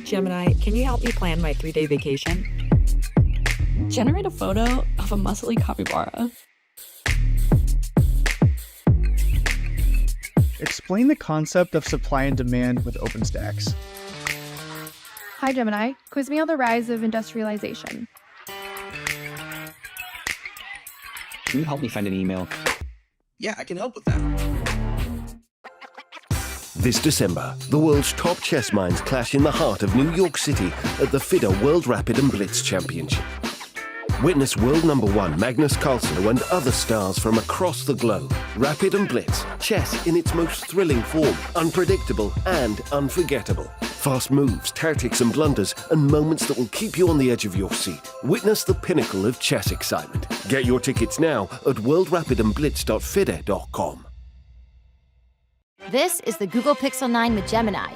Gemini, can you help me plan my 3-day vacation? Generate a photo of a muscly capybara. Explain the concept of supply and demand with OpenStax. Hi Gemini, quiz me on the rise of industrialization. Can you help me find an email? Yeah, I can help with that. This December, the world's top chess minds clash in the heart of New York City at the FIDE World Rapid and Blitz Championship. Witness world #1 Magnus Carlsen and other stars from across the globe. Rapid and Blitz, chess in its most thrilling form, unpredictable and unforgettable. Fast moves, tactics and blunders, and moments that will keep you on the edge of your seat. Witness the pinnacle of chess excitement. Get your tickets now at worldrapidandblitz.fide.com. This is the Google Pixel 9 with Gemini,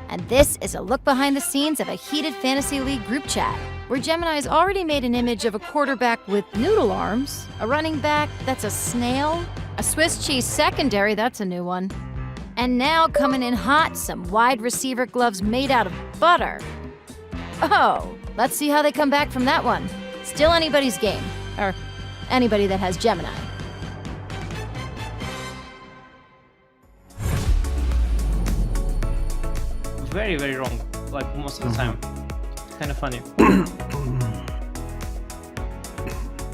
and this is a look behind the scenes of a heated Fantasy League group chat, where Gemini's already made an image of a quarterback with noodle arms, a running back that's a snail, a Swiss cheese secondary, that's a new one, and now coming in hot, some wide receiver gloves made out of butter. Oh, let's see how they come back from that one. Still anybody's game, or anybody that has Gemini. Very, very wrong, like most of the time. Kind of funny.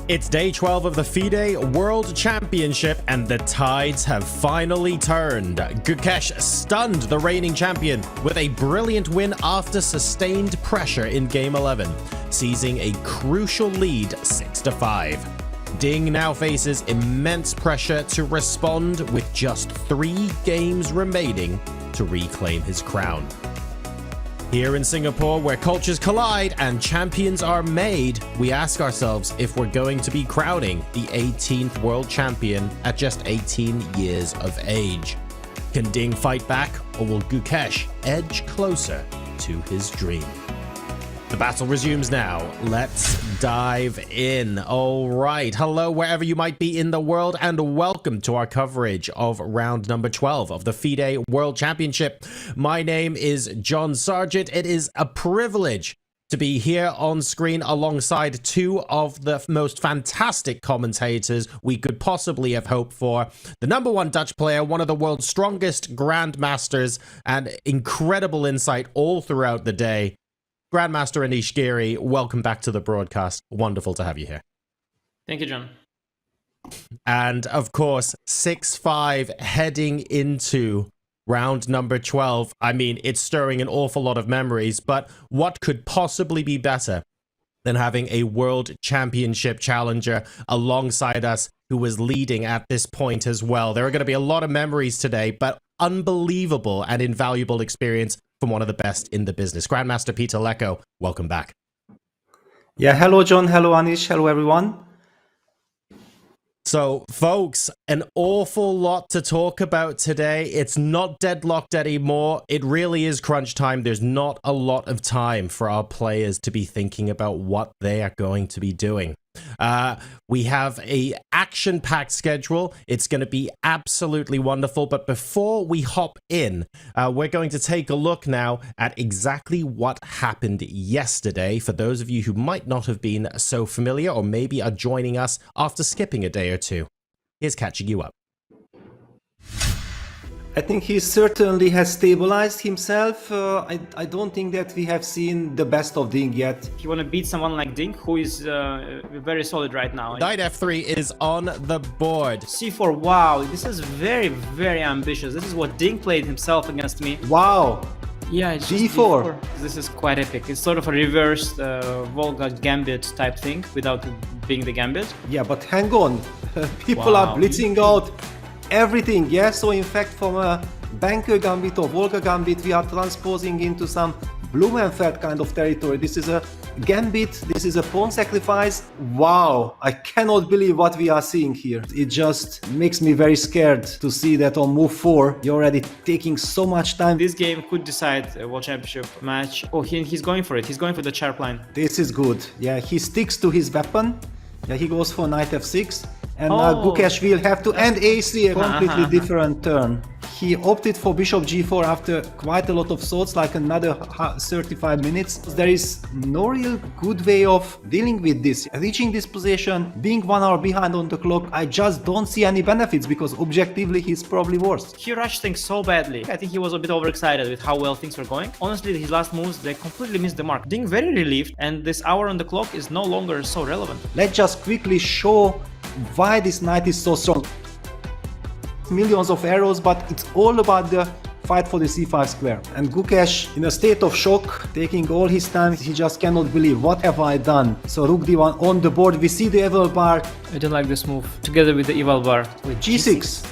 It's day 12 of the FIDE World Championship, and the tides have finally turned. Gukesh stunned the reigning champion with a brilliant win after sustained pressure in Game 11, seizing a crucial lead 6-5. Ding now faces immense pressure to respond with just 3 games remaining to reclaim his crown. Here in Singapore, where cultures collide and champions are made, we ask ourselves if we're going to be crowning the 18th world champion at just 18 years of age. Can Ding fight back, or will Gukesh edge closer to his dream? The battle resumes now. Let's dive in. All right. Hello, wherever you might be in the world, and welcome to our coverage of round number 12 of the FIDE World Championship. My name is John Sargent. It is a privilege to be here on screen alongside 2 of the most fantastic commentators we could possibly have hoped for. The #1 Dutch player, one of the world's strongest grandmasters, and incredible insight all throughout the day. Grandmaster Anish Giri, welcome back to the broadcast. Wonderful to have you here. Thank you, John. And of course, 6-5 heading into round number 12. I mean, it's stirring an awful lot of memories, but what could possibly be better than having a world championship challenger alongside us who was leading at this point as well? There are going to be a lot of memories today, but unbelievable and invaluable experience from one of the best in the business. Grandmaster Peter Lecko, welcome back. Yeah, hello John, hello Anish, hello everyone. So, folks, an awful lot to talk about today. It's not deadlocked anymore. It really is crunch time. There's not a lot of time for our players to be thinking about what they are going to be doing. We have a action-packed schedule. It's going to be absolutely wonderful. But before we hop in, we're going to take a look now at exactly what happened yesterday for those of you who might not have been so familiar or maybe are joining us after skipping a day or two. Here's catching you up. I think he certainly has stabilized himself. I don't think that we have seen the best of Ding yet. If you want to beat someone like Ding, who is very solid right now. Knight F3 is on the board. C4, wow, this is very, very ambitious. This is what Ding played himself against me. Wow. Yeah, it's G4. This is quite epic. It's sort of a reversed Volga Gambit type thing without being the Gambit. Yeah, but hang on. People are blitzing out everything. Yeah, so in fact from a Banker Gambit or Volga Gambit we are transposing into some Blumenfeld kind of territory. This is a Gambit, this is a pawn sacrifice. Wow, I cannot believe what we are seeing here. It just makes me very scared to see that on move 4 you're already taking so much time. This game could decide a World Championship match. Oh, he's going for it. He's going for the sharp line. This is good. Yeah, he sticks to his weapon. Yeah, he goes for Knight F6. And Gukesh will have to end a3, a completely different turn. He opted for bishop g4 after quite a lot of thoughts, like another 35 minutes. There is no real good way of dealing with this. Reaching this position, being 1 hour behind on the clock, I just don't see any benefits because objectively he's probably worse. He rushed things so badly. I think he was a bit overexcited with how well things were going. Honestly, his last moves, they completely missed the mark. Ding very relieved, and this hour on the clock is no longer so relevant. Let's just quickly show why this knight is so strong. Millions of arrows, but it's all about the fight for the c5 square. And Gukesh, in a state of shock, taking all his time, he just cannot believe, what have I done? So rook d1 on the board, we see the eval bar. I don't like this move, together with the eval bar. With g6.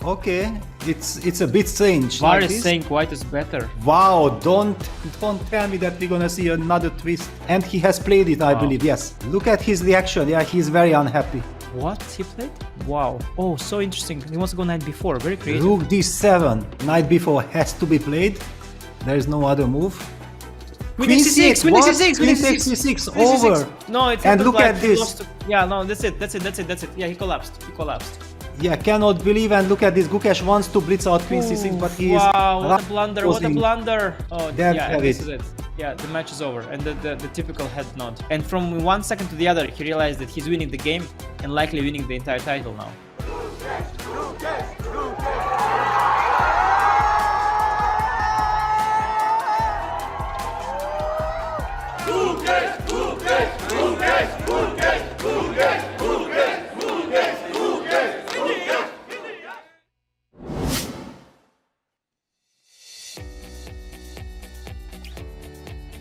Okay, it's a bit strange. Bar like is saying white is better. Wow, don't tell me that we're gonna see another twist. And he has played it, I believe, yes. Look at his reaction, yeah, he's very unhappy. What he played? Wow. Oh, so interesting. He wants to go knight b4. Very creative. Rook d7. Knight b4 has to be played. There is no other move. Queen c6. Queen c6. Queen c6. Over. No, it's and look like at this. Yeah, no, that's it. Yeah, he collapsed. Yeah, cannot believe, and look at this. Gukesh wants to blitz out Queen c6, but he is... Wow, what a blunder, what a blunder. Oh, yeah, this is it. Yeah, the match is over, and the typical head nod. And from 1 second to the other, he realized that he's winning the game and likely winning the entire title now.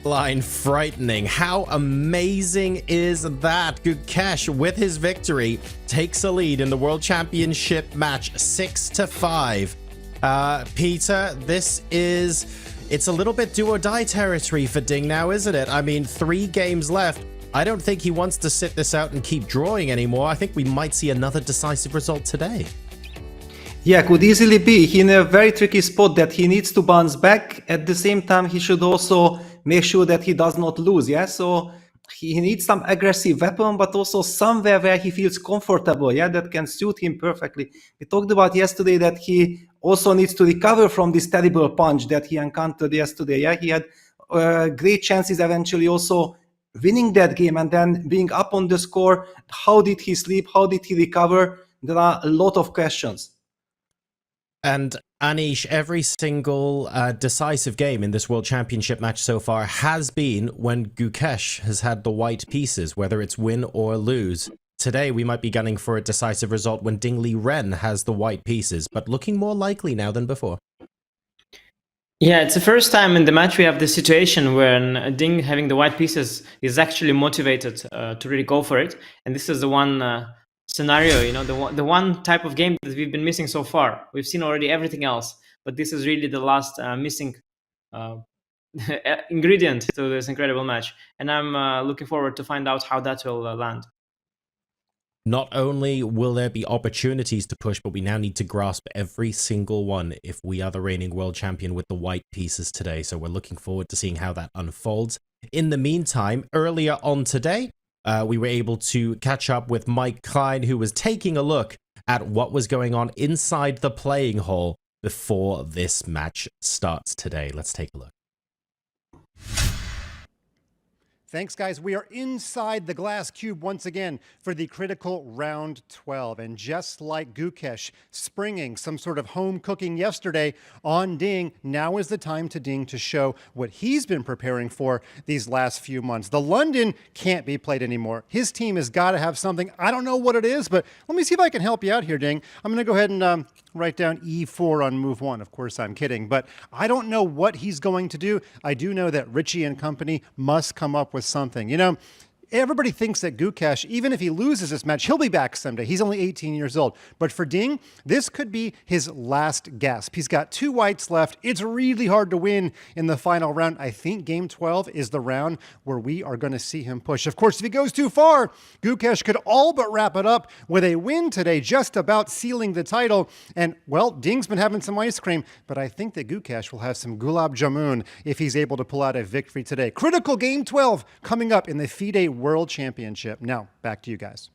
Line frightening. How amazing is that? Gukesh, with his victory, takes a lead in the World Championship match 6-5. Peter, it's a little bit do or die territory for Ding now, isn't it? I mean, 3 games left. I don't think he wants to sit this out and keep drawing anymore. I think we might see another decisive result today. Yeah, could easily be. He's in a very tricky spot that he needs to bounce back. At the same time, he should also make sure that he does not lose, yeah? So he needs some aggressive weapon, but also somewhere where he feels comfortable, yeah? That can suit him perfectly. We talked about yesterday that he also needs to recover from this terrible punch that he encountered yesterday, yeah? He had great chances eventually also winning that game and then being up on the score. How did he sleep? How did he recover? There are a lot of questions. And Anish, every single decisive game in this World Championship match so far has been when Gukesh has had the white pieces, whether it's win or lose. Today, we might be gunning for a decisive result when Ding Liren has the white pieces, but looking more likely now than before. Yeah, it's the first time in the match we have this situation when Ding having the white pieces is actually motivated to really go for it. And this is the one scenario, you know, the one type of game that we've been missing so far. We've seen already everything else, but this is really the last missing ingredient to this incredible match. And I'm looking forward to find out how that will land. Not only will there be opportunities to push, but we now need to grasp every single one if we are the reigning world champion with the white pieces today. So we're looking forward to seeing how that unfolds. In the meantime, earlier on today, we were able to catch up with Mike Klein, who was taking a look at what was going on inside the playing hall before this match starts today. Let's take a look. Thanks, guys. We are inside the glass cube once again for the critical round 12. And just like Gukesh springing some sort of home cooking yesterday on Ding, now is the time to Ding to show what he's been preparing for these last few months. The London can't be played anymore. His team has got to have something. I don't know what it is, but let me see if I can help you out here, Ding. I'm going to go ahead and write down e4 on move 1. Of course, I'm kidding, but I don't know what he's going to do. I do know that Richie and company must come up with something. You know, everybody thinks that Gukesh, even if he loses this match, he'll be back someday. He's only 18 years old. But for Ding, this could be his last gasp. He's got 2 whites left. It's really hard to win in the final round. I think game 12 is the round where we are going to see him push. Of course, if he goes too far, Gukesh could all but wrap it up with a win today, just about sealing the title. And, well, Ding's been having some ice cream, but I think that Gukesh will have some gulab jamun if he's able to pull out a victory today. Critical game 12 coming up in the FIDE World Championship. Now, back to you guys.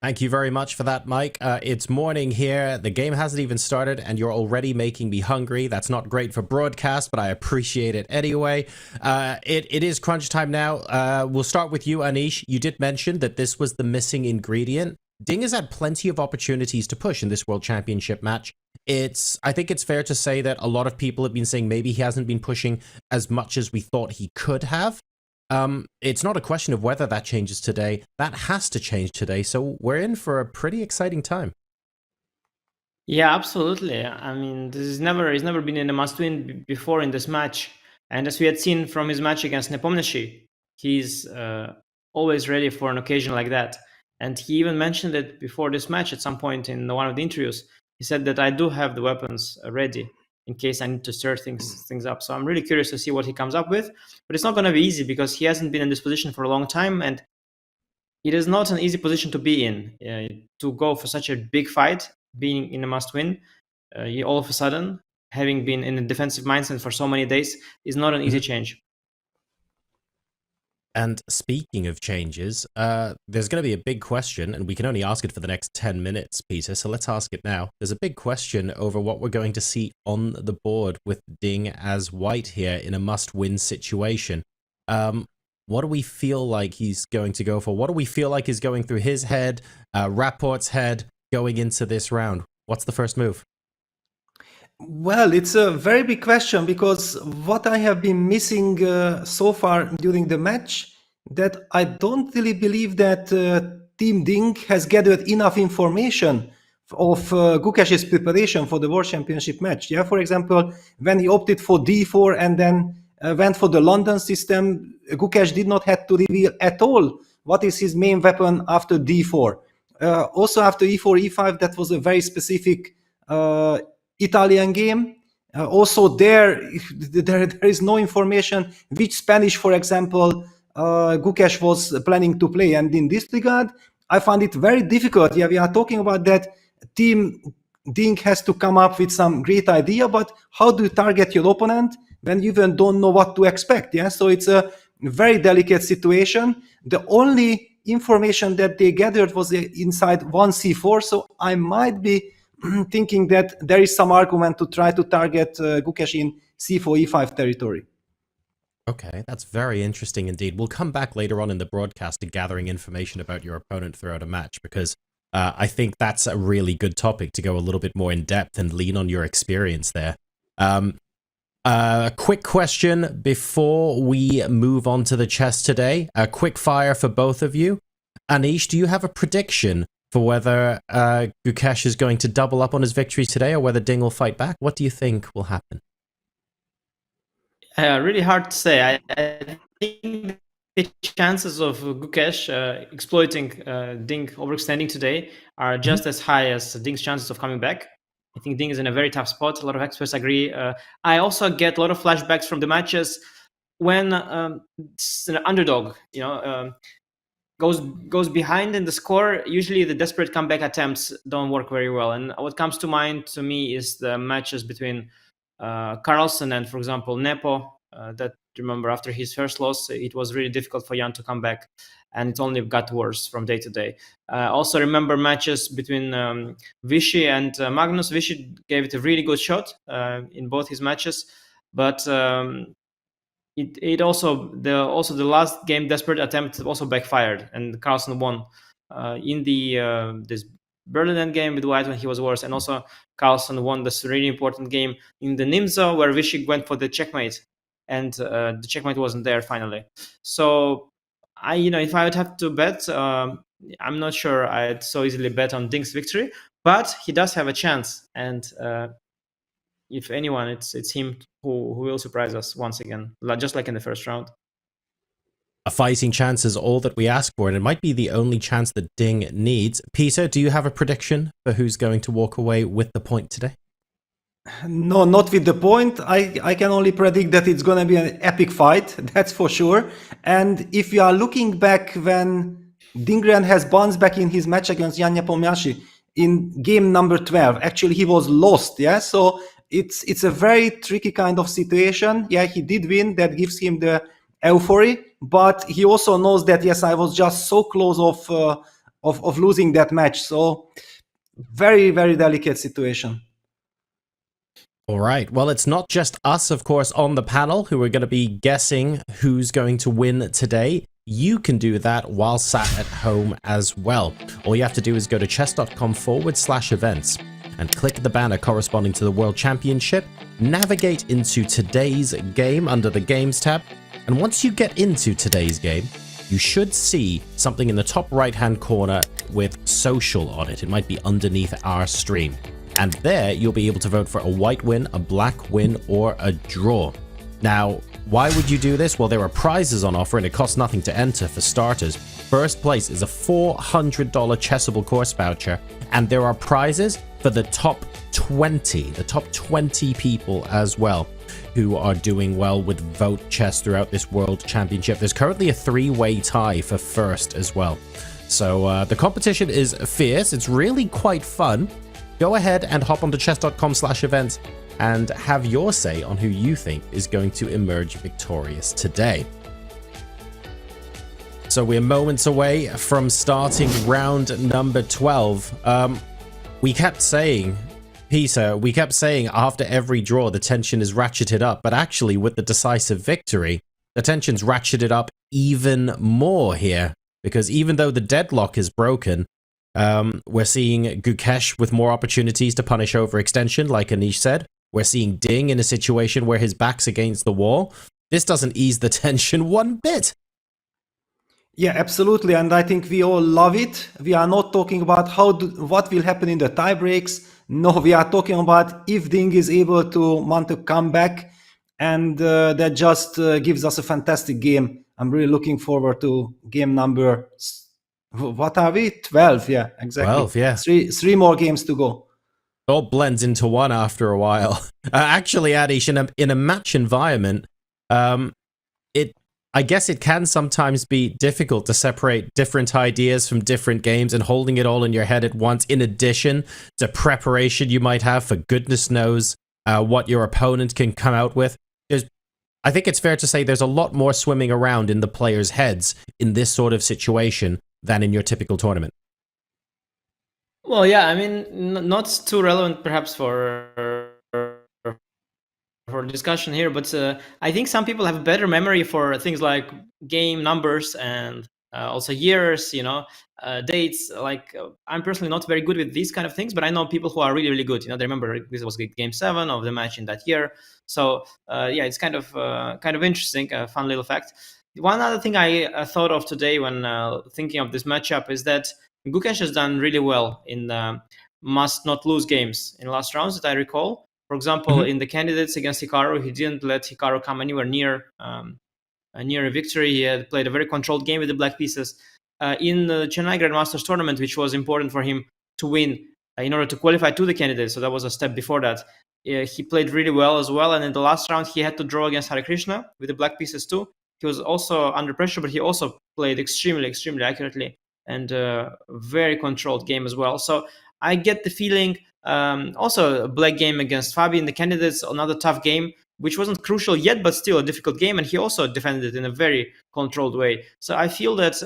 Thank you very much for that, Mike. It's morning here. The game hasn't even started, and you're already making me hungry. That's not great for broadcast, but I appreciate it anyway. It is crunch time now. We'll start with you, Anish. You did mention that this was the missing ingredient. Ding has had plenty of opportunities to push in this World Championship match. I think it's fair to say that a lot of people have been saying maybe he hasn't been pushing as much as we thought he could have. It's not a question of whether that changes today. That has to change today. So we're in for a pretty exciting time. Yeah, absolutely. I mean, he's never been in a must-win before in this match. And as we had seen from his match against Nepomniachtchi, he's always ready for an occasion like that. And he even mentioned it before this match at some point in one of the interviews. He said that I do have the weapons ready in case I need to stir things up. So I'm really curious to see what he comes up with. But it's not going to be easy because he hasn't been in this position for a long time. And it is not an easy position to be in. To go for such a big fight, being in a must-win, all of a sudden, having been in a defensive mindset for so many days, is not an easy change. And speaking of changes, there's going to be a big question, and we can only ask it for the next 10 minutes, Peter, so let's ask it now. There's a big question over what we're going to see on the board with Ding as white here in a must-win situation. What do we feel like he's going to go for? What do we feel like is going through his head, Rapport's head, going into this round? What's the first move? Well, it's a very big question because what I have been missing so far during the match, that I don't really believe that Team Ding has gathered enough information of Gukesh's preparation for the World Championship match. Yeah, for example, when he opted for d4 and then went for the London system, Gukesh did not have to reveal at all what is his main weapon after d4. Also after e4, e5, that was a very specific Italian game. Also there is no information which Spanish, for example, Gukesh was planning to play. And in this regard, I find it very difficult. Yeah, we are talking about that Team Ding has to come up with some great idea, but how do you target your opponent when you even don't know what to expect? Yeah, so it's a very delicate situation. The only information that they gathered was inside 1c4, so I might be thinking that there is some argument to try to target Gukesh in c4, e5 territory. Okay, that's very interesting indeed. We'll come back later on in the broadcast to gathering information about your opponent throughout a match, because I think that's a really good topic to go a little bit more in depth and lean on your experience there. A quick question before we move on to the chess today. A quick fire for both of you. Anish, do you have a prediction for whether Gukesh is going to double up on his victories today or whether Ding will fight back? What do you think will happen? Really hard to say. I think the chances of Gukesh exploiting Ding overextending today are just as high as Ding's chances of coming back. I think Ding is in a very tough spot. A lot of experts agree. I also get a lot of flashbacks from the matches when it's an underdog, goes behind in the score. Usually the desperate comeback attempts don't work very well. And what comes to mind to me is the matches between Carlsen and, for example, Nepo. That, remember, after his first loss, it was really difficult for Jan to come back, and it only got worse from day to day. Also remember matches between Vichy and Magnus. Vichy gave it a really good shot in both his matches, but it also the last game desperate attempt also backfired, and Carlsen won in the this Berlin game with White when he was worse, and also Carlsen won this really important game in the Nimzo where Vichy went for the checkmate, and the checkmate wasn't there finally. So if I would have to bet, I'm not sure I'd so easily bet on Ding's victory, but he does have a chance, and if anyone, it's him who will surprise us once again, just like in the first round. A fighting chance is all that we ask for, and it might be the only chance that Ding needs. Peter, do you have a prediction for who's going to walk away with the point today? No, not with the point. I can only predict that it's going to be an epic fight, that's for sure. And if you are looking back when Ding Liren has bounced back in his match against Jan Nepomniachtchi in game number 12, actually he was lost, yeah? So it's a very tricky kind of situation. Yeah, he did win. That gives him the euphoria, but he also knows that, yes, I was just so close of losing that match. So very, very delicate situation. All right. Well, it's not just us, of course, on the panel who are going to be guessing who's going to win today. You can do that while sat at home as well. All you have to do is go to chess.com/events and click the banner corresponding to the World Championship, navigate into today's game under the Games tab, and once you get into today's game, you should see something in the top right-hand corner with social on it. It might be underneath our stream. And there, you'll be able to vote for a white win, a black win, or a draw. Now, why would you do this? Well, there are prizes on offer, and it costs nothing to enter for starters. First place is a $400 Chessable course voucher, and there are prizes for the top 20 people as well, who are doing well with Vote Chess throughout this World Championship. There's currently a 3-way tie for first as well. So the competition is fierce. It's really quite fun. Go ahead and hop onto chess.com/events and have your say on who you think is going to emerge victorious today. So we're moments away from starting round number 12. We kept saying, Peter, after every draw the tension is ratcheted up, but actually with the decisive victory, the tension's ratcheted up even more here, because even though the deadlock is broken, we're seeing Gukesh with more opportunities to punish overextension, like Anish said. We're seeing Ding in a situation where his back's against the wall. This doesn't ease the tension one bit. Yeah, absolutely. And I think we all love it. We are not talking about what will happen in the tie breaks. No, we are talking about if Ding is able to mount a comeback. And that just gives us a fantastic game. I'm really looking forward to game number... What are we? 12, yeah, exactly. 12, yeah. Three more games to go. It all blends into one after a while. Actually, Adish, in a match environment, I guess it can sometimes be difficult to separate different ideas from different games and holding it all in your head at once, in addition to preparation you might have for goodness knows what your opponent can come out with. I think it's fair to say there's a lot more swimming around in the players' heads in this sort of situation than in your typical tournament. Well, yeah, I mean, not too relevant perhaps for discussion here, but I think some people have a better memory for things like game numbers and also years, dates. Like I'm personally not very good with these kind of things, but I know people who are really, really good. They remember this was game 7 of the match in that year. So yeah, it's kind of interesting, a fun little fact. One other thing I thought of today when thinking of this matchup is that Gukesh has done really well in must not lose games in last rounds that I recall. For example, in the candidates against Hikaru, he didn't let Hikaru come anywhere near a victory. He had played a very controlled game with the black pieces. In the Chennai Grandmasters tournament, which was important for him to win in order to qualify to the candidates, so that was a step before that, he played really well as well. And in the last round, he had to draw against Hare Krishna with the black pieces too. He was also under pressure, but he also played extremely, extremely accurately and very controlled game as well. So I get the feeling, also a black game against Fabi in the candidates, another tough game, which wasn't crucial yet, but still a difficult game. And he also defended it in a very controlled way. So I feel that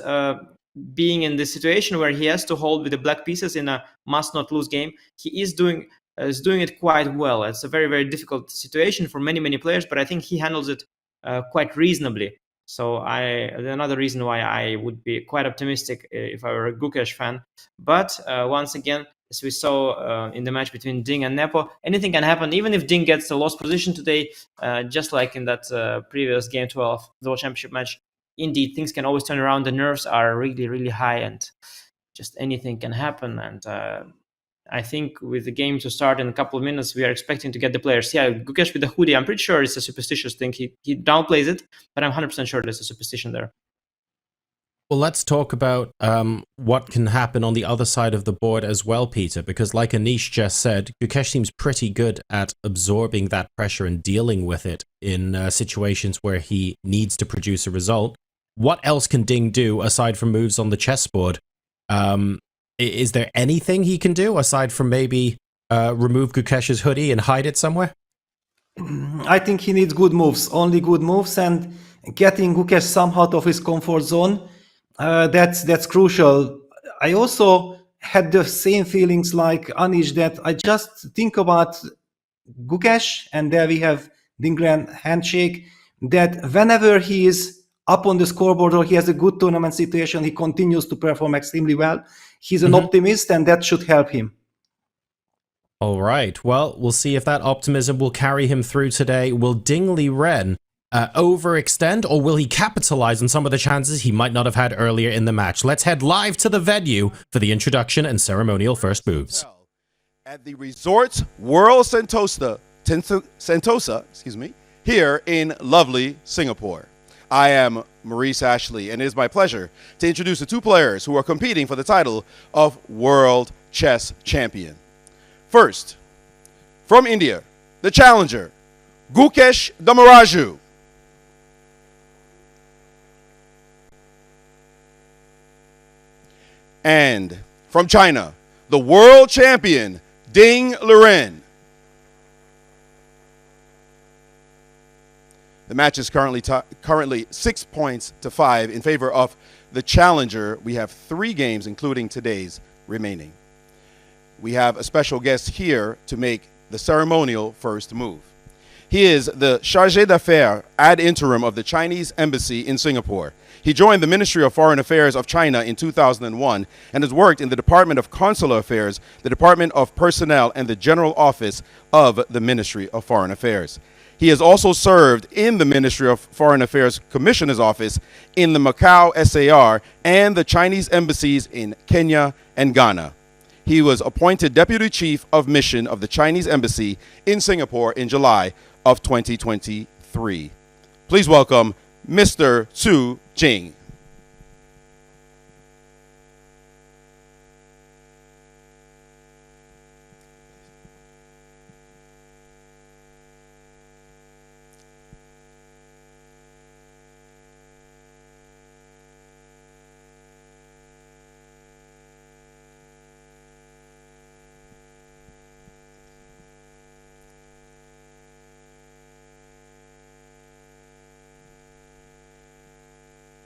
being in this situation where he has to hold with the black pieces in a must not lose game, he is doing it quite well. It's a very, very difficult situation for many, many players, but I think he handles it quite reasonably. So another reason why I would be quite optimistic if I were a Gukesh fan. But once again, as we saw in the match between Ding and Nepo, anything can happen. Even if Ding gets a lost position today, just like in that previous Game 12, the World Championship match, indeed, things can always turn around. The nerves are really, really high and just anything can happen. And I think with the game to start in a couple of minutes, we are expecting to get the players. Yeah, Gukesh with the hoodie, I'm pretty sure it's a superstitious thing. He downplays it, but I'm 100% sure there's a superstition there. Well, let's talk about what can happen on the other side of the board as well, Peter, because like Anish just said, Gukesh seems pretty good at absorbing that pressure and dealing with it in situations where he needs to produce a result. What else can Ding do aside from moves on the chessboard? Is there anything he can do aside from maybe remove Gukesh's hoodie and hide it somewhere? I think he needs good moves, only good moves. And getting Gukesh somehow out of his comfort zone. That's crucial. I also had the same feelings like Anish, that I just think about Gukesh, and there we have Ding Liren handshake, that whenever he is up on the scoreboard or he has a good tournament situation, he continues to perform extremely well. He's an optimist, and that should help him. All right. Well, we'll see if that optimism will carry him through today. Will Ding Liren overextend, or will he capitalize on some of the chances he might not have had earlier in the match? Let's head live to the venue for the introduction and ceremonial first moves. At the Resort World Sentosa, here in lovely Singapore. I am Maurice Ashley, and it is my pleasure to introduce the two players who are competing for the title of World Chess Champion. First, from India, the challenger, Gukesh Dommaraju. And from China, the world champion, Ding Liren. The match is currently 6 points to 5 in favor of the challenger. We have 3 games, including today's, remaining. We have a special guest here to make the ceremonial first move. He is the chargé d'affaires ad interim of the Chinese embassy in Singapore. He joined the Ministry of Foreign Affairs of China in 2001 and has worked in the Department of Consular Affairs, the Department of Personnel, and the General Office of the Ministry of Foreign Affairs. He has also served in the Ministry of Foreign Affairs Commissioner's Office in the Macau SAR and the Chinese embassies in Kenya and Ghana. He was appointed Deputy Chief of Mission of the Chinese Embassy in Singapore in July of 2023. Please welcome Mr. Su Jing.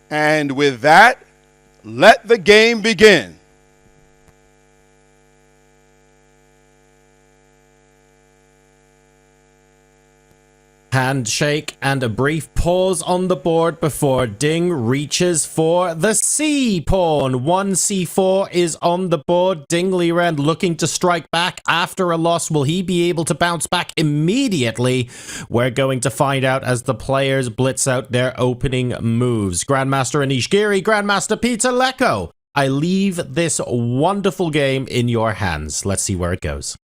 And with that, let the game begin. Handshake and a brief pause on the board before Ding reaches for the C pawn. 1 c4 is on the board. Ding Liren looking to strike back after a loss. Will he be able to bounce back immediately? We're going to find out as the players blitz out their opening moves. Grandmaster Anish Giri, Grandmaster Peter Lecco, I leave this wonderful game in your hands. Let's see where it goes.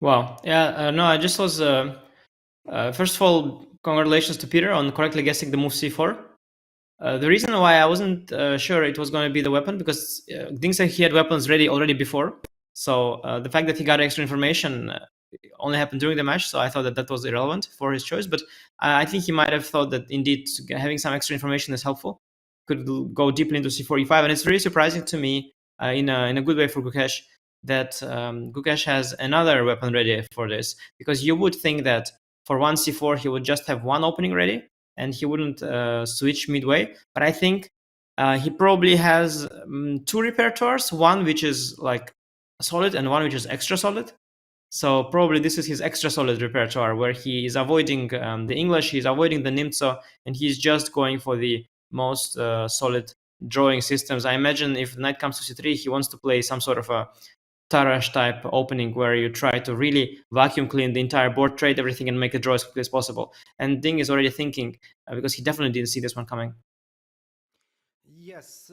Wow. Yeah, no, I just was, first of all, congratulations to Peter on correctly guessing the move c4. The reason why I wasn't sure it was going to be the weapon, because Ding said he had weapons ready already before. So the fact that he got extra information only happened during the match, so I thought that that was irrelevant for his choice. But I think he might have thought that indeed having some extra information is helpful. Could go deeply into c4, e5, and it's really surprising to me in a good way for Gukesh that Gukesh has another weapon ready for this, because you would think that for 1 c4 he would just have one opening ready and he wouldn't switch midway. But I think he probably has 2 repertoires, one which is like solid and one which is extra solid. So probably this is his extra solid repertoire, where he is avoiding the English, he's avoiding the Nimzo, and he's just going for the most solid drawing systems. I imagine if knight comes to c3, he wants to play some sort of a Tarash type opening where you try to really vacuum clean the entire board, trade everything, and make a draw as quickly as possible. And Ding is already thinking, because he definitely didn't see this one coming. Yes,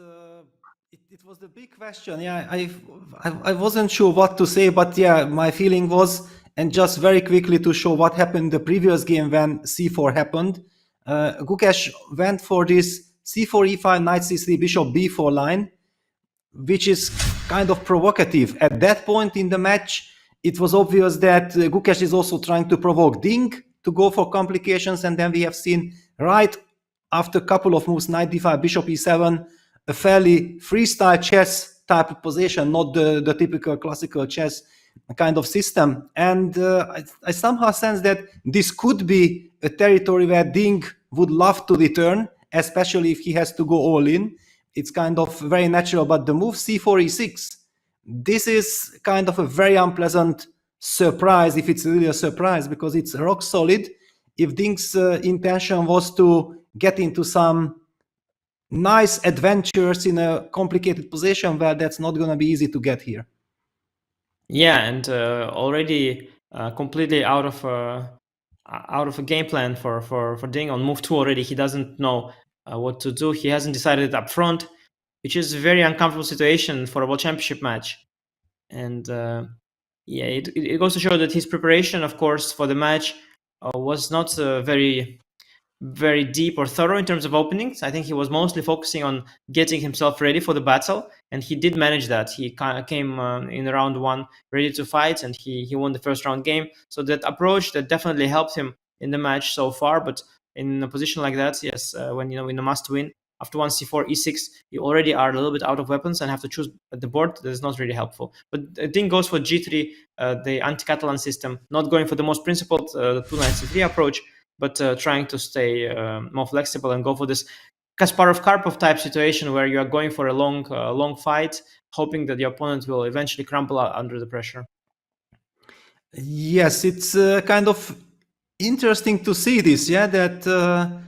it was the big question. Yeah, I wasn't sure what to say, but yeah, my feeling was, and just very quickly to show what happened the previous game when c4 happened, Gukesh went for this c4, e5, knight c3, bishop b4 line, which is kind of provocative. At that point in the match, it was obvious that Gukesh is also trying to provoke Ding to go for complications, and then we have seen right after a couple of moves, knight d5, bishop e7, a fairly freestyle chess type of position, not the typical classical chess kind of system. And I somehow sense that this could be a territory where Ding would love to return, especially if he has to go all in. It's kind of very natural, but the move c4, e6, this is kind of a very unpleasant surprise, if it's really a surprise, because it's rock solid. If Ding's intention was to get into some nice adventures in a complicated position, well, that's not going to be easy to get here. Yeah, and already completely out of a game plan for Ding on move 2 already. He doesn't know what to do. He hasn't decided up front, which is a very uncomfortable situation for a World Championship match. And yeah, it goes to show that his preparation, of course, for the match was not very deep or thorough in terms of openings. I think he was mostly focusing on getting himself ready for the battle, and he did manage that. He came in round 1 ready to fight, and he won the first round game. So that approach that definitely helped him in the match so far. But in a position like that, yes, when in a must win, after 1 c4, e6, you already are a little bit out of weapons and have to choose at the board. That is not really helpful. But Ding goes for g3, the anti-Catalan system, not going for the most principled 2 knight c3 approach, but trying to stay more flexible and go for this Kasparov-Karpov type situation where you are going for a long fight, hoping that the opponent will eventually crumble under the pressure. Yes, it's kind of interesting to see this, yeah, that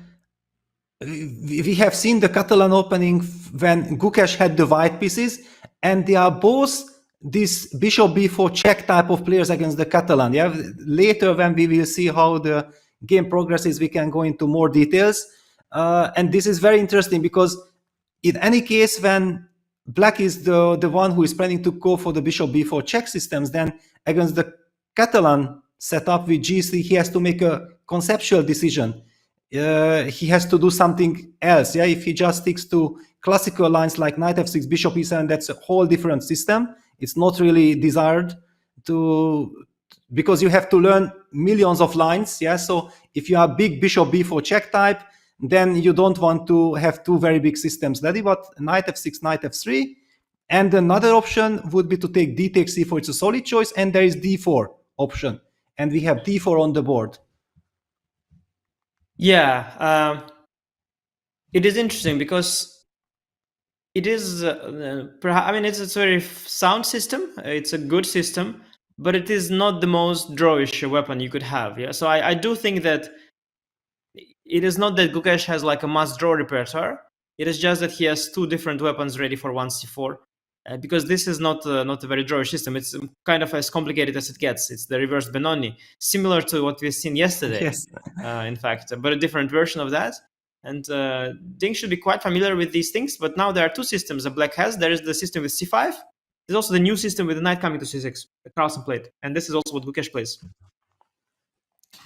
we have seen the Catalan opening when Gukesh had the white pieces, and they are both this bishop b4 check type of players against the Catalan. Yeah, later when we will see how the game progresses, we can go into more details. And this is very interesting because in any case, when Black is the one who is planning to go for the bishop b4 check systems, then against the Catalan setup with g3, he has to make a conceptual decision. He has to do something else. Yeah, if he just sticks to classical lines like knight f6, bishop e7, that's a whole different system. It's not really desired because you have to learn millions of lines. Yeah, so if you are big bishop b4 check type, then you don't want to have 2 very big systems ready. But knight f6, knight f3, and another option would be to take d takes c4. It's a solid choice, and there is d4 option, and we have d4 on the board. Yeah, it is interesting because it is, I mean, it's a very sound system. It's a good system, but it is not the most drawish weapon you could have. Yeah, so I do think that it is not that Gukesh has like a must draw repertoire. It is just that he has 2 different weapons ready for 1 c4. Because this is not a very drawish system. It's kind of as complicated as it gets. It's the reverse Benoni, similar to what we've seen yesterday, yes. In fact, but a different version of that. And Ding should be quite familiar with these things. But now there are 2 systems that Black has. There is the system with c5. There's also the new system with the knight coming to c6, Carlsen played. And this is also what Gukesh plays.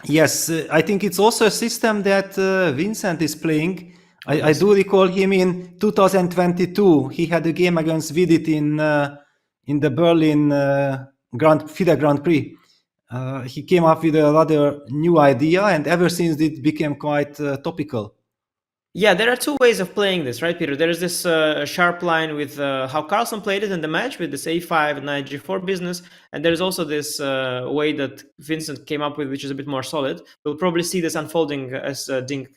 Yes, I think it's also a system that Vincent is playing. I do recall him in 2022. He had a game against Vidit in the Berlin FIDE Grand Prix. He came up with a rather new idea, and ever since it became quite topical. Yeah, there are 2 ways of playing this, right, Peter? There is this sharp line with how Carlsen played it in the match with this a5, knight g4 business, and there's also this way that Vincent came up with, which is a bit more solid. We'll probably see this unfolding as Ding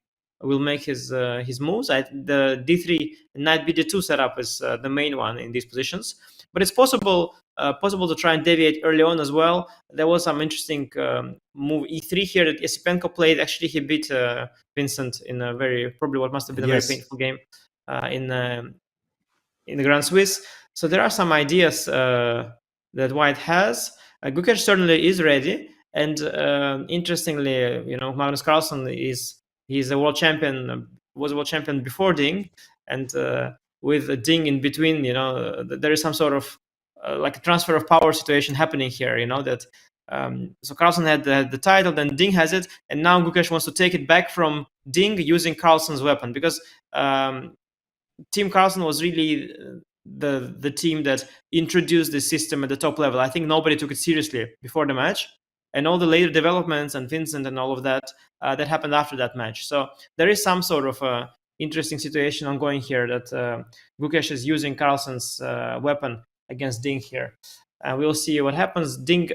will make his moves. The d3 knight bd2 setup is the main one in these positions, but it's possible to try and deviate early on as well. There was some interesting move e3 here that Esipenko played. Actually, he beat Vincent in a probably what must have been a very painful game in the Grand Swiss. So there are some ideas that White has. Gukesh certainly is ready, and interestingly, Magnus Carlsen he's a world champion, was a world champion before Ding, and with Ding in between, there is some sort of like a transfer of power situation happening here, that so Carlsen had the title, then Ding has it, and now Gukesh wants to take it back from Ding using Carlsen's weapon, because Team Carlsen was really the team that introduced this system at the top level. I think nobody took it seriously before the match, and all the later developments and Vincent and all of that that happened after that match. So there is some sort of interesting situation ongoing here that Gukesh is using Carlsen's weapon against Ding here. We'll see what happens. Ding,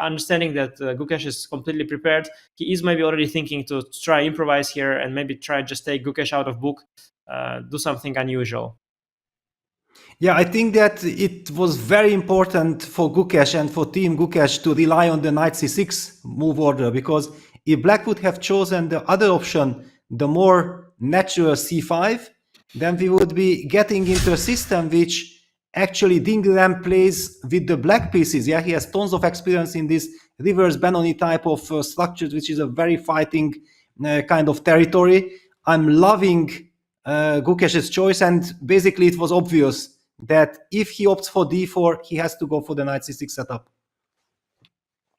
understanding that Gukesh is completely prepared, he is maybe already thinking to try improvise here and maybe try just take Gukesh out of book, do something unusual. Yeah, I think that it was very important for Gukesh and for Team Gukesh to rely on the knight c6 move order, because if Black would have chosen the other option, the more natural c5, then we would be getting into a system which actually Ding Liren plays with the black pieces. Yeah, he has tons of experience in this reverse Benoni type of structures, which is a very fighting kind of territory. I'm loving Gukesh's choice, and basically it was obvious that if he opts for d4, he has to go for the knight c6 setup.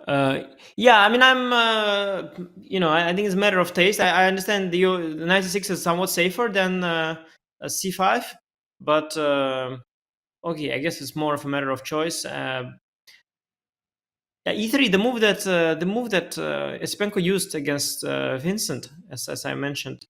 Yeah, I mean, I think it's a matter of taste. I understand the knight c6 is somewhat safer than a c5, but okay, I guess it's more of a matter of choice. E3, the move that Esipenko used against Vincent, as I mentioned,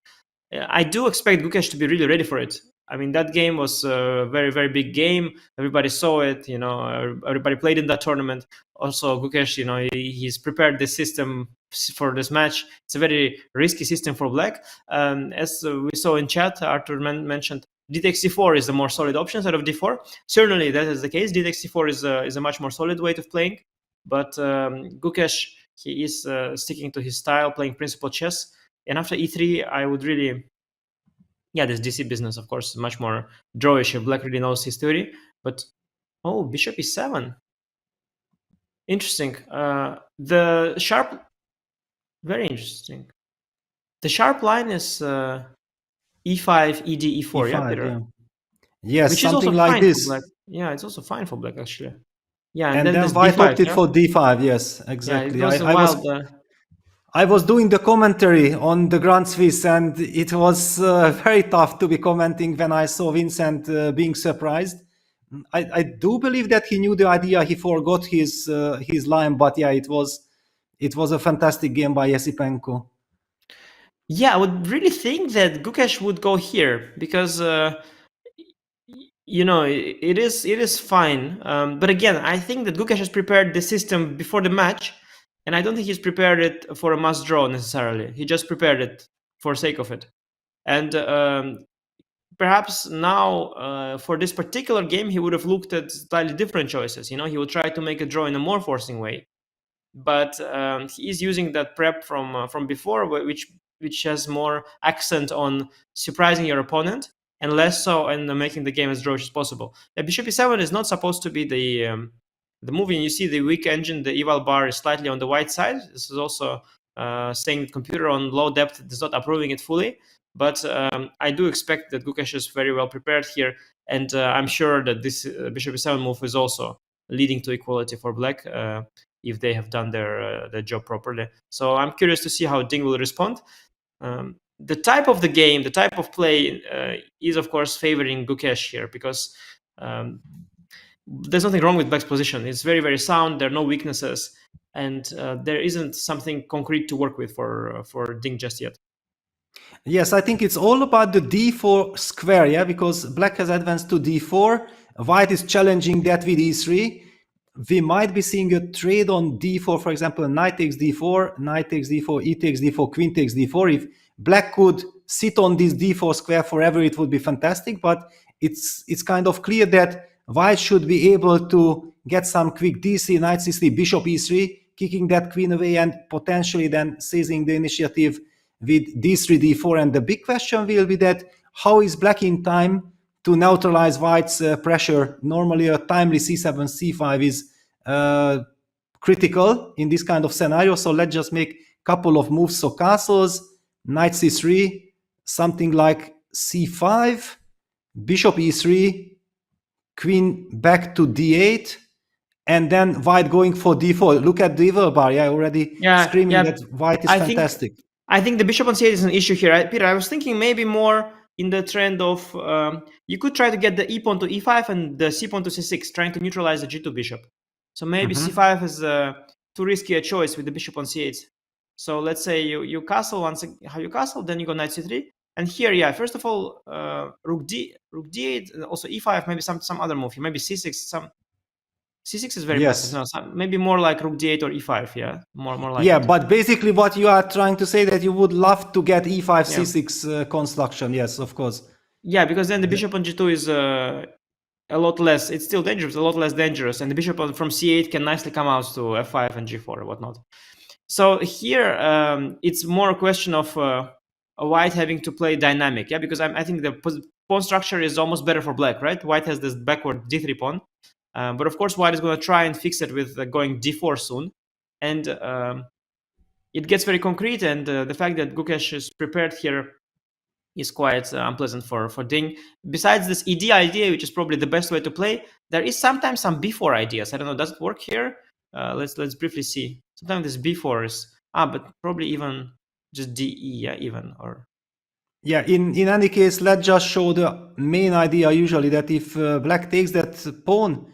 I do expect Gukesh to be really ready for it. I mean, that game was a very, very big game. Everybody saw it, everybody played in that tournament. Also, Gukesh, he's prepared the system for this match. It's a very risky system for Black. As we saw in chat, Arthur mentioned d takes c4 is the more solid option instead of d4. Certainly, that is the case. D takes c4 is a much more solid way of playing. But Gukesh, he is sticking to his style, playing principal chess. And after e3, I would really... Yeah, this DC business, of course, is much more drawish if Black really knows his theory. But, oh, bishop e7. Interesting. The sharp... Very interesting. The sharp line is e5, ed, e4, yeah, Peter? Yeah. Yes, which something is also like fine this. For Black. Yeah, it's also fine for Black, actually. Yeah, and then this White d5, opted yeah? for d5, yes, exactly. Yeah, it was I was doing the commentary on the Grand Swiss, and it was very tough to be commenting when I saw Vincent being surprised. I do believe that he knew the idea, he forgot his line, but yeah, it was a fantastic game by Esipenko. Yeah, I would really think that Gukesh would go here because it is fine. But again, I think that Gukesh has prepared the system before the match, and I don't think he's prepared it for a must draw necessarily. He just prepared it for sake of it. And perhaps now for this particular game, he would have looked at slightly different choices. He would try to make a draw in a more forcing way. But he is using that prep from before, which has more accent on surprising your opponent and less so on making the game as drawish as possible. Bishop e7 is not supposed to be the move. And you see the weak engine, the eval bar is slightly on the white side. This is also saying the computer on low depth is not approving it fully. But I do expect that Gukesh is very well prepared here. And I'm sure that this bishop e7 move is also leading to equality for Black if they have done their job properly. So I'm curious to see how Ding will respond. The type of the game, the type of play is, of course, favoring Gukesh here because there's nothing wrong with Black's position. It's very, very sound. There are no weaknesses. And there isn't something concrete to work with for Ding just yet. Yes, I think it's all about the d4 square, yeah, because Black has advanced to d4. White is challenging that with e3. We might be seeing a trade on d4, for example, knight takes d4, knight takes d4, e takes d4, queen takes d4. If Black could sit on this d4 square forever, it would be fantastic, but it's kind of clear that White should be able to get some quick d3, knight c3, bishop e3, kicking that queen away and potentially then seizing the initiative with d3, d4. And the big question will be that how is Black in time to neutralize White's pressure? Normally a timely c7, c5 is critical in this kind of scenario. So let's just make a couple of moves. So castles, knight c3, something like c5, bishop e3, queen back to d8, and then White going for d4. Look at the evil bar. Yeah, already screaming that White is fantastic. I think the bishop on c8 is an issue here. Peter, I was thinking maybe more in the trend of you could try to get the e pawn to e5 and the c pawn to c6, trying to neutralize the g2 bishop. So maybe c5 is too risky a choice with the bishop on c8. So let's say you castle once. How you castle? Then you go knight c3. And here, yeah, first of all, rook d8, and also e5, maybe some other move. Maybe c6, C6 is very Yes. passive. No, maybe more like rook d8 or e5. Yeah, more like. Yeah, but basically what you are trying to say that you would love to get e5 Yeah. c6 construction. Yes, of course. Yeah, because then the bishop on g2 is a lot less. It's still dangerous, a lot less dangerous, and the bishop from c8 can nicely come out to f5 and g4 or whatnot. So here it's more a question of white having to play dynamic. Yeah, because I think the pawn structure is almost better for black, right? White has this backward d3 pawn, but of course white is going to try and fix it with going d4 soon, and it gets very concrete. And the fact that Gukesh is prepared here is quite unpleasant for Ding. Besides this ED idea, which is probably the best way to play, there is sometimes some b4 ideas. I don't know, does it work here? Let's briefly see. Sometimes this b4 is but probably even just de, yeah, even or. Yeah, in any case, let's just show the main idea usually that if black takes that pawn,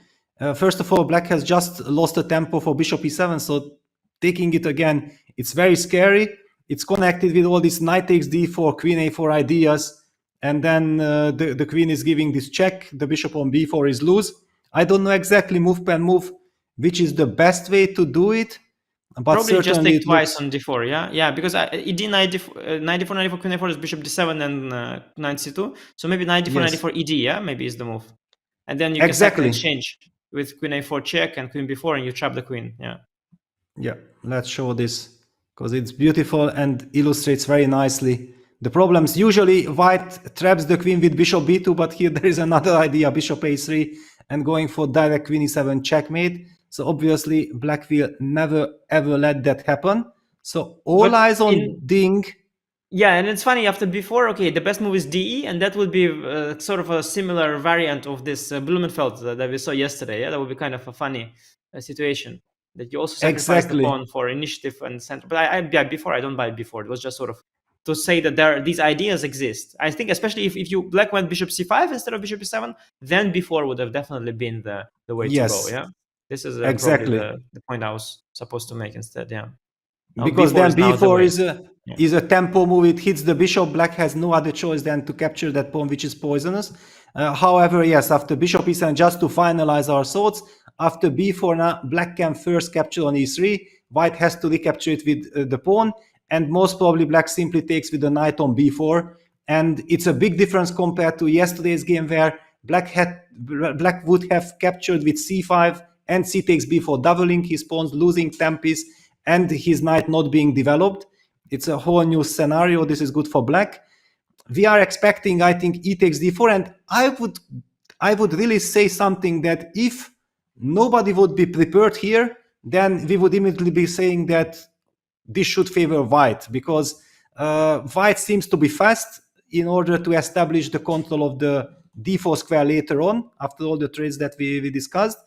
first of all, black has just lost the tempo for bishop e7, so taking it again, it's very scary. It's connected with all these knight takes d4, queen a4 ideas, and then the queen is giving this check, the bishop on b4 is loose. I don't know exactly move per move which is the best way to do it, but probably just certainly take twice on d4, yeah, because ed knight d4, knight d4, knight d4, queen a4 is bishop d7 and knight c2, so maybe knight d4, knight d4 ed, yeah, maybe is the move, and then you can second exchange with queen a4 check and queen b4, and you trap the queen. Yeah, let's show this because it's beautiful and illustrates very nicely the problems. Usually white traps the queen with bishop b2, but here there is another idea, bishop a3 and going for direct queen e7 checkmate. So obviously black will never ever let that happen. So all eyes on Ding. Yeah, and it's funny, after b4, okay, the best move is de, and that would be sort of a similar variant of this Blumenfeld that we saw yesterday. Yeah, that would be kind of a funny situation, that you also sacrifice the pawn for initiative and center. But before I don't buy before. It was just sort of to say that these ideas exist. I think especially if black went bishop c5 instead of bishop e7, then before would have definitely been the way to go. Yeah, this is probably the point I was supposed to make instead. Yeah, because then b4 is a tempo move. It hits the bishop. Black has no other choice than to capture that pawn, which is poisonous. However, yes, after bishop e7, just to finalize our thoughts, after b4 now, black can first capture on e3. White has to recapture it with the pawn, and most probably black simply takes with the knight on b4. And it's a big difference compared to yesterday's game where black would have captured with c5 and c takes b4, doubling his pawns, losing tempis, and his knight not being developed. It's a whole new scenario. This is good for black. We are expecting, I think, e takes d4, and I would really say something that if nobody would be prepared here, then we would immediately be saying that this should favor white, because white seems to be fast in order to establish the control of the d4 square later on, after all the trades that we discussed.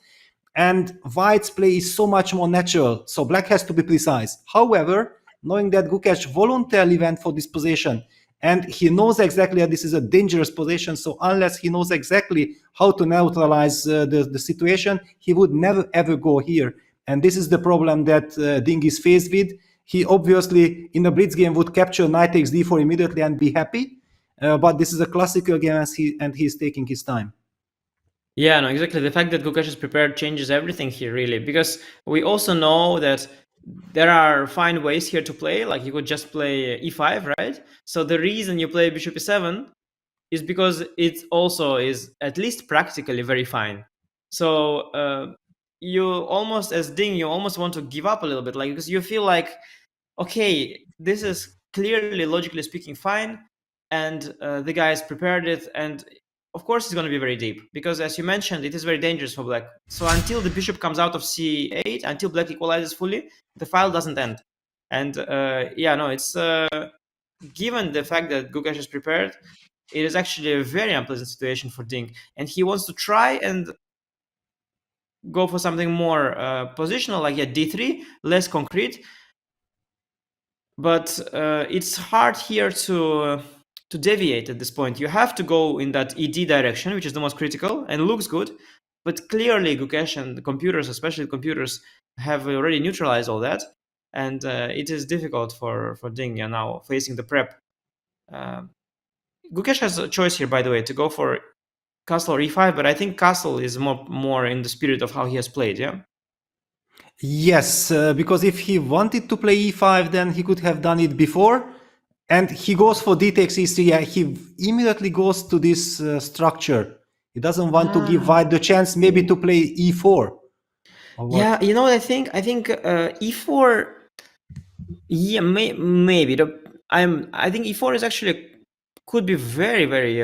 And white's play is so much more natural, so black has to be precise. However, knowing that Gukesh voluntarily went for this position, and he knows exactly that this is a dangerous position, so unless he knows exactly how to neutralize the situation, he would never ever go here. And this is the problem that Ding is faced with. He obviously, in a blitz game, would capture knight takes d4 immediately and be happy, but this is a classical game and he's taking his time. Yeah, no, exactly. The fact that Gukesh is prepared changes everything here, really, because we also know that there are fine ways here to play. Like you could just play e5, right? So the reason you play bishop e7 is because it also is at least practically very fine. So you almost, as Ding, you almost want to give up a little bit, like, because you feel like, okay, this is clearly, logically speaking, fine, and the guy has prepared it, and of course it's going to be very deep, because as you mentioned, it is very dangerous for black. So until the bishop comes out of c8, until black equalizes fully, the file doesn't end. And yeah, no, it's given the fact that Gukesh is prepared, it is actually a very unpleasant situation for Ding, and he wants to try and go for something more positional, like d3, less concrete. But it's hard here to deviate at this point. You have to go in that ED direction, which is the most critical and looks good. But clearly, Gukesh and the computers, especially the computers, have already neutralized all that. And it is difficult for Ding now facing the prep. Gukesh has a choice here, by the way, to go for castle or e5, but I think castle is more in the spirit of how he has played, yeah? Yes, because if he wanted to play e5, then he could have done it before. And he goes for d takes e3. Yeah, he immediately goes to this structure. He doesn't want to give white the chance maybe to play e4. Yeah, you know what I think? I think e4. Yeah, maybe. I think e4 is actually could be very, very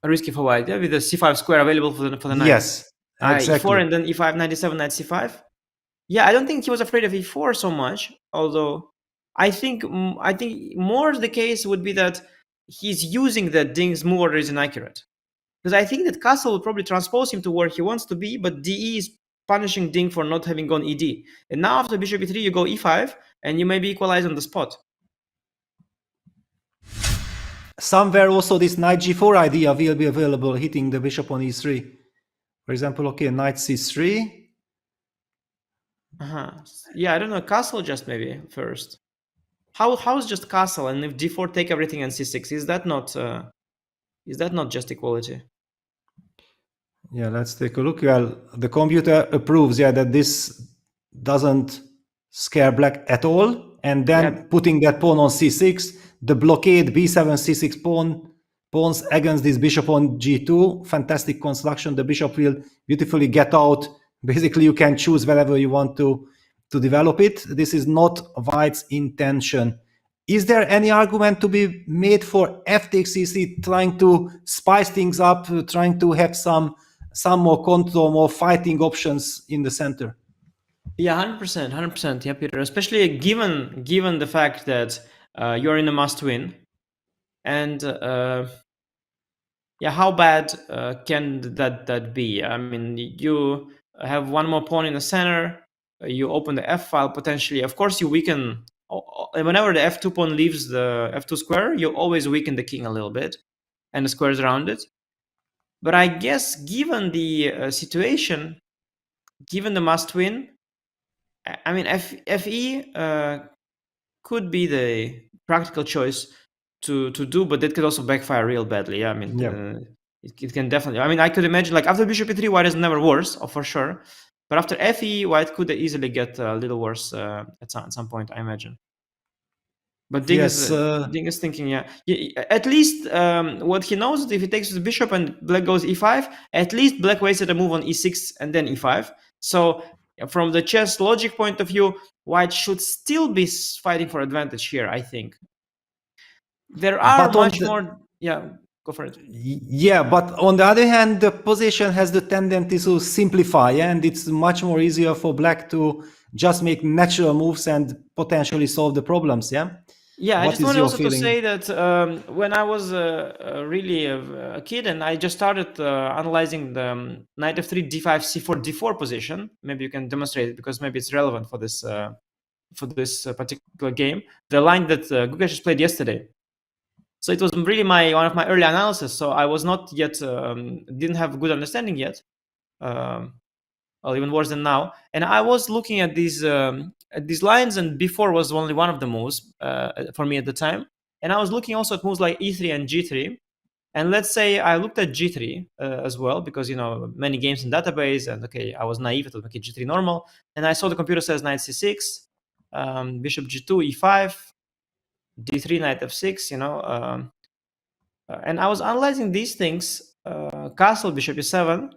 risky for white. Yeah, with the c5 square available for the knight. Yes, exactly. E4 and then e5, 97, knight c5. Yeah, I don't think he was afraid of e4 so much. Although I think more the case would be that he's using that Ding's move order is inaccurate. Because I think that castle will probably transpose him to where he wants to be, but DE is punishing Ding for not having gone ED. And now after bishop e3, you go e5, and you maybe equalize on the spot. Somewhere also this knight g4 idea will be available, hitting the bishop on e3. For example, okay, knight c3. Yeah, I don't know, castle just maybe first. How's just castle, and if d4 take everything and c6, is that not just equality? Yeah, let's take a look. Well, the computer approves, yeah, that this doesn't scare black at all. And then putting that pawn on c6, the blockade b7, c6 pawns against this bishop on g2. Fantastic construction. The bishop will beautifully get out. Basically, you can choose wherever you want to develop it. This is not white's intention. Is there any argument to be made for f takes c3, trying to spice things up, trying to have some more control, more fighting options in the center? Yeah, 100%. Yeah, Peter. Especially given the fact that you're in a must-win, and yeah, how bad can that be? I mean, you have one more pawn in the center. You open the f file potentially. Of course, you weaken. Whenever the f2 pawn leaves the f2 square, you always weaken the king a little bit, and the squares around it. But I guess given the situation, given the must-win, I mean, FE could be the practical choice to do, but that could also backfire real badly. Yeah, I mean, it can definitely. I mean, I could imagine like after bishop e3, white is never worse, for sure. But after FE, white could easily get a little worse at some point, I imagine. But Ding is thinking, yeah. At least what he knows is if he takes the bishop and black goes e5, at least black wasted a move on e6 and then e5. So from the chess logic point of view, white should still be fighting for advantage here, I think. There are much more... Yeah, go for it. Yeah, but on the other hand, the position has the tendency to simplify, and it's much more easier for black to just make natural moves and potentially solve the problems, yeah? Yeah, I just wanted also to say that when I was really a kid and I just started analyzing the knight f3, d5, c4, d4 position, maybe you can demonstrate it because maybe it's relevant for this particular game, the line that Gukesh has played yesterday. So it was really one of my early analysis. So I was not yet, didn't have good understanding yet, well, even worse than now. And I was looking at these lines, and before was only one of the moves for me at the time. And I was looking also at moves like e3 and g3. And let's say I looked at g3 as well, because, you know, many games in database, and okay, I was naive, it was okay, g3 normal. And I saw the computer says knight c6, bishop g2, e5, d3, knight f6, you know. And I was analyzing these things, castle, bishop e7,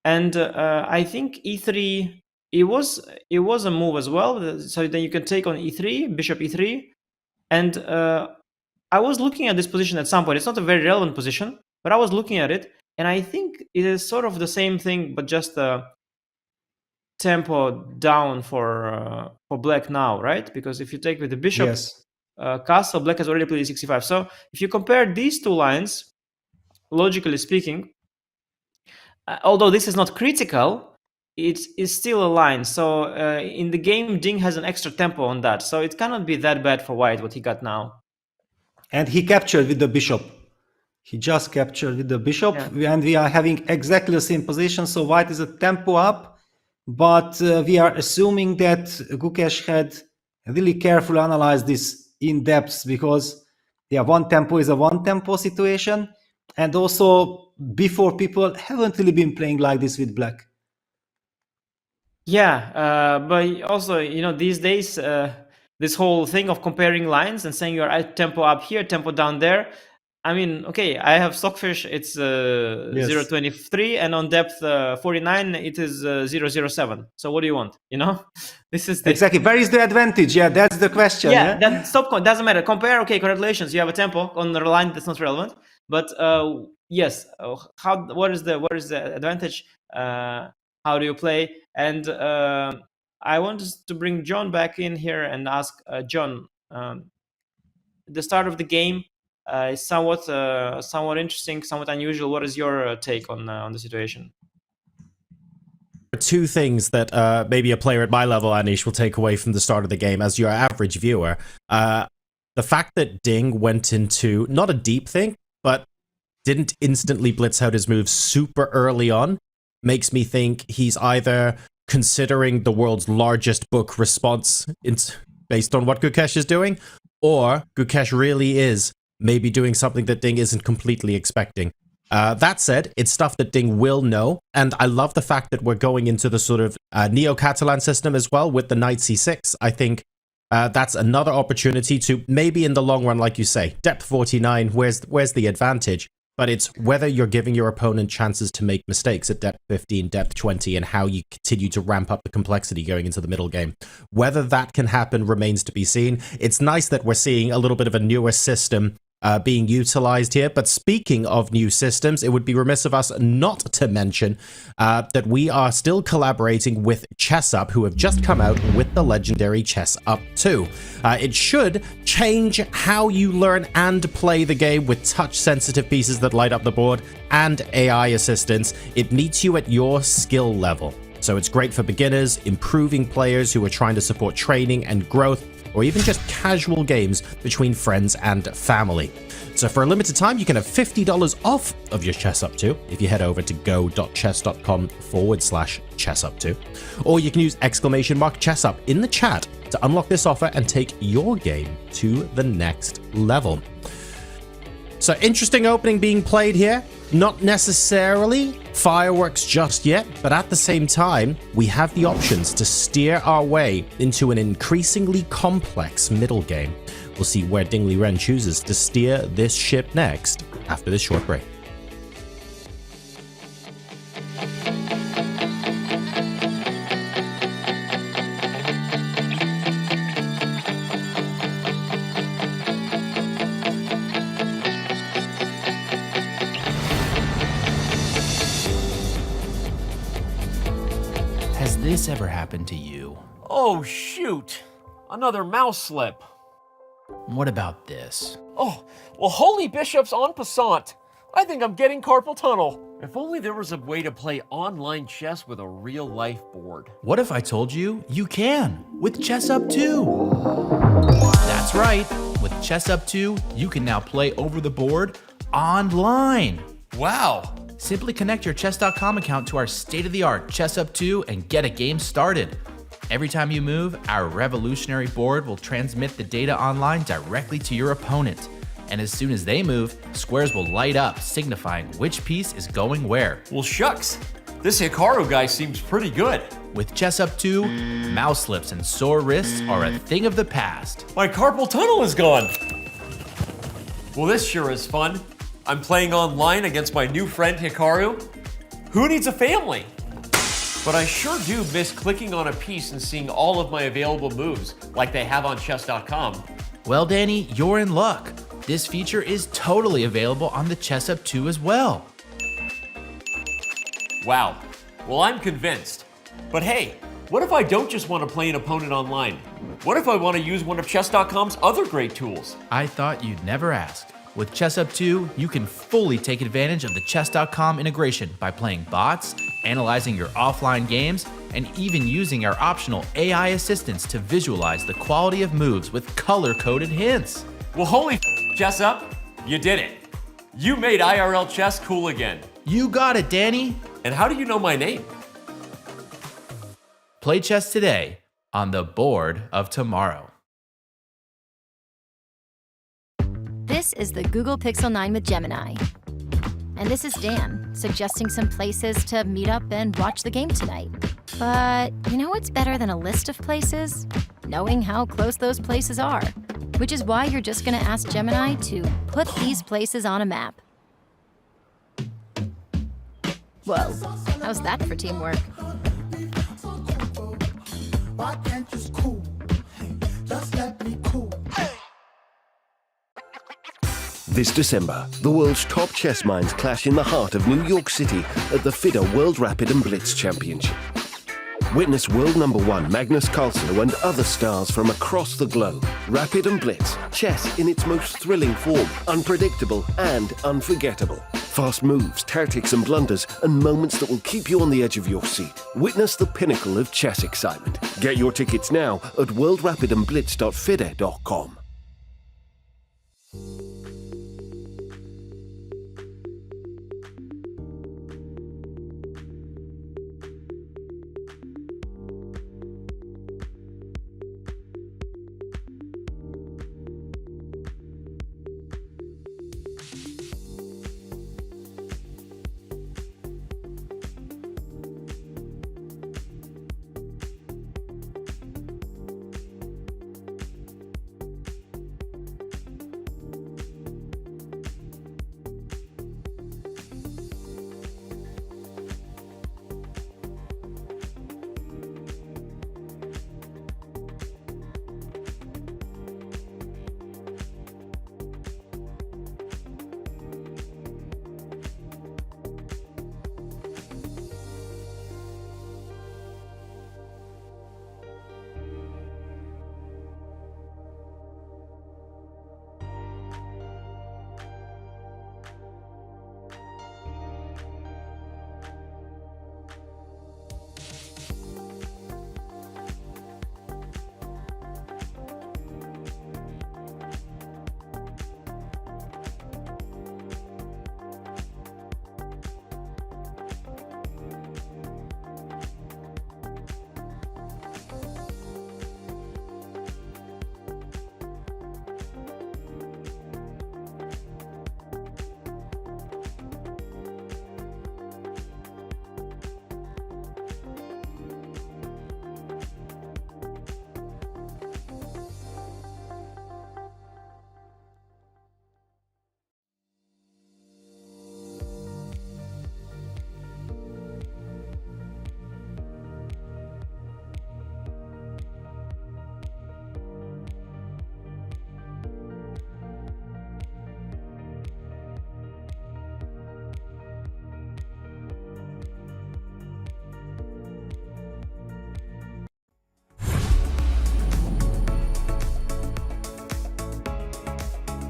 and I think e3, it was a move as well. So then you can take on e3, bishop e3, and I was looking at this position at some point. It's not a very relevant position, but I was looking at it, and I think it is sort of the same thing, but just tempo down for black now, right? Because if you take with the bishop, castle, black has already played e65. So if you compare these two lines, logically speaking, although this is not critical, it is still a line. So in the game, Ding has an extra tempo on that. So it cannot be that bad for white, what he got now. And he captured with the bishop. He just captured with the bishop, and we are having exactly the same position. So white is a tempo up, but we are assuming that Gukesh had really carefully analyzed this in depth, because one tempo is a one tempo situation. And also, before, people haven't really been playing like this with black. Yeah, but also, these days, this whole thing of comparing lines and saying your tempo up here, tempo down there. I mean, okay, I have Stockfish, it's 0.23, and on depth 49, it is 0.07. So what do you want? This is exactly. Where is the advantage? Yeah, that's the question. Yeah, that doesn't matter. Compare. Okay, congratulations, you have a tempo on the line that's not relevant. But yes, what is the advantage? How do you play? And I want to bring John back in here and ask John. The start of the game is somewhat interesting, somewhat unusual. What is your take on the situation? Two things that maybe a player at my level, Anish, will take away from the start of the game as your average viewer. The fact that Ding went into not a deep think, but didn't instantly blitz out his moves super early on makes me think he's either considering the world's largest book response based on what Gukesh is doing, or Gukesh really is maybe doing something that Ding isn't completely expecting. That said, it's stuff that Ding will know, and I love the fact that we're going into the sort of Neo-Catalan system as well with the knight c6. I think that's another opportunity to maybe in the long run, like you say, depth 49, where's the advantage? But it's whether you're giving your opponent chances to make mistakes at depth 15, depth 20, and how you continue to ramp up the complexity going into the middle game. Whether that can happen remains to be seen. It's nice that we're seeing a little bit of a newer system being utilized here. But speaking of new systems, it would be remiss of us not to mention that we are still collaborating with ChessUp, who have just come out with the legendary ChessUp 2. It should change how you learn and play the game with touch-sensitive pieces that light up the board and AI assistance. It meets you at your skill level. So it's great for beginners, improving players who are trying to support training and growth, or even just casual games between friends and family. So for a limited time, you can have $50 off of your ChessUp 2 if you head over to go.chess.com/ChessUp2. Or you can use !ChessUp in the chat to unlock this offer and take your game to the next level. So interesting opening being played here. Not necessarily fireworks just yet, but at the same time, we have the options to steer our way into an increasingly complex middle game. We'll see where Ding Liren chooses to steer this ship next after this short break. Has this ever happened to you? Oh, shoot. Another mouse slip. What about this? Oh, well, holy bishops en passant. I think I'm getting carpal tunnel. If only there was a way to play online chess with a real-life board. What if I told you you can with ChessUp 2? That's right. With ChessUp 2, you can now play over the board online. Wow. Simply connect your chess.com account to our state-of-the-art ChessUp 2 and get a game started. Every time you move, our revolutionary board will transmit the data online directly to your opponent. And as soon as they move, squares will light up, signifying which piece is going where. Well, shucks. This Hikaru guy seems pretty good. With ChessUp 2, mouse slips and sore wrists are a thing of the past. My carpal tunnel is gone. Well, this sure is fun. I'm playing online against my new friend Hikaru. Who needs a family? But I sure do miss clicking on a piece and seeing all of my available moves, like they have on chess.com. Well, Danny, you're in luck. This feature is totally available on the ChessUp 2 as well. Wow. Well, I'm convinced. But hey, what if I don't just want to play an opponent online? What if I want to use one of chess.com's other great tools? I thought you'd never ask. With ChessUp 2, you can fully take advantage of the chess.com integration by playing bots, analyzing your offline games, and even using our optional AI assistants to visualize the quality of moves with color-coded hints. Well, holy ChessUp, you did it. You made IRL chess cool again. You got it, Danny. And how do you know my name? Play chess today on the board of tomorrow. This is the Google Pixel 9 with Gemini. And this is Dan, suggesting some places to meet up and watch the game tonight. But you know what's better than a list of places? Knowing how close those places are. Which is why you're just gonna ask Gemini to put these places on a map. Whoa, how's that for teamwork? This December, the world's top chess minds clash in the heart of New York City at the FIDE World Rapid and Blitz Championship. Witness world #1 Magnus Carlsen and other stars from across the globe. Rapid and Blitz, chess in its most thrilling form, unpredictable and unforgettable. Fast moves, tactics and blunders, and moments that will keep you on the edge of your seat. Witness the pinnacle of chess excitement. Get your tickets now at worldrapidandblitz.fide.com.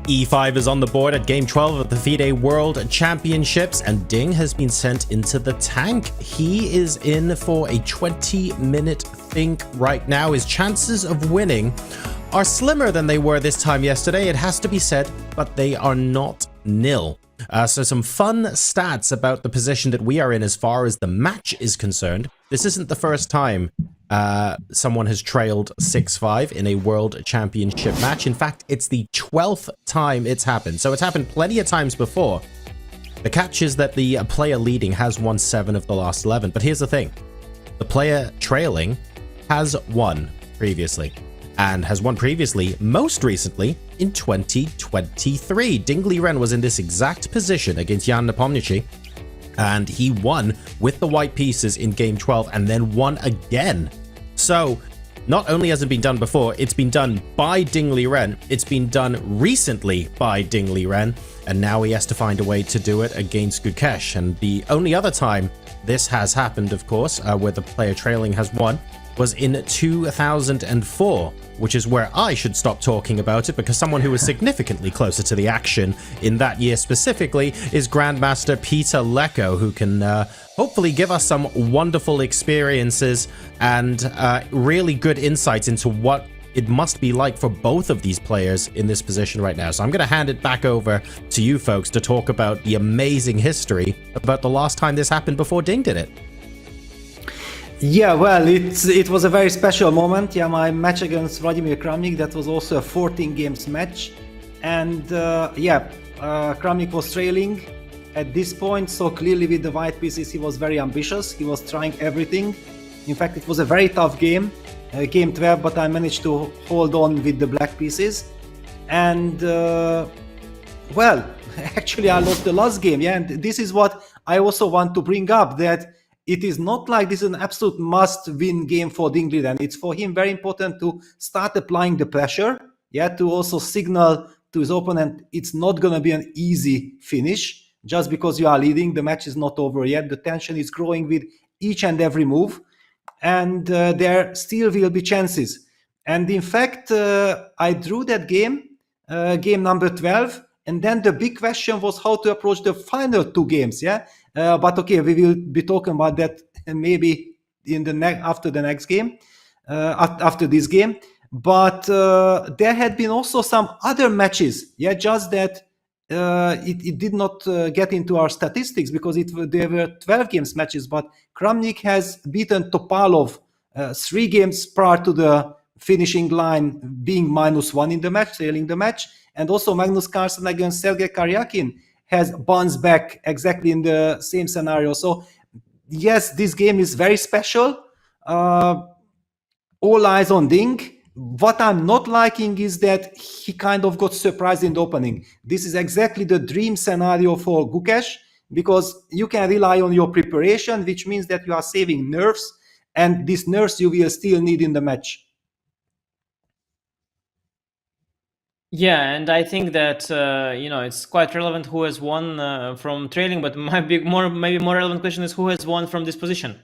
E5 is on the board at Game 12 of the FIDE World Championships, and Ding has been sent into the tank. He is in for a 20-minute think right now. His chances of winning are slimmer than they were this time yesterday, it has to be said, but they are not nil. So some fun stats about the position that we are in as far as the match is concerned. This isn't the first time someone has trailed 6-5 in a World Championship match. In fact, it's the 12th time it's happened. So it's happened plenty of times before. The catch is that the player leading has won 7 of the last 11. But here's the thing. The player trailing has won previously. And has won previously, most recently, in 2023. Ding Liren was in this exact position against Jan Nepomniachtchi, and he won with the white pieces in Game 12 and then won again. So, not only has it been done before, it's been done by Ding Liren, it's been done recently by Ding Liren, and now he has to find a way to do it against Gukesh. And the only other time this has happened, of course, where the player trailing has won, was in 2004, which is where I should stop talking about it, because someone who was significantly closer to the action in that year specifically is Grandmaster Peter Lecko, who can hopefully give us some wonderful experiences and really good insights into what it must be like for both of these players in this position right now. So I'm going to hand it back over to you folks to talk about the amazing history about the last time this happened before Ding did it. Yeah, well, it was a very special moment. Yeah, my match against Vladimir Kramnik, that was also a 14 games match. And Kramnik was trailing at this point. So clearly with the white pieces, he was very ambitious. He was trying everything. In fact, it was a very tough game, game 12, but I managed to hold on with the black pieces. And well, actually I lost the last game. Yeah, and this is what I also want to bring up, that it is not like this is an absolute must-win game for Ding Liren. It's for him very important to start applying the pressure, yeah, to also signal to his opponent it's not going to be an easy finish. Just because you are leading, the match is not over yet. The tension is growing with each and every move, and there still will be chances. And in fact, I drew that game, game number 12, and then the big question was how to approach the final two games, yeah? But okay, we will be talking about that maybe in the after the next game, after this game. But there had been also some other matches, yeah, just that it did not get into our statistics because there were 12 games matches. But Kramnik has beaten Topalov 3 games prior to the finishing line, being -1 in the match, trailing the match. And also Magnus Carlsen against Sergei Karyakin has bounced back exactly in the same scenario. So yes, this game is very special. All eyes on Ding. What I'm not liking is that he kind of got surprised in the opening. This is exactly the dream scenario for Gukesh, because you can rely on your preparation, which means that you are saving nerves, and these nerves you will still need in the match. Yeah, and I think that it's quite relevant who has won from trailing, but maybe more relevant question is who has won from this position.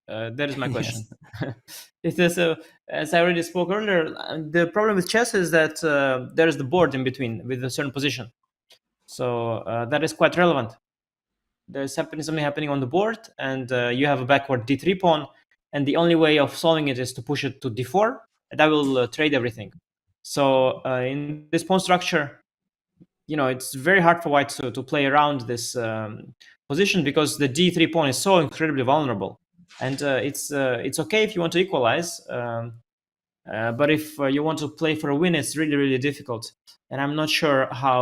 That is my question. It is, as I already spoke earlier, the problem with chess is that there is the board in between with a certain position. So that is quite relevant. There's something happening on the board, and you have a backward d3 pawn, and the only way of solving it is to push it to d4, and that will trade everything. So in this pawn structure, it's very hard for white to play around this position because the d3 pawn is so incredibly vulnerable. And it's okay if you want to equalize, but if you want to play for a win, it's really, really difficult. And I'm not sure how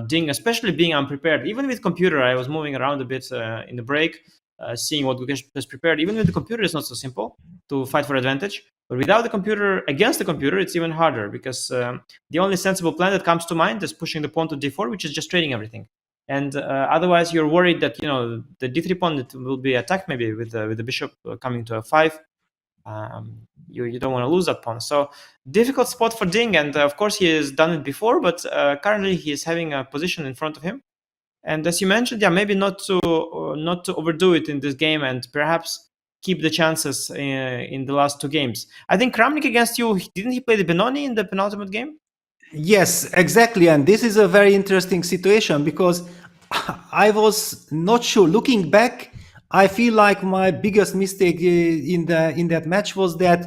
Ding, especially being unprepared, even with computer, I was moving around a bit in the break, seeing what Gukesh has prepared. Even with the computer, it's not so simple to fight for advantage. But without the computer, against the computer, it's even harder because the only sensible plan that comes to mind is pushing the pawn to d4, which is just trading everything. And otherwise, you're worried that the d3 pawn will be attacked maybe with the bishop coming to f5. You don't want to lose that pawn. So difficult spot for Ding, and of course he has done it before, but currently he is having a position in front of him. And as you mentioned, yeah, maybe not to overdo it in this game, and perhaps keep the chances in the last 2 games. I think Kramnik against you, didn't he play the Benoni in the penultimate game? Yes, exactly. And this is a very interesting situation because I was not sure. Looking back, I feel like my biggest mistake in that match was that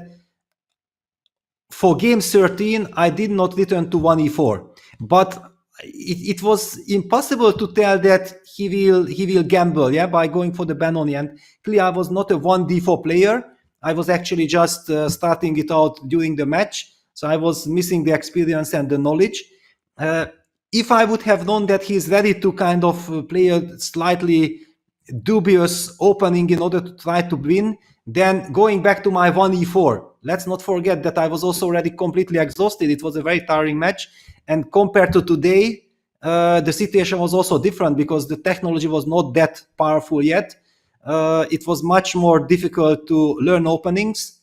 for game 13, I did not return to 1e4. But it was impossible to tell that he will gamble, yeah, by going for the Benoni. And clearly, I was not a 1d4 player. I was actually just starting it out during the match. So I was missing the experience and the knowledge. If I would have known that he's ready to kind of play a slightly dubious opening in order to try to win, then going back to my 1e4. Let's not forget that I was also already completely exhausted. It was a very tiring match. And compared to today, the situation was also different because the technology was not that powerful yet. It was much more difficult to learn openings.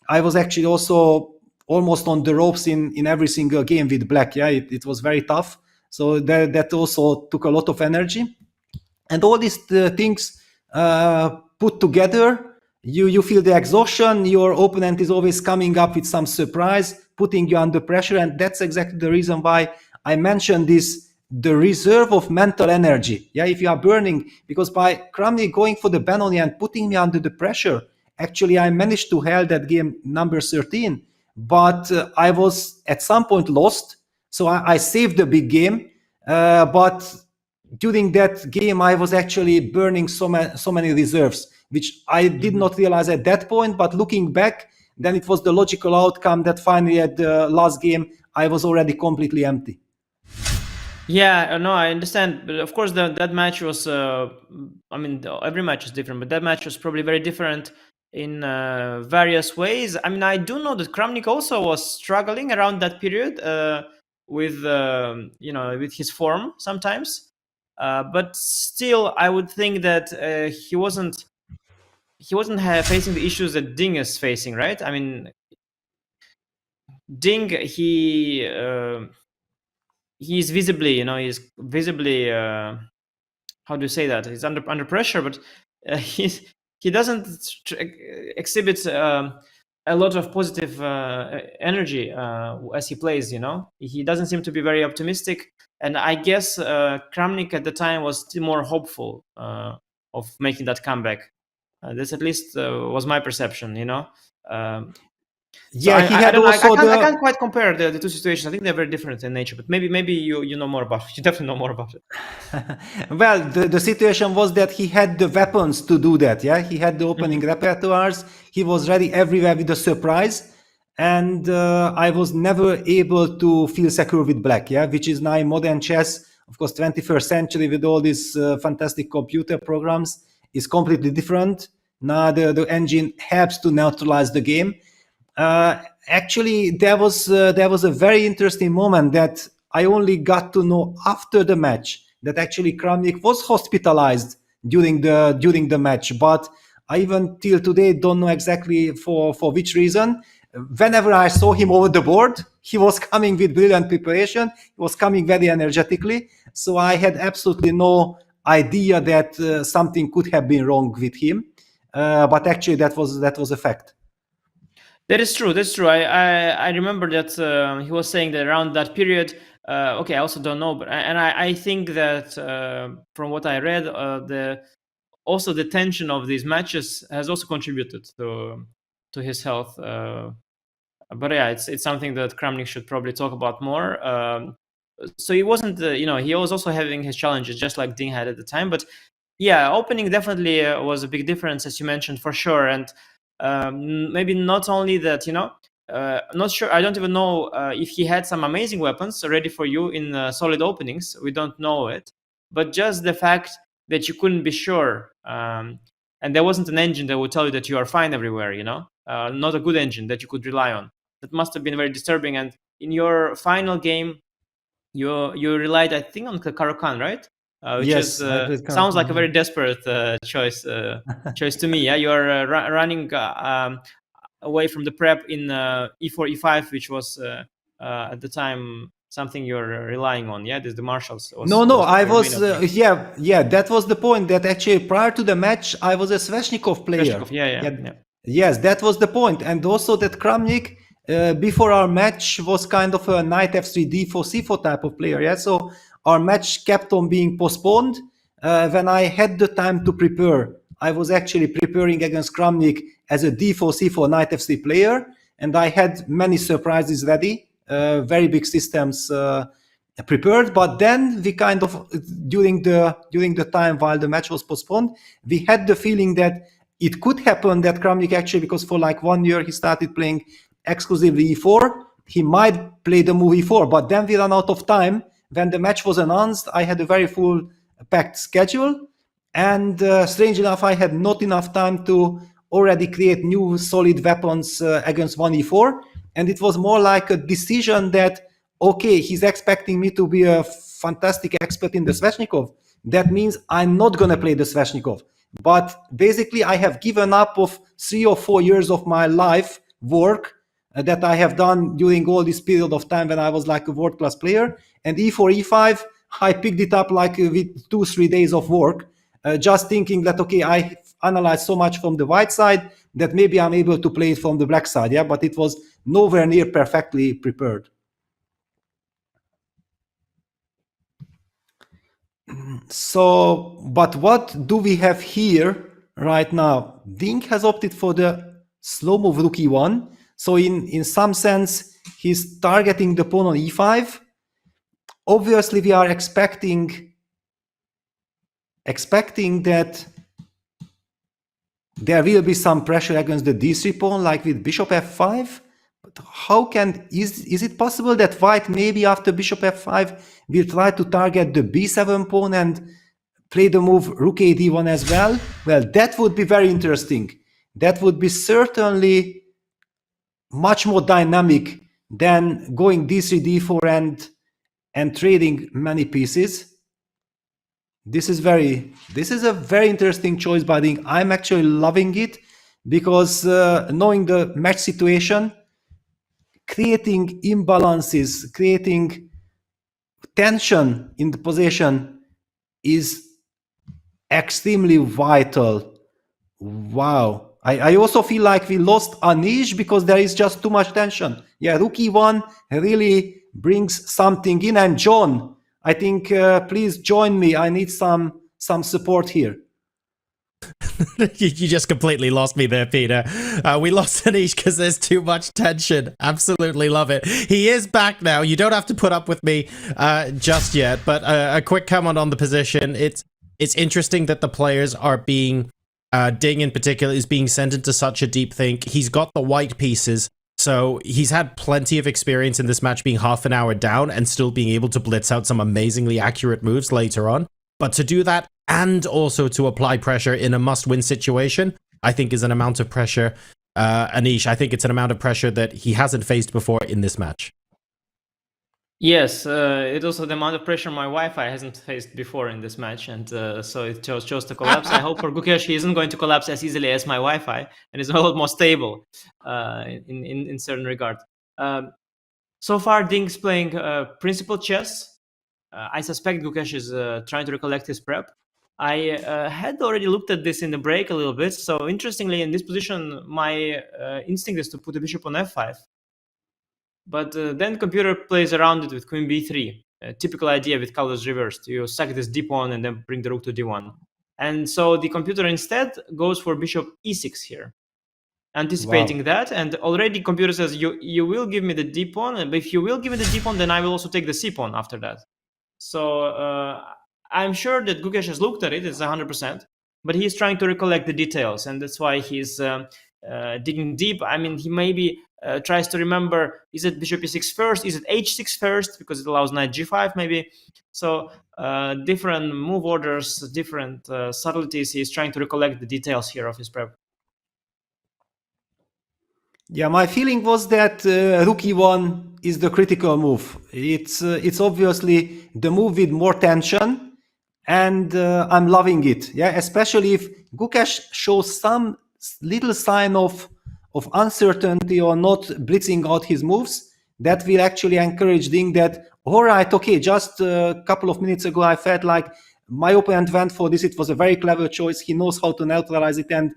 I was actually also almost on the ropes in every single game with black. Yeah, it was very tough. So that also took a lot of energy. And all these things put together, you feel the exhaustion. Your opponent is always coming up with some surprise, putting you under pressure. And that's exactly the reason why I mentioned the reserve of mental energy. Yeah, if you are burning, because by Kramnik going for the Benoni and putting me under the pressure, actually I managed to hold that game number 13. But I was at some point lost. So I saved the big game. But during that game, I was actually burning so many reserves, which I did not realize at that point. But looking back, then it was the logical outcome that finally at the last game, I was already completely empty. Yeah, no, I understand, but of course that match was. I mean, every match is different, but that match was probably very different in various ways. I mean, I do know that Kramnik also was struggling around that period with with his form sometimes, but still, I would think that he wasn't facing the issues that Ding is facing, right? I mean, Ding he's visibly, he's visibly. How do you say that? He's under pressure, but he doesn't exhibit a lot of positive energy as he plays. He doesn't seem to be very optimistic, and I guess Kramnik at the time was still more hopeful of making that comeback. This at least was my perception. So Yeah, he had I don't know. also I can't quite compare the two situations. I think they're very different in nature, but maybe you know more about it. You definitely know more about it. Well, the situation was that he had the weapons to do that. Yeah, he had the opening repertoires. He was ready everywhere with a surprise, and I was never able to feel secure with black. Yeah, which is now in modern chess, of course, 21st century with all these fantastic computer programs is completely different. Now the engine helps to neutralize the game. Actually, there was a very interesting moment that I only got to know after the match, that actually Kramnik was hospitalized during the match, but I even till today don't know exactly for which reason. Whenever I saw him over the board, he was coming with brilliant preparation. He was coming very energetically, so I had absolutely no idea that something could have been wrong with him. But actually, that was a fact. That is true. That's true. I remember that he was saying that around that period. Okay, I also don't know, but I think that from what I read, the tension of these matches has also contributed to his health. But yeah, it's something that Kramnik should probably talk about more. So he wasn't, he was also having his challenges, just like Ding had at the time. But yeah, opening definitely was a big difference, as you mentioned, for sure. And maybe not only that, not sure. I don't even know if he had some amazing weapons ready for you in solid openings. We don't know it, but just the fact that you couldn't be sure, and there wasn't an engine that would tell you that you are fine everywhere. Not a good engine that you could rely on. That must have been very disturbing. And in your final game, you relied, I think, on Caro-Kann, right? Which yes, sounds like a very desperate choice to me. Yeah, you're running away from the prep in e4, e5, which was at the time something you're relying on. Yeah, the marshals. I was that was the point. That actually prior to the match, I was a Sveshnikov player. Yeah. Yes, that was the point, and also that Kramnik before our match was kind of a knight f3, d4, c4 type of player. Yeah, so our match kept on being postponed. When I had the time to prepare, I was actually preparing against Kramnik as a d4, c4, knight f3 player, and I had many surprises ready, very big systems prepared. But then we kind of during the time while the match was postponed, we had the feeling that it could happen that Kramnik actually, because for like 1 year he started playing exclusively e4, he might play the move e4, but then we ran out of time. When the match was announced, I had a very full packed schedule, and strange enough, I had not enough time to already create new solid weapons against 1e4, and it was more like a decision that, okay, he's expecting me to be a fantastic expert in the Sveshnikov. That means I'm not going to play the Sveshnikov. But basically, I have given up of 3 or 4 years of my life work that I have done during all this period of time when I was like a world-class player. And e4, e5, I picked it up like with 2-3 days of work, just thinking that, okay, I analyzed so much from the white side that maybe I'm able to play it from the black side. Yeah, but it was nowhere near perfectly prepared. So, but what do we have here right now? Ding has opted for the slow move rook e1. So in some sense, he's targeting the pawn on e5. Obviously, we are expecting that there will be some pressure against the d3 pawn, like with bishop f5. How can is it possible that white maybe after bishop f5 will try to target the b7 pawn and play the move rook a d1 as well? Well, that would be very interesting. That would be certainly much more dynamic than going d3 d4 and trading many pieces. This is a very interesting choice by Ding. I'm actually loving it because knowing the match situation, creating imbalances, creating tension in the position is extremely vital. Wow. I also feel like we lost Anish because there is just too much tension. Yeah, rook e1 really brings something in. And John, I think please join me. I need some support here. You just completely lost me there, Peter. We lost Anish because there's too much tension. Absolutely love it. He is back now. You don't have to put up with me just yet, but a quick comment on the position. It's interesting that the players are being, Ding in particular, is being sent into such a deep think. He's got the white pieces, so he's had plenty of experience in this match being half an hour down and still being able to blitz out some amazingly accurate moves later on. But to do that and also to apply pressure in a must-win situation, I think is an amount of pressure, Anish, I think it's an amount of pressure that he hasn't faced before in this match. Yes, it's also the amount of pressure my Wi-Fi hasn't faced before in this match, and so it chose to collapse. I hope for Gukesh he isn't going to collapse as easily as my Wi-Fi, and is a lot more stable in certain regard. So far, Ding's playing principal chess. I suspect Gukesh is trying to recollect his prep. I had already looked at this in the break a little bit. So interestingly, in this position, my instinct is to put the bishop on f5. But then computer plays around it with queen b3. A typical idea with colors reversed. You sack this d pawn and then bring the rook to d1. And so the computer instead goes for bishop e6 here, anticipating that. And already computer says, you will give me the d pawn, and if you will give me the d pawn, then I will also take the c pawn after that. So I'm sure that Gukesh has looked at it, it's 100%, but he's trying to recollect the details, and that's why he's digging deep. I mean, he maybe tries to remember, is it bishop e6 first, is it h6 first, because it allows knight g5 maybe. So different move orders, different subtleties, he's trying to recollect the details here of his prep. Yeah, my feeling was that rook e1 is the critical move. It's obviously the move with more tension, and I'm loving it. Yeah, especially if Gukesh shows some little sign of uncertainty or not blitzing out his moves, that will actually encourage Ding that, all right, okay, just a couple of minutes ago I felt like my opponent went for this, it was a very clever choice, he knows how to neutralize it, and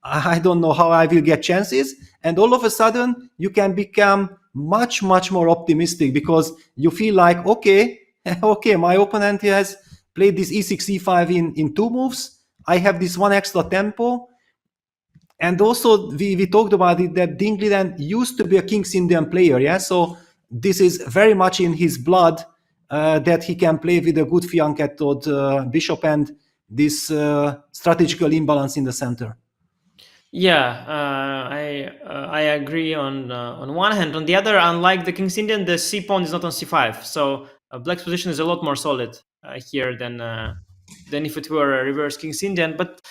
I don't know how I will get chances. And all of a sudden, you can become much, much more optimistic because you feel like, okay, my opponent has played this e6, e5 in 2 moves. I have this one extra tempo. And also, we talked about it that Ding Liren used to be a King's Indian player, yeah? So this is very much in his blood that he can play with a good fianchettoed bishop and this strategical imbalance in the center. Yeah, I agree on one hand. On the other, unlike the King's Indian, the c pawn is not on c5, so Black's position is a lot more solid here than if it were a reverse King's Indian. But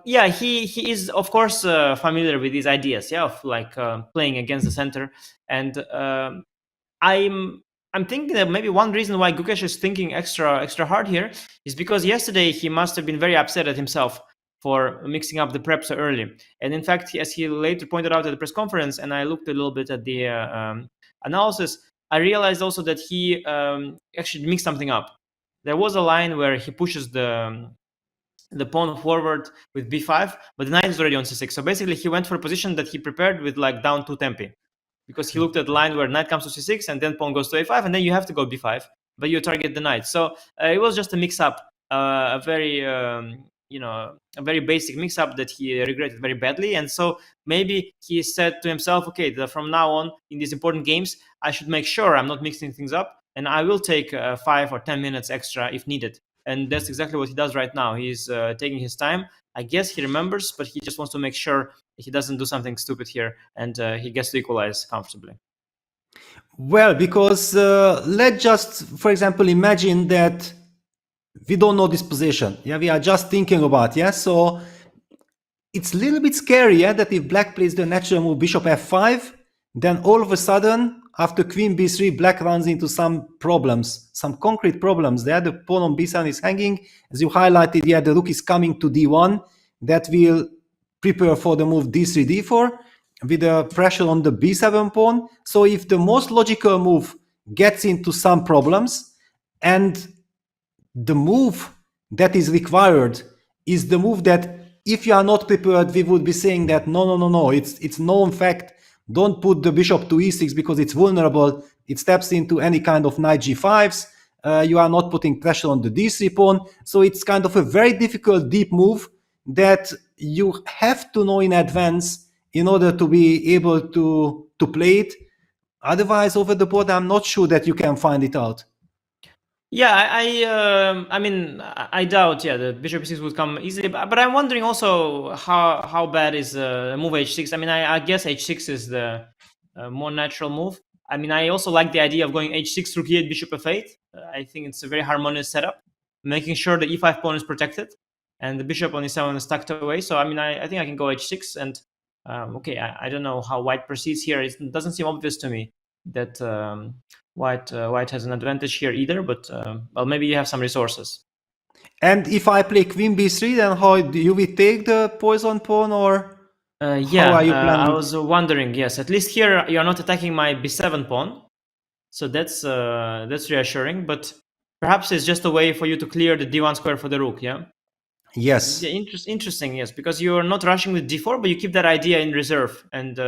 yeah, he is of course familiar with these ideas, yeah, of like playing against the center. And I'm thinking that maybe one reason why Gukesh is thinking extra hard here is because yesterday he must have been very upset at himself for mixing up the prep so early. And in fact, as he later pointed out at the press conference, and I looked a little bit at the analysis, I realized also that he actually mixed something up. There was a line where he pushes the pawn forward with b5, but the knight is already on c6. So basically, he went for a position that he prepared with like down 2 tempi, because he looked at the line where knight comes to c6 and then pawn goes to a5, and then you have to go b5, but you target the knight. So it was just a mix-up, a very a very basic mix-up that he regretted very badly. And so maybe he said to himself, okay, from now on in these important games, I should make sure I'm not mixing things up, and I will take 5 or 10 minutes extra if needed. And that's exactly what he does right now. He's taking his time, I guess he remembers, but he just wants to make sure he doesn't do something stupid here, and he gets to equalize comfortably. Well, because let's just, for example, imagine that we don't know this position. Yeah, we are just thinking about, yeah. So it's a little bit scary, yeah, that if black plays the natural move bishop f5, then all of a sudden, after queen b3, black runs into some problems, some concrete problems there. The pawn on b7 is hanging. As you highlighted, yeah, the rook is coming to d1. That will prepare for the move d3, d4, with the pressure on the b7 pawn. So if the most logical move gets into some problems, and the move that is required is the move that, if you are not prepared, we would be saying that no, it's known fact. Don't put the bishop to e6 because it's vulnerable. It steps into any kind of knight g5s. You are not putting pressure on the d3 pawn. So it's kind of a very difficult deep move that you have to know in advance in order to be able to play it. Otherwise, over the board, I'm not sure that you can find it out. Yeah, I mean, I doubt, yeah, the bishop e6 would come easily, but I'm wondering also how bad is move h6. I mean, I guess h6 is the more natural move. I mean, I also like the idea of going h6, rook e8, bishop f8. I think it's a very harmonious setup, making sure the e5 pawn is protected and the bishop on e7 is tucked away. So, I mean, I think I can go h6, and okay, I don't know how white proceeds here. It doesn't seem obvious to me that white has an advantage here either, but well, maybe you have some resources. And if I play queen b3, then how do you will take the poison pawn, or yeah, how are you planning? I was wondering. Yes, at least here you are not attacking my b7 pawn, so that's reassuring. But perhaps it's just a way for you to clear the d1 square for the rook. Yeah. Yes. Yeah, interesting. Yes, because you are not rushing with d4, but you keep that idea in reserve. And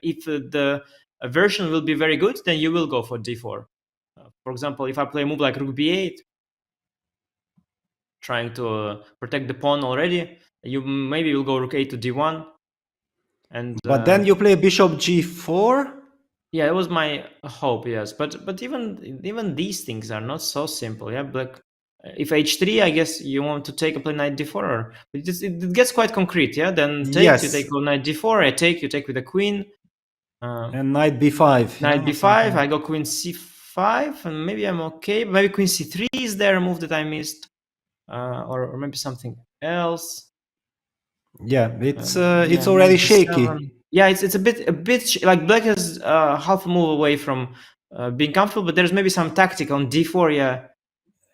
if the version will be very good, then you will go for d4. For example, if I play a move like rook b8, trying to protect the pawn already, you maybe will go rook 8 to d1. And but then you play bishop g4. Yeah, it was my hope. Yes, but even these things are not so simple. Yeah, black. If h3, I guess you want to take a play knight d4, or it gets quite concrete. Yeah, then take, yes. You take knight d4. You take with the queen. And knight b5. Knight b5. I go queen c5, and maybe I'm okay. Maybe queen c3 is there, a move that I missed, or maybe something else. Yeah, it's already shaky. Yeah, it's a bit like black is half a move away from being comfortable, but there's maybe some tactic on d4. Yeah,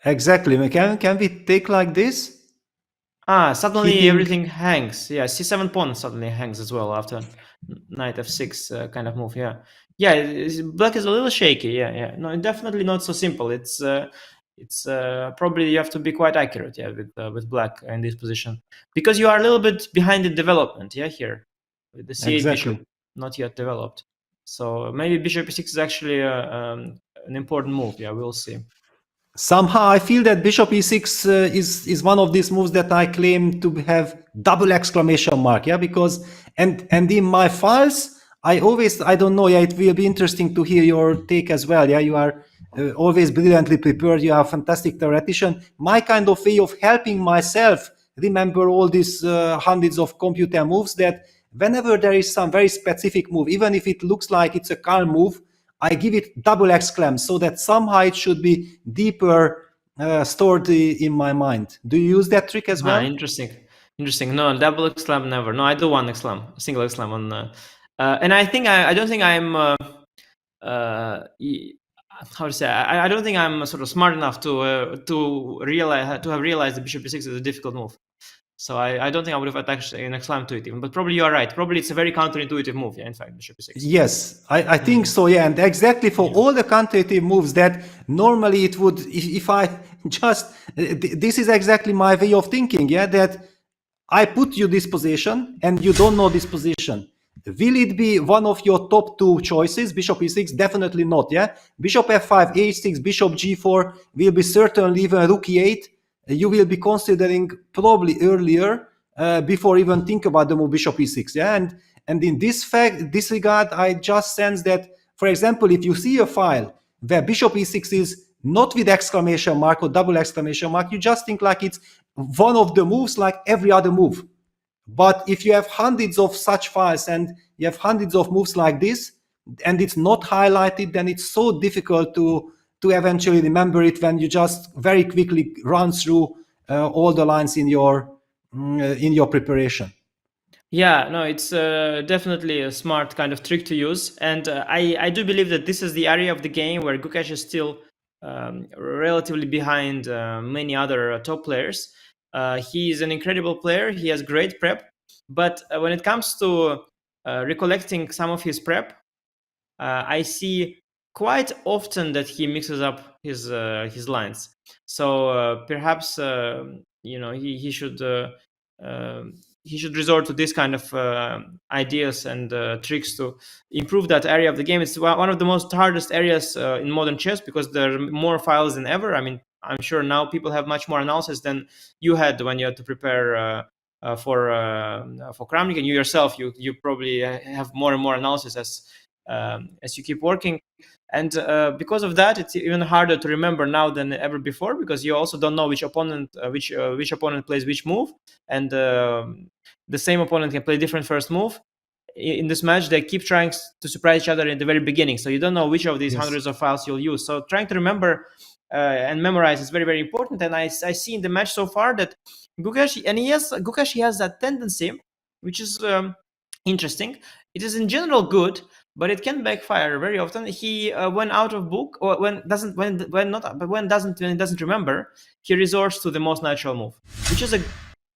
exactly. Can we take like this? Suddenly everything hangs. Yeah, c7 pawn suddenly hangs as well after knight f6 kind of move. Yeah, black is a little shaky. Yeah. No, definitely not so simple. It's probably you have to be quite accurate. Yeah, with black in this position, because you are a little bit behind the development. Yeah, here with the c8 bishop not yet developed. So maybe bishop e6 is actually an important move. Yeah, we'll see. Somehow I feel that bishop e6 is one of these moves that I claim to have double exclamation mark. Yeah, because and in my files I don't know. Yeah, it will be interesting to hear your take as well. Yeah, you are always brilliantly prepared. You are a fantastic theoretician. My kind of way of helping myself remember all these hundreds of computer moves, that whenever there is some very specific move, even if it looks like it's a calm move, I give it double exclam so that somehow it should be deeper stored in my mind. Do you use that trick as well? Interesting. No, double exclam never. No, I do one exclam, single exclam on. And I think I don't think I'm. How to say? I don't think I'm sort of smart enough to have realized that bishop e6 is a difficult move. So I don't think I would have attached an exclam to it even. But probably you are right. Probably it's a very counterintuitive move. Yeah, in fact, bishop e6. Yes, I think so. Yeah, and exactly for all the counterintuitive moves that normally it would, if I just, this is exactly my way of thinking. Yeah, that I put you this position and you don't know this position. Will it be one of your top two choices? Bishop e6? Definitely not. Yeah, bishop f5, h6, bishop g4 will be certainly even rook e8. You will be considering probably earlier before even think about the move bishop e6. Yeah, and in this regard, I just sense that, for example, if you see a file where bishop e6 is not with exclamation mark or double exclamation mark, you just think like it's one of the moves like every other move. But if you have hundreds of such files and you have hundreds of moves like this, and it's not highlighted, then it's so difficult to eventually remember it when you just very quickly run through all the lines in your preparation. Yeah, no, it's definitely a smart kind of trick to use. And I do believe that this is the area of the game where Gukesh is still relatively behind many other top players. He is an incredible player. He has great prep. But when it comes to recollecting some of his prep, I see quite often that he mixes up his lines. So perhaps he should resort to this kind of ideas and tricks to improve that area of the game. It's one of the most hardest areas in modern chess because there are more files than ever. I mean, I'm sure now people have much more analysis than you had when you had to prepare for Kramnik, and you yourself, you probably have more and more analysis as you keep working. And because of that, it's even harder to remember now than ever before, because you also don't know which opponent plays which move, and the same opponent can play different first move. In this match, they keep trying to surprise each other in the very beginning, so you don't know which of these hundreds of files you'll use. So trying to remember and memorize is very, very important. And I see in the match so far that Gukesh has that tendency, which is interesting. It is in general good, but it can backfire very often. He when out of book, or when doesn't remember, he resorts to the most natural move, which is a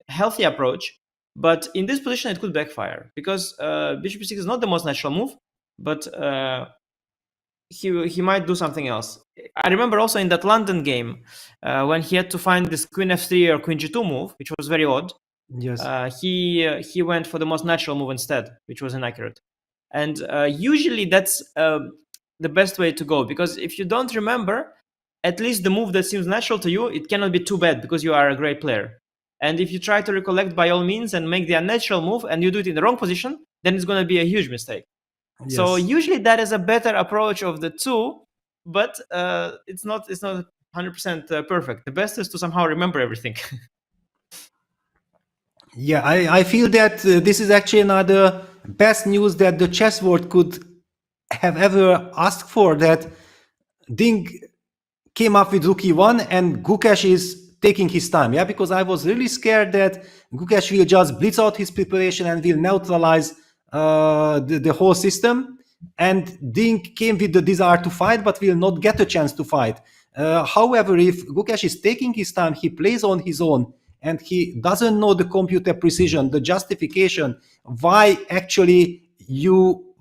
healthy approach. But in this position, it could backfire because bishop e6 is not the most natural move, but he might do something else. I remember also in that London game when he had to find this queen f3 or queen g2 move, which was very odd. Yes. He went for the most natural move instead, which was inaccurate. And usually that's the best way to go, because if you don't remember, at least the move that seems natural to you, it cannot be too bad because you are a great player. And if you try to recollect by all means and make the unnatural move and you do it in the wrong position, then it's going to be a huge mistake. Yes. So usually that is a better approach of the two, but it's not 100% perfect. The best is to somehow remember everything. Yeah, I feel that this is actually another best news that the chess world could have ever asked for, that Ding came up with rook e1 and Gukesh is taking his time. Yeah, because I was really scared that Gukesh will just blitz out his preparation and will neutralize the whole system. And Ding came with the desire to fight, but will not get a chance to fight. However, if Gukesh is taking his time, he plays on his own, and he doesn't know the computer precision, the justification, why actually you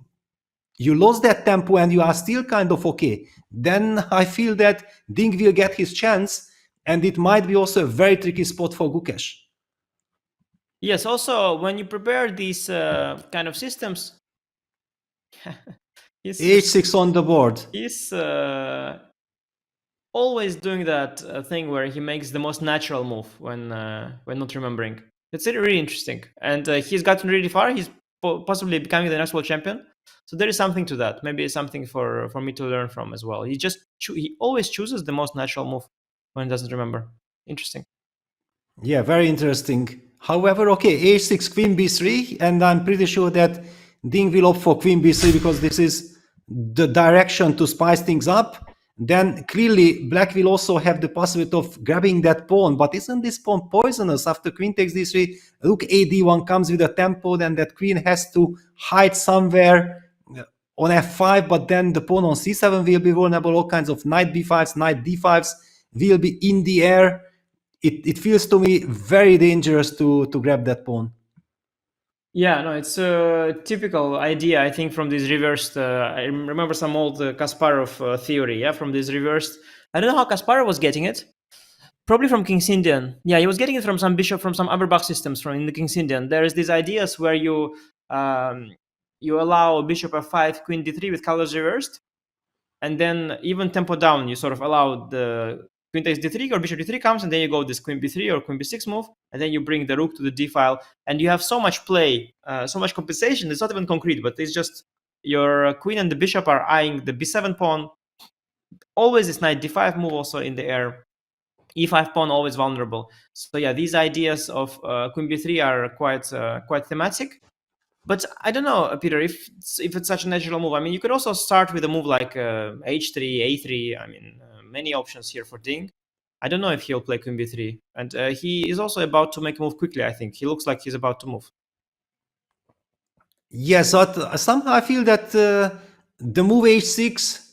lost that tempo and you are still kind of okay, then I feel that Ding will get his chance, and it might be also a very tricky spot for Gukesh. Yes, also, when you prepare these kind of systems, h6 on the board. He's always doing that thing where he makes the most natural move when not remembering. It's really interesting, and he's gotten really far. He's possibly becoming the next world champion. So there is something to that. Maybe it's something for me to learn from as well. He always chooses the most natural move when he doesn't remember. Interesting. Yeah, very interesting. However, okay, h6, queen b3, and I'm pretty sure that Ding will opt for queen b3 because this is the direction to spice things up. Then clearly black will also have the possibility of grabbing that pawn, but isn't this pawn poisonous? After queen takes d3, rook a d1 comes with a tempo, then that queen has to hide somewhere on f5, but then the pawn on c7 will be vulnerable. All kinds of knight b5s, knight d5s will be in the air. It feels to me very dangerous to grab that pawn. Yeah, no, it's a typical idea, I think, from this reversed. I remember some old Kasparov theory, yeah, from this reversed. I don't know how Kasparov was getting it. Probably from King's Indian. Yeah, he was getting it from some bishop, from some Averbach systems from in the King's Indian. There is these ideas where you allow bishop f5, queen d3 with colors reversed, and then even tempo down, you sort of allow the queen takes d3 or bishop d3 comes, and then you go this queen b3 or queen b6 move, and then you bring the rook to the d file, and you have so much play, so much compensation. It's not even concrete, but it's just your queen and the bishop are eyeing the b7 pawn. Always this knight d5 move also in the air. e5 pawn always vulnerable. So yeah, these ideas of queen b3 are quite thematic. But I don't know, Peter, if it's such a natural move. I mean, you could also start with a move like h3, a3. I mean, many options here for Ding. I don't know if he'll play queen b3. And he is also about to make a move quickly, I think. He looks like he's about to move. Yes, but somehow I feel that the move h6,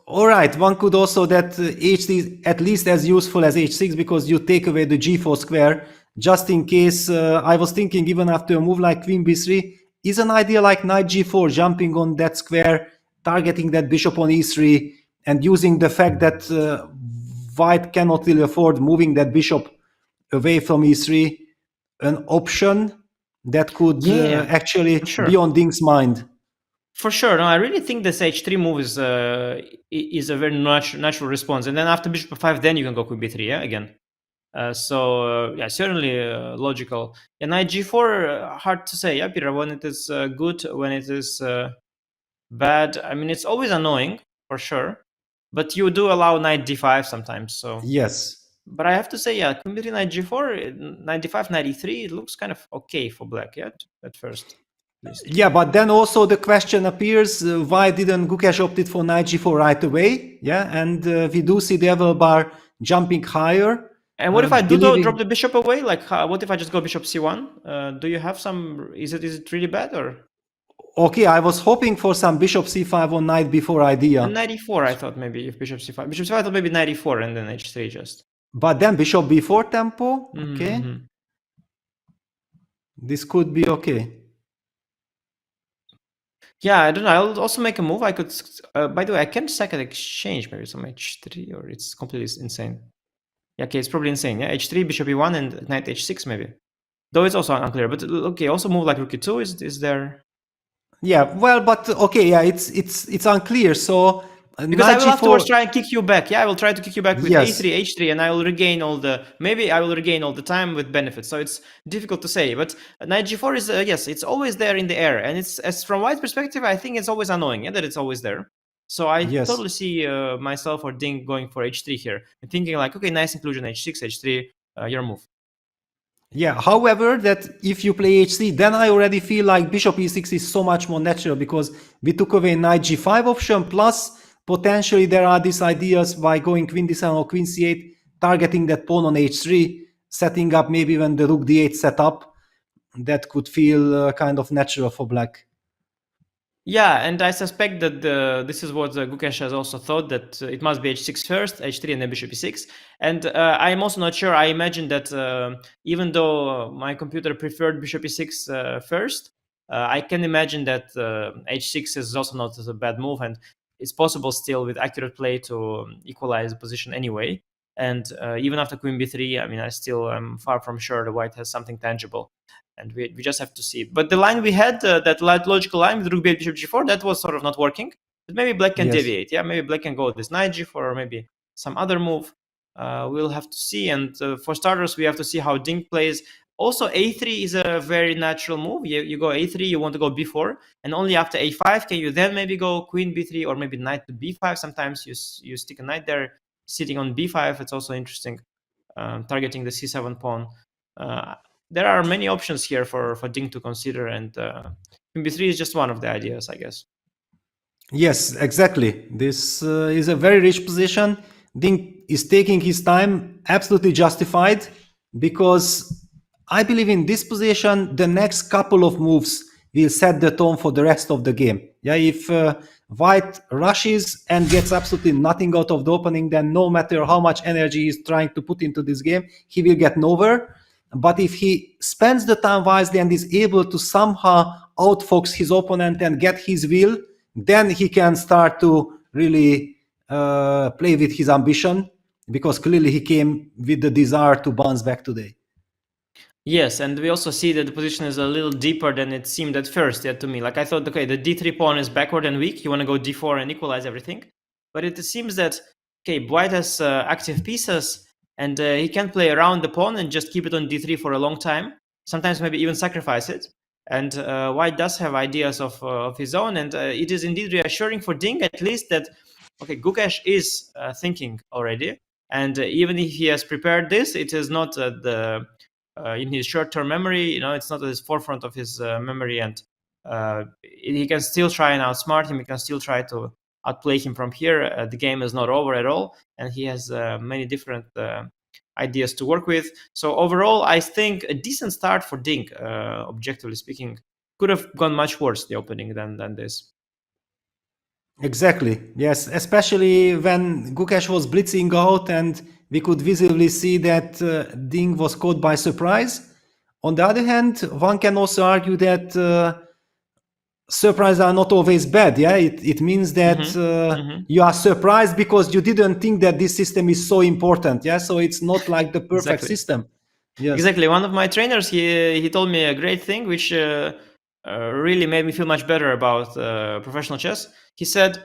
all right, one could also that h3 is at least as useful as h6 because you take away the g4 square just in case. I was thinking even after a move like queen b3 is an idea like knight g4, jumping on that square, targeting that bishop on e3 and using the fact that white cannot really afford moving that bishop away from e3, an option that could actually be on Ding's mind. For sure. No, I really think this h3 move is a very natural response. And then after bishop f5, then you can go queen b3, yeah, again. Yeah, certainly logical. And knight g4, hard to say, yeah, Peter, when it is good, when it is bad. I mean, it's always annoying, for sure. But you do allow knight d5 sometimes, so... Yes. But I have to say, yeah, queen b3, knight g4, knight d5, knight e3, it looks kind of okay for black, yeah, at first. Yeah, but then also the question appears, why didn't Gukesh opted for knight g4 right away? Yeah, and we do see the level bar jumping higher. And what if I do drop the bishop away? Like, what if I just go bishop c1? Do you have some... Is it really bad, or...? Okay, I was hoping for some bishop c5 on knight b4 idea. And knight e4, I thought maybe, if bishop c5. Bishop c5, I thought maybe knight e4 and then h3 just. But then bishop b4 tempo, okay. This could be okay. Yeah, I don't know. I'll also make a move. I could... by the way, I can second exchange maybe some h3, or it's completely insane. Yeah, okay, it's probably insane. Yeah, h3, bishop e1, and knight h6 maybe. Though it's also unclear. But okay, also move like rook e2 is there... Yeah, well, but okay, yeah, it's unclear. So because I will afterwards try and kick you back. Yeah, I will try to kick you back with a3, h3, and I will regain all the... Maybe I will regain all the time with benefits. So it's difficult to say. But knight g4 is yes, it's always there in the air, and it's, as from white perspective, I think it's always annoying, yeah, that it's always there. So I totally see myself or Ding going for h3 here and thinking like, okay, nice inclusion, h6, h3, your move. Yeah, however, that if you play h3, then I already feel like bishop e6 is so much more natural because we took away knight g5 option, plus potentially there are these ideas by going queen d7 or queen c8, targeting that pawn on h3, setting up maybe when the rook d8 setup, that could feel kind of natural for black. Yeah, and I suspect that this is what Gukesh has also thought, that it must be h6 first, h3, and then bishop e6. And I'm also not sure. I imagine that even though my computer preferred bishop e6 first, I can imagine that h6 is also not a bad move, and it's possible still with accurate play to equalize the position anyway. And even after queen b3, I mean, I still am far from sure the white has something tangible. And we just have to see it. But the line we had, that logical line with rook b8, bishop g4, that was sort of not working. But maybe black can deviate. Yeah, maybe black can go with this knight g4 or maybe some other move. We'll have to see. And for starters, we have to see how Ding plays. Also, a3 is a very natural move. You go a3, you want to go b4. And only after a5 can you then maybe go queen b3 or maybe knight to b5. Sometimes you stick a knight there, sitting on b5. It's also interesting, targeting the c7 pawn. There are many options here for Ding to consider, and queen b3 is just one of the ideas, I guess. Yes, exactly. This is a very rich position. Ding is taking his time, absolutely justified, because I believe in this position, the next couple of moves will set the tone for the rest of the game. Yeah, if white rushes and gets absolutely nothing out of the opening, then no matter how much energy he's trying to put into this game, he will get nowhere. But if he spends the time wisely and is able to somehow outfox his opponent and get his will, then he can start to really play with his ambition, because clearly he came with the desire to bounce back today. Yes, and we also see that the position is a little deeper than it seemed at first, yeah, to me. Like I thought, okay, the d3 pawn is backward and weak. You want to go d4 and equalize everything. But it seems that, okay, white has active pieces, and he can play around the pawn and just keep it on d3 for a long time. Sometimes maybe even sacrifice it. And white does have ideas of his own. And it is indeed reassuring for Ding, at least, that, okay, Gukesh is thinking already. And even if he has prepared this, it is not in his short-term memory. It's not at the forefront of his memory, and he can still try and outsmart him. He can still try to outplay him from here. The game is not over at all, and he has many different ideas to work with. So overall, I think a decent start for Ding, objectively speaking. Could have gone much worse, the opening, than this. Exactly. Yes, especially when Gukesh was blitzing out and we could visibly see that Ding was caught by surprise. On the other hand, one can also argue that surprises are not always bad. Yeah, it means that you are surprised because you didn't think that this system is so important. Yeah, so it's not like the perfect system. Yes. Exactly. One of my trainers, he told me a great thing, which really made me feel much better about professional chess. He said,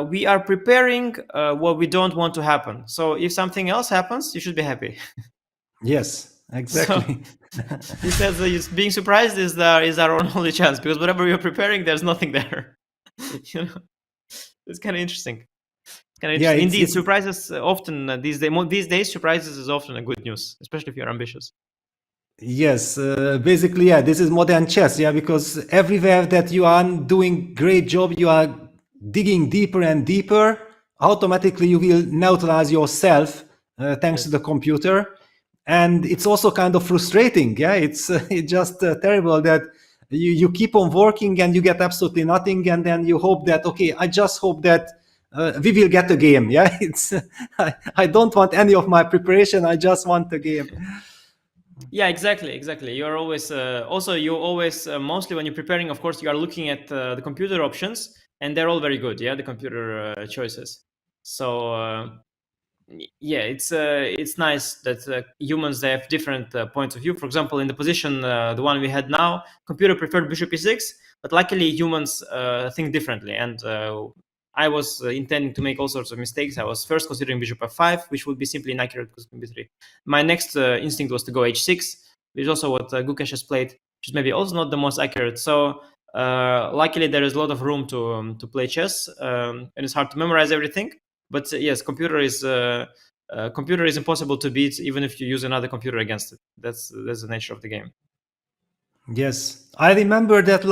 we are preparing what we don't want to happen. So if something else happens, you should be happy. Yes, exactly. So, he says being surprised is our only chance, because whatever we're preparing, there's nothing there. It's kind of interesting. Yeah, indeed, surprises often these days. Surprises is often a good news, especially if you're ambitious. Yes, basically, yeah, this is modern chess, yeah, because everywhere that you are doing great job, you are digging deeper and deeper. Automatically, you will neutralize yourself thanks to the computer, and it's also kind of frustrating. Yeah, it's just terrible that you keep on working and you get absolutely nothing, and then you hope that I just hope that we will get a game. Yeah, it's I don't want any of my preparation. I just want the game. Yeah, exactly. You're always mostly when you're preparing, of course, you are looking at the computer options, and they're all very good. Yeah, the computer choices. So yeah, it's nice that humans, they have different points of view. For example, in the position the one we had now, computer preferred bishop e6, but luckily humans think differently, and I was intending to make all sorts of mistakes. I was first considering bishop f5, which would be simply inaccurate because b3. My next instinct was to go h6, which is also what Gukesh has played, which is maybe also not the most accurate. So luckily there is a lot of room to play chess, and it's hard to memorize everything. But yes, computer is impossible to beat, even if you use another computer against it. That's the nature of the game. Yes, I remember that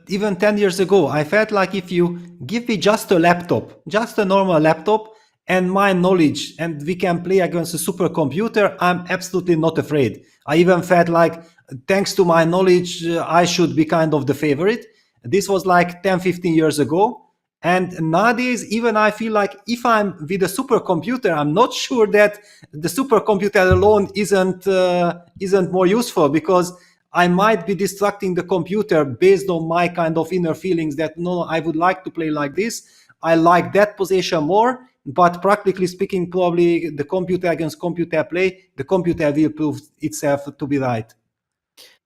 even 10 years ago, I felt like if you give me just a laptop, just a normal laptop, and my knowledge, and we can play against a supercomputer, I'm absolutely not afraid. I even felt like, thanks to my knowledge, I should be kind of the favorite. This was like 10, 15 years ago. And nowadays, even I feel like if I'm with a supercomputer, I'm not sure that the supercomputer alone isn't more useful, because I might be distracting the computer based on my kind of inner feelings that, no, I would like to play like this. I like that position more. But practically speaking, probably the computer against computer play, the computer will prove itself to be right.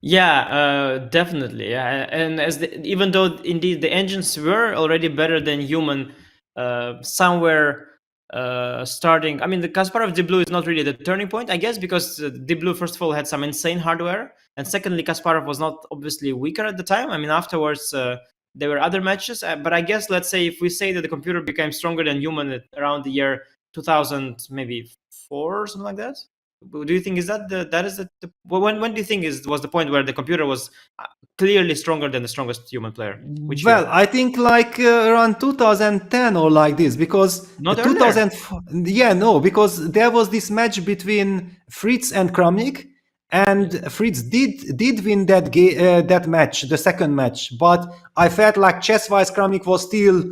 Yeah, definitely. Yeah. And even though indeed the engines were already better than human, somewhere starting. I mean, the Kasparov Deep Blue is not really the turning point, I guess, because Deep Blue, first of all, had some insane hardware, and secondly, Kasparov was not obviously weaker at the time. I mean, afterwards there were other matches, but I guess, let's say, if we say that the computer became stronger than human around the year 2000, maybe 4 or something like that. Do you think when do you think was the point where the computer was clearly stronger than the strongest human player? Well, I think around 2010 or like this, because not 2004. Yeah, no, because there was this match between Fritz and Kramnik, and Fritz did win that match, the second match. But I felt like chess-wise, Kramnik was still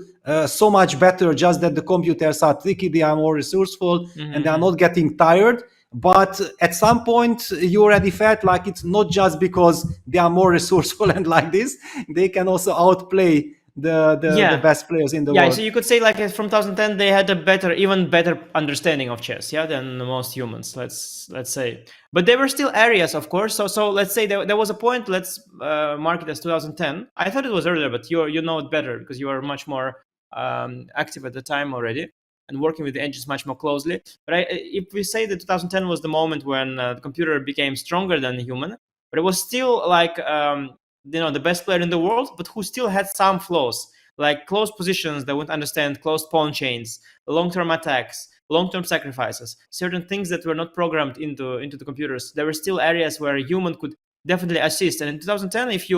so much better. Just that the computers are tricky, they are more resourceful, and they are not getting tired. But at some point, you already felt like it's not just because they are more resourceful and like this, they can also outplay the best players in the world. Yeah, so you could say from 2010, they had even better understanding of chess, than most humans, let's say. But there were still areas, of course. So let's say there was a point, let's mark it as 2010. I thought it was earlier, but you know it better because you are much more active at the time already, and working with the engines much more closely. But if we say that 2010 was the moment when the computer became stronger than the human, but it was still the best player in the world, but who still had some flaws, like close positions that wouldn't understand closed pawn chains, long-term attacks, long-term sacrifices, certain things that were not programmed into the computers. There were still areas where a human could definitely assist. And in 2010, if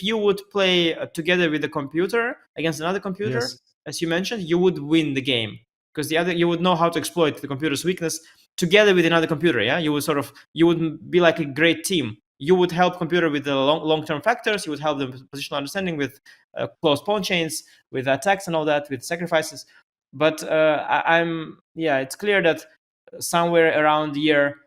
you would play together with the computer against another computer, Yes. as you mentioned, you would win the game, because you would know how to exploit the computer's weakness together with another computer. Yeah, you would be like a great team. You would help computer with the long-term factors. You would help them with positional understanding, with closed pawn chains, with attacks and all that, with sacrifices. But it's clear that somewhere around the year,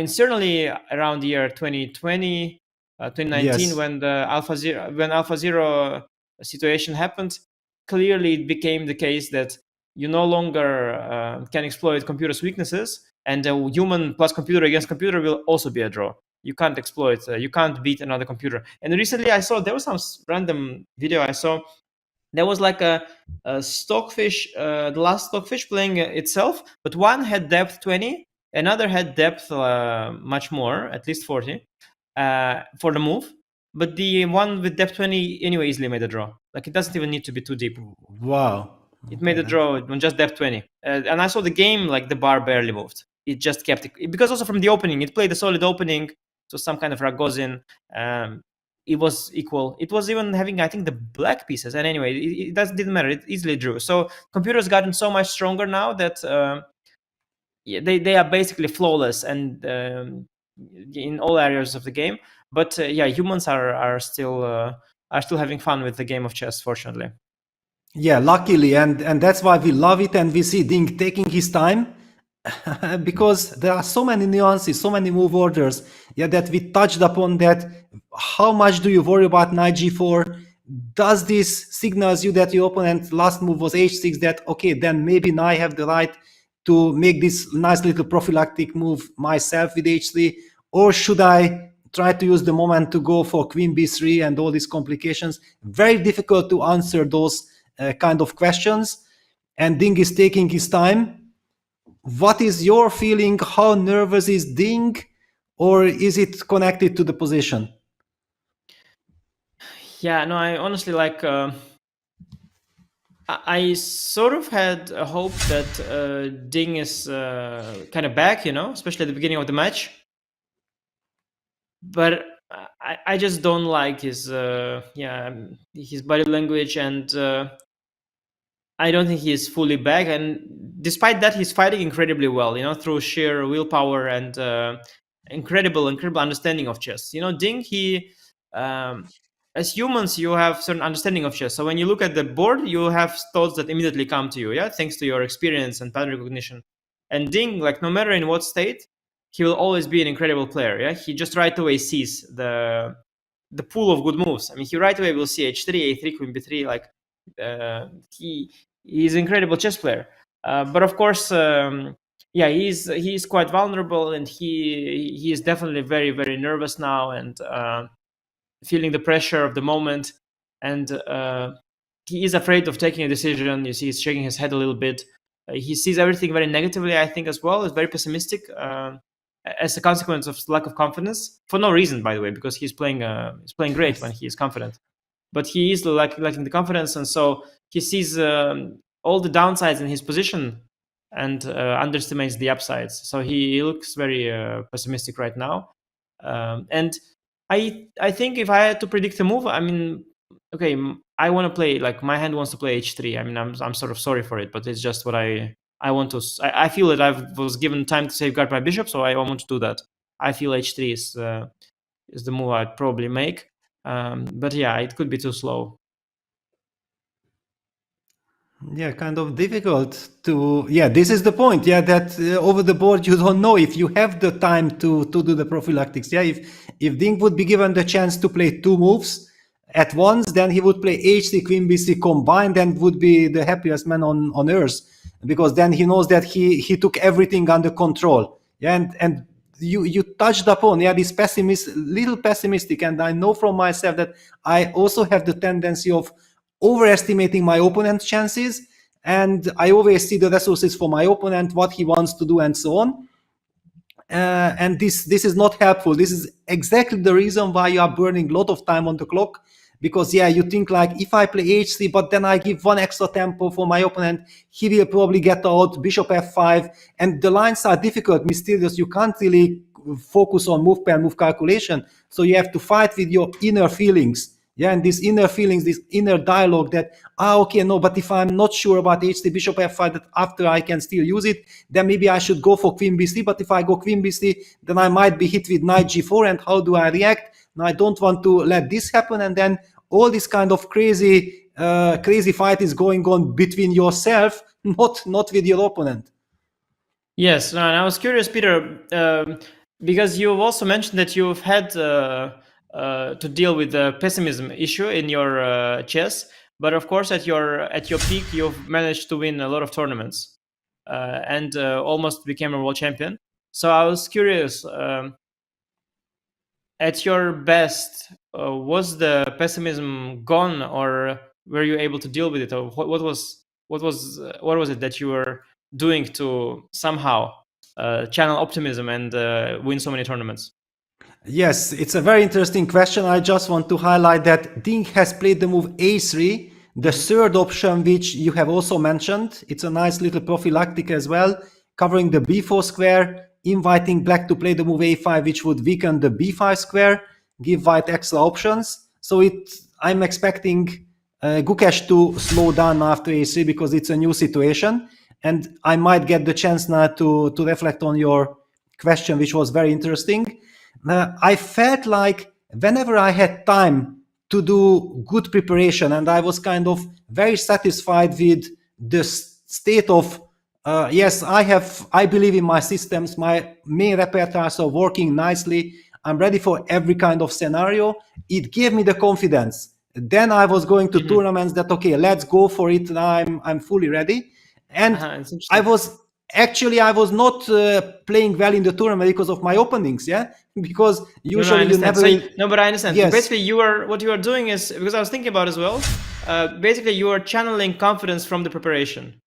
certainly around the year 2020, 2019, Yes. when the Alpha Zero situation happened, clearly it became the case that you no longer can exploit computer's weaknesses, and a human plus computer against computer will also be a draw. You can't exploit, you can't beat another computer. And recently I saw, there was some random video I saw, there was like a stockfish, the last stockfish playing itself, but one had depth 20, another had depth much more, at least 40, for the move. But the one with depth 20 anyway easily made a draw. Like, it doesn't even need to be too deep. Wow. It made a draw on just depth 20. And I saw the game, like, the bar barely moved. It just kept it. Because also from the opening, it played a solid opening. So some kind of Ragozin. It was equal. It was even having, I think, the black pieces. And anyway, it didn't matter. It easily drew. So computers gotten so much stronger now that they are basically flawless and in all areas of the game. But humans are still having fun with the game of chess, fortunately. Yeah, luckily, and that's why we love it, and we see Ding taking his time because there are so many nuances, so many move orders, that we touched upon. That how much do you worry about knight g4? Does this signals you that your opponent last move was h6, that okay, then maybe now I have the right to make this nice little prophylactic move myself with h3, or should I try to use the moment to go for queen b3 and all these complications? Very difficult to answer those kind of questions, and Ding is taking his time. What is your feeling? How nervous is Ding, or is it connected to the position? Yeah, no, I honestly I sort of had a hope that Ding is kind of back, especially at the beginning of the match. But I just don't like his body language, and I don't think he is fully back. And despite that, he's fighting incredibly well, through sheer willpower and incredible understanding of chess. Ding, he as humans, you have certain understanding of chess. So when you look at the board, you have thoughts that immediately come to you, thanks to your experience and pattern recognition. And Ding, like, no matter in what state, he will always be an incredible player. He just right away sees the pool of good moves. I mean, he right away will see h3, a3, queen b3. Like, he's an incredible chess player. But of course, he's quite vulnerable, and he is definitely very, very nervous now, and feeling the pressure of the moment. And he is afraid of taking a decision. You see, he's shaking his head a little bit. He sees everything very negatively, I think, as well. He's very pessimistic as a consequence of lack of confidence, for no reason, by the way, because he's playing great when he is confident. But he is lacking the confidence, and so he sees all the downsides in his position and underestimates the upsides. So he looks very pessimistic right now. And I think if I had to predict a move, I mean, okay, I want to play, like, my hand wants to play h3. I mean, I'm sort of sorry for it, but it's just what I want to. I feel that I was given time to safeguard my bishop, so I want to do that. I feel h3 is the move I'd probably make. But yeah, it could be too slow. Yeah, kind of difficult to. Yeah, this is the point. Yeah, that over the board you don't know if you have the time to do the prophylactics. Yeah, if Ding would be given the chance to play two moves at once, then he would play h3, queen b3 combined, and would be the happiest man on earth, because then he knows that he took everything under control. Yeah, and you touched upon this little pessimistic, and I know from myself that I also have the tendency of overestimating my opponent's chances, and I always see the resources for my opponent, what he wants to do, and so on. And this is not helpful. This is exactly the reason why you are burning a lot of time on the clock, because yeah, you think like if I play h3 but then I give one extra tempo for my opponent, he will probably get out bishop f5, and the lines are difficult, mysterious. You can't really focus on move per move calculation, so you have to fight with your inner feelings. Yeah, and these inner feelings, this inner dialogue that, okay, no, but if I'm not sure about h3, bishop f5, that after I can still use it, then maybe I should go for queen b3, but if I go queen b3, then I might be hit with knight g4, and how do I react? Now, I don't want to let this happen, and then all this kind of crazy fight is going on between yourself, not with your opponent. Yes, and I was curious, Peter, because you've also mentioned that you've had to deal with the pessimism issue in your chess, but of course at your peak you've managed to win a lot of tournaments and almost became a world champion. So I was curious, at your best, was the pessimism gone, or were you able to deal with it, or what was it that you were doing to somehow channel optimism and win so many tournaments? Yes, it's a very interesting question. I just want to highlight that Ding has played the move a3, the third option, which you have also mentioned. It's a nice little prophylactic as well, covering the b4 square, inviting black to play the move a5, which would weaken the b5 square, give white extra options. So I'm expecting Gukesh to slow down after a3 because it's a new situation. And I might get the chance now to reflect on your question, which was very interesting. I felt like whenever I had time to do good preparation, and I was kind of very satisfied with the state of, yes, I believe in my systems, my main repertoires are working nicely, I'm ready for every kind of scenario. It gave me the confidence. Then I was going to tournaments that, okay, let's go for it, I'm fully ready. And I was not playing well in the tournament because of my openings, yeah? Because usually you never... No, but I understand. Yes. Basically, what you are doing is, because I was thinking about as well, basically you are channeling confidence from the preparation.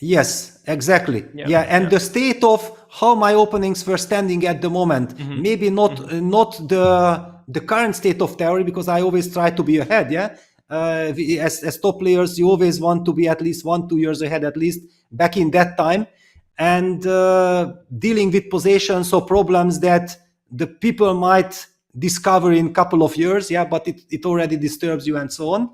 Yes, exactly. Yeah, and the state of how my openings were standing at the moment, maybe not the current state of theory, because I always try to be ahead, yeah? As top players, you always want to be at least 1-2 years ahead, at least back in that time, and dealing with possessions or problems that the people might discover in a couple of years, yeah, but it already disturbs you and so on.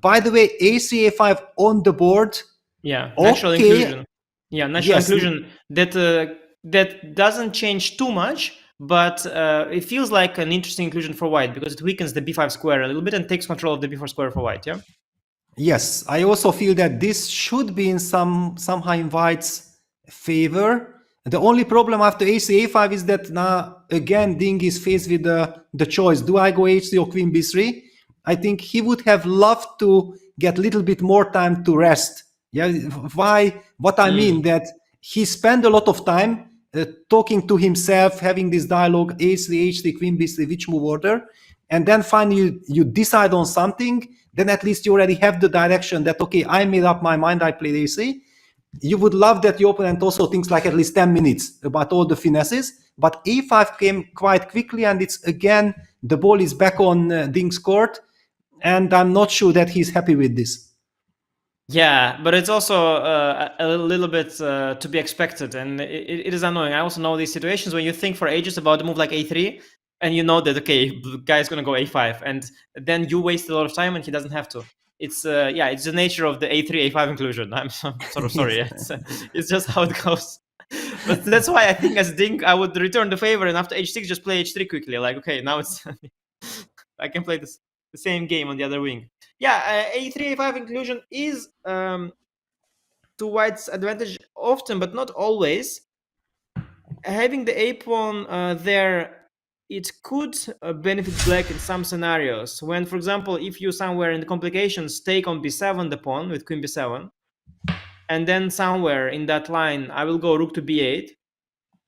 By the way, a3, a5 on the board. Yeah, natural inclusion. Yeah, natural inclusion that doesn't change too much, but it feels like an interesting inclusion for white because it weakens the b5 square a little bit and takes control of the b4 square for white, yeah? Yes, I also feel that this should be in somehow in white's favor. The only problem after a3, a5 is that now again Ding is faced with the choice. Do I go h3 or queen b3? I think he would have loved to get a little bit more time to rest. Yeah, what I mean that he spent a lot of time talking to himself, having this dialogue, a3, h3, queen b3, which move order, and then finally you decide on something, then at least you already have the direction that, okay, I made up my mind, I played a3. You would love that your opponent also thinks like at least 10 minutes about all the finesses, but a5 came quite quickly, and it's again, the ball is back on Ding's court, and I'm not sure that he's happy with this. Yeah, but it's also a little bit to be expected, and it is annoying. I also know these situations when you think for ages about a move like a3, and you know that, okay, the guy's going to go a5, and then you waste a lot of time and he doesn't have to. It's it's the nature of the a3, a5 inclusion. I'm sort of sorry. It's just how it goes. But that's why I think as Ding, I would return the favor, and after h6, just play h3 quickly. Like, okay, now it's I can play the same game on the other wing. Yeah, a3, a5 inclusion is to white's advantage often, but not always. Having the a pawn there, it could benefit black in some scenarios. When, for example, if you somewhere in the complications take on b7 the pawn with queen b7, and then somewhere in that line I will go rook to b8,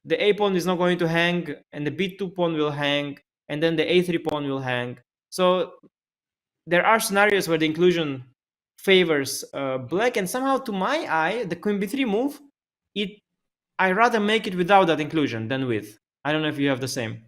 the a pawn is not going to hang, and the b2 pawn will hang, and then the a3 pawn will hang. So there are scenarios where the inclusion favors black, and somehow to my eye, the queen b3 move, I rather make it without that inclusion than with. I don't know if you have the same.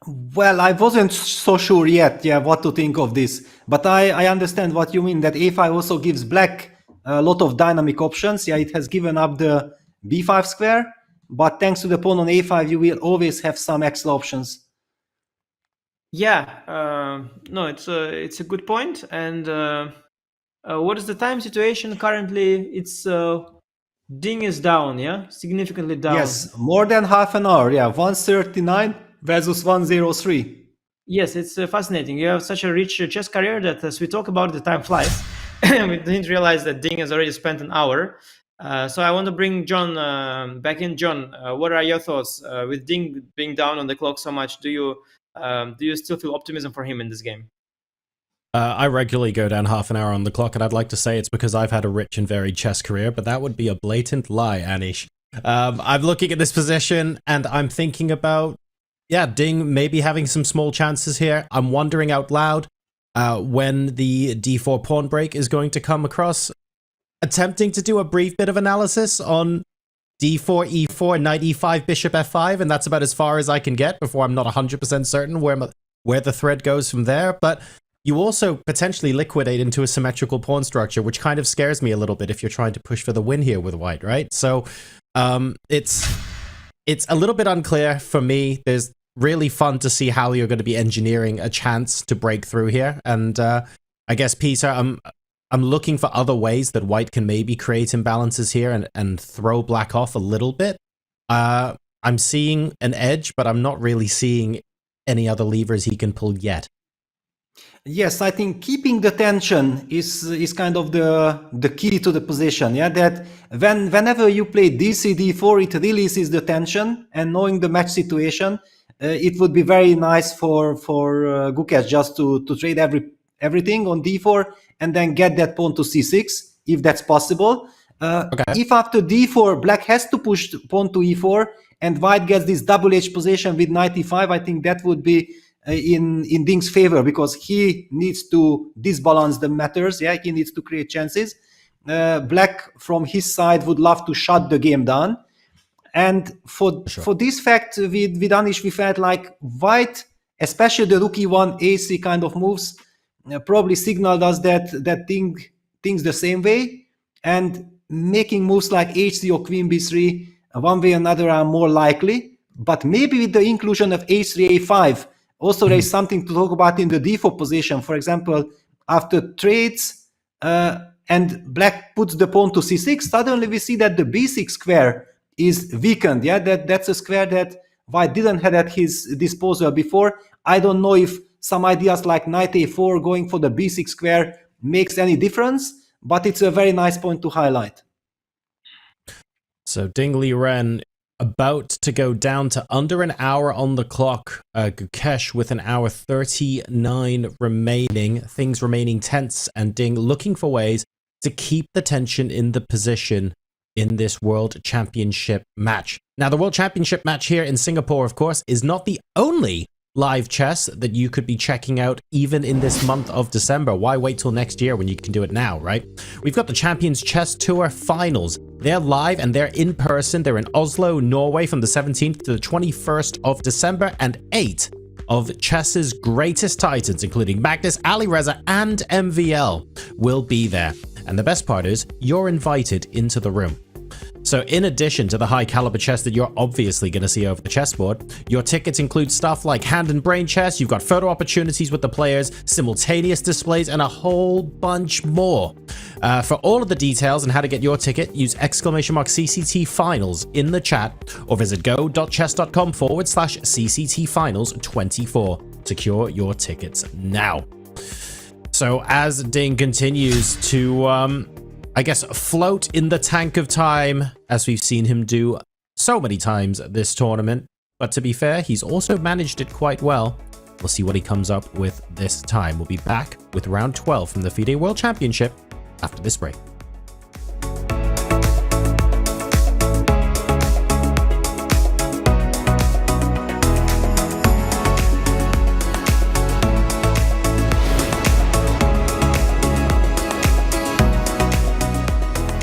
Well, I wasn't so sure yet, what to think of this. But I understand what you mean, that a5 also gives black a lot of dynamic options. Yeah, it has given up the b5 square, but thanks to the pawn on a5, you will always have some extra options. Yeah, no, it's a good point. And what is the time situation currently? It's Ding is down, yeah, significantly down. Yes, more than half an hour. Yeah, 139 versus 103. Yes, it's fascinating. You have such a rich chess career that as we talk about it, the time flies. We didn't realize that Ding has already spent an hour. So I want to bring John back in. John, what are your thoughts with Ding being down on the clock so much? Do you still feel optimism for him in this game? I regularly go down half an hour on the clock, and I'd like to say it's because I've had a rich and varied chess career, but that would be a blatant lie, Anish. I'm looking at this position, and I'm thinking about, Ding maybe having some small chances here. I'm wondering out loud when the d4 pawn break is going to come across. Attempting to do a brief bit of analysis on d4, e4, knight e5, bishop f5, and that's about as far as I can get before I'm not 100% certain where the thread goes from there. But you also potentially liquidate into a symmetrical pawn structure, which kind of scares me a little bit if you're trying to push for the win here with white, right? So it's a little bit unclear for me. There's really fun to see how you're going to be engineering a chance to break through here. And I guess, Peter, I'm looking for other ways that white can maybe create imbalances here and throw black off a little bit. I'm seeing an edge, but I'm not really seeing any other levers he can pull yet. Yes, I think keeping the tension is kind of the key to the position. Yeah, that whenever you play dc d4, it releases the tension, and knowing the match situation, it would be very nice for Gukesh just to trade everything on d4 and then get that pawn to c6 if that's possible. Okay. If after d4 black has to push the pawn to e4 and white gets this double edge position with knight e5, I think that would be in Ding's favor, because he needs to disbalance the matters. Yeah, he needs to create chances. Black from his side would love to shut the game down. And for this fact, with Anish, we felt like white, especially the rook e1, a3 kind of moves, probably signaled us that Ding thinks the same way, and making moves like h3 or queen b3 one way or another are more likely. But maybe with the inclusion of h3, a5, also there is something to talk about in the d4 position. For example, after trades and black puts the pawn to c6, suddenly we see that the b6 square is weakened. Yeah, that's a square that white didn't have at his disposal before. I don't know if some ideas like knight a4 going for the b6 square makes any difference, but it's a very nice point to highlight. So Ding Liren about to go down to under an hour on the clock. Gukesh with an hour 39 remaining, things remaining tense, and Ding looking for ways to keep the tension in the position in this World Championship match. Now, the World Championship match here in Singapore, of course, is not the only live chess that you could be checking out even in this month of December. Why wait till next year when you can do it now, right? We've got the Champions Chess Tour finals. They're live and they're in person. They're in Oslo, Norway from the 17th to the 21st of December, and 8 of chess's greatest titans, including Magnus, Alireza, and MVL, will be there. And the best part is, you're invited into the room. So in addition to the high caliber chess that you're obviously going to see over the chessboard, your tickets include stuff like hand and brain chess, you've got photo opportunities with the players, simultaneous displays, and a whole bunch more. For all of the details on how to get your ticket, use !CCT finals in the chat or visit go.chess.com/CCT finals 24. Secure your tickets now. So as Ding continues to I guess float in the tank of time, as we've seen him do so many times this tournament. But to be fair, he's also managed it quite well. We'll see what he comes up with this time. We'll be back with round 12 from the FIDE World Championship after this break.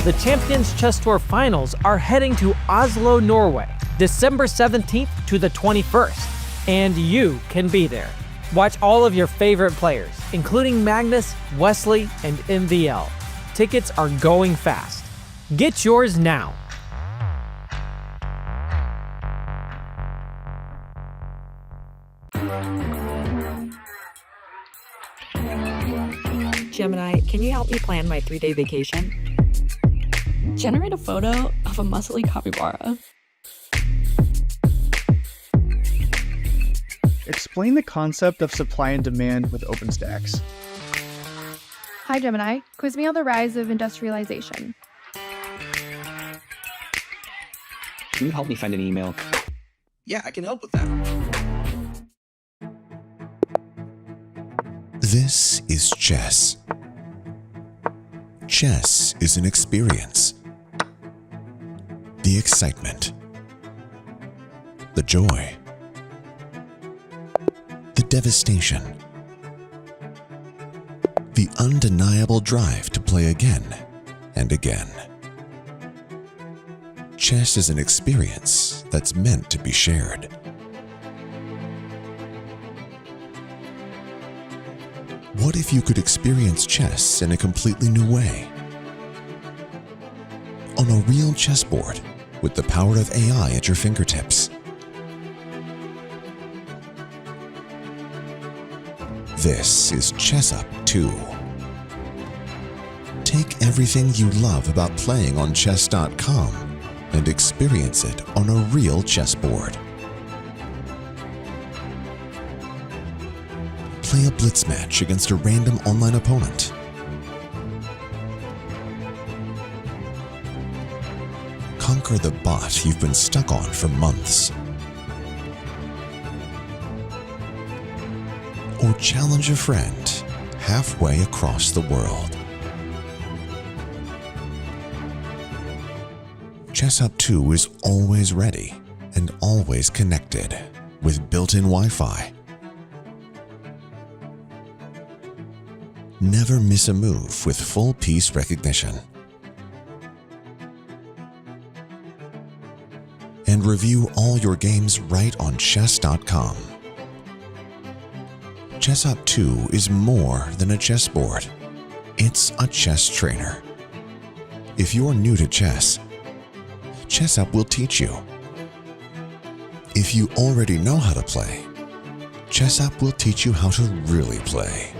The Champions Chess Tour Finals are heading to Oslo, Norway, December 17th to the 21st. And you can be there. Watch all of your favorite players, including Magnus, Wesley, and MVL. Tickets are going fast. Get yours now. Gemini, can you help me plan my 3-day vacation? Generate a photo of a muscly capybara. Explain the concept of supply and demand with OpenStax. Hi Gemini, quiz me on the rise of industrialization. Can you help me find an email? Yeah, I can help with that. This is chess. Chess is an experience. The excitement, the joy, the devastation, the undeniable drive to play again and again. Chess is an experience that's meant to be shared. What if you could experience chess in a completely new way? On a real chessboard with the power of AI at your fingertips. This is Chess Up 2. Take everything you love about playing on chess.com and experience it on a real chessboard. Play a blitz match against a random online opponent. Conquer the bot you've been stuck on for months. Or challenge a friend halfway across the world. Chess Up 2 is always ready and always connected with built-in Wi-Fi. Never miss a move with full piece recognition. And review all your games right on chess.com. Chess Up 2 is more than a chessboard. It's a chess trainer. If you're new to chess, Chess Up will teach you. If you already know how to play, Chess Up will teach you how to really play.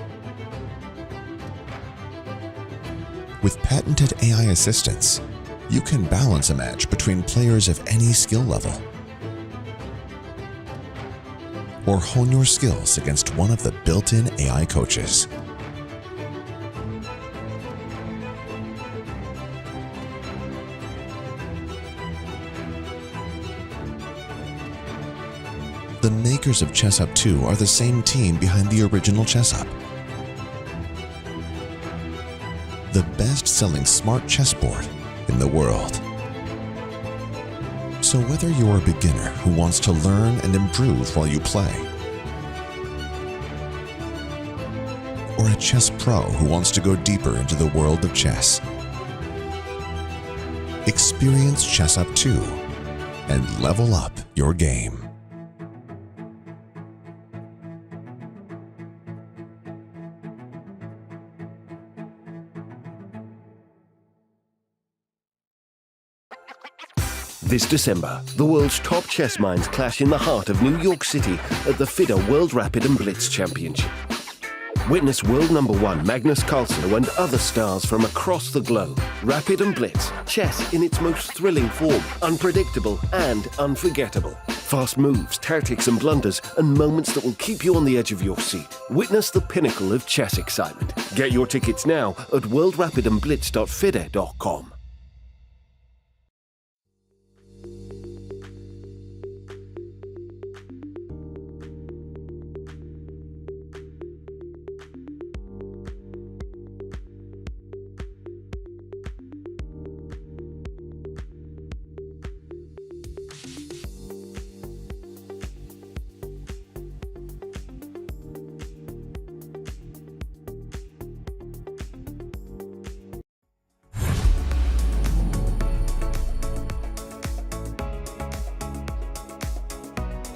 With patented AI assistance, you can balance a match between players of any skill level. Or hone your skills against one of the built-in AI coaches. The makers of Chess Up 2 are the same team behind the original Chess Up. The best-selling smart chessboard in the world. So whether you're a beginner who wants to learn and improve while you play, or a chess pro who wants to go deeper into the world of chess, experience Chess Up 2 and level up your game. This December, the world's top chess minds clash in the heart of New York City at the FIDE World Rapid and Blitz Championship. Witness world #1 Magnus Carlsen and other stars from across the globe. Rapid and Blitz, chess in its most thrilling form, unpredictable and unforgettable. Fast moves, tactics and blunders, and moments that will keep you on the edge of your seat. Witness the pinnacle of chess excitement. Get your tickets now at worldrapidandblitz.fide.com.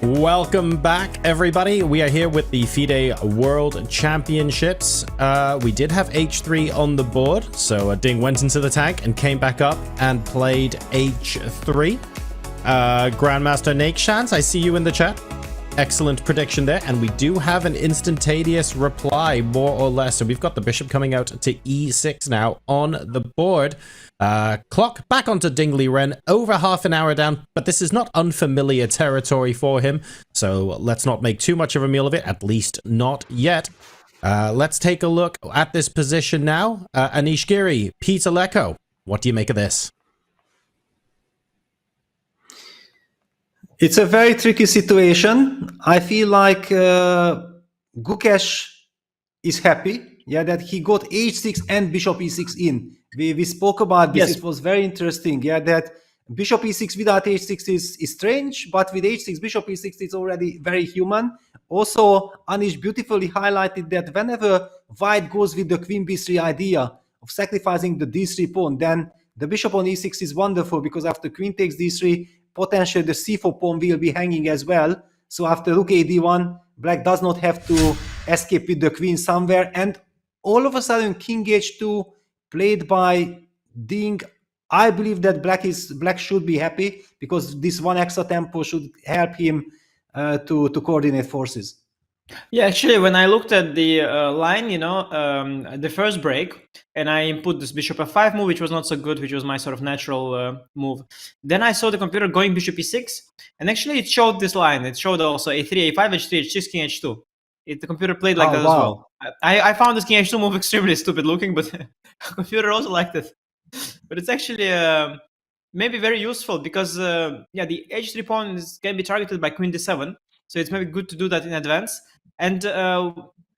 Welcome back, everybody. We are here with the FIDE World Championships. We did have H3 on the board, so Ding went into the tank and came back up and played H3. Grandmaster Nakeshans, I see you in the chat. Excellent prediction there, and we do have an instantaneous reply, more or less. So we've got the bishop coming out to E6 now on the board. Clock back onto Ding Liren, over half an hour down, but this is not unfamiliar territory for him, so let's not make too much of a meal of it, at least not yet. Let's take a look at this position now. Anish Giri, Peter Lecco, what do you make of this? It's a very tricky situation. I feel like Gukesh is happy, that he got h6 and bishop e6 in. We spoke about this. Yes. It was very interesting, that bishop e6 without h6 is strange, but with h6, bishop e6 is already very human. Also, Anish beautifully highlighted that whenever white goes with the queen b3 idea of sacrificing the d3 pawn, then the bishop on e6 is wonderful, because after queen takes d3, potentially the c4 pawn will be hanging as well. So after rook a d1, black does not have to escape with the queen somewhere. And all of a sudden, king h2 played by Ding. I believe that black should be happy, because this one extra tempo should help him to coordinate forces. Yeah, actually, when I looked at the line, the first break, and I input this bishop f5 move, which was not so good, which was my sort of natural move. Then I saw the computer going bishop e6, and actually it showed this line. It showed also a3, a5, h3, h6, king h2. The computer played like that as well. I found this king h2 move extremely stupid looking, but the computer also liked it. But it's actually maybe very useful, because the h3 pawn can be targeted by queen d7, so it's maybe good to do that in advance. And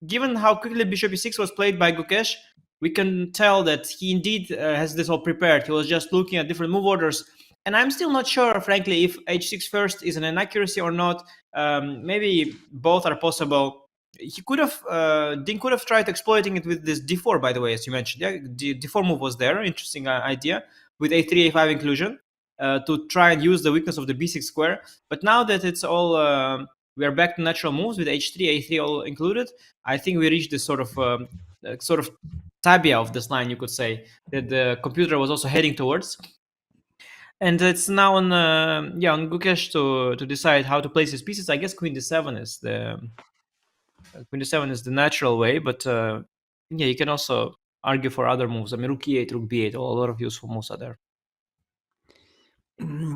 given how quickly bishop e6 was played by Gukesh, we can tell that he indeed has this all prepared. He was just looking at different move orders. And I'm still not sure, frankly, if h6 first is an inaccuracy or not. Maybe both are possible. He could have, Ding could have tried exploiting it with this d4, by the way, as you mentioned. Yeah, d4 move was there, interesting idea, with a3, a5 inclusion, to try and use the weakness of the b6 square. But now that it's all... we are back to natural moves with h3, a3 all included. I think we reached this sort of tabia of this line, you could say, that the computer was also heading towards. And it's now on Gukesh to decide how to place his pieces. I guess queen d7 is the natural way, but you can also argue for other moves. I mean, rook e8, rook b8, a lot of useful moves are there.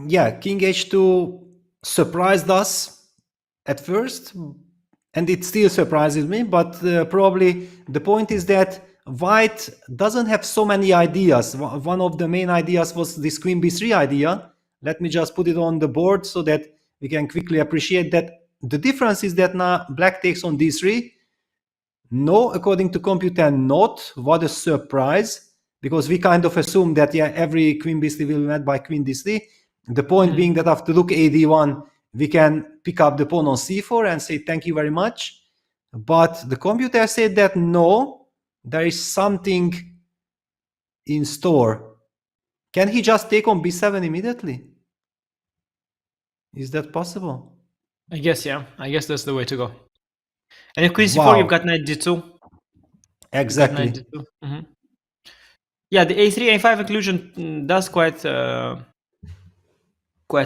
Yeah, king h2 surprised us at first, and it still surprises me, but probably the point is that white doesn't have so many ideas. One of the main ideas was this queen b3 idea. Let me just put it on the board so that we can quickly appreciate that. The difference is that now black takes on d3. No, according to computer, not. What a surprise, because we kind of assume that every queen b3 will be met by queen d3. The point being that after rook a d1, we can pick up the pawn on c4 and say thank you very much. But the computer said that no, there is something in store. Can he just take on b7 immediately? Is that possible? I guess, yeah. I guess that's the way to go. And if queen c4, you've got knight d2. Exactly. Knight d2. Yeah, the a3, a5 inclusion does quite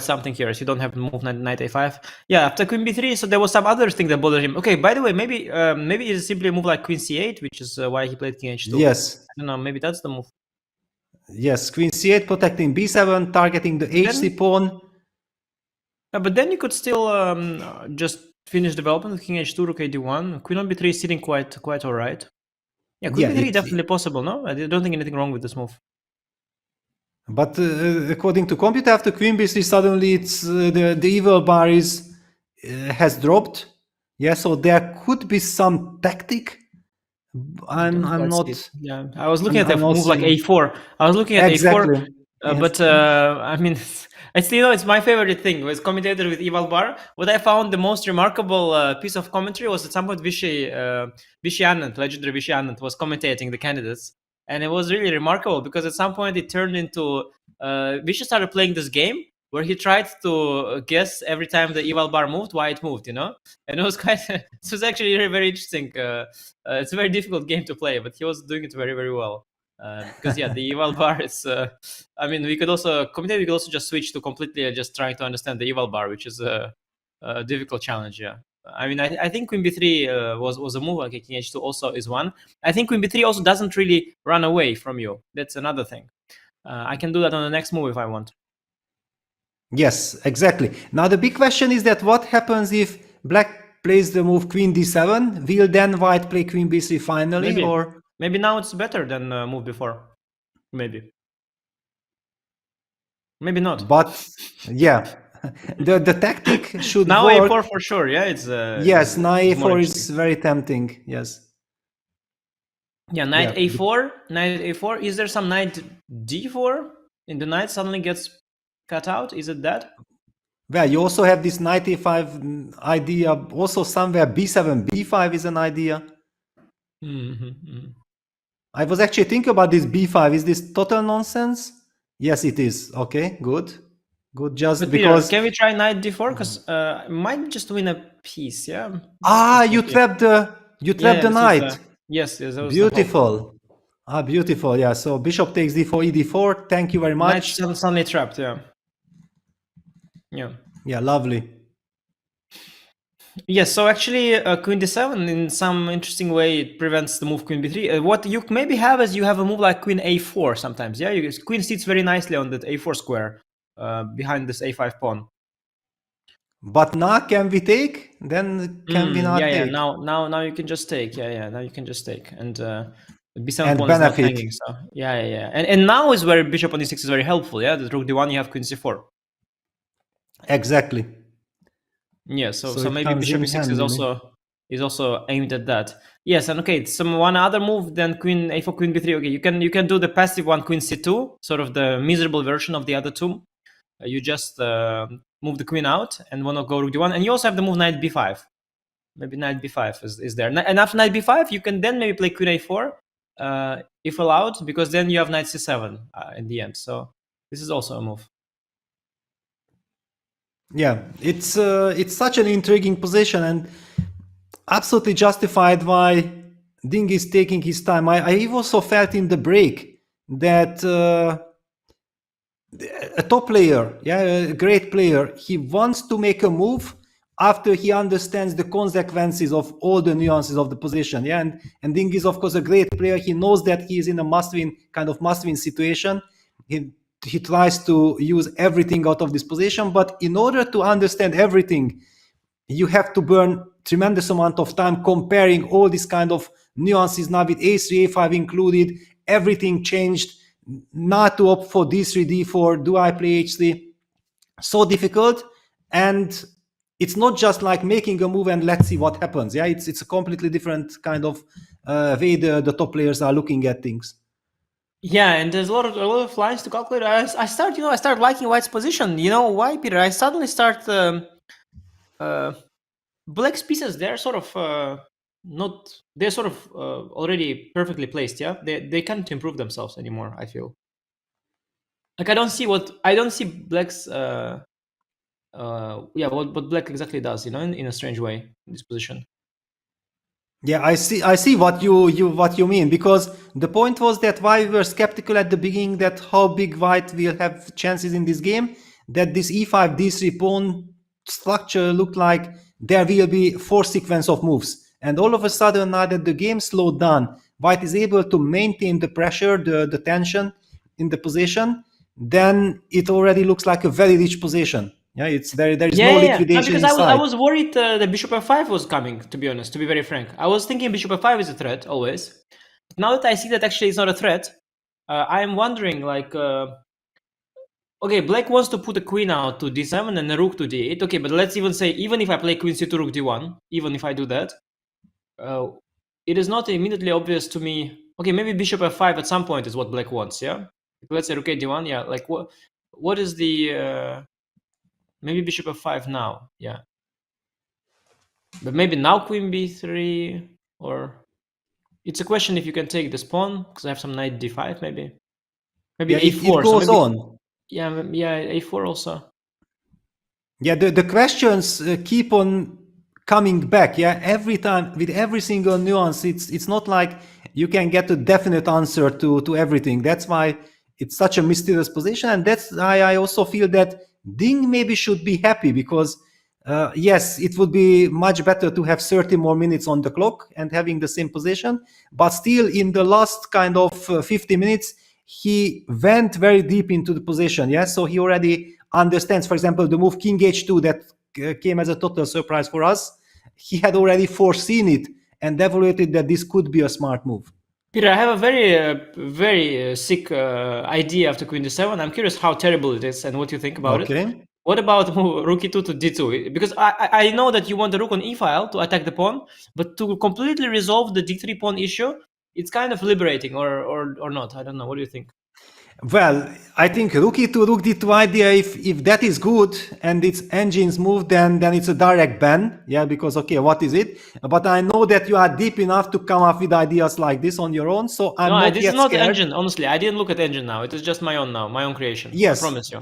something here, so you don't have to move knight a5. Yeah, after queen b3, so there was some other thing that bothered him. Okay, by the way, maybe it's simply a move like queen c8, which is why he played king h2. Yes. I don't know, maybe that's the move. Yes, queen c8 protecting b7, targeting the h3 pawn. But then you could still just finish development with king h2, rook a d1. Queen on b3 is sitting quite all right. Yeah, queen b3 definitely possible, no? I don't think anything wrong with this move. But according to computer, after queen b3, suddenly it's the evil bar has dropped. Yeah, so there could be some tactic. I'm not. Yeah, I was looking at a move like a4. I was looking at a4, but I mean, it's my favorite thing was commentated with evil bar. What I found the most remarkable piece of commentary was at some point Vishy Anand, legendary Vishy Anand, was commentating the candidates. And it was really remarkable because at some point it turned into Vishy started playing this game where he tried to guess every time the eval bar moved why it moved, and it was quite. It was actually very, very interesting. It's a very difficult game to play, but he was doing it very, very well. Because the eval bar is. I mean, we could also just switch to completely just trying to understand the eval bar, which is a difficult challenge. Yeah. I mean, I think Queen B3 was a move. Like King H2 also is one. I think Queen B3 also doesn't really run away from you. That's another thing. I can do that on the next move if I want. Yes, exactly. Now the big question is that what happens if Black plays the move Queen D7? Will then White play Queen B3 finally, or maybe now it's better than move before? Maybe not. But yeah. The tactic should now work. A4 for sure. Yeah, it's yes. Now A4 is very tempting. Yes. Yeah, knight A4. Knight A4. Is there some knight D4? And the knight suddenly gets cut out. Is it that? Well, you also have this knight A5 idea. Also, somewhere B7 B5 is an idea. I was actually thinking about this B5. Is this total nonsense? Yes, it is. Okay, good. Good, just but because. Peter, can we try knight d4? Because I might just win a piece, yeah. You trapped the knight. Yes, that was beautiful. Beautiful. Yeah. So bishop takes d4, e4. Thank you very much. Knight suddenly trapped. Yeah. Yeah. Lovely. Yes. So actually, queen d7 in some interesting way it prevents the move queen b3. What you maybe have is you have a move like queen a4 sometimes. Yeah. Queen sits very nicely on that a4 square. Behind this a5 pawn. But now can we take? Then can we not take? Yeah. Now you can just take. Yeah. Now you can just take. And b7 and pawn benefit. is not hanging. So yeah. And now is where bishop on e6 is very helpful. Yeah. The rook d1 you have queen c4. Exactly. Yeah. So maybe bishop e6 is also aimed at that. Yes. And okay. One other move than queen a4 queen b3. Okay. You can do the passive one queen c2, sort of the miserable version of the other two. You just move the queen out and want to go rook d1, and you also have the move knight b5. Maybe knight b5 is there, and after knight b5 you can then maybe play queen a4 if allowed, because then you have knight c7 in the end. So this is also a move. Yeah, it's such an intriguing position and absolutely justified why Ding is taking his time. I also felt in the break that a top player, a great player, he wants to make a move after he understands the consequences of all the nuances of the position. And Ding is of course a great player. He knows that he is in a must-win situation. He tries to use everything out of this position, but in order to understand everything, you have to burn tremendous amount of time comparing all these kind of nuances. Now with a3, a5 included, everything changed. Not to opt for d3, d4, do I play h3? So difficult, and it's not just like making a move and let's see what happens. Yeah, it's a completely different kind of way the top players are looking at things. Yeah, and there's a lot of lines to calculate. I start liking White's position. You know why, Peter? I suddenly start Black's pieces. They're sort of they're sort of already perfectly placed. Yeah, they can't improve themselves anymore. I feel like I don't see Black's what Black exactly does. In a strange way in this position. Yeah, I see what you mean, because the point was that why we were skeptical at the beginning that how big White will have chances in this game, that this e5 d3 pawn structure looked like there will be 4 sequence of moves, and all of a sudden now that the game slowed down, White is able to maintain the pressure, the tension in the position, then it already looks like a very rich position. Yeah, there is no liquidation because inside. I was worried the bishop f5 was coming, to be honest, to be very frank. I was thinking bishop f5 is a threat, always. But now that I see that actually it's not a threat, I am wondering, like, okay, Black wants to put a queen out to d7 and a rook to d8. Okay, but let's even say, even if I play queen c2, rook d1, even if I do that, it is not immediately obvious to me. Okay, maybe bishop f5 at some point is what Black wants, yeah? Let's say rook d1, yeah, like, what is the... Maybe bishop f5 now, yeah. But maybe now queen b3, or... It's a question if you can take this pawn, because I have some knight d5, maybe. Maybe yeah, a4. It goes on. Yeah, a4 also. Yeah, the questions keep on coming back. Yeah, every time with every single nuance, it's not like you can get a definite answer to everything. That's why it's such a mysterious position, and that's why I also feel that Ding maybe should be happy because yes, it would be much better to have 30 more minutes on the clock and having the same position, but still in the last kind of 50 minutes, he went very deep into the position. Yeah, so he already understands, for example, the move King H2 that came as a total surprise for us. He had already foreseen it and evaluated that this could be a smart move. Peter, I have a very sick idea after Queen D7. I'm curious how terrible it is and what you think about it. What about Rook E2 to D2? Because I know that you want the Rook on E file to attack the pawn, but to completely resolve the D3 pawn issue, it's kind of liberating, or not. I don't know. What do you think? Well, I think Rook E2, Rook D2 idea, if that is good and it's engine's move, then it's a direct ban. Yeah, because, okay, what is it? But I know that you are deep enough to come up with ideas like this on your own, so I'm not this yet is not scared. engine, honestly. I didn't look at engine now. It is just my own now, my own creation. Yes, I promise you.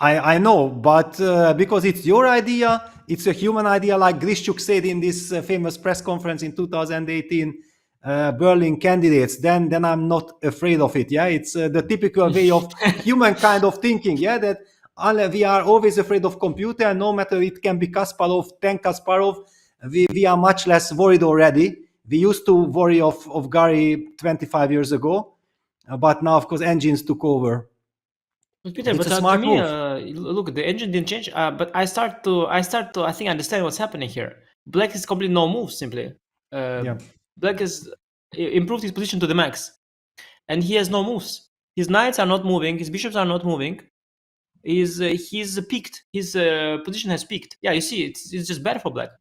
I know, but because it's your idea, it's a human idea, like Grishchuk said in this famous press conference in 2018, Berlin candidates, then I'm not afraid of it. Yeah, it's the typical way of human kind of thinking. Yeah, that we are always afraid of computer, and no matter it can be Kasparov, 10 Kasparov, we are much less worried already. We used to worry of Gary 25 years ago, but now, of course, engines took over. But Peter, It's but a smart to me, move. look, the engine didn't change. But I start to, I think, understand what's happening here. Black is completely no move, simply. Black is improved his position to the max, and he has no moves. His knights are not moving. His bishops are not moving. He's peaked. His position has peaked. Yeah, you see, it's just bad for black.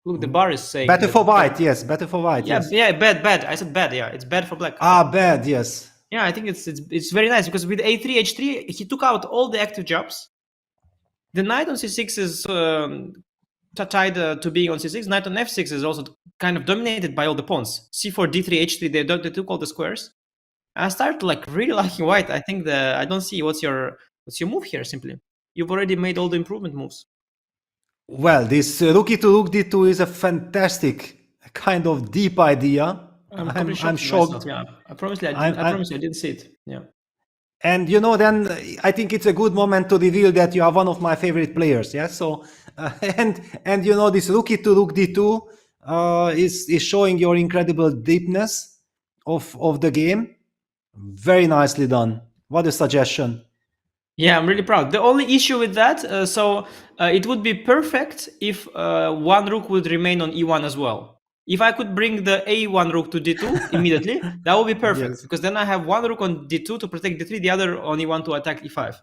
Look, the bar is saying Better for white, yes. Better for white, yeah, yes. yeah, bad. I said bad. Yeah, it's bad for black. Bad, yes. Yeah, I think it's very nice because with A3, H3, he took out all the active jobs. The knight on C6 is tied to being on C6. Knight on F6 is also kind of dominated by all the pawns. C4, D3, H3, they took all the squares. I started like really liking white. I think I don't see what's your move here. Simply, you've already made all the improvement moves. Well, this Rook E2, Rook D2 is a fantastic kind of deep idea. I'm shocked. Myself, yeah, I promise you, I didn't see it. Yeah. And then I think it's a good moment to reveal that you are one of my favorite players. Yeah. So and this Rook E2, Rook D2 is showing your incredible deepness of the game. Very nicely done. What a suggestion. Yeah, I'm really proud. The only issue with that, it would be perfect if one rook would remain on E1 as well. If I could bring the A1 rook to D2 immediately, that would be perfect. Yes. Because then I have one rook on D2 to protect D3, the other on E1 to attack E5.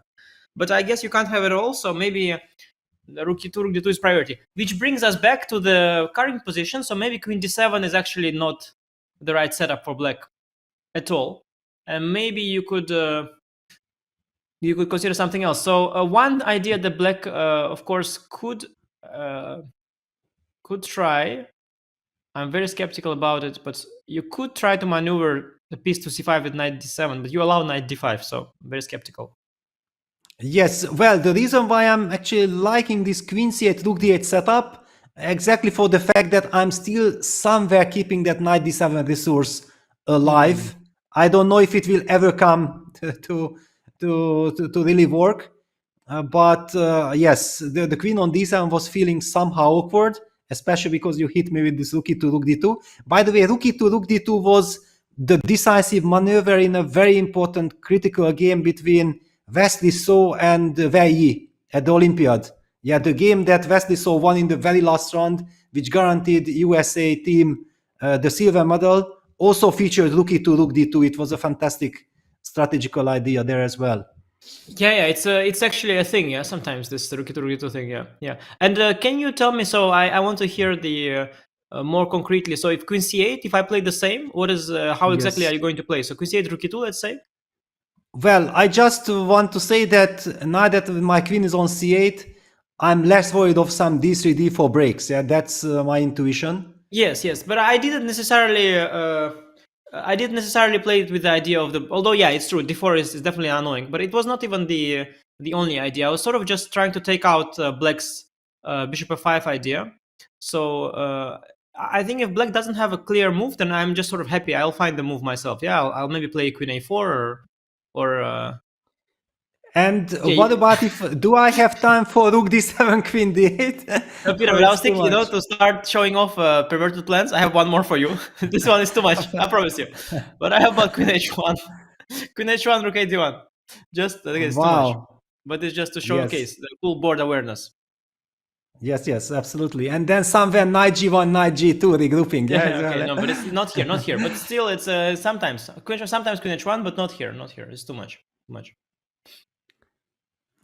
But I guess you can't have it all, so maybe the rook E2, rook D2 is priority. Which brings us back to the current position, so maybe Queen D7 is actually not the right setup for black at all. And maybe you could consider something else. So one idea that black, of course, could try. I'm very skeptical about it, but you could try to maneuver the piece to c5 with knight d7, but you allow knight d5, so I'm very skeptical. Yes, well, the reason why I'm actually liking this queen c8, rook d8 setup, exactly for the fact that I'm still somewhere keeping that knight d7 resource alive. I don't know if it will ever come to really work, but yes, the queen on d7 was feeling somehow awkward, especially because you hit me with this rook e2, rook d2. By the way, rook e2, rook d2 was the decisive maneuver in a very important critical game between Wesley So and Wei Yi at the Olympiad. Yeah, the game that Wesley So won in the very last round, which guaranteed USA team the silver medal, also featured rook e2, rook d2. It was a fantastic strategical idea there as well. Yeah, it's actually a thing. Yeah, sometimes this rook e2 thing. Yeah. And can you tell me? So I want to hear the more concretely. So if queen c8, if I play the same, what is how exactly are you going to play? So queen c8, rook e2, let's say. Well, I just want to say that now that my queen is on c8, I'm less worried of some d3, d4 breaks. Yeah, that's my intuition. Yes, but I didn't necessarily. I didn't necessarily play it with the idea of the. Although, yeah, it's true. D4 is definitely annoying, but it was not even the the only idea. I was sort of just trying to take out black's bishop f5 idea. So I think if black doesn't have a clear move, then I'm just sort of happy. I'll find the move myself. Yeah, I'll maybe play queen a4 or and what about if, do I have time for rook d7, queen d8? No, Peter, but I was thinking, to start showing off perverted plans. I have one more for you. This one is too much, I promise you. But I have about queen h1, queen h1, rook a1. Just it's too much. But it's just to showcase the full board awareness. Yes, absolutely. And then somewhere knight g1, knight g2 regrouping. Okay, no, but it's not here. But still, it's sometimes queen h1, but not here. It's too much.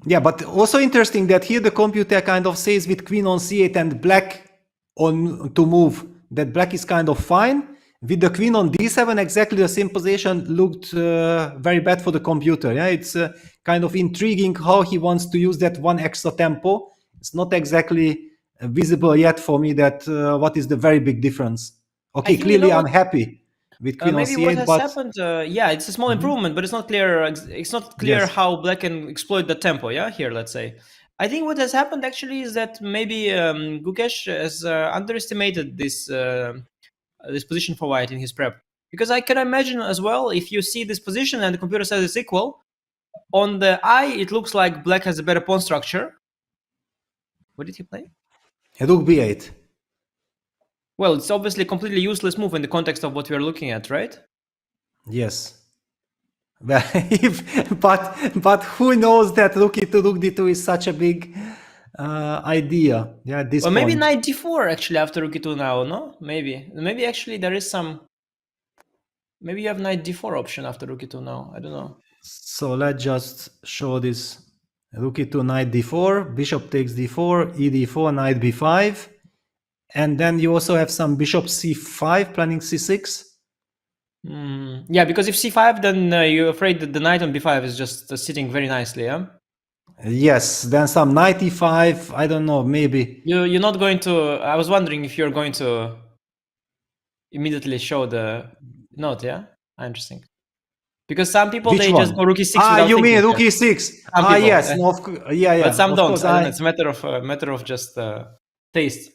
Yeah, but also interesting that here the computer kind of says with queen on c8 and black on to move that black is kind of fine. With the queen on d7, exactly the same position looked very bad for the computer. Yeah, it's kind of intriguing how he wants to use that one extra tempo. It's not exactly visible yet for me that what is the very big difference. Okay, clearly I'm happy with queen on maybe c8, what has but happened, it's a small improvement, but it's not clear. It's not clear how black can exploit the tempo. Yeah, here, let's say. I think what has happened actually is that maybe Gukesh has underestimated this this position for white in his prep, because I can imagine as well, if you see this position and the computer says it's equal, on the eye it looks like black has a better pawn structure. What did he play? Rook b8. Well, it's obviously a completely useless move in the context of what we are looking at, right? Yes. Well, but who knows that rook e2, rook d2 is such a big idea? Yeah, at this Well, point. maybe knight d4 actually after rook e2 now, no? Maybe actually there is some. Maybe you have knight d4 option after rook e2 now. I don't know. So let's just show this. Rook e2, knight d4, bishop takes d4, e d4, knight b5. And then you also have some bishop c5, planning c6. Yeah, because if c5, then you're afraid that the knight on b5 is just sitting very nicely, yeah? Yes, then some knight e5, I don't know, maybe. You're not going to... I was wondering if you're going to immediately show the note, yeah? Interesting. Because some people, they just go rook e6 you mean rook e6? Yes. No, yeah. But some don't. It's a matter of just taste.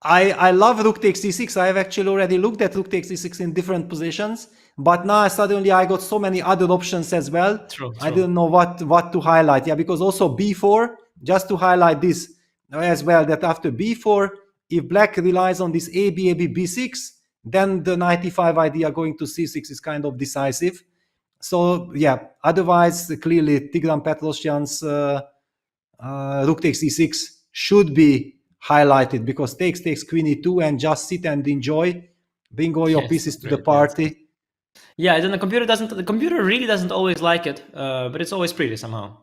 I love rook takes e6. I have actually already looked at rook takes e6 in different positions, but now suddenly I got so many other options as well. True. I didn't know what to highlight. Yeah, because also b4, just to highlight this as well, that after b4, if black relies on this a b b6, then the knight e5 idea going to c6 is kind of decisive. So yeah, otherwise clearly Tigran Petrosyan's rook takes e6 should be highlighted, because takes queen e2 and just sit and enjoy, bring all your pieces to the party. Yeah, then the computer really doesn't always like it, but it's always pretty somehow.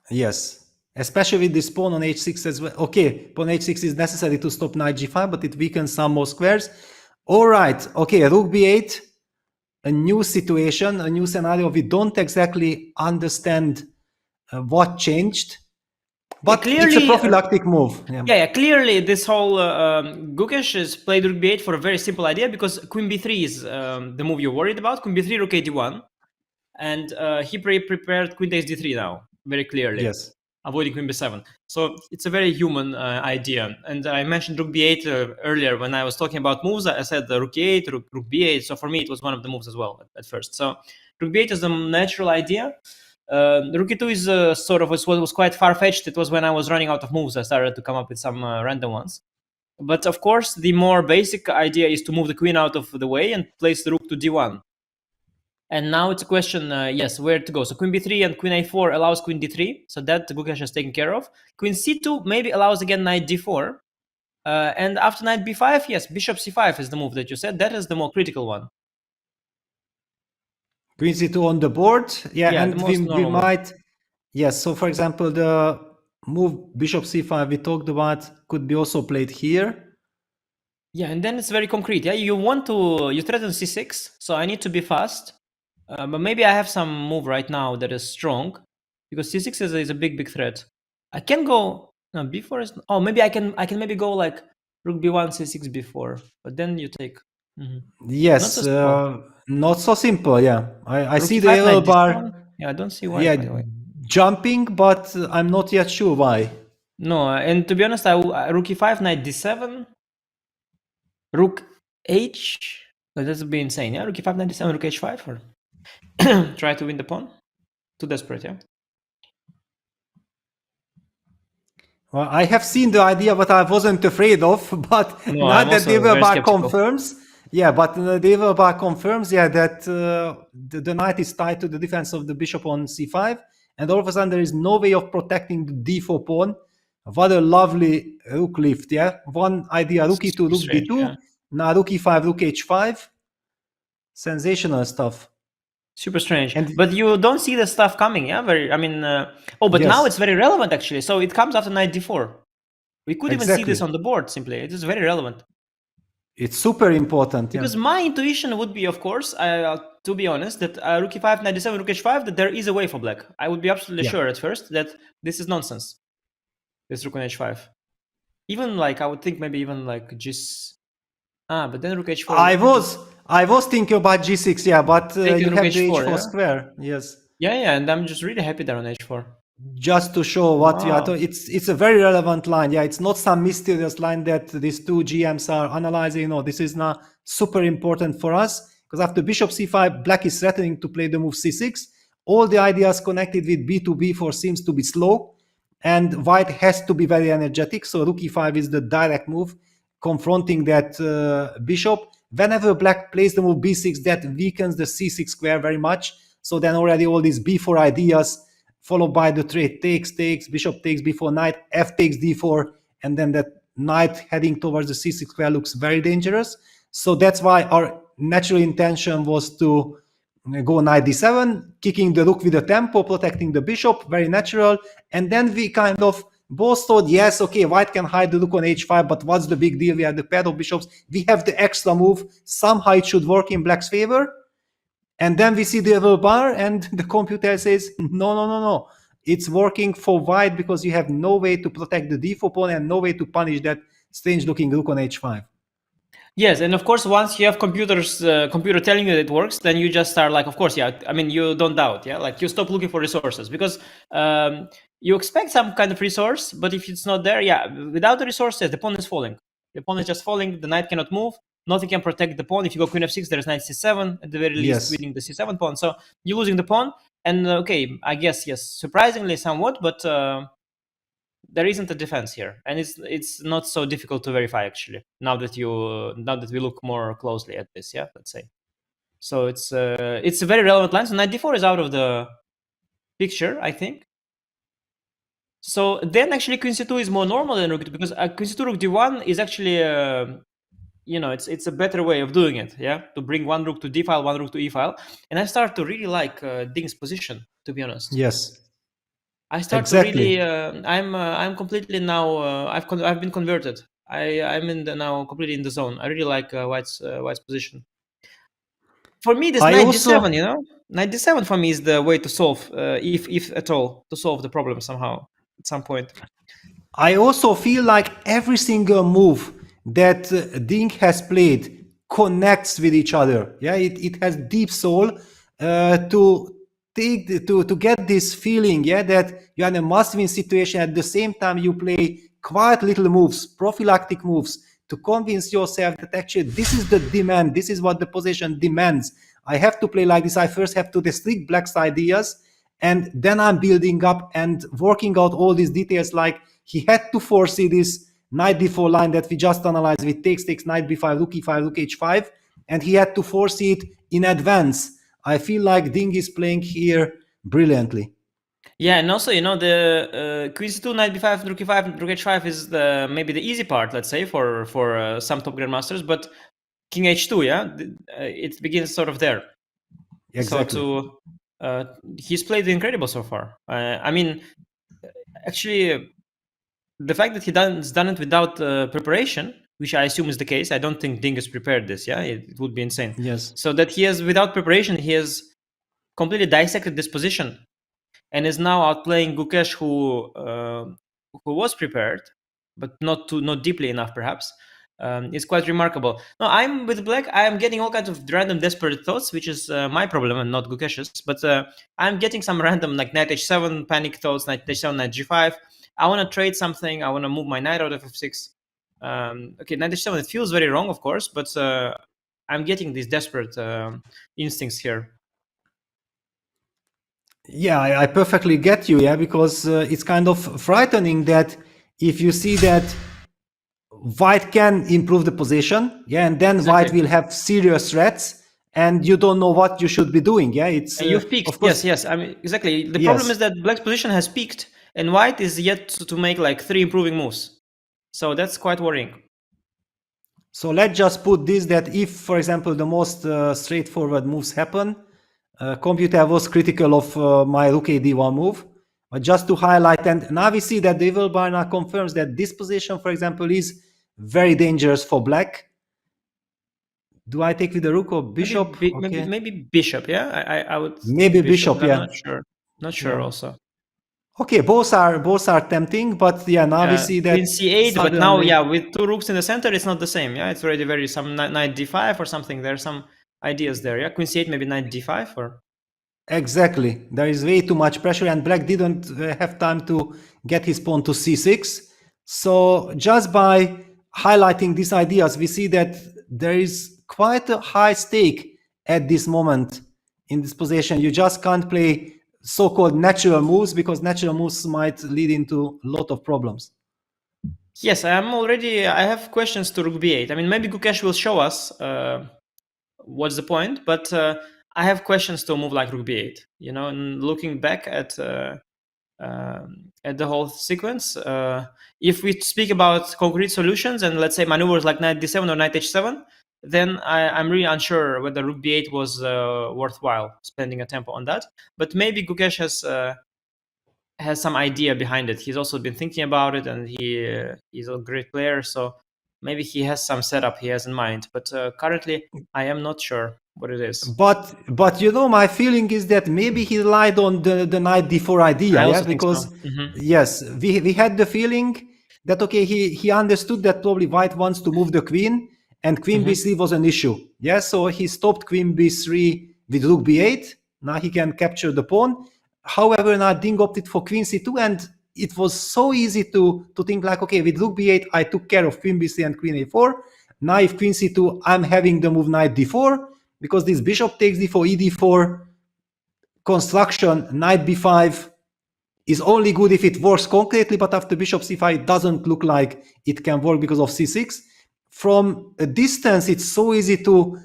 Yes, especially with this pawn on h6 as well. Okay, pawn h6 is necessary to stop knight g5, but it weakens some more squares. All right, okay, rook b8, a new situation, a new scenario. We don't exactly understand what changed. But clearly, it's a prophylactic move. Yeah, clearly this whole Gukesh has played rook b8 for a very simple idea, because queen b3 is the move you're worried about. Queen b3, rook a1. And he prepared queen takes d3 now, very clearly. Yes. Avoiding queen b7. So it's a very human idea. And I mentioned rook b8 earlier when I was talking about moves. I said rook e8, rook b8. So for me, it was one of the moves as well at first. So rook b8 is a natural idea. Rook e2 is sort of was quite far-fetched. It was when I was running out of moves I started to come up with some random ones. But of course, the more basic idea is to move the queen out of the way and place the rook to d1. And now it's a question, yes, where to go. So queen b3 and queen a4 allows queen d3. So that Gukesh has taken care of. Queen c2 maybe allows again knight d4. And after knight b5, yes, bishop c5 is the move that you said. That is the more critical one. Queen c2 on the board. Yeah, and we might... Yes, so for example, the move bishop c5 we talked about could be also played here. Yeah, and then it's very concrete. Yeah, you threaten c6, so I need to be fast. But maybe I have some move right now that is strong, because c6 is a big threat. I can go... No, b4 is... Oh, maybe I can maybe go like rook b1, c6, b4. But then you take... Yes, not so simple. Yeah, I see the yellow bar. Yeah, I don't see why. Yeah, jumping, but I'm not yet sure why. No, and to be honest, rook e5, knight d7, rook h. That would be insane. Yeah, rook e5, knight d7, rook h5, or try to win the pawn. Too desperate, yeah. Well, I have seen the idea, but I wasn't afraid of. But No, now I'm that also very Deverbach skeptical. confirms, yeah, but Deverbach confirms, yeah, that the knight is tied to the defense of the bishop on c5, and all of a sudden there is no way of protecting the d4 pawn. What a lovely rook lift, yeah. One idea, rook e2, rook Strange, d2, yeah. now rook e5, rook h5. Sensational stuff. Super strange. But you don't see the stuff coming, yeah? Very. I mean, but now Yes. it's very relevant actually. So it comes after knight d4. We could even see Exactly. this on the board simply. It is very relevant. It's super important. Because Yeah. my intuition would be, of course, to be honest, that rook e5, knight d7, rook h5, that there is a way for black. I would be absolutely Yeah. sure at first that this is nonsense. This rook on h5. Even like, I would think maybe even like but then rook h4. I was thinking about g6, yeah, but you Taking have rook the h4, h4 yeah? square. Yes. Yeah, and I'm just really happy there on h4. Just to show what we are Wow. talking, it's a very relevant line. Yeah, it's not some mysterious line that these two GMs are analyzing. No, this is now super important for us because after bishop c5, black is threatening to play the move c6. All the ideas connected with b2 b4 seems to be slow, and white has to be very energetic. So rook e5 is the direct move, confronting that bishop. Whenever black plays the move b6, that weakens the c6 square very much. So then already all these b4 ideas, followed by the trade takes, bishop takes b4, knight, f takes d4, and then that knight heading towards the c6 square looks very dangerous. So that's why our natural intention was to go knight d7, kicking the rook with a tempo, protecting the bishop, very natural. And then we kind of both thought, yes, okay, white can hide the rook on h5, but what's the big deal? We have the pair of bishops. We have the extra move. Somehow it should work in black's favor. And then we see the other bar, and the computer says, no. It's working for white because you have no way to protect the d4 pawn and no way to punish that strange-looking rook on h5. Yes, and of course, once you have computer telling you that it works, then you just start like, of course, yeah. I mean, you don't doubt, yeah. Like you stop looking for resources because you expect some kind of resource, but if it's not there, yeah, without the resources, the pawn is falling. The pawn is just falling. The knight cannot move. Nothing can protect the pawn. If you go queen f6, there's knight c7 at the very least, Yes. winning the c7 pawn. So you're losing the pawn. And okay, I guess yes, surprisingly somewhat, but there isn't a defense here, and it's not so difficult to verify actually. Now that we look more closely at this, yeah, let's say. So it's a very relevant line. So knight d4 is out of the picture, I think. So then actually queen c2 is more normal than rook d, because queen c2 rook d1 is actually it's a better way of doing it, yeah, to bring one rook to d file, one rook to e file. And I start to really like Ding's position, to be honest. Yes. I start Exactly. to really. I'm completely now. I've been converted. I'm now completely in the zone. I really like White's position. For me, this knight d7, knight d7 for me is the way to solve, if at all, to solve the problem somehow at some point. I also feel like every single move that Ding has played connects with each other. Yeah, it has deep soul to get this feeling, yeah, that you're in a must-win situation. At the same time, you play quite little moves, prophylactic moves, to convince yourself that actually this is the demand, this is what the position demands. I have to play like this. I first have to restrict black's ideas, and then I'm building up and working out all these details. Like he had to foresee this knight d4 line that we just analyzed with takes, knight b5, rook e5, rook h5, and he had to foresee it in advance. I feel like Ding is playing here brilliantly. Yeah, and also, the queen c2, knight b5, rook e5, rook h5 is maybe the easy part, let's say, for some top grandmasters, but king h2, yeah, it begins sort of there. Exactly. So he's played incredible so far. I mean, actually, the fact that he's done it without preparation, which I assume is the case. I don't think Ding has prepared this. Yeah, it would be insane. Yes. So that he has, without preparation, he has completely dissected this position, and is now outplaying Gukesh, who was prepared, but not deeply enough, perhaps. It's quite remarkable. No, I'm with black. I am getting all kinds of random desperate thoughts, which is my problem and not Gukesh's. But I'm getting some random like knight h7 panic thoughts, knight h7, knight g5. I want to trade something. I want to move my knight out of f6. Okay, knight h7. It feels very wrong, of course, but I'm getting these desperate instincts here. Yeah, I perfectly get you. Yeah, because it's kind of frightening that if you see that White can improve the position, yeah, and then White will have serious threats, and you don't know what you should be doing. Yeah, it's you've peaked. of course, yes. I mean, exactly. The problem is that Black's position has peaked, and White is yet to make like 3 improving moves. So that's quite worrying. So let's just put this: that if, for example, the most straightforward moves happen, Computer was critical of my rook a d1 move. But just to highlight, and now we see that the Evil Barna confirms that this position, for example, is very dangerous for black. Do I take with the rook or bishop? Maybe bishop, yeah? I would... Maybe bishop, yeah. I'm not sure. Not sure also. Okay, both are tempting, but yeah, now we see that... Queen c8, but now, yeah, with 2 rooks in the center, it's not the same, yeah? It's already very... some knight d5 or something. There are some ideas there, yeah? Queen c8, maybe knight d5 or... Exactly. There is way too much pressure, and black didn't have time to get his pawn to c6. So just by highlighting these ideas, we see that there is quite a high stake at this moment in this position. You just can't play so-called natural moves, because natural moves might lead into a lot of problems. Yes, I have questions to rook b8. I mean, maybe Gukesh will show us what's the point, but I have questions to a move like rook b8. You know, and looking back at the whole sequence, if we speak about concrete solutions and let's say maneuvers like knight d7 or knight h7, then I'm really unsure whether rook b8 was worthwhile spending a tempo on that. But maybe Gukesh has some idea behind it. He's also been thinking about it, and he's a great player, so maybe he has some setup he has in mind. But currently, I am not sure what it is. But you know, my feeling is that maybe he relied on the knight d4 idea, yeah? Because yes, we had the feeling that okay, he understood that probably White wants to move the queen, and queen b3 was an issue. Yeah, so he stopped queen b3 with rook b8. Now he can capture the pawn. However, now Ding opted for queen c2, and it was so easy to think like, okay, with rook b8, I took care of queen b3 and queen a4. Now if queen c2, I'm having the move knight d4, because this bishop takes d4, ed4 construction, knight b5 is only good if it works concretely, but after bishop c5, it doesn't look like it can work because of c6. From a distance, it's so easy to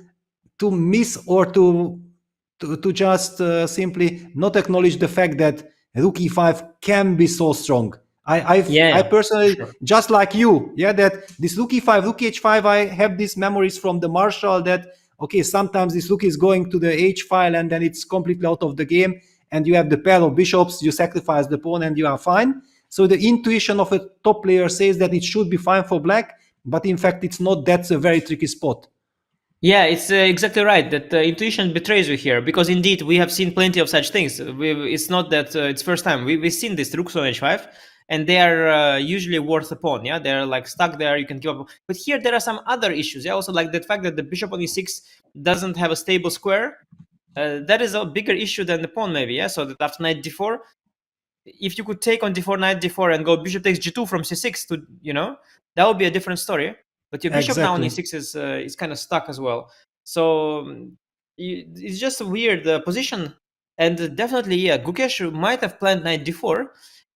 miss or to just simply not acknowledge the fact that rook e5 can be so strong. I personally, just like you, yeah, that this rook e5, rook h5, I have these memories from the Marshall that, okay, sometimes this rook is going to the h file and then it's completely out of the game, and you have the pair of bishops, you sacrifice the pawn and you are fine. So the intuition of a top player says that it should be fine for black, but in fact it's not. That's a very tricky spot. Yeah, it's exactly right that intuition betrays you here, because indeed we have seen plenty of such things. It's not that it's first time. We've seen this rooks on h5, and they are usually worth a pawn. Yeah, they're like stuck there. You can give up. But here there are some other issues. Yeah, also like the fact that the bishop on e6 doesn't have a stable square. That is a bigger issue than the pawn, maybe. Yeah, so that after knight d4, if you could take on d4, knight d4, and go bishop takes g2 from c6 to, you know, that would be a different story. But your bishop now on e6 is kind of stuck as well. So it's just a weird position. And definitely, yeah, Gukesh might have planned knight d4,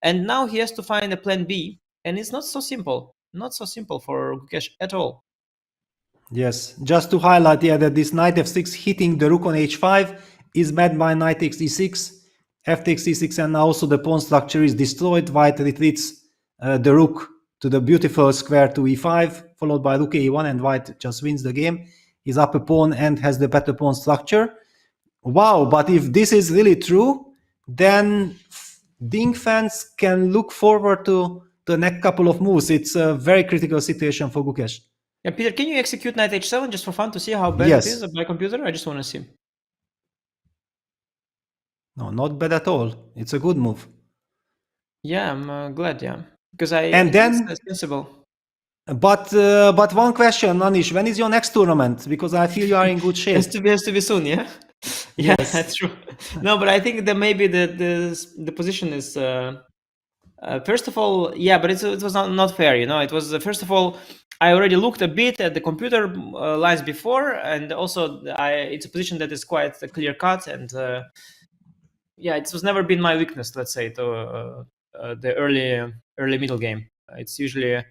and now he has to find a plan B. And it's not so simple. Not so simple for Gukesh at all. Yes, just to highlight, yeah, that this knight f6 hitting the rook on h5 is met by knight takes e6, f takes e6, and now also the pawn structure is destroyed. White retreats the rook to the beautiful square to e5, followed by rook a1, and White just wins the game. He's up a pawn and has the better pawn structure. Wow, but if this is really true, then Ding fans can look forward to the next couple of moves. It's a very critical situation for Gukesh. Yeah, Peter, can you execute knight h7 just for fun to see how bad it is by computer? I just want to see. No, not bad at all. It's a good move. Yeah, I'm glad, yeah. Because and then it's sensible. But one question, Anish, when is your next tournament? Because I feel you are in good shape. Has to be soon, yeah. Yeah, Yes. that's true. No, but I think that maybe the position is first of all, yeah, but it was not fair, you know. It was first of all, I already looked a bit at the computer lines before, and also it's a position that is quite clear cut, and yeah, it was never been my weakness. Let's say the early middle game. It's usually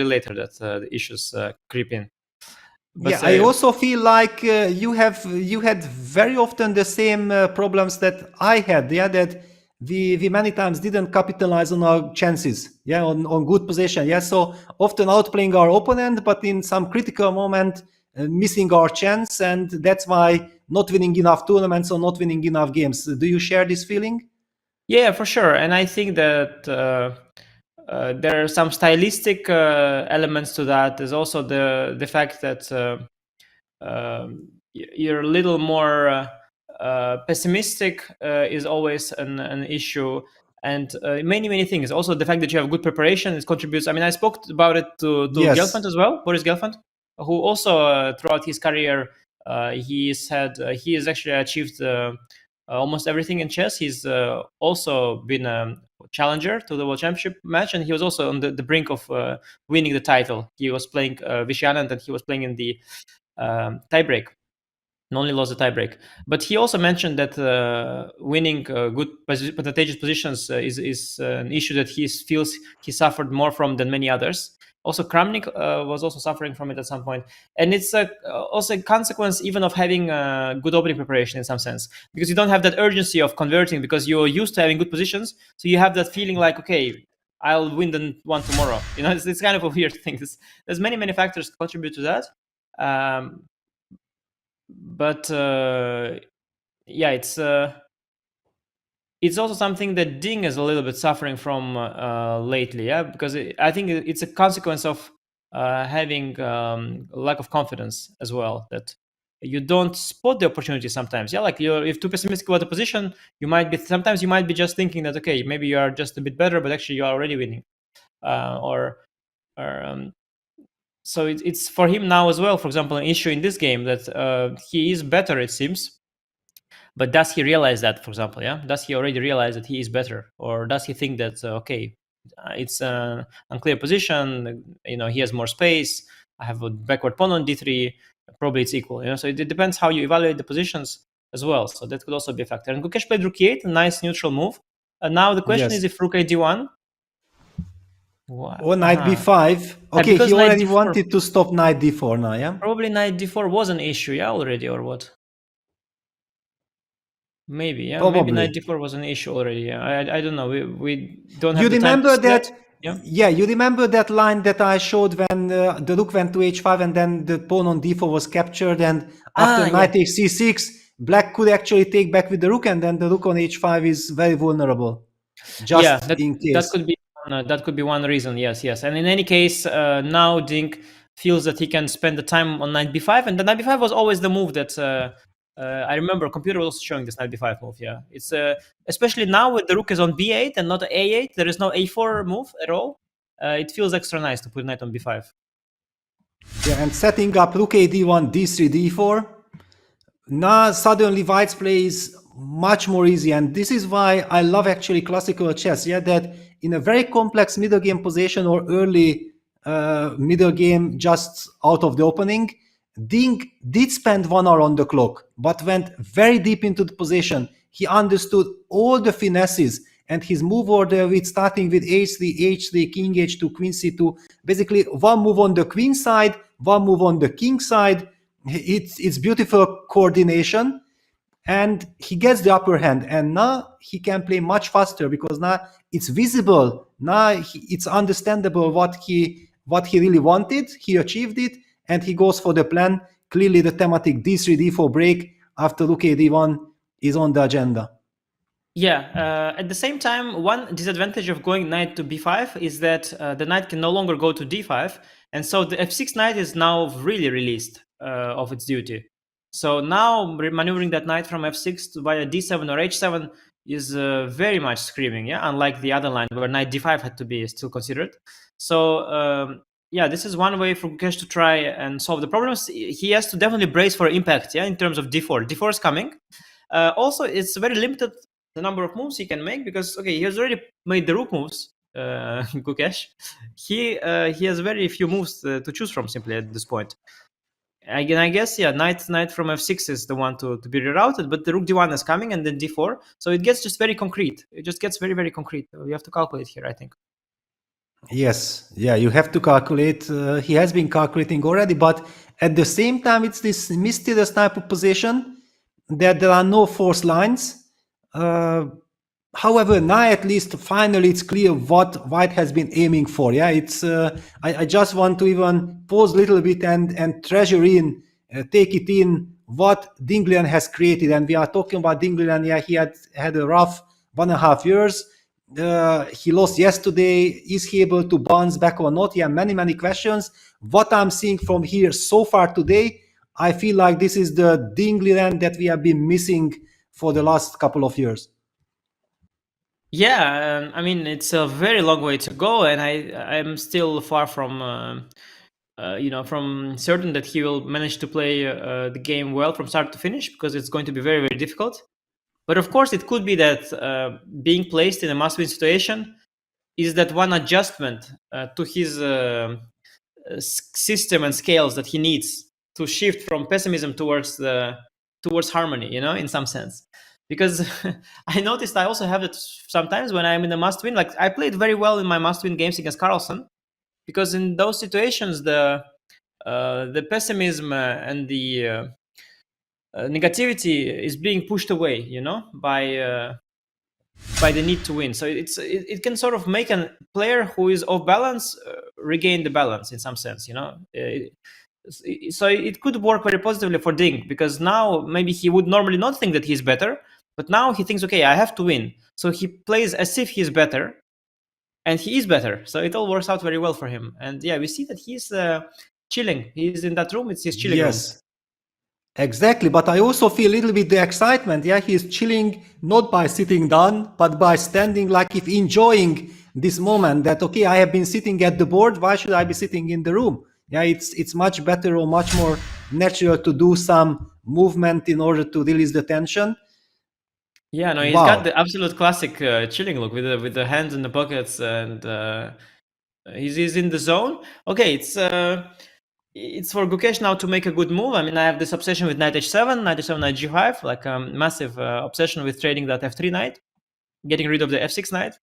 later that the issues creep in. But Yeah, I also feel like you had very often the same problems that I had. Yeah, that we many times didn't capitalize on our chances. Yeah, on good position. Yeah, so often outplaying our opponent, but in some critical moment missing our chance, and that's why not winning enough tournaments or not winning enough games. Do you share this feeling? Yeah, for sure. And I think that there are some stylistic elements to that. There's also the fact that you're a little more pessimistic is always an issue, and many things. Also, the fact that you have good preparation, it contributes. I mean, I spoke about it to Yes. Gelfand as well, Boris Gelfand, who also throughout his career he has actually achieved almost everything in chess. He's also been a challenger to the World Championship match, and he was also on the brink of winning the title. He was playing Vishanand, and he was playing in the tiebreak. And only lost the tiebreak. But he also mentioned that winning good advantageous positions is an issue that he feels he suffered more from than many others. Also, Kramnik was also suffering from it at some point. And it's also a consequence even of having good opening preparation in some sense, because you don't have that urgency of converting because you're used to having good positions. So you have that feeling like, okay, I'll win the one tomorrow. You know, it's kind of a weird thing. There's many factors contribute to that. But yeah, it's also something that Ding is a little bit suffering from lately, yeah, because I think it's a consequence of having lack of confidence as well, that you don't spot the opportunity sometimes. Yeah, like if too pessimistic about the position, you might be just thinking that, okay, maybe you are just a bit better, but actually you are already winning, so it's for him now as well, for example, an issue in this game that he is better, it seems. But does he realize that, for example, yeah? Does he already realize that he is better? Or does he think that, okay, it's an unclear position, you know, he has more space, I have a backward pawn on d3, probably it's equal, you know? So it depends how you evaluate the positions as well. So that could also be a factor. And Gukesh played rook e8, a nice neutral move. And now the question is if rook a d1, or knight b5. Okay, he already wanted to stop knight d4 now, yeah? Probably knight d4 was an issue, yeah, already, or what? Maybe, yeah. Probably. Maybe knight d4 was an issue already, yeah. I don't know. We don't have you the remember time to that? Yeah, you remember that line that I showed when the rook went to h5 and then the pawn on d4 was captured, and after knight takes c6, black could actually take back with the rook, and then the rook on h5 is very vulnerable. Just in case. That could be one reason. Yes. And in any case, now Ding feels that he can spend the time on knight b5, and the knight b5 was always the move that I remember. Computer was also showing this knight b5 move. Yeah, it's especially now with the rook is on b8 and not a8. There is no a4 move at all. It feels extra nice to put knight on b5. Yeah, and setting up rook a d1, d3, d4. Now suddenly White's play is much more easy, and this is why I love actually classical chess. Yeah, that in a very complex middle game position or early middle game just out of the opening, Ding did spend 1 hour on the clock, but went very deep into the position. He understood all the finesses, and his move order with starting with h3, h3, king h2, queen c2, basically one move on the queen side, one move on the king side. It's beautiful coordination, and he gets the upper hand, and now he can play much faster because now it's visible. Now it's understandable what he really wanted. He achieved it, and he goes for the plan. Clearly the thematic d3, d4 break after rook a d1 is on the agenda. Yeah, at the same time, one disadvantage of going knight to b5 is that the knight can no longer go to d5, and so the f6 knight is now really released of its duty. So now maneuvering that knight from f6 to via d7 or h7 is very much screaming, yeah, unlike the other line where knight d5 had to be still considered. So yeah, this is one way for Gukesh to try and solve the problems. He has to definitely brace for impact, yeah, in terms of d4. D4 is coming. Also, it's very limited the number of moves he can make because, okay, he has already made the rook moves, Gukesh. He has very few moves to choose from simply at this point. Again, I guess, yeah, knight from f6 is the one to be rerouted, but the rook d1 is coming and then d4. So it gets just very concrete. It just gets very, very concrete. You have to calculate here, I think. Yes, yeah, you have to calculate. He has been calculating already, but at the same time, it's this mysterious type of position that there are no force lines. However, now at least finally it's clear what White has been aiming for. Yeah, it's. I just want to even pause a little bit and treasure in, take it in what Ding Liren has created. And we are talking about Ding Liren. Yeah, he had a rough 1.5 years. He lost yesterday. Is he able to bounce back or not? Yeah, many questions. What I'm seeing from here so far today, I feel like this is the Ding Liren that we have been missing for the last couple of years. Yeah, I mean, it's a very long way to go, and I'm still far from from certain that he will manage to play the game well from start to finish, because it's going to be very, very difficult. But of course, it could be that being placed in a must-win situation is that one adjustment to his system and scales that he needs to shift from pessimism towards harmony, in some sense. Because I noticed I also have it sometimes when I'm in a must-win. Like, I played very well in my must-win games against Carlsen, because in those situations the pessimism and the negativity is being pushed away, by the need to win. So it can sort of make a player who is off balance regain the balance in some sense, so it could work very positively for Ding, because now maybe he would normally not think that he's better, but now he thinks, okay, I have to win. So he plays as if he's better, and he is better. So it all works out very well for him. And yeah, we see that he's chilling. He's in that room. It's his chilling room. Exactly, but I also feel a little bit the excitement. Yeah, he's chilling not by sitting down, but by standing, like if enjoying this moment that, okay, I have been sitting at the board, why should I be sitting in the room? Yeah, it's much better or much more natural to do some movement in order to release the tension. Yeah, no, he's got the absolute classic chilling look with the hands in the pockets, and he's in the zone. Okay, it's for Gukesh now to make a good move. I mean, I have this obsession with knight h7, knight g5, like a massive obsession with trading that f3 knight, getting rid of the f6 knight.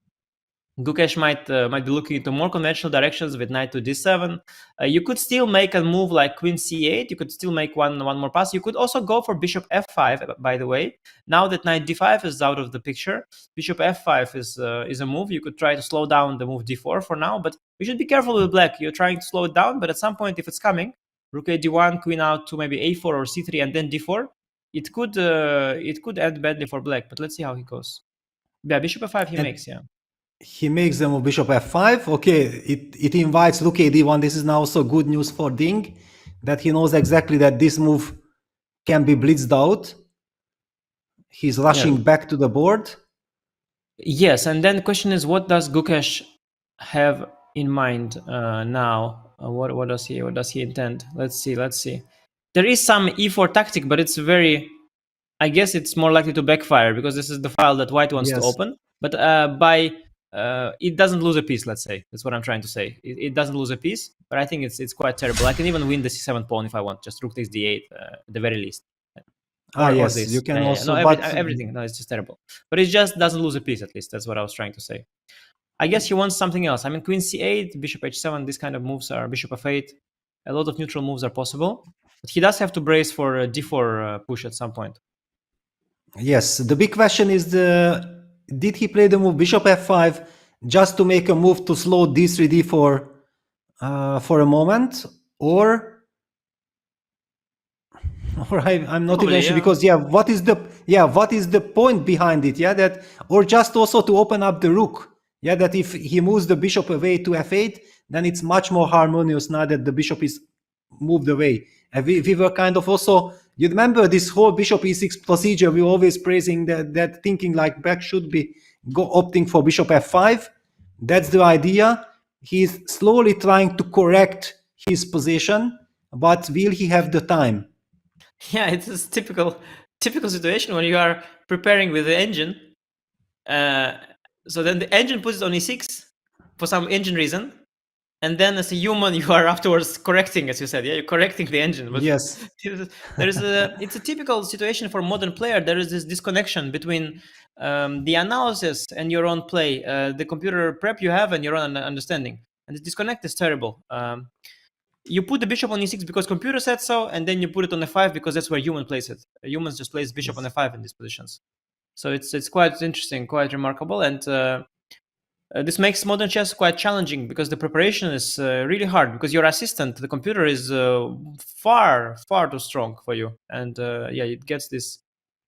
Gukesh might be looking into more conventional directions with knight to d7. You could still make a move like queen c8. You could still make one more pass. You could also go for bishop f5, by the way. Now that knight d5 is out of the picture, bishop f5 is a move. You could try to slow down the move d4 for now, but you should be careful with black. You're trying to slow it down, but at some point, if it's coming, rook a d1, queen out to maybe a4 or c3, and then d4, it could end badly for black. But let's see how he goes. Yeah, bishop f5 he makes, yeah. He makes the move bishop f5. Okay, it invites rook a d1. This is now also good news for Ding, that he knows exactly that this move can be blitzed out. He's rushing back to the board. Yes, and then the question is, what does Gukesh have in mind now? What does he intend? Let's see. There is some e4 tactic, but it's very, I guess it's more likely to backfire, because this is the file that White wants to open. But it doesn't lose a piece, let's say. That's what I'm trying to say. It doesn't lose a piece, but I think it's quite terrible. I can even win the c7 pawn if I want. Just rook takes d8 at the very least. Yes, you can also. No, everything. No, it's just terrible. But it just doesn't lose a piece, at least. That's what I was trying to say. I guess he wants something else. I mean, queen c8, bishop h7, these kind of moves are bishop f8. A lot of neutral moves are possible. But he does have to brace for a d4 push at some point. Yes, the big question is, did he play the move bishop f5 just to make a move to slow d3, d4 for a moment? Or I'm not even sure, because what is the point behind it? Yeah, that, or just also to open up the rook. Yeah, that if he moves the bishop away to f8, then it's much more harmonious now that the bishop is moved away. And we were kind of also, you remember this whole bishop e6 procedure, we were always praising that thinking like black should be opting for bishop f5. That's the idea. He's slowly trying to correct his position, but will he have the time? Yeah, it's a typical situation when you are preparing with the engine. So then the engine puts it on e6 for some engine reason, and then as a human you are afterwards correcting, as you said. Yeah, you're correcting the engine. But yes, it's a typical situation for a modern player. There is this disconnection between the analysis and your own play, the computer prep you have and your own understanding, and the disconnect is terrible. You put the bishop on e6 because computer said so, and then you put it on f5 because that's where human plays it. Humans just plays bishop on f5 in these positions. So it's quite interesting, quite remarkable, and this makes modern chess quite challenging because the preparation is really hard, because your assistant, the computer, is far too strong for you, and yeah, it gets this.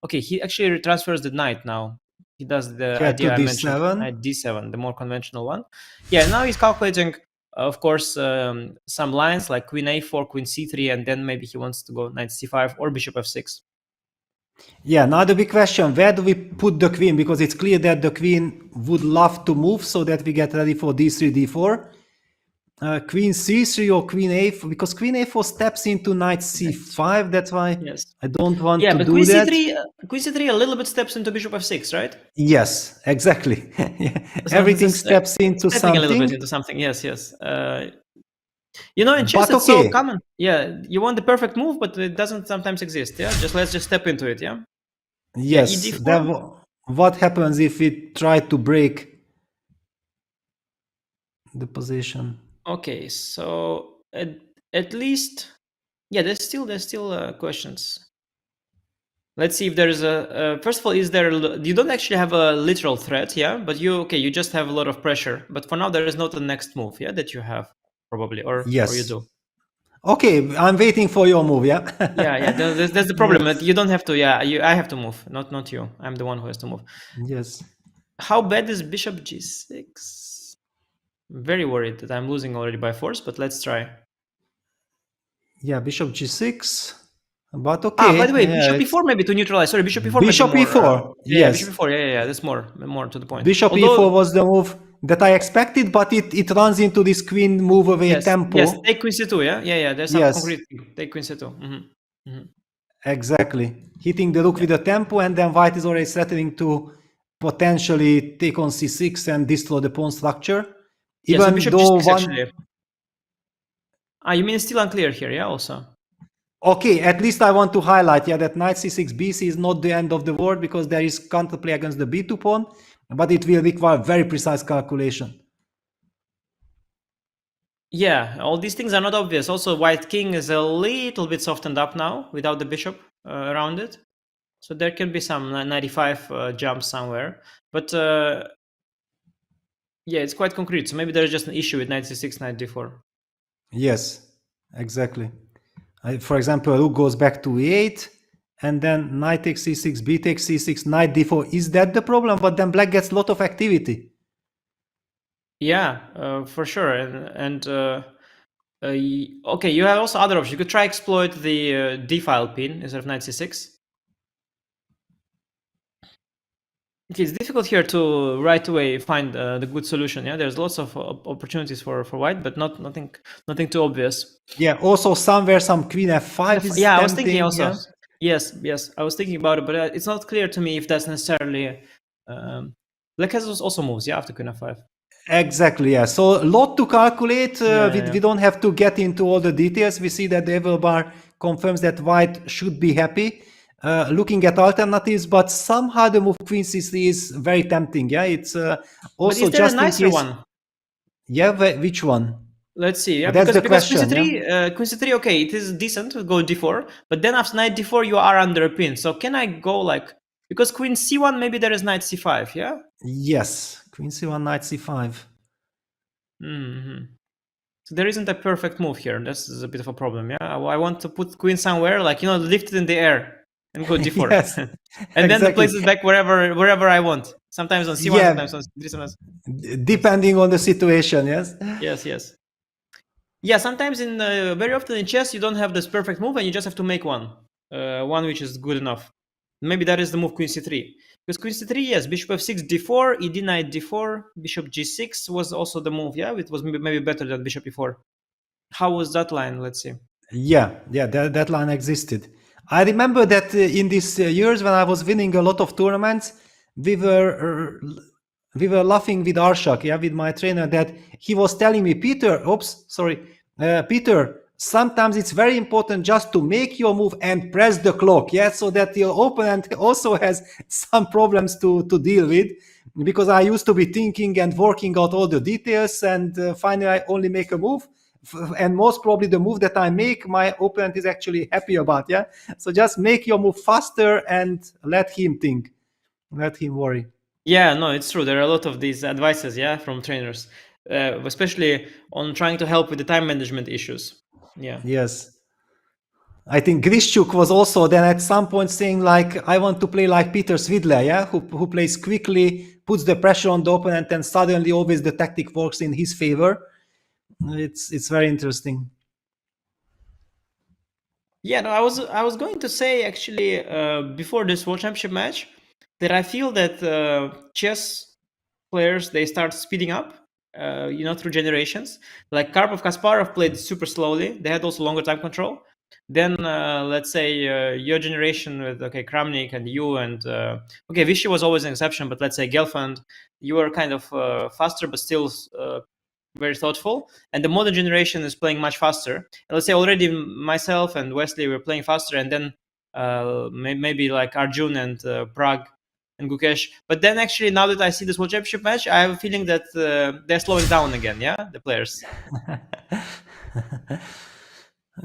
Okay, he actually transfers the knight now. He does the idea I mentioned, knight d7, the more conventional one. Yeah, now he's calculating, of course, some lines like queen a4, queen c3, and then maybe he wants to go knight c5 or bishop f6. Yeah, now the big question, where do we put the queen? Because it's clear that the queen would love to move so that we get ready for d3, d4. Queen c3 or queen a4, because queen a4 steps into knight c5. That's why I don't want to do that. Queen c3 a little bit steps into bishop f6, right? Yes, exactly. So everything steps into something. A little bit into something, yes. You know, in chess it's so common. Yeah, you want the perfect move, but it doesn't sometimes exist. Yeah, let's just step into it. Yeah. Yes. Yeah, what happens if we try to break the position? Okay, so at least, yeah, there's still questions. Let's see if there is a. First of all, is there? You don't actually have a literal threat, yeah, but you just have a lot of pressure. But for now, there is not a next move, yeah, that you have. Probably, or you do. Okay, I'm waiting for your move. Yeah. yeah. That's the problem. Yes. You don't have to. Yeah, I have to move, not you. I'm the one who has to move. Yes. How bad is bishop g6? I'm very worried that I'm losing already by force, but let's try. Yeah, bishop g6. But okay. By the way, bishop e4 maybe to neutralize. Sorry, bishop e4. Bishop e4. Yes. Bishop e4. Yeah. That's more to the point. Bishop e4 was the move that I expected, but it runs into this queen move away tempo. Yes, take queen c2, yeah. There's some concrete thing. Take queen c2. Exactly. Hitting the rook with the tempo, and then white is already threatening to potentially take on c6 and destroy the pawn structure. Even bishop g6 actually. You mean it's still unclear here, yeah, also? Okay, at least I want to highlight, that knight c6 bc is not the end of the world, because there is counterplay against the b2 pawn, but it will require very precise calculation. Yeah, all these things are not obvious. Also, white king is a little bit softened up now without the bishop around it. So there can be some 95 jumps somewhere. But yeah, it's quite concrete. So maybe there's just an issue with knight c6, knight d4. Yes, exactly. For example, rook goes back to e8, and then knight takes c6, b takes c6, knight d4. Is that the problem? But then black gets a lot of activity. Yeah, for sure. And okay, you have also other options. You could try exploit the d-file pin instead of knight c6. Okay, it's difficult here to right away find the good solution. Yeah, there's lots of opportunities for white, but nothing too obvious. Yeah, also somewhere some queen f5 is I was thinking also. Yeah? Yes, I was thinking about it, but it's not clear to me if that's necessarily. Black has also moves, after queen f5. Exactly, yeah. So a lot to calculate. We don't have to get into all the details. We see that the Evil bar confirms that white should be happy. Looking at alternatives, but somehow the move queen c3 is very tempting. Yeah, it's also but is there just a nicer in case. One? Yeah, which one? Let's see. Yeah, that's because question, queen c3, okay, it is decent to go d4, but then after knight d4, you are under a pin. So can I go like, because queen c1, maybe there is knight c5, yeah? Yes, queen c1, knight c5. So there isn't a perfect move here. That's a bit of a problem. Yeah, I want to put queen somewhere, like, lift it in the air and go d4. Yes, and then place it back wherever I want. Sometimes on c1, sometimes on c3. Depending on the situation, yes? Yes. Yeah, sometimes very often in chess, you don't have this perfect move and you just have to make one which is good enough. Maybe that is the move queen c3. Because queen c3, yes, bishop f6, d4, ed knight d4, bishop g6 was also the move. Yeah, it was maybe better than bishop e4. How was that line? Let's see. Yeah, that line existed. I remember that in these years when I was winning a lot of tournaments, we were laughing with Arshak, yeah, with my trainer, that he was telling me, Peter, Peter, sometimes it's very important just to make your move and press the clock, yeah, so that your opponent also has some problems to deal with. Because I used to be thinking and working out all the details, and finally I only make a move. And most probably the move that I make, my opponent is actually happy about, yeah? So just make your move faster and let him think, let him worry. Yeah, no, it's true. There are a lot of these advices, yeah, from trainers, especially on trying to help with the time management issues. Yeah. Yes. I think Grishchuk was also then at some point saying like, I want to play like Peter Svidler, yeah, who plays quickly, puts the pressure on the opponent, and suddenly always the tactic works in his favor. It's very interesting. Yeah, no, I was going to say actually before this World Championship match that I feel that chess players, they start speeding up, through generations. Like Karpov, Kasparov played super slowly. They had also longer time control. Then let's say your generation with Kramnik and you and Vichy was always an exception, but let's say Gelfand, you were kind of faster, but still very thoughtful, and the modern generation is playing much faster. And let's say already myself and Wesley were playing faster, and then maybe like Arjun and Prague and Gukesh. But then actually, now that I see this World Championship match, I have a feeling that they're slowing down again, yeah, the players.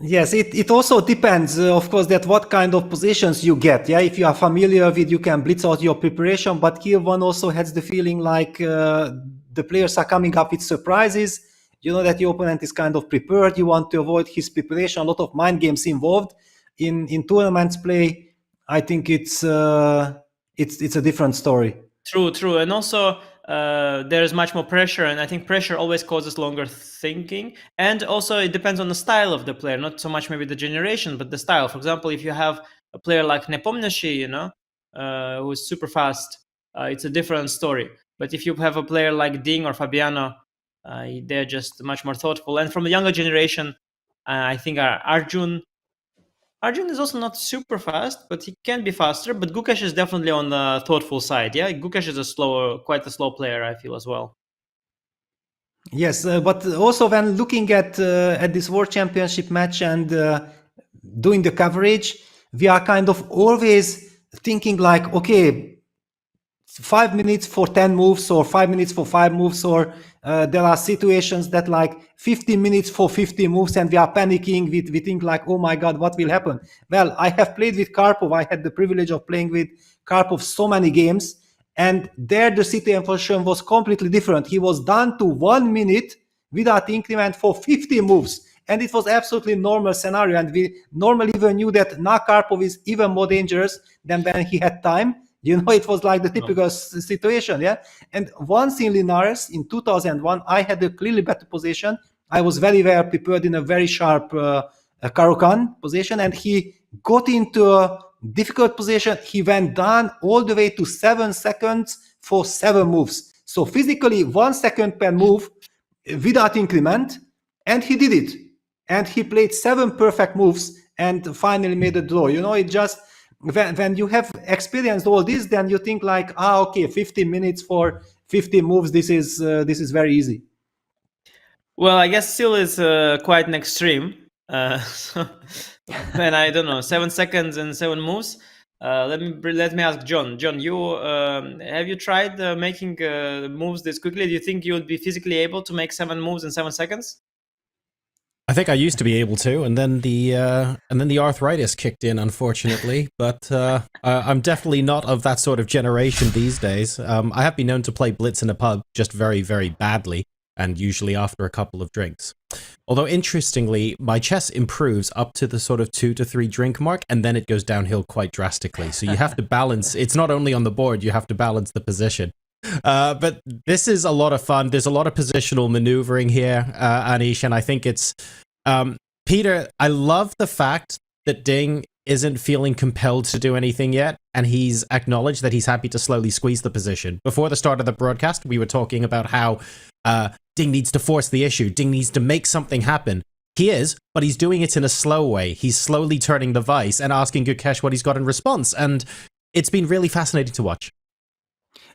Yes, it also depends, of course, that what kind of positions you get. Yeah, if you are familiar with, you can blitz out your preparation, but here one also has the feeling like the players are coming up with surprises. You know that your opponent is kind of prepared. You want to avoid his preparation. A lot of mind games involved in tournaments play. I think it's a different story. True, and also there's much more pressure, and I think pressure always causes longer thinking. And also it depends on the style of the player, not so much maybe the generation, but the style. For example, if you have a player like Nepomniachtchi, who is super fast, it's a different story. But if you have a player like Ding or Fabiano, they're just much more thoughtful. And from the younger generation, I think Arjun is also not super fast, but he can be faster. But Gukesh is definitely on the thoughtful side. Yeah, Gukesh is quite a slow player, I feel, as well. Yes, but also when looking at this World Championship match and doing the coverage, we are kind of always thinking like, okay, 5 minutes for 10 moves or 5 minutes for 5 moves, or there are situations that like 15 minutes for 50 moves and we are panicking. We think like, oh my God, what will happen? Well, I have played with Karpov. I had the privilege of playing with Karpov so many games, and there the situation was completely different. He was down to 1 minute without increment for 50 moves. And it was absolutely normal scenario. And we normally even knew that now Karpov is even more dangerous than when he had time. You know, it was like the typical situation, yeah? And once in Linares in 2001, I had a clearly better position. I was very well prepared in a very sharp Caro-Kann position, and he got into a difficult position. He went down all the way to 7 seconds for 7 moves. So physically 1 second per move without increment, and he did it. And he played 7 perfect moves and finally made a draw. You know, it just... When you have experienced all this, then you think like, okay, 15 minutes for 50 moves, this is very easy. Well, I guess still is quite an extreme. And I don't know, 7 seconds and 7 moves. Let me ask John. John, you have you tried making moves this quickly? Do you think you would be physically able to make 7 moves in 7 seconds? I think I used to be able to, and then the arthritis kicked in, unfortunately. But I'm definitely not of that sort of generation these days. I have been known to play blitz in a pub just very, very badly, and usually after a couple of drinks. Although interestingly, my chess improves up to the sort of 2 to 3 drink mark, and then it goes downhill quite drastically. So you have to balance. It's not only on the board; you have to balance the position. But this is a lot of fun. There's a lot of positional maneuvering here, Anish, and I think it's... Peter, I love the fact that Ding isn't feeling compelled to do anything yet, and he's acknowledged that he's happy to slowly squeeze the position. Before the start of the broadcast, we were talking about how Ding needs to force the issue. Ding needs to make something happen. He is, but he's doing it in a slow way. He's slowly turning the vice and asking Gukesh what he's got in response, and it's been really fascinating to watch.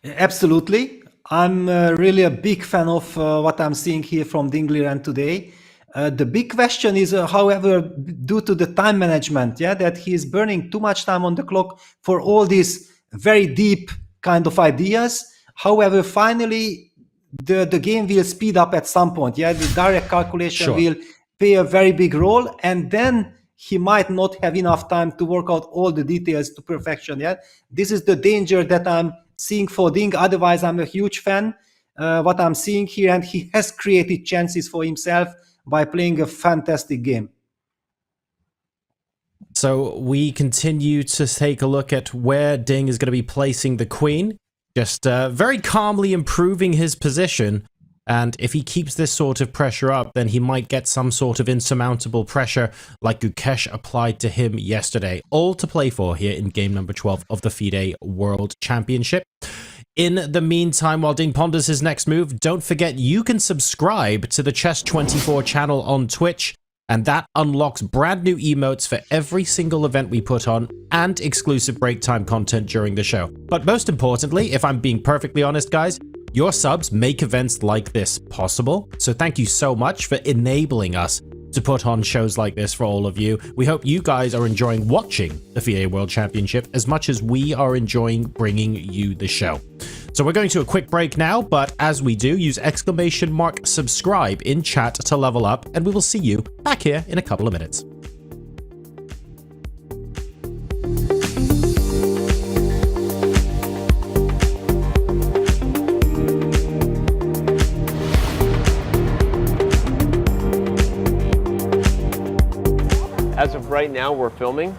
Absolutely. I'm really a big fan of what I'm seeing here from Ding Liren today. The big question is, however, due to the time management, that he is burning too much time on the clock for all these very deep kind of ideas. However, finally, the game will speed up at some point. The direct calculation will play a very big role, and then he might not have enough time to work out all the details to perfection. This is the danger that I'm seeing for Ding. Otherwise, I'm a huge fan what I'm seeing here, and he has created chances for himself by playing a fantastic game. So we continue to take a look at where Ding is going to be placing the queen, just very calmly improving his position. And if he keeps this sort of pressure up, then he might get some sort of insurmountable pressure like Gukesh applied to him yesterday. All to play for here in game number 12 of the FIDE World Championship. In the meantime, while Ding ponders his next move, don't forget you can subscribe to the Chess24 channel on Twitch, and that unlocks brand new emotes for every single event we put on and exclusive break time content during the show. But most importantly, if I'm being perfectly honest, guys, your subs make events like this possible. So thank you so much for enabling us to put on shows like this for all of you. We hope you guys are enjoying watching the FIDE World Championship as much as we are enjoying bringing you the show. So we're going to a quick break now, but as we do, use !subscribe in chat to level up, and we will see you back here in a couple of minutes. As of right now, we're filming,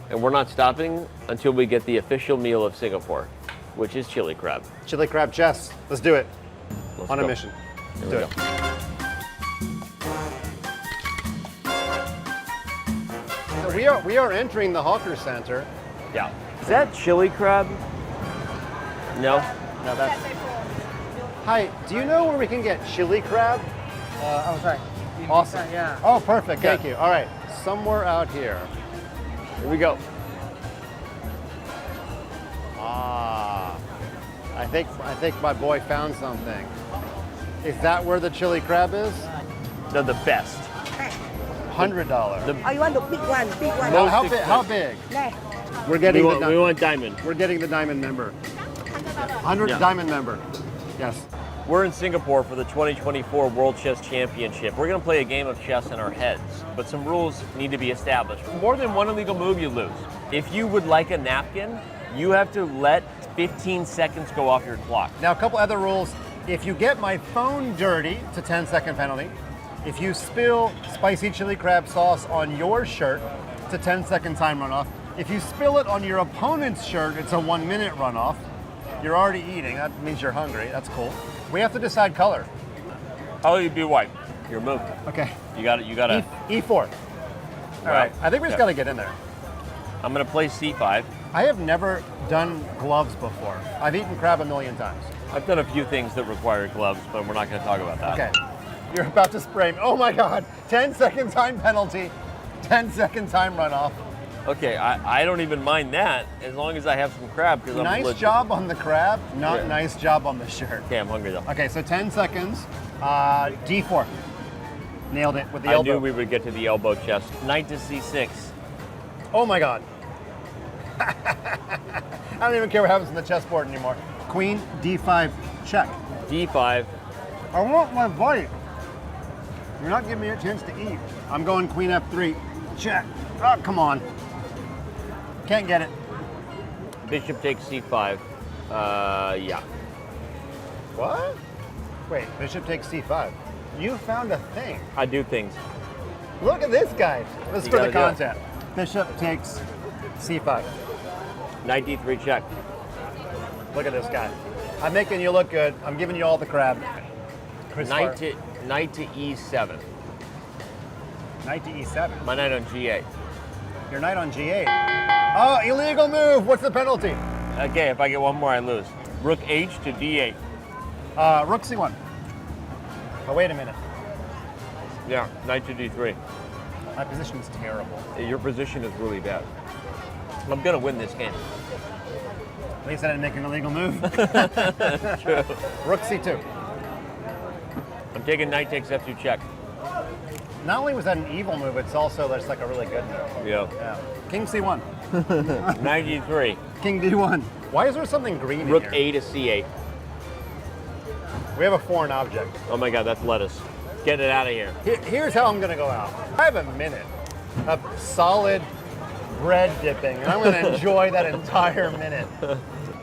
and we're not stopping until we get the official meal of Singapore, which is chili crab. Chili crab chess. Let's do it. On a mission. Here Do we it. So we are entering the Hawker Center. Yeah. Is that chili crab? No. No, that's. Hi. Do you know where we can get chili crab? Outside. Awesome. Yeah. Oh, perfect. Thank you. All right. Somewhere out here. Here we go. Ah. I think my boy found something. Is that where the chili crab is? They're the best. $100. Oh, you want the big one? Big one. How big? There. We're getting we want diamond. We're getting the diamond member. 100 diamond member. Yes. We're in Singapore for the 2024 World Chess Championship. We're going to play a game of chess in our heads, but some rules need to be established. More than one illegal move, you lose. If you would like a napkin, you have to let 15 seconds go off your clock. Now, a couple other rules. If you get my phone dirty, it's a 10-second penalty. If you spill spicy chili crab sauce on your shirt, it's a 10-second time runoff. If you spill it on your opponent's shirt, it's a 1-minute runoff. You're already eating. That means you're hungry. That's cool. We have to decide color. How you be white? Your move. Okay. You got it. You got to E4. All right. I think we just got to get in there. I'm going to play C5. I have never done gloves before. I've eaten crab a million times. I've done a few things that require gloves, but we're not going to talk about that. Okay. You're about to spray me. Oh my God. 10-second time penalty. 10-second time runoff. Okay, I don't even mind that as long as I have some crab. Nice job on the crab, not nice job on the shirt. Okay, I'm hungry though. Okay, so 10 seconds. D4. Nailed it with the elbow. I knew we would get to the elbow chest. Knight to C6. Oh my God. I don't even care what happens on the chessboard anymore. Queen, D5, check. D5. I want my bite. You're not giving me a chance to eat. I'm going Queen F3, check. Oh, come on. Can't get it. Bishop takes C5. Yeah. What? Wait, bishop takes C5. You found a thing. I do things. Look at this guy. This is for the content. Bishop takes C5. Knight D3 check. Look at this guy. I'm making you look good. I'm giving you all the crab. Knight to E7. Knight to E7. My knight on G8. Your knight on g8. Oh, illegal move. What's the penalty? Okay, if I get one more, I lose. Rook h to d8. Rook c1. Oh, wait a minute. Yeah, knight to d3. My position is terrible. Your position is really bad. I'm gonna win this game. At least I didn't make an illegal move. True. Rook c2. I'm taking knight takes f2 check. Not only was that an evil move, it's also just like a really good move. Yeah. King c1. Knight e3. King d1. Why is there something green in Rook here? a to c8. We have a foreign object. Oh my god, that's lettuce. Get it out of here. Here's how I'm gonna go out. I have a minute of solid bread dipping, and I'm gonna enjoy that entire minute.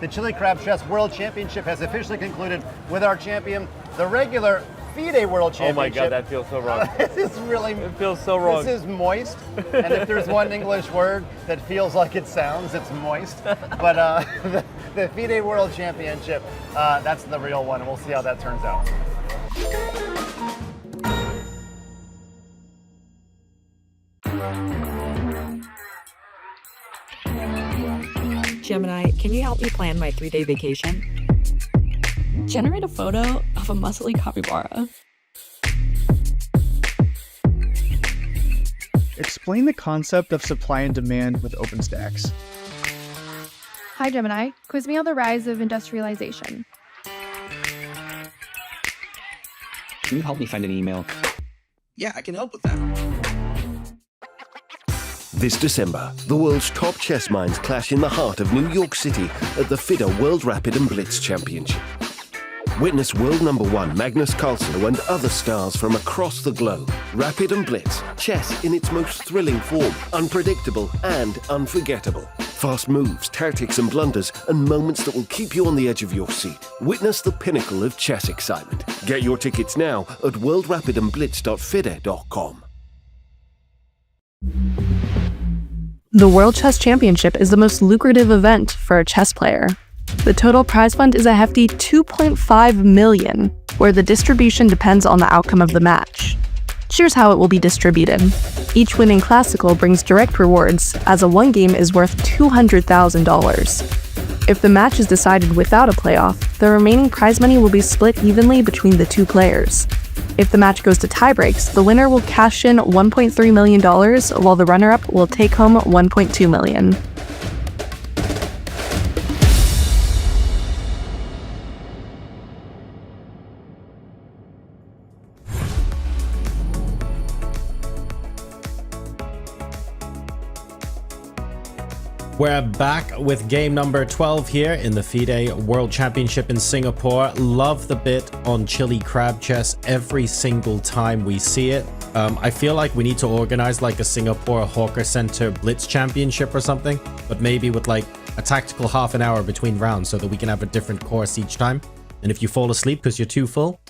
The Chili Crab Chess World Championship has officially concluded with our champion, the regular FIDE World Championship. Oh my god, that feels so wrong. This is really... It feels so wrong. This is moist, and if there's one English word that feels like it sounds, it's moist. But the FIDE World Championship, that's the real one, and we'll see how that turns out. Gemini, can you help me plan my 3-day vacation? Generate a photo of a muscly capybara. Explain the concept of supply and demand with OpenStax. Hi, Gemini. Quiz me on the rise of industrialization. Can you help me find an email? Yeah, I can help with that. This December, the world's top chess minds clash in the heart of New York City at the FIDE World Rapid and Blitz Championship. Witness world #1 Magnus Carlsen and other stars from across the globe. Rapid and Blitz, chess in its most thrilling form, unpredictable and unforgettable. Fast moves, tactics and blunders, and moments that will keep you on the edge of your seat. Witness the pinnacle of chess excitement. Get your tickets now at worldrapidandblitz.fide.com. The World Chess Championship is the most lucrative event for a chess player. The total prize fund is a hefty $2.5 million, where the distribution depends on the outcome of the match. Here's how it will be distributed. Each winning classical brings direct rewards, as a one game is worth $200,000. If the match is decided without a playoff, the remaining prize money will be split evenly between the two players. If the match goes to tiebreaks, the winner will cash in $1.3 million, while the runner-up will take home $1.2 million. We're back with game number 12 here in the FIDE World Championship in Singapore. Love the bit on Chili Crab Chess every single time we see it. I feel like we need to organize like a Singapore Hawker Center Blitz Championship or something, but maybe with like a tactical half an hour between rounds so that we can have a different course each time. And if you fall asleep because you're too full,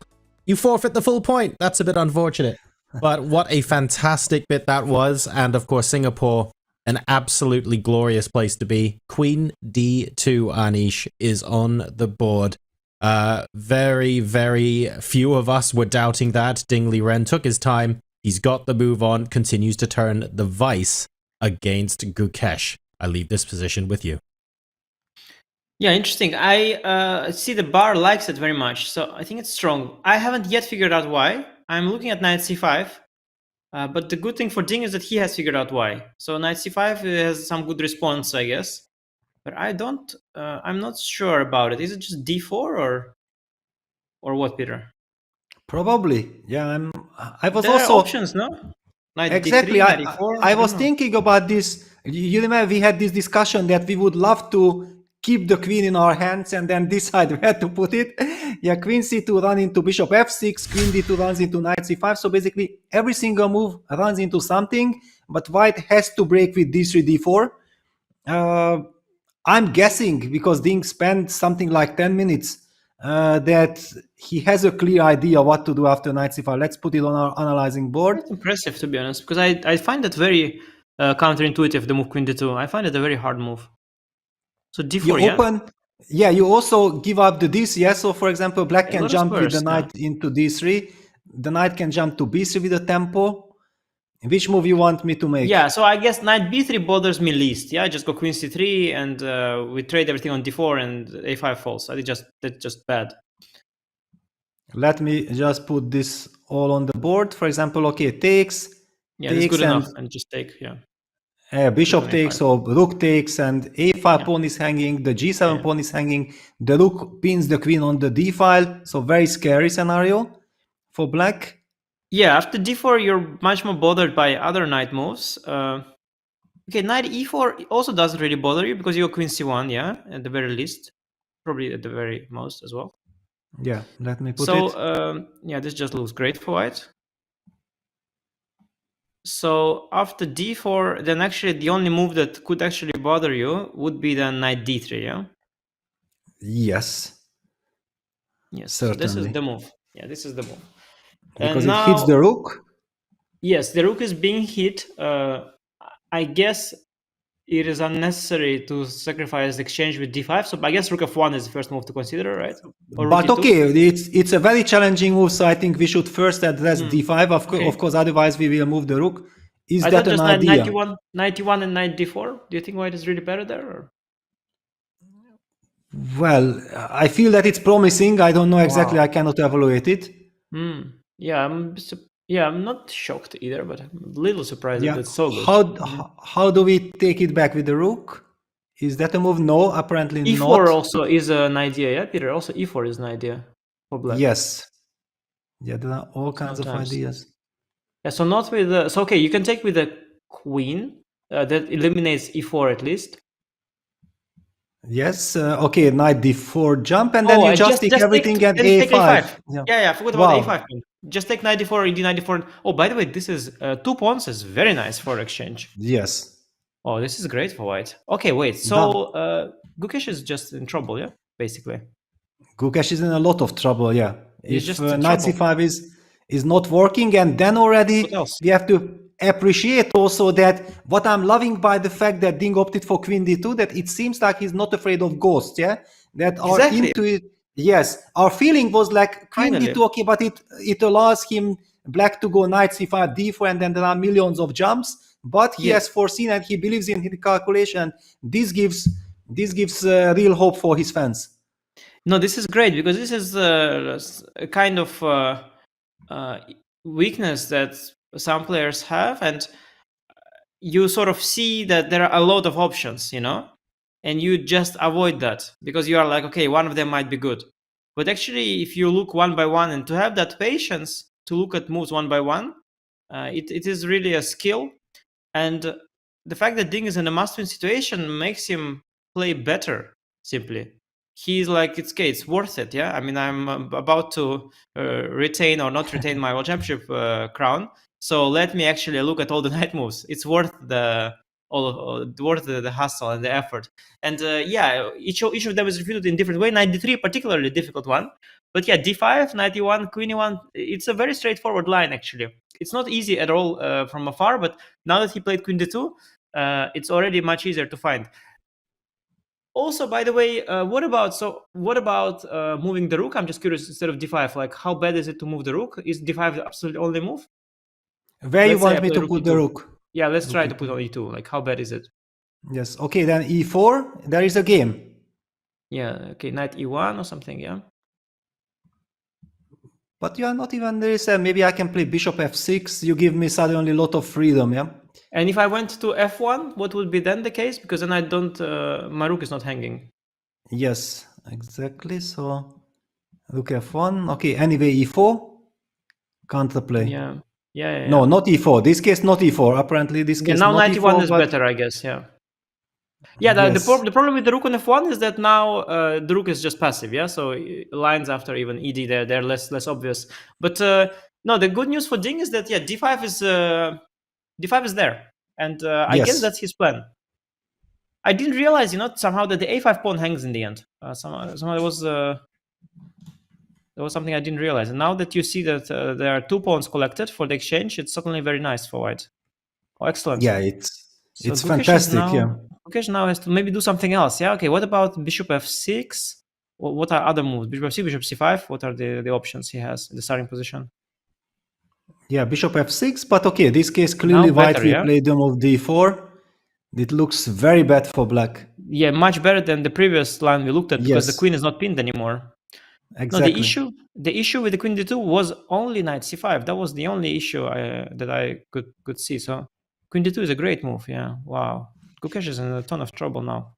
you forfeit the full point. That's a bit unfortunate. But what a fantastic bit that was. And of course, Singapore, an absolutely glorious place to be. Queen D2 Anish is on the board. Very, very few of us were doubting that. Ding Liren took his time. He's got the move on, continues to turn the vice against Gukesh. I leave this position with you. Yeah, interesting. I see the bar likes it very much, so I think it's strong. I haven't yet figured out why. I'm looking at knight c5. But the good thing for Ding is that he has figured out why. So knight c5 has some good response, I guess. But I'm not sure about it. Is it just d4 or what, Peter? Probably. Yeah, I was there also are options, no? Knight exactly. d3, knight d4. I was thinking about this. You remember we had this discussion that we would love to keep the queen in our hands and then decide where to put it. Yeah, queen c2 run into bishop f6, queen d2 runs into knight c5. So basically every single move runs into something, but white has to break with d3, d4. I'm guessing, because Ding spent something like 10 minutes, that he has a clear idea what to do after knight c5. Let's put it on our analyzing board. That's impressive, to be honest, because I find that very counterintuitive, the move queen d2. I find it a very hard move. So d4, you open, yeah, you also give up the d3. Yeah, so for example, black can jump with the knight into d3. The knight can jump to b3 with a tempo. Which move you want me to make? Yeah, so I guess knight b3 bothers me least. Yeah, just go queen c3 and we trade everything on d4 and a5 falls. I think that's just bad. Let me just put this all on the board. For example, okay, takes. Yeah, that's good enough. And just take, yeah. Bishop takes or rook takes, and a5 pawn is hanging, the g7 pawn is hanging, the rook pins the queen on the d file. So very scary scenario for black. Yeah, after d4, you're much more bothered by other knight moves. Okay, knight e4 also doesn't really bother you because you go queen c1, yeah, at the very least. Probably at the very most as well. Yeah, let me put it. So, yeah, this just looks great for white. So after d4, then actually the only move that could actually bother you would be the knight d3, yeah? Yes. Yes, certainly. So this is the move. Yeah, this is the move. Because it hits the rook? Yes, the rook is being hit. I guess it is unnecessary to sacrifice the exchange with d5. So I guess rook f1 is the first move to consider, right? Or but okay, it's a very challenging move. So I think we should first address d5. Of course, otherwise we will move the rook. Is that an idea? 91 and knight d4. Do you think white is really better there? Or? Well, I feel that it's promising. I don't know exactly. I cannot evaluate it. Yeah, I'm not shocked either, but I'm a little surprised that it's so good. How do we take it back with the rook? Is that a move? No, apparently E4 not. E4 also is an idea, yeah, Peter? Also E4 is an idea for black. Yes. Yeah, there are all kinds of ideas. Yeah, so not with the... So, okay, you can take with the queen. That eliminates E4 at least. Yes. Okay, knight d4 jump, and then you just take everything at a5. Yeah, I forgot about a5. Just take knight d4, ed knight d4. Oh, by the way, this is 2 pawns is very nice for exchange. Yes. Oh, this is great for white. Okay, wait. So Gukesh is just in trouble, yeah, basically. Gukesh is in a lot of trouble, yeah. If knight c5 is not working, and then already we have to appreciate also that what I'm loving by the fact that Ding opted for queen d2, that it seems like he's not afraid of ghosts, yeah? That our our feeling was like queen d2, okay, but it allows him black to go knight c5, d4, and then there are millions of jumps. But he has foreseen and he believes in his calculation. This gives real hope for his fans. No, this is great because this is a kind of weakness that some players have, and you sort of see that there are a lot of options, you know, and you just avoid that because you are like, okay, one of them might be good. But actually, if you look one by one and to have that patience to look at moves one by one, it is really a skill. And the fact that Ding is in a must-win situation makes him play better, simply. He's like, it's worth it, yeah? I mean, I'm about to retain or not retain my World Championship crown, so let me actually look at all the knight moves. It's worth the hassle and the effort. And yeah, each of them is refuted in different way. Knight d3, particularly difficult one. But yeah, d5, knight e1, queen e1, it's a very straightforward line, actually. It's not easy at all from afar, but now that he played queen d2, it's already much easier to find. Also, by the way, what about moving the rook? I'm just curious, instead of d5, like how bad is it to move the rook? Is d5 the absolute only move? Where you want me to put the rook? Yeah, let's try to put on e2. Like, how bad is it? Yes. Okay, then e4. There is a game. Yeah. Okay, knight e1 or something. Yeah. But you are not even there. Maybe I can play bishop f6. You give me suddenly a lot of freedom. Yeah. And if I went to f1, what would be then the case? Because then I don't. My rook is not hanging. Yes, exactly. So rook f1. Okay. Anyway, e4. Counterplay. Yeah. No, not e4. This case, not e4. Apparently, this case. Now not 91 e4, is better, I guess. Yeah. Yeah. The problem with the rook on f1 is that now the rook is just passive. Yeah. So lines after even ed they're less obvious. But no, the good news for Ding is that d5 is there, and I guess that's his plan. I didn't realize, somehow that the a5 pawn hangs in the end. Somehow there was something I didn't realize. And now that you see that there are 2 pawns collected for the exchange, it's certainly very nice for white. Oh, excellent. Yeah, it's fantastic. Gukesh now has to maybe do something else. Yeah. Okay. What about bishop f6? What are other moves? Bishop f6, bishop c5. What are the options he has in the starting position? Yeah, bishop f6, but okay, this case clearly white will play the move d4. It looks very bad for black. Yeah, much better than the previous line we looked at because the queen is not pinned anymore. Exactly. No, the issue with the queen d2 was only knight c5. That was the only issue that I could see. So queen d2 is a great move. Yeah, wow. Gukesh is in a ton of trouble now.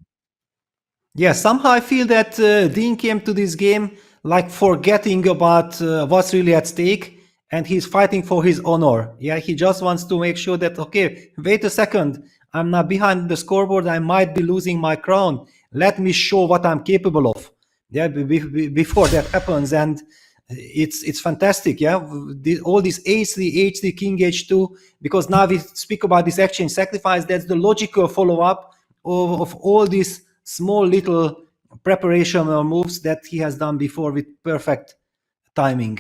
Yeah, somehow I feel that Ding came to this game like forgetting about what's really at stake, and he's fighting for his honor. Yeah, he just wants to make sure that, okay, wait a second, I'm not behind the scoreboard, I might be losing my crown. Let me show what I'm capable of. Yeah, before that happens, and it's fantastic. Yeah, all this h3, h3, king h2, because now we speak about this exchange sacrifice. That's the logical follow-up of all these small little preparational moves that he has done before with perfect timing.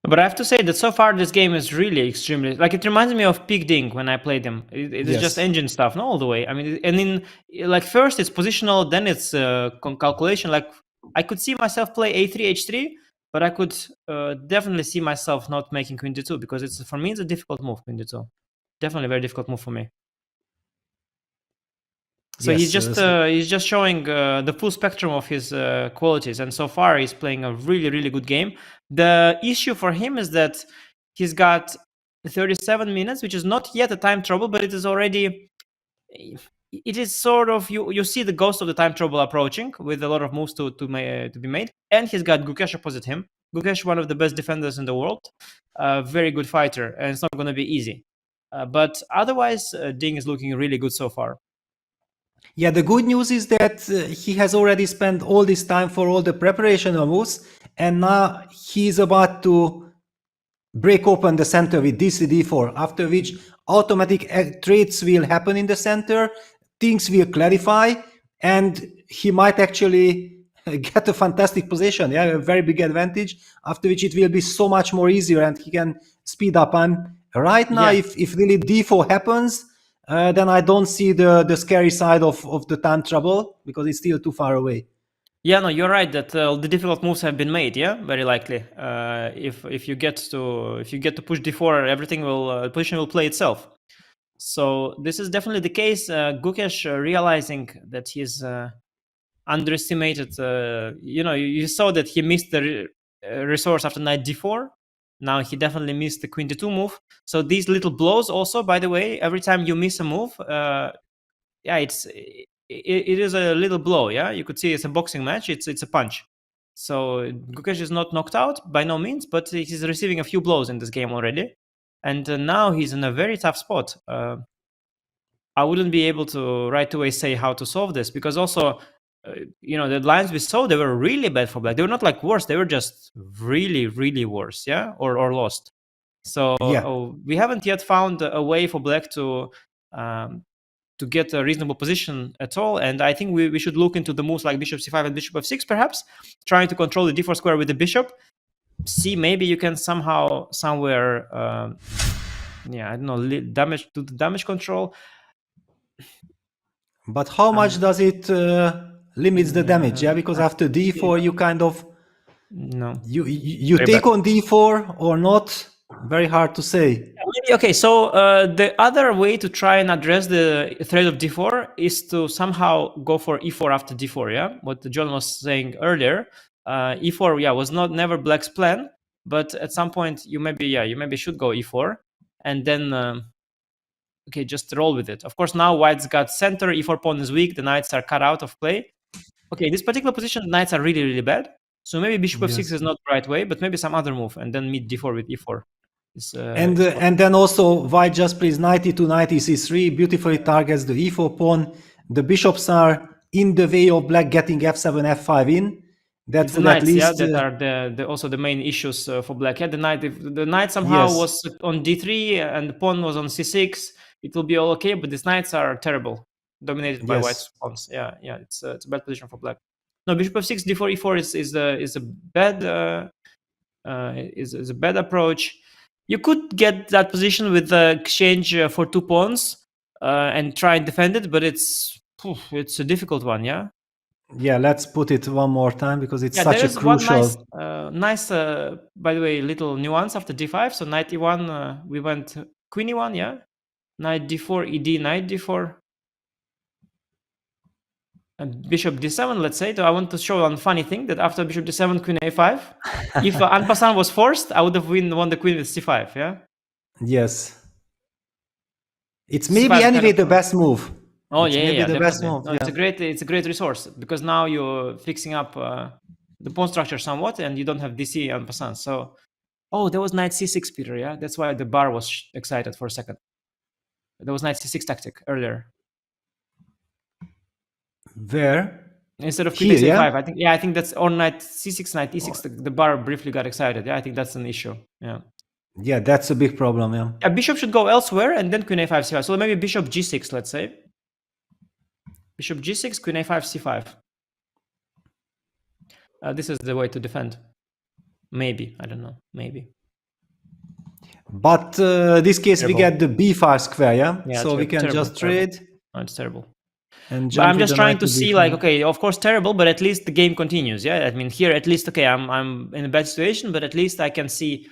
But I have to say that so far this game is really extremely, like, it reminds me of Peak Ding when I played him. It is just engine stuff, not all the way. I mean, and in like first it's positional, then it's calculation. Like I could see myself play a3, h3, but I could definitely see myself not making queen d2 because it's, for me, it's a difficult move, queen d2. Definitely a very difficult move for me. So he's just showing the full spectrum of his qualities, and so far he's playing a really, really good game. The issue for him is that he's got 37 minutes, which is not yet a time trouble, but it is already. It is sort of you see the ghost of the time trouble approaching with a lot of moves to be made, and he's got Gukesh opposite him. Gukesh, one of the best defenders in the world, very good fighter, and it's not going to be easy. But otherwise, Ding is looking really good so far. Yeah, the good news is that he has already spent all this time for all the preparation moves, and now he's about to break open the center with d3, d4, after which automatic trades will happen in the center, things will clarify, and he might actually get a fantastic position, yeah, a very big advantage, after which it will be so much more easier and he can speed up. And right now, if really d4 happens, then I don't see the scary side of the time trouble because it's still too far away. Yeah, no, you're right that the difficult moves have been made. Yeah, very likely. If you get to push d4, everything will position will play itself. So this is definitely the case. Gukesh realizing that he's underestimated. You saw that he missed the resource after knight d4. Now he definitely missed the queen d2 move. So these little blows also, by the way, every time you miss a move, it is a little blow. Yeah, you could see it's a boxing match. It's a punch. So Gukesh is not knocked out by no means, but he's receiving a few blows in this game already, and now he's in a very tough spot. I wouldn't be able to right away say how to solve this because also, the lines we saw, they were really bad for black. They were not like worse; they were just really, really worse. Yeah, or lost. So we haven't yet found a way for black to get a reasonable position at all. And I think we should look into the moves like bishop c5 and bishop f6, perhaps, trying to control the d4 square with the bishop. See, maybe you can somewhere, I don't know, damage to the damage control. But how much does it limits the damage? Yeah, because after d4, you kind of you take on d4 or not. Very hard to say. Okay, so the other way to try and address the threat of d4 is to somehow go for e4 after d4. Yeah, what John was saying earlier. E4, was never black's plan, but at some point you maybe should go e4, and then just roll with it. Of course, now white's got center, e4 pawn is weak, the knights are cut out of play. Okay, this particular position, the knights are really, really bad. So maybe bishop f6 is not the right way, but maybe some other move, and then meet d4 with e4. And then also white just plays knight e2, knight e3, beautifully targets the e4 pawn. The bishops are in the way of black getting f7, f5 in. That would at least that are also the main issues for black. Yeah, the knight, if the knight somehow was on d3 and the pawn was on c6, it will be all okay. But these knights are terrible, dominated by white's pawns. Yeah, it's a bad position for black. No, bishop f6, d4, e4 is a bad is a bad approach. You could get that position with the exchange for 2 pawns and try and defend it, but it's a difficult one. Yeah. Yeah, let's put it one more time because it's Yeah, such there a is one crucial. nice, by the way, little nuance after d5. So knight e1, we went queen e1, yeah? Knight d4, ed, knight d4. And bishop d7, let's say. So I want to show one funny thing that after bishop d7, queen a5, if en passant was forced, I would have won the queen with c5, yeah? Yes. It's maybe c5 anyway kind of, the best move. Oh It's yeah, maybe yeah, the best definitely. move. No, Yeah. it's a great resource because now you're fixing up the pawn structure somewhat, and you don't have DC en passant. So, oh, there was knight c6, Peter. Yeah, that's why the bar was excited for a second. There was knight c6 tactic earlier. Where? Instead of queen Here, a5, yeah? I think. Yeah, I think that's or knight c6, knight e6. The bar briefly got excited. Yeah, I think that's an issue. Yeah. Yeah, that's a big problem. Yeah. A bishop should go elsewhere, and then queen a5, c5. So maybe bishop g6, let's say. Bishop g6, queen a5, c5. This is the way to defend. Maybe, I don't know. Maybe. But this case we get the b5 square, yeah? So we can just trade. Oh, it's terrible. And but I'm just trying to see, like, okay, of course terrible, but at least the game continues. Yeah, I mean here at least, okay, I'm in a bad situation, but at least I can see.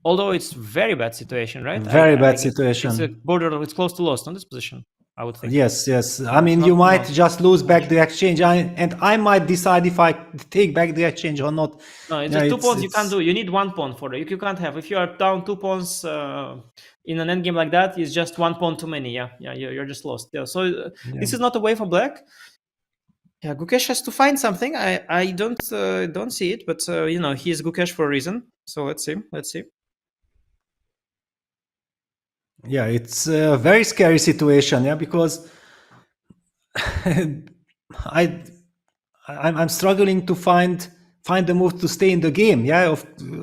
Although it's very bad situation, right? Very bad situation. It's a border. It's close to lost on this position, I would think. Yes, yes. I mean, you might just lose back the exchange, and I might decide if I take back the exchange or not. No, it's just 2 pawns you can't do. You need 1 pawn for it. You can't have. If you are down 2 pawns in an endgame like that, it's just 1 pawn too many. Yeah, you're just lost. Yeah. So this is not a way for black. Yeah, Gukesh has to find something. I don't see it, but you know, he is Gukesh for a reason. So let's see. Yeah, it's a very scary situation, yeah, because I'm struggling to find the move to stay in the game. Yeah,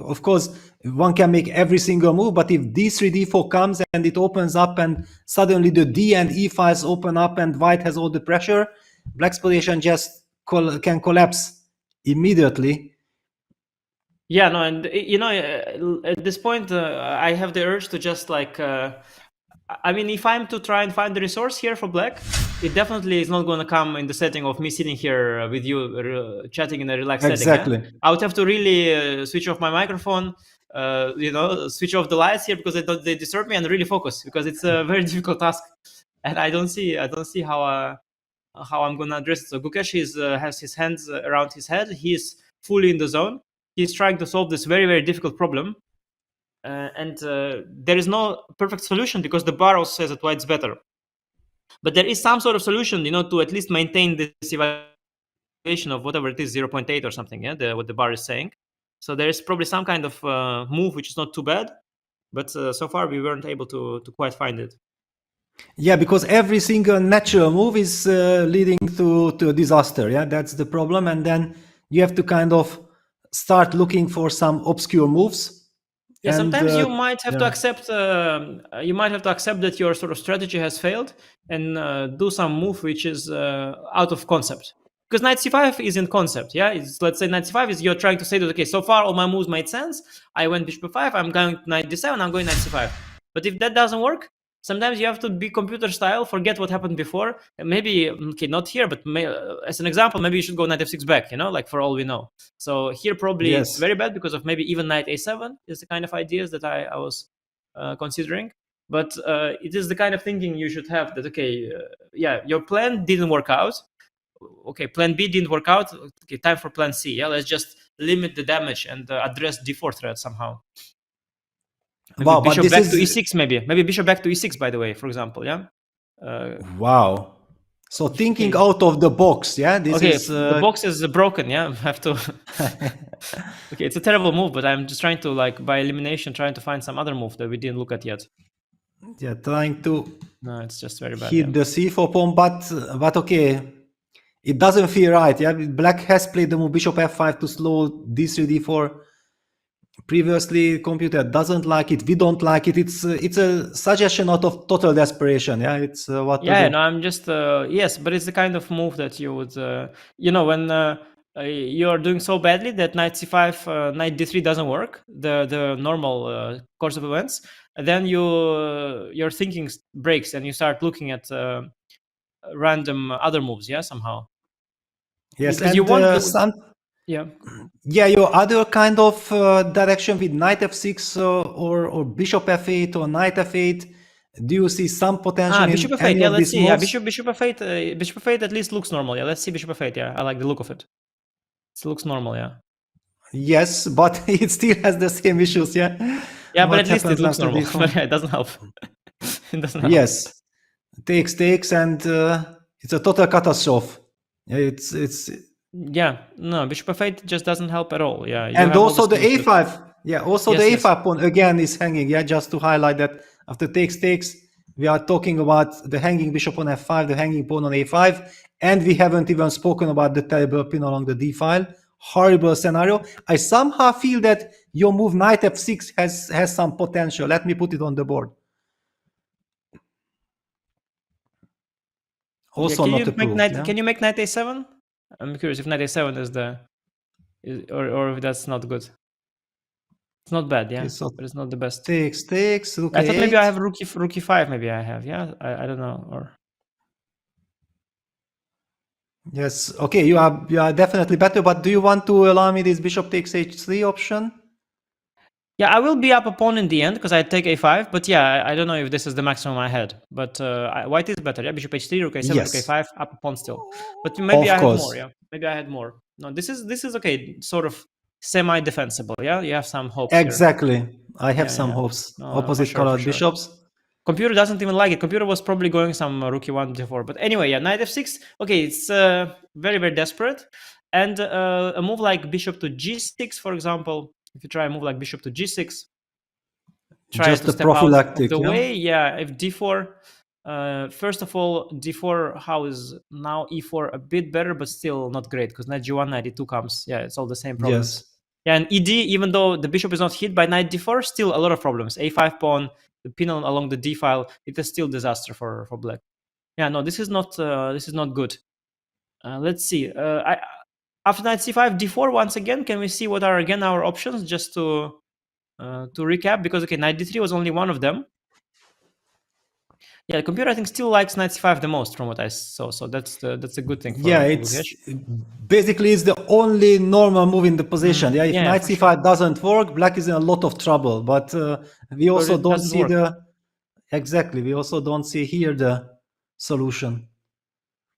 of course one can make every single move, but if d3 d4 comes and it opens up and suddenly the d and e files open up and white has all the pressure, black's position just can collapse immediately. Yeah, no, and you know, at this point, I have the urge to just like, I mean, if I'm to try and find the resource here for black, it definitely is not going to come in the setting of me sitting here with you chatting in a relaxed setting. Yeah? I would have to really switch off my microphone, you know, switch off the lights here because they disturb me, and really focus because it's a very difficult task, and I don't see how I'm going to address it. So Gukesh has his hands around his head. He's fully in the zone. He's trying to solve this very, very difficult problem. And there is no perfect solution because the bar also says that white's better. But there is some sort of solution, you know, to at least maintain this evaluation of whatever it is, 0.8 or something, yeah, what the bar is saying. So there is probably some kind of move which is not too bad. But so far we weren't able to quite find it. Yeah, because every single natural move is leading to a disaster. Yeah, that's the problem. And then you have to kind of start looking for some obscure moves. Yeah, sometimes you might have to accept. You might have to accept that your sort of strategy has failed and do some move which is out of concept. Because knight c5 is in concept. Yeah, let's say knight c5 is you're trying to say that okay, so far all my moves made sense. I went bishop f5. I'm going knight d7. I'm going knight c5. But if that doesn't work, sometimes you have to be computer style, forget what happened before. And maybe, okay, not here, but as an example, maybe you should go knight f6 back, you know, like for all we know. So here probably it's very bad because of maybe even knight a7 is the kind of ideas that I was considering. But it is the kind of thinking you should have that, okay, yeah, your plan didn't work out. Okay, plan B didn't work out. Okay, time for plan C. Yeah, let's just limit the damage and address d4 threat somehow. Maybe wow, bishop but back to e6, maybe bishop back to e6, by the way, for example, yeah. Wow. So thinking out of the box, yeah. This is the box is broken, yeah. I have to. Okay, it's a terrible move, but I'm just trying to, like, by elimination, trying to find some other move that we didn't look at yet. Yeah, trying to. No, it's just very bad. Hit the c4 pawn, but okay, it doesn't feel right. Yeah, black has played the move bishop f5 to slow d3 d4. Previously, computer doesn't like it. We don't like it. It's a suggestion out of total desperation. Yeah, it's what. Yeah, no, I'm just yes, but it's the kind of move that you would, you know, when you are doing so badly that knight c5, knight d3 doesn't work, the normal course of events, then your thinking breaks and you start looking at random other moves. Yeah, somehow. Yes, because and you want yeah, your other kind of direction with knight f6 or bishop f8 or knight f8. Do you see some potential bishop in f8. any Yeah, of let's these see. Yeah, moves? bishop f8. Bishop f8 at least looks normal. Yeah, let's see bishop f8. Yeah, I like the look of it. It looks normal. Yeah. Yes, but it still has the same issues. Yeah. Yeah, What but at least it happens looks after normal. this one? But yeah, it doesn't help. It doesn't help. Yes, takes, and it's a total catastrophe. Yeah, it's. Yeah, no, bishop f8 just doesn't help at all. Yeah, you And have all also the same issues. a5. Yeah, also Yes, the yes. a5 pawn again is hanging. Yeah, just to highlight that after takes, we are talking about the hanging bishop on f5, the hanging pawn on a5, and we haven't even spoken about the terrible pin along the d file. Horrible scenario. I somehow feel that your move knight f6 has some potential. Let me put it on the board. Also Yeah, not approved. Yeah? Can you make knight a7? I'm curious if knight a7 or if that's not good. It's not bad, yeah, Okay, so but it's not the best. Takes. Rook I thought maybe a8. I have rook e5. Maybe I have. Yeah, I don't know. Or Yes. Okay, you are definitely better. But do you want to allow me this bishop takes h3 option? yeah, I will be up a pawn in the end because I take a5. But yeah, I don't know if this is the maximum I had. But white is better. Yeah, bishop h3, rook a7, Yes. rook a5, up a pawn still. But maybe Of I course. had more. Yeah, maybe I had more. No, this is okay. Sort of semi-defensible. Yeah, you have some hopes here. Exactly. I have Yeah, some yeah. hopes. No, Opposite for colored sure. bishops. Computer doesn't even like it. Computer was probably going some rook e1 d4. But anyway, yeah, knight f6. Okay, it's very, very desperate. And a move like bishop to g6, for example, if you try a move like bishop to g6, try Just to the step out of prophylactic, the yeah? way. Yeah, if d4, first of all, d4, how is now e4 a bit better, but still not great because knight g1, knight e2 comes. Yeah, it's all the same problems. Yes. Yeah, and ed, even though the bishop is not hit by knight d4, still a lot of problems. A5 pawn, the pin along the d file, it is still disaster for black. Yeah, no, this is not good. Let's see. After knight c5, d4 once again. Can we see what are again our options? Just to recap, because okay, knight d3 was only one of them. Yeah, the computer I think still likes knight c5 the most from what I saw. So that's a good thing. For, Yeah, for it's Gukesh. basically it's the only normal move in the position. Yeah, if yeah, knight for c5 doesn't work, black is in a lot of trouble. But we also it don't doesn't see work. exactly. We also don't see here the solution.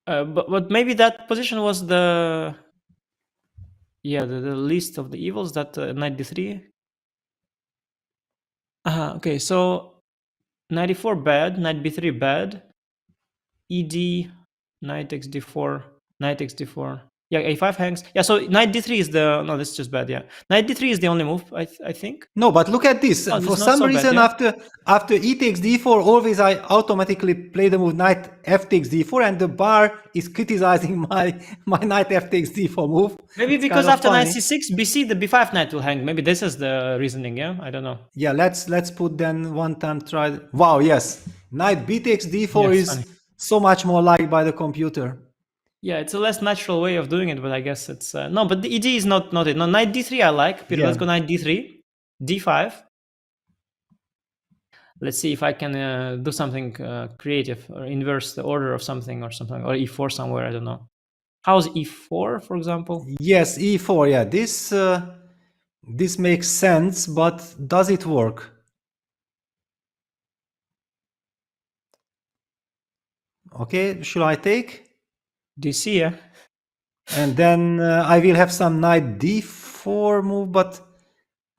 But maybe that position was the least of the evils, that knight d3. Okay, so knight e4 bad, knight b3 bad, ed, knight takes d4, knight takes d4. Yeah, a5 hangs. Yeah, so knight d3 is the no. This is just bad. Yeah, knight d3 is the only move I think. No, but look at this. Oh, For it's not some so bad, reason, yeah. after e takes d4, always I automatically play the move knight f takes d4, and the bar is criticizing my knight f takes d4 move. Maybe It's because kind of after knight funny. c6, bc, the b5 knight will hang. Maybe this is the reasoning. Yeah, I don't know. Yeah, let's put then one time try. Wow, yes, knight b takes d4 Yeah, is funny. so much more liked by the computer. Yeah, it's a less natural way of doing it, but I guess it's no. But the ed is not it. No, knight d3 I like. Peter, let's go knight d3, d5. Let's see if I can do something creative or inverse the order of something or something, or e4 somewhere. I don't know. How's e4, for example? Yes, e4. Yeah, this makes sense, but does it work? Okay, should I take? DC, yeah. And then I will have some knight d4 move, but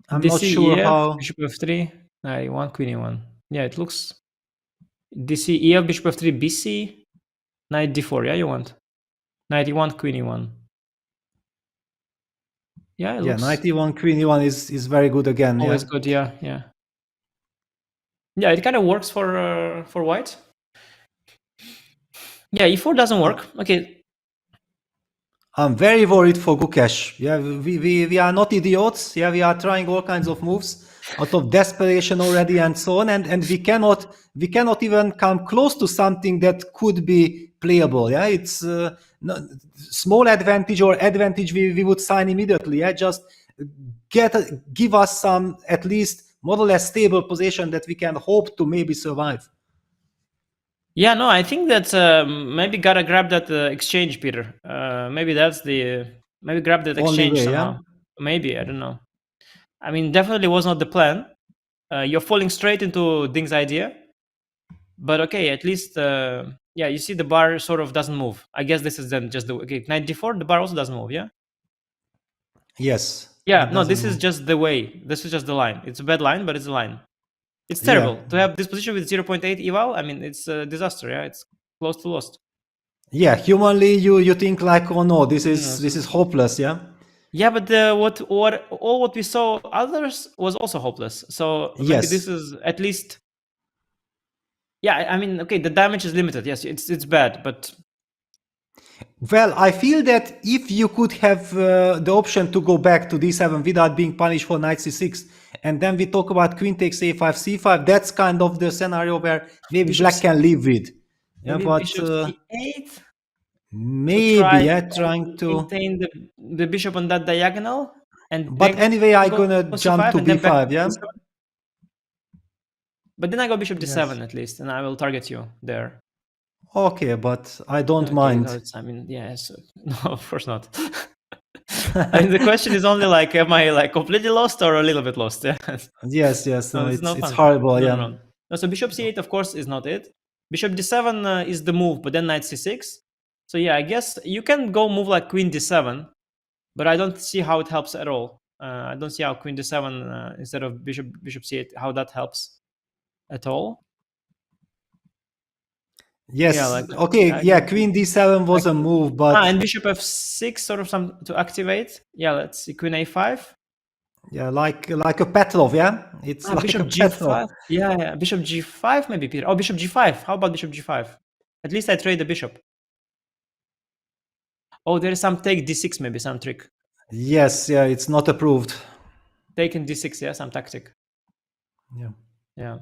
I'm not DC, sure EF, how. bishop f3, knight e1, queen e1. Yeah, it looks DC, EF, bishop f3, BC, knight d4. Yeah, you want knight e1, queen e1. Yeah, it looks knight e1, queen e1 is very good again. always Yeah, good. Yeah. Yeah, it kind of works for white. Yeah, e4 doesn't work. Okay. I'm very worried for Gukesh. Yeah, we are not idiots. Yeah, we are trying all kinds of moves out of desperation already and so on, and we cannot even come close to something that could be playable. Yeah, it's small advantage or advantage we would sign immediately. Yeah, just give us some at least more or less stable position that we can hope to maybe survive. Yeah, no, I think that maybe gotta grab that exchange, Peter. Maybe that's maybe grab that Only exchange way, somehow. yeah? Maybe, I don't know. I mean, definitely was not the plan. You're falling straight into Ding's idea. But okay, at least, yeah, you see the bar sort of doesn't move. I guess this is then just the, okay, knight d4, the bar also doesn't move, yeah? Yes. Yeah, it no, doesn't this is move. just the way. This is just the line. It's a bad line, but it's a line. It's Yeah. terrible. To have this position with 0.8 eval, I mean, it's a disaster, yeah? It's close to lost. Yeah, humanly, you think like, oh no, this is hopeless, yeah? Yeah, but what we saw others was also hopeless. So maybe Yes. this is at least. Yeah, I mean, okay, the damage is limited. Yes, it's bad, but Well, I feel that if you could have the option to go back to d7 without being punished for knight c6, and then we talk about queen takes a5, c5, that's kind of the scenario where maybe Bishop black can live with. Yeah, maybe but bishop c8. maybe, to trying to. maintain the bishop on that diagonal, and But then anyway, I'm go gonna c5 jump to and then back b5, to yeah? d7. But then I go bishop d7 Yes. at least, and I will target you there. Okay, but I don't Okay, mind. no, I mean, yes, no, of course not. I mean, the question is only like, am I like completely lost or a little bit lost? Yeah. Yes, No, no, it's no it's fun. horrible, No, yeah. no, no. No, so bishop c8, of course, is not it. Bishop d7 is the move, but then knight c6. So yeah, I guess you can go move like queen d7, but I don't see how it helps at all. I don't see how queen d7 instead of bishop c8, how that helps at all. Yes. Yeah, like, okay. Yeah. Queen d7 was a move, but and bishop f6 sort of some to activate. Yeah, let's see. Queen a5. yeah, like a Petrov. Yeah, it's like bishop a Petrov. g5. Yeah, bishop g5 maybe, Peter. Oh, bishop g5. How about bishop g5? At least I trade the bishop. Oh, there is some take d6 maybe, some trick. Yes. Yeah, it's not approved. Taking d6. Yeah, some tactic. Yeah. Yeah.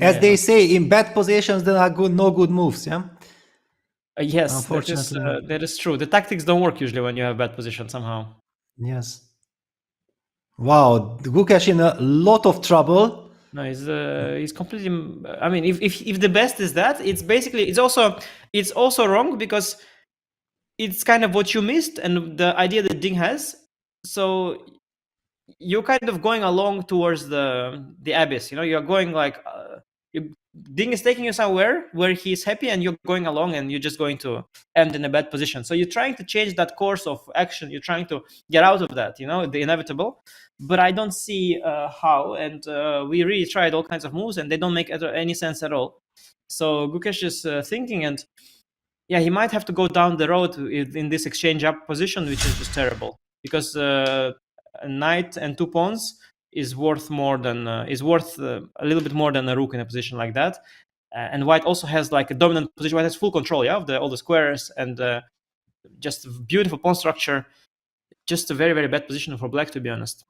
As they say, in bad positions, there are no good moves. Yeah. Yes, unfortunately, that is true. The tactics don't work usually when you have bad position somehow. Yes. Wow, Gukesh in a lot of trouble. No, he's completely. I mean, if the best is that, it's basically it's also wrong because it's kind of what you missed and the idea that Ding has. So you're kind of going along towards the abyss. You know, you're going like Ding is taking you somewhere where he's happy, and you're going along, and you're just going to end in a bad position. So you're trying to change that course of action. You're trying to get out of that. You know, the inevitable. But I don't see how. And we really tried all kinds of moves, and they don't make any sense at all. So Gukesh is thinking, and yeah, he might have to go down the road in this exchange up position, which is just terrible because a knight and 2 pawns is worth more than a little bit more than a rook in a position like that. And white also has like a dominant position. White has full control, yeah, of all the squares and just beautiful pawn structure. Just a very, very bad position for black, to be honest.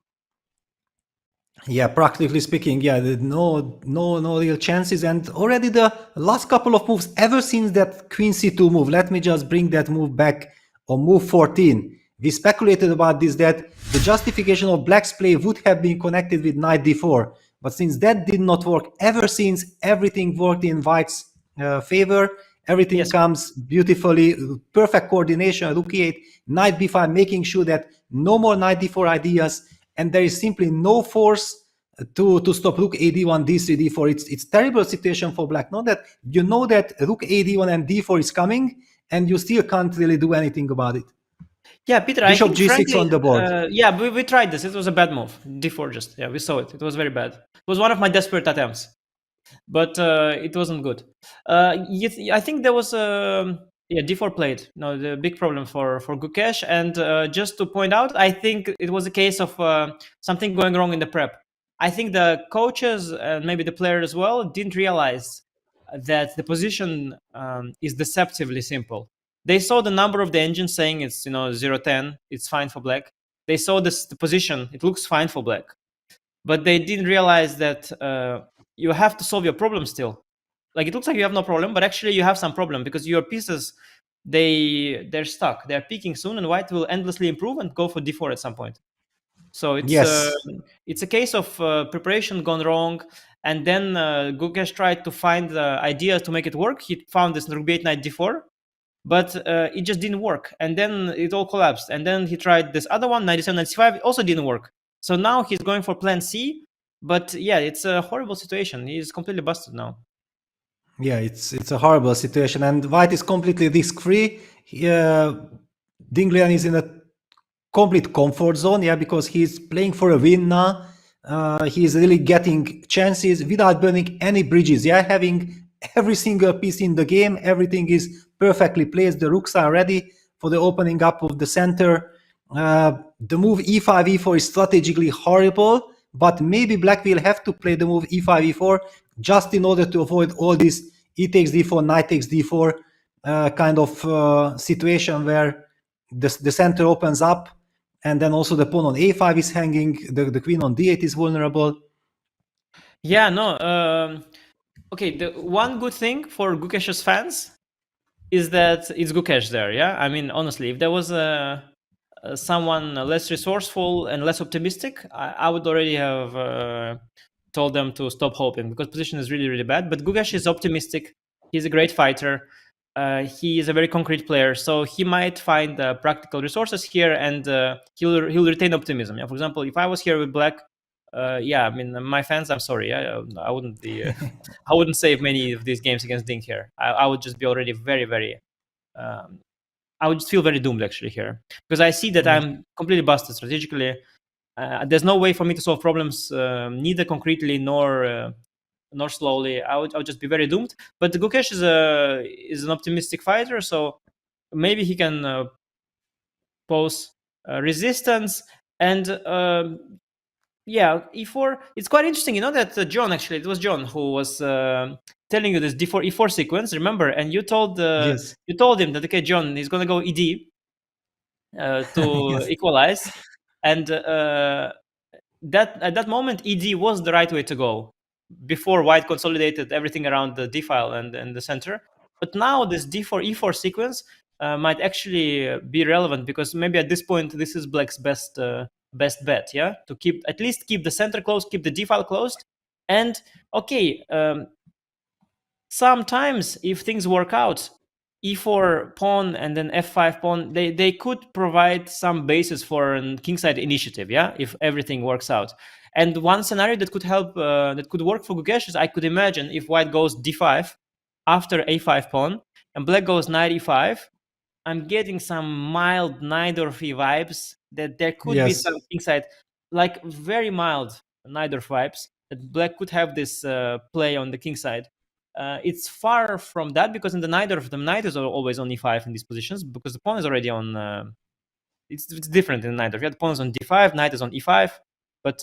Yeah, practically speaking, yeah, no real chances. And already the last couple of moves, ever since that queen c2 move, let me just bring that move back on move 14. We speculated about this, that the justification of black's play would have been connected with knight d4. But since that did not work, ever since everything worked in white's favor, everything comes beautifully, perfect coordination, rook e8, knight b5, making sure that no more knight d4 ideas, and there is simply no force to stop rook ad1, d3, d4. It's terrible situation for black. Not that you know that rook ad1 and d4 is coming, and you still can't really do anything about it. Yeah, Peter, Bishop I think g6 frankly, on the board. Yeah, we tried this. It was a bad move. d4 just. Yeah, we saw it. It was very bad. It was one of my desperate attempts, but it wasn't good. I think there was d4 played. No, the big problem for Gukesh. And just to point out, I think it was a case of something going wrong in the prep. I think the coaches and maybe the player as well didn't realize that the position is deceptively simple. They saw the number of the engine saying it's 0-10, it's fine for black. They saw the position, it looks fine for black. But they didn't realize that you have to solve your problem still. Like it looks like you have no problem, but actually you have some problem because your pieces, they're stuck. They're peaking soon, and white will endlessly improve and go for d4 at some point. So it's a case of preparation gone wrong, And then Gukesh tried to find ideas to make it work. He found this rook b8 knight d4, but it just didn't work. And then it all collapsed. And then he tried this other one, 97, 95, it also didn't work. So now he's going for plan C. But yeah, it's a horrible situation. He's completely busted now. Yeah, it's a horrible situation, and White is completely risk-free. Ding Liren is in a complete comfort zone, yeah, because he's playing for a win now. He's really getting chances without burning any bridges, yeah, having every single piece in the game. Everything is perfectly placed. The rooks are ready for the opening up of the center. The move e5, e4 is strategically horrible, but maybe Black will have to play the move e5, e4 just in order to avoid all this e takes d4, knight takes d4 kind of situation where the center opens up, and then also the pawn on a5 is hanging, the queen on d8 is vulnerable. Yeah, no. Okay, the one good thing for Gukesh's fans is that it's Gukesh there, yeah? I mean, honestly, if there was someone less resourceful and less optimistic, I would already have told them to stop hoping, because position is really, really bad. But Gukesh is optimistic. He's a great fighter. He is a very concrete player, so he might find practical resources here, and he'll retain optimism. Yeah, for example, if I was here with Black, yeah, I mean, my fans, I'm sorry, I wouldn't be, I wouldn't save many of these games against Ding here. I would just be already very, very. I would just feel very doomed actually here, because I see that I'm completely busted strategically. There's no way for me to solve problems, neither concretely nor slowly. I would just be very doomed. But Gukesh is an optimistic fighter, so maybe he can pose resistance. And yeah, e4. It's quite interesting, you know, that John, actually, it was John who was telling you this d4 e4 sequence. Remember? And you told Yes. you told him that, okay, John, he's gonna go ed to Yes. equalize, and that at that moment ed was the right way to go, before White consolidated everything around the d file and the center. But now this d4 e4 sequence might actually be relevant, because maybe at this point this is Black's best bet, yeah, to at least keep the center closed, keep the d file closed. And okay, sometimes if things work out, e4 pawn and then f5 pawn, they could provide some basis for a kingside initiative, yeah, if everything works out. And one scenario that could help, that could work for Gukesh is, I could imagine if White goes d5 after a5 pawn and Black goes knight e5, I'm getting some mild Najdorf vibes that there could be Yes. some kingside, like very mild Najdorf vibes, that Black could have this play on the kingside. It's far from that, because in the Najdorf, the knight is always on e5 in these positions, because the pawn is already on. It's different in Najdorf. Yeah, the pawn is on d5, knight is on e5, but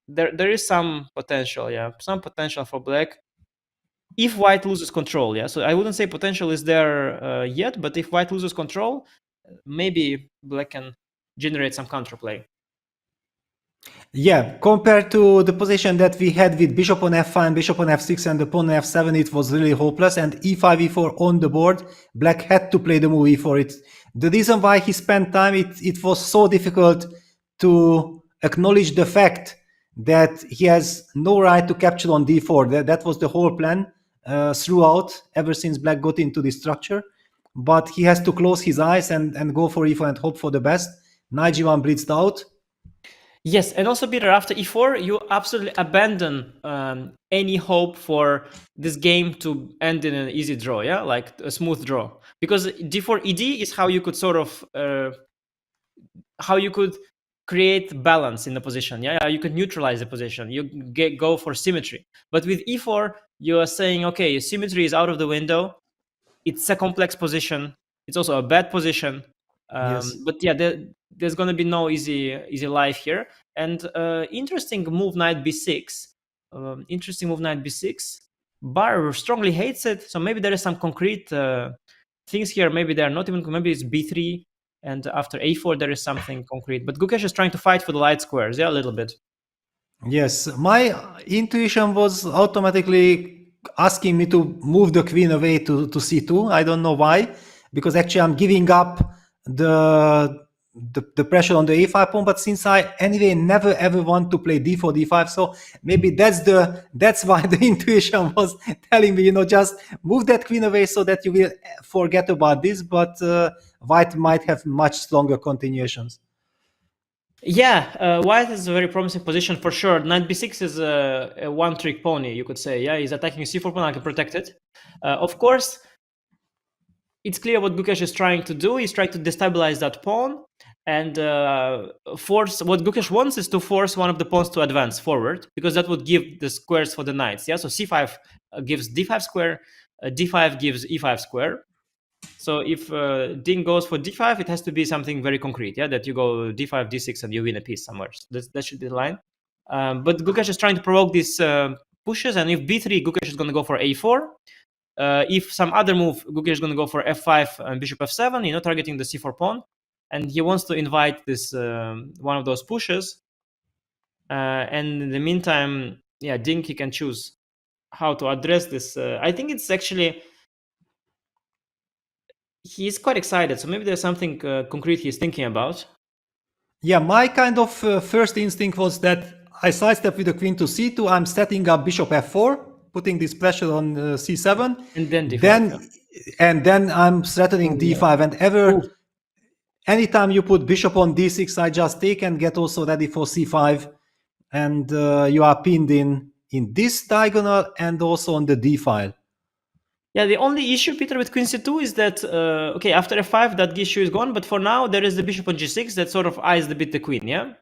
there is some potential. Yeah, some potential for Black if White loses control. Yeah, so I wouldn't say potential is there yet, but if White loses control, maybe Black can generate some counterplay. Yeah, compared to the position that we had with bishop on f5, bishop on f6, and the pawn on f7, it was really hopeless. And e5, e4 on the board, Black had to play the move e4. The reason why he spent time, it was so difficult to acknowledge the fact that he has no right to capture on d4. That was the whole plan throughout, ever since Black got into the structure. But he has to close his eyes and go for e4 and hope for the best. Knight g1 blitzed out. Yes, and also, Peter, after e4, you absolutely abandon any hope for this game to end in an easy draw, yeah, like a smooth draw. Because d4 ed is how you could sort of, how you could create balance in the position, yeah, you could neutralize the position, you go for symmetry. But with e4, you are saying, okay, symmetry is out of the window, it's a complex position, it's also a bad position. Yes. But yeah, there's going to be no easy life here. And interesting move knight b6. Interesting move knight b6. Bar strongly hates it, so maybe there is some concrete things here. Maybe they're not even. Maybe it's b3, and after a4 there is something concrete. But Gukesh is trying to fight for the light squares, yeah, a little bit. Yes, my intuition was automatically asking me to move the queen away to c2. I don't know why, because actually I'm giving up the the pressure on the a5 pawn. But since I anyway never ever want to play d4, d5, so maybe that's why the intuition was telling me, just move that queen away so that you will forget about this. But white might have much stronger continuations. Yeah, white is a very promising position for sure. Knight b6 is a one-trick pony, you could say. Yeah, he's attacking c4 pawn. I can protect it. Of course, it's clear what Gukesh is trying to do. He's trying to destabilize that pawn and force. What Gukesh wants is to force one of the pawns to advance forward, because that would give the squares for the knights. Yeah, so c5 gives d5 square, d5 gives e5 square. So if Ding goes for d5, it has to be something very concrete, yeah, that you go d5, d6, and you win a piece somewhere. So that should be the line. But Gukesh is trying to provoke these pushes, and if b3, Gukesh is going to go for a4. If some other move, Gukesh is going to go for f5 and bishop f7, targeting the c4 pawn. And he wants to invite this one of those pushes. And in the meantime, yeah, Ding, he can choose how to address this. I think it's actually... He's quite excited, so maybe there's something concrete he's thinking about. Yeah, my kind of first instinct was that I sidestep with the queen to c2. I'm setting up bishop f4, putting this pressure on c7, and then d5. And then I'm threatening d5. And anytime you put bishop on d6, I just take and get also ready for c5, and you are pinned in this diagonal and also on the d file. Yeah, the only issue, Peter, with queen c2 is that, okay, after f5, that issue is gone, but for now, there is the bishop on g6 that sort of eyes a bit the queen, yeah?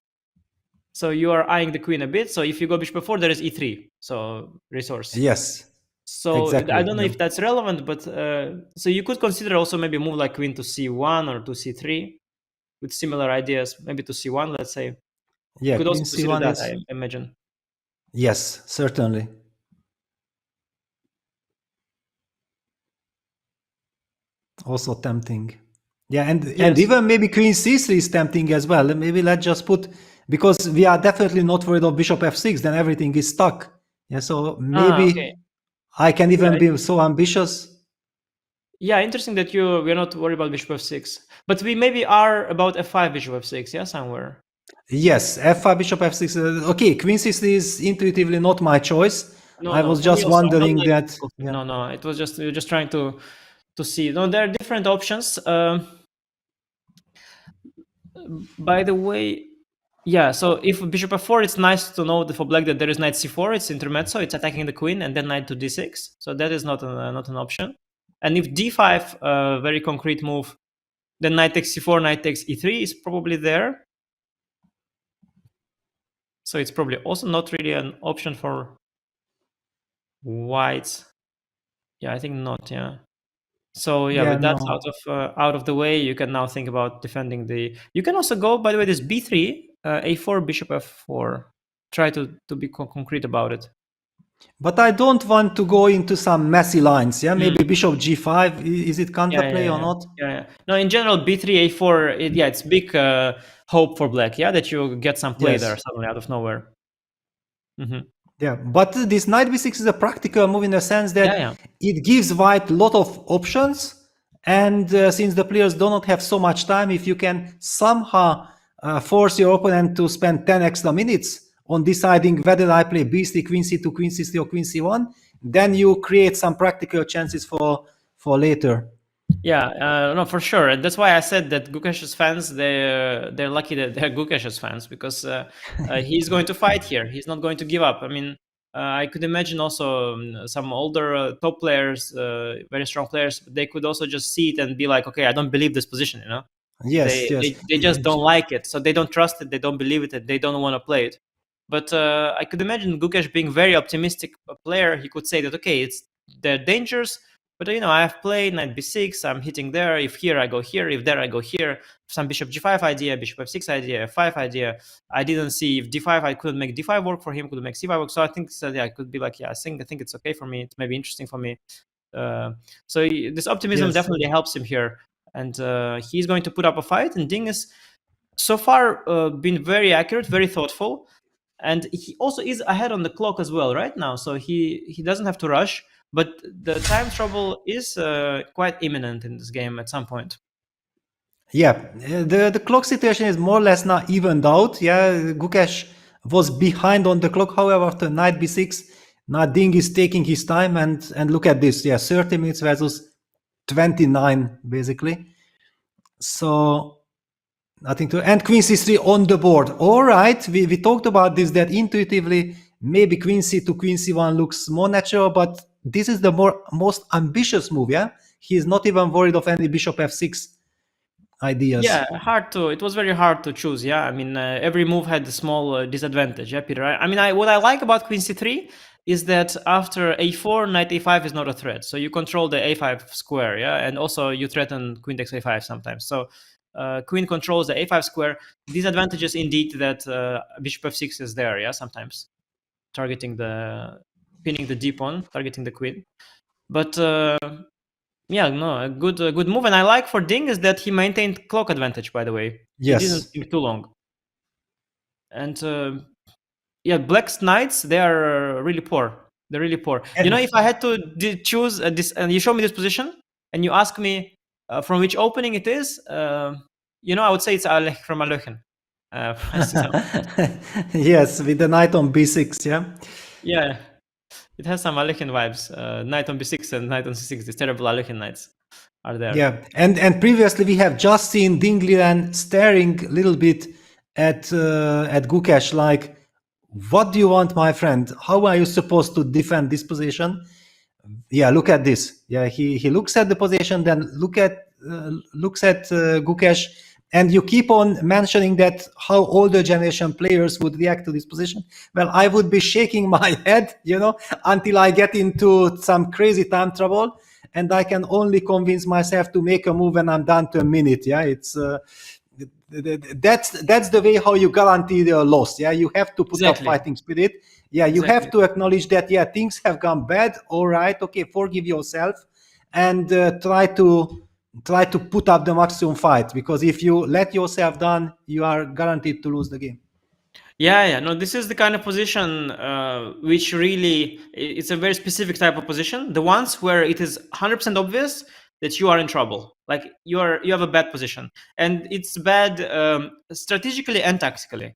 So you are eyeing the queen a bit, so if you go bishop f4, there is e3, so resource. Yes. So exactly. I don't know if that's relevant, but so you could consider also maybe a move like queen to c1 or to c3 with similar ideas, maybe to c1, let's say. Yeah, you could also queen consider c1 that, is... I imagine. Yes, certainly. Also tempting. Yeah, and even maybe queen c3 is tempting as well. Maybe let's just put, because we are definitely not worried of bishop f6, then everything is stuck. Yeah, so maybe I can even be so ambitious. Yeah, interesting that we're not worried about bishop f6, but we maybe are about f5 bishop f6, yeah, somewhere. Yes, f5 bishop f6. Okay, queen c3 is intuitively not my choice. I was just wondering that. Yeah. No, it was just you're just trying to see. No, there are different options. By the way, yeah. So if bishop f4, it's nice to know for black that there is knight c4. It's intermezzo. It's attacking the queen, and then knight to d6. So that is not an option. And if d5, very concrete move, then knight takes c4, knight takes e3 is probably there. So it's probably also not really an option for whites. Yeah, I think not. Yeah. So yeah, with that out of the way, you can now think about defending the. You can also go, by the way, this b3, a4, bishop f4. Try to be concrete about it. But I don't want to go into some messy lines. Yeah, maybe bishop g5. Is it counterplay or not? Yeah. No, in general, b3, a4. It's big hope for black. Yeah, that you get some play there suddenly out of nowhere. Yeah, but this knight b6 is a practical move in the sense that it gives white a lot of options, and since the players do not have so much time, if you can somehow force your opponent to spend 10 extra minutes on deciding whether I play b3, queen c2, queen c3, or queen c1, then you create some practical chances for later. Yeah, no, for sure. And that's why I said that Gukesh's fans, they're lucky that they're Gukesh's fans, because he's going to fight here. He's not going to give up. I mean, I could imagine also some older top players, very strong players, they could also just see it and be like, okay, I don't believe this position, Yes, they just don't like it. So they don't trust it, they don't believe it, and they don't want to play it. But I could imagine Gukesh being very optimistic player. He could say that, okay, there are dangers, but I have played knight b6, I'm hitting there. If here, I go here. If there, I go here. Some bishop g5 idea, bishop f6 idea, f5 idea. I didn't see if d5, I couldn't make d5 work for him, couldn't make c5 work. So I think I could be like, yeah, I think it's okay for me. It's maybe interesting for me. So this optimism definitely helps him here. And he's going to put up a fight. And Ding is so far been very accurate, very thoughtful. And he also is ahead on the clock as well right now. So he doesn't have to rush. But the time trouble is quite imminent in this game at some point. Yeah, the clock situation is more or less now evened out. Yeah, Gukesh was behind on the clock. However, after knight b6, now Ding is taking his time, and look at this. Yeah, 30 minutes versus 29 basically. So nothing to, and queen c3 on the board. All right, we talked about this, that intuitively maybe queen c2, queen c1 looks more natural, but this is the most ambitious move. Yeah, he is not even worried of any bishop f6 ideas. Yeah, it was very hard to choose. Yeah, I mean, every move had a small disadvantage. Yeah, Peter. I mean, what I like about queen c3 is that after a4, knight a5 is not a threat. So you control the a5 square. Yeah, and also you threaten queen takes a5 sometimes. So queen controls the a5 square. Disadvantage is indeed that bishop f6 is there. Yeah, sometimes targeting pinning the d pawn, targeting the queen. But yeah, no, a good move. And I like for Ding is that he maintained clock advantage, by the way. Yes. He didn't think too long. And yeah, Black's knights, they are really poor. They're really poor. You know, if I had to choose this, and you show me this position, and you ask me from which opening it is, you know, I would say it's from Alechen. Yes, with the knight on b6, yeah? Yeah, it has some Alechen vibes. Knight on b6 and knight on c6, these terrible Alechen knights are there. Yeah, and previously we have just seen Ding Liren staring a little bit at Gukesh, like, what do you want, my friend? How are you supposed to defend this position? Yeah, look at this. Yeah, he looks at the position, then looks at Gukesh, and you keep on mentioning that how older generation players would react to this position. Well, I would be shaking my head, you know, until I get into some crazy time trouble, and I can only convince myself to make a move when I'm down to a minute. Yeah, it's that's the way how you guarantee the loss. Yeah, you have to put up fighting spirit. Yeah, you have to acknowledge that, yeah, things have gone bad. All right, okay, forgive yourself, and try to put up the maximum fight, because if you let yourself down, you are guaranteed to lose the game. Yeah, no, this is the kind of position which really, it's a very specific type of position. The ones where it is 100% obvious that you are in trouble, like you have a bad position, and it's bad strategically and tactically.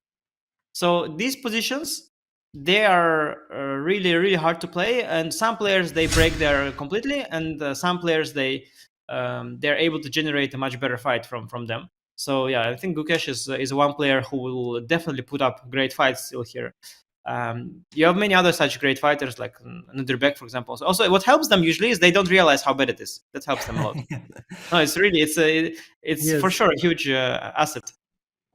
So these positions, they are really, really hard to play, and some players, they break there completely, and some players, they're able to generate a much better fight from them. So yeah, I think Gukesh is one player who will definitely put up great fights still here. You have many other such great fighters, like Nuderbek, for example. So also, what helps them usually is they don't realize how bad it is. That helps them a lot. No, it's really, it's yes, for sure a huge asset.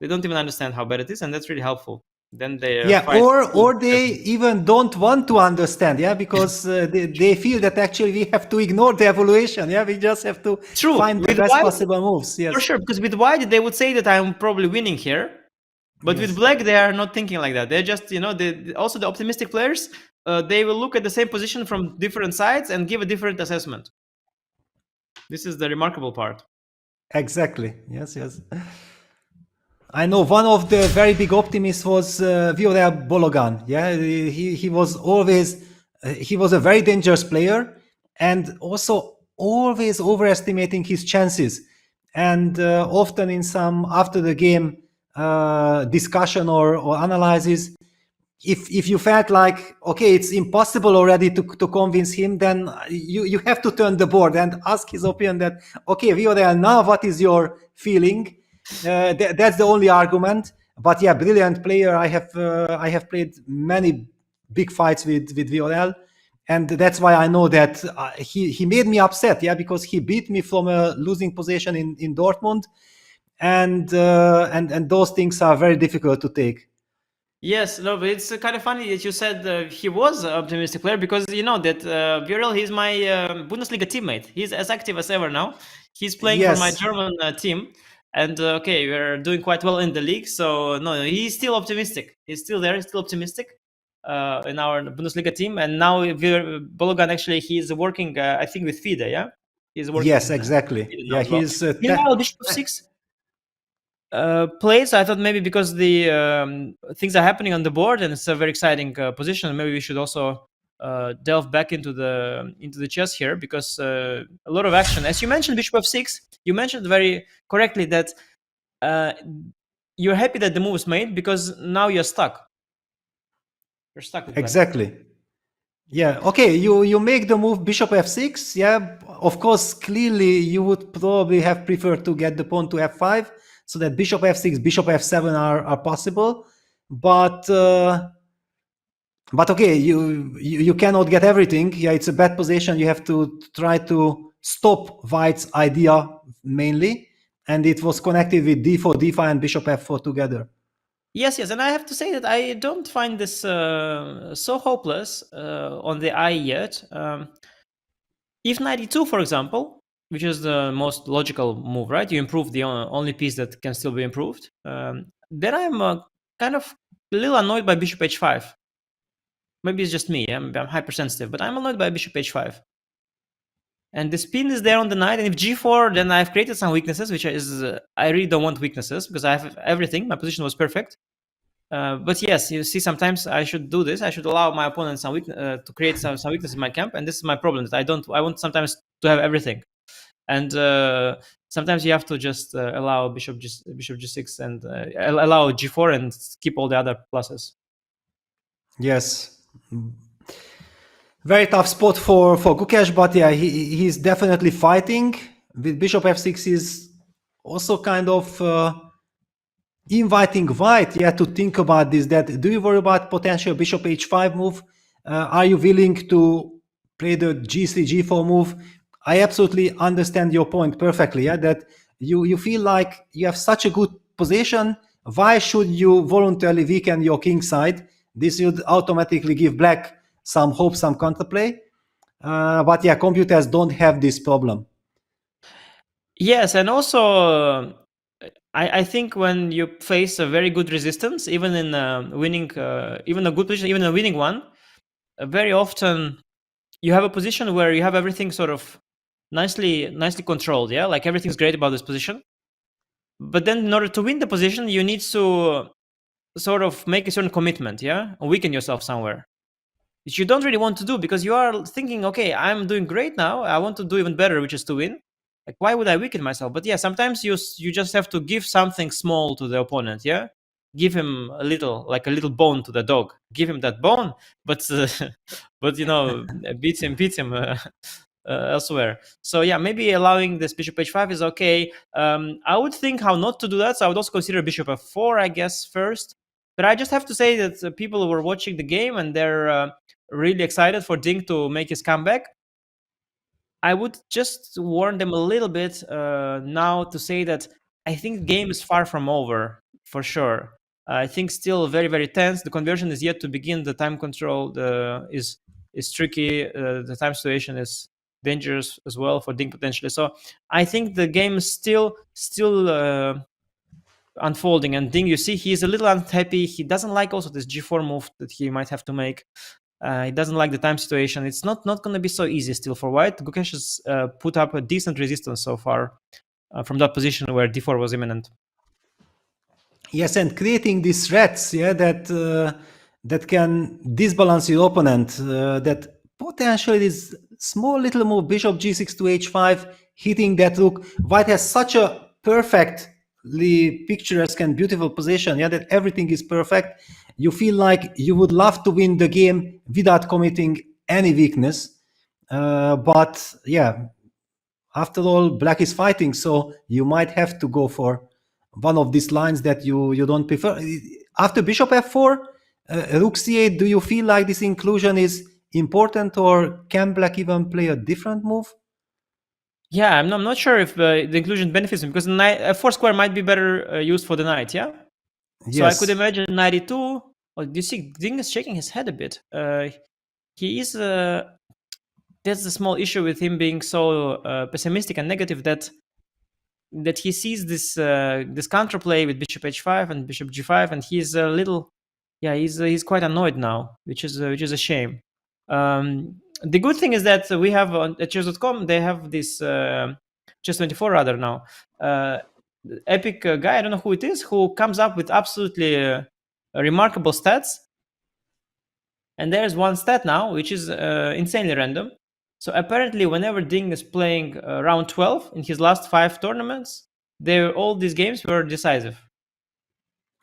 They don't even understand how bad it is, and that's really helpful. Then they or they even don't want to understand, yeah, because they feel that actually we have to ignore the evaluation. Yeah, we just have to find the best possible moves. Yes, for sure, because with white they would say that I'm probably winning here, but with black they are not thinking like that. They're just, you know, also the optimistic players, they will look at the same position from different sides and give a different assessment. This is the remarkable part. Exactly. Yes. I know one of the very big optimists was Viorel Bologan. Yeah, he was always he was a very dangerous player, and also always overestimating his chances. And often in some after the game discussion or analysis, if you felt like, okay, it's impossible already to convince him, then you have to turn the board and ask his opinion that, okay, Viorel, now what is your feeling? That's the only argument. But yeah, brilliant player. I have played many big fights with Viorel, and that's why I know that he made me upset. Yeah, because he beat me from a losing position in Dortmund, and those things are very difficult to take. Yes, no, but it's kind of funny that you said he was an optimistic player, because you know that Viorel, he's my Bundesliga teammate. He's as active as ever now. He's playing for my German team. And okay, we're doing quite well in the league. So no, he's still optimistic. He's still there. He's still optimistic in our Bundesliga team. And now Bologan, actually, he's working, I think, with FIDE. Yeah, he's working. Yes, exactly. Yeah, he's. Meanwhile, Bishop 6 plays. I thought maybe because the things are happening on the board and it's a very exciting position, maybe we should also delve back into the chess here, because a lot of action. As you mentioned, bishop f6. You mentioned very correctly that you're happy that the move is made because now you're stuck. You're stuck with black. Exactly. Yeah. Okay. You make the move bishop f6. Yeah. Of course, clearly you would probably have preferred to get the pawn to f5, so that bishop f6, bishop f7 are possible. But okay, you cannot get everything. Yeah, it's a bad position. You have to try to stop White's idea mainly, and it was connected with d4, d5, and bishop f4 together. Yes, and I have to say that I don't find this so hopeless on the eye yet. If knight e2, for example, which is the most logical move, right? You improve the only piece that can still be improved. Then I'm kind of a little annoyed by bishop h5. Maybe it's just me. I'm hypersensitive, but I'm annoyed by bishop h5. And the spin is there on the knight, and if g4, then I've created some weaknesses, which is I really don't want weaknesses because I have everything. My position was perfect. But yes, you see, sometimes I should do this. I should allow my opponent some to create some weaknesses in my camp, and this is my problem. That I want sometimes to have everything, and sometimes you have to just allow bishop g6 and allow g4 and keep all the other pluses. Yes. Very tough spot for Gukesh, but yeah, he's definitely fighting. With bishop f6 is also kind of inviting White, to think about this. That do you worry about potential bishop h5 move? Are you willing to play the g3, g4 move? I absolutely understand your point perfectly. That you feel like you have such a good position. Why should you voluntarily weaken your king side? This would automatically give black some hope, some counterplay. But yeah, computers don't have this problem. Yes, and also I think when you face a very good resistance, even in winning, even a good position, even a winning one, very often you have a position where you have everything sort of nicely controlled. Yeah, like everything's great about this position. But then in order to win the position, you need to sort of make a certain commitment, and weaken yourself somewhere, which you don't really want to do because you are thinking, okay, I'm doing great now. I want to do even better, which is to win. Like, why would I weaken myself? But yeah, sometimes you just have to give something small to the opponent. Yeah, give him a little bone to the dog. Give him that bone, but beat him elsewhere. So yeah, maybe allowing this bishop h5 is okay. I would think how not to do that. So I would also consider bishop f4, I guess, first. But I just have to say that people who were watching the game and they're really excited for Ding to make his comeback, I would just warn them a little bit now to say that I think the game is far from over, for sure. I think still very, very tense. The conversion is yet to begin. The time control is tricky. The time situation is dangerous as well for Ding potentially. So I think the game is still unfolding. And Ding, you see, he's a little unhappy. He doesn't like also this g4 move that he might have to make. He doesn't like the time situation. It's not going to be so easy still for White. Gukesh has put up a decent resistance so far from that position where d4 was imminent. Yes, and creating these threats, that can disbalance your opponent. That potentially this small little move, bishop g6 to h5, hitting that rook. White has such a perfectly picturesque and beautiful position, that everything is perfect. You feel like you would love to win the game without committing any weakness. But yeah, after all, black is fighting, so you might have to go for one of these lines that you don't prefer. After bishop f4, rook c8, do you feel like this inclusion is important, or can black even play a different move? Yeah, I'm not sure if the inclusion benefits him, because knight f4 square might be better used for the knight, yeah? So I could imagine knight e2. Oh, do you see Ding is shaking his head a bit? He is... there's a small issue with him being so pessimistic and negative that he sees this counterplay with bishop h5 and bishop g5, and he's a little... Yeah, he's quite annoyed now, which is a shame. The good thing is that we have at chess.com, they have this chess24 rather now, epic guy, I don't know who it is, who comes up with absolutely remarkable stats. And there's one stat now, which is insanely random. So apparently, whenever Ding is playing round 12 in his last 5 tournaments, all these games were decisive.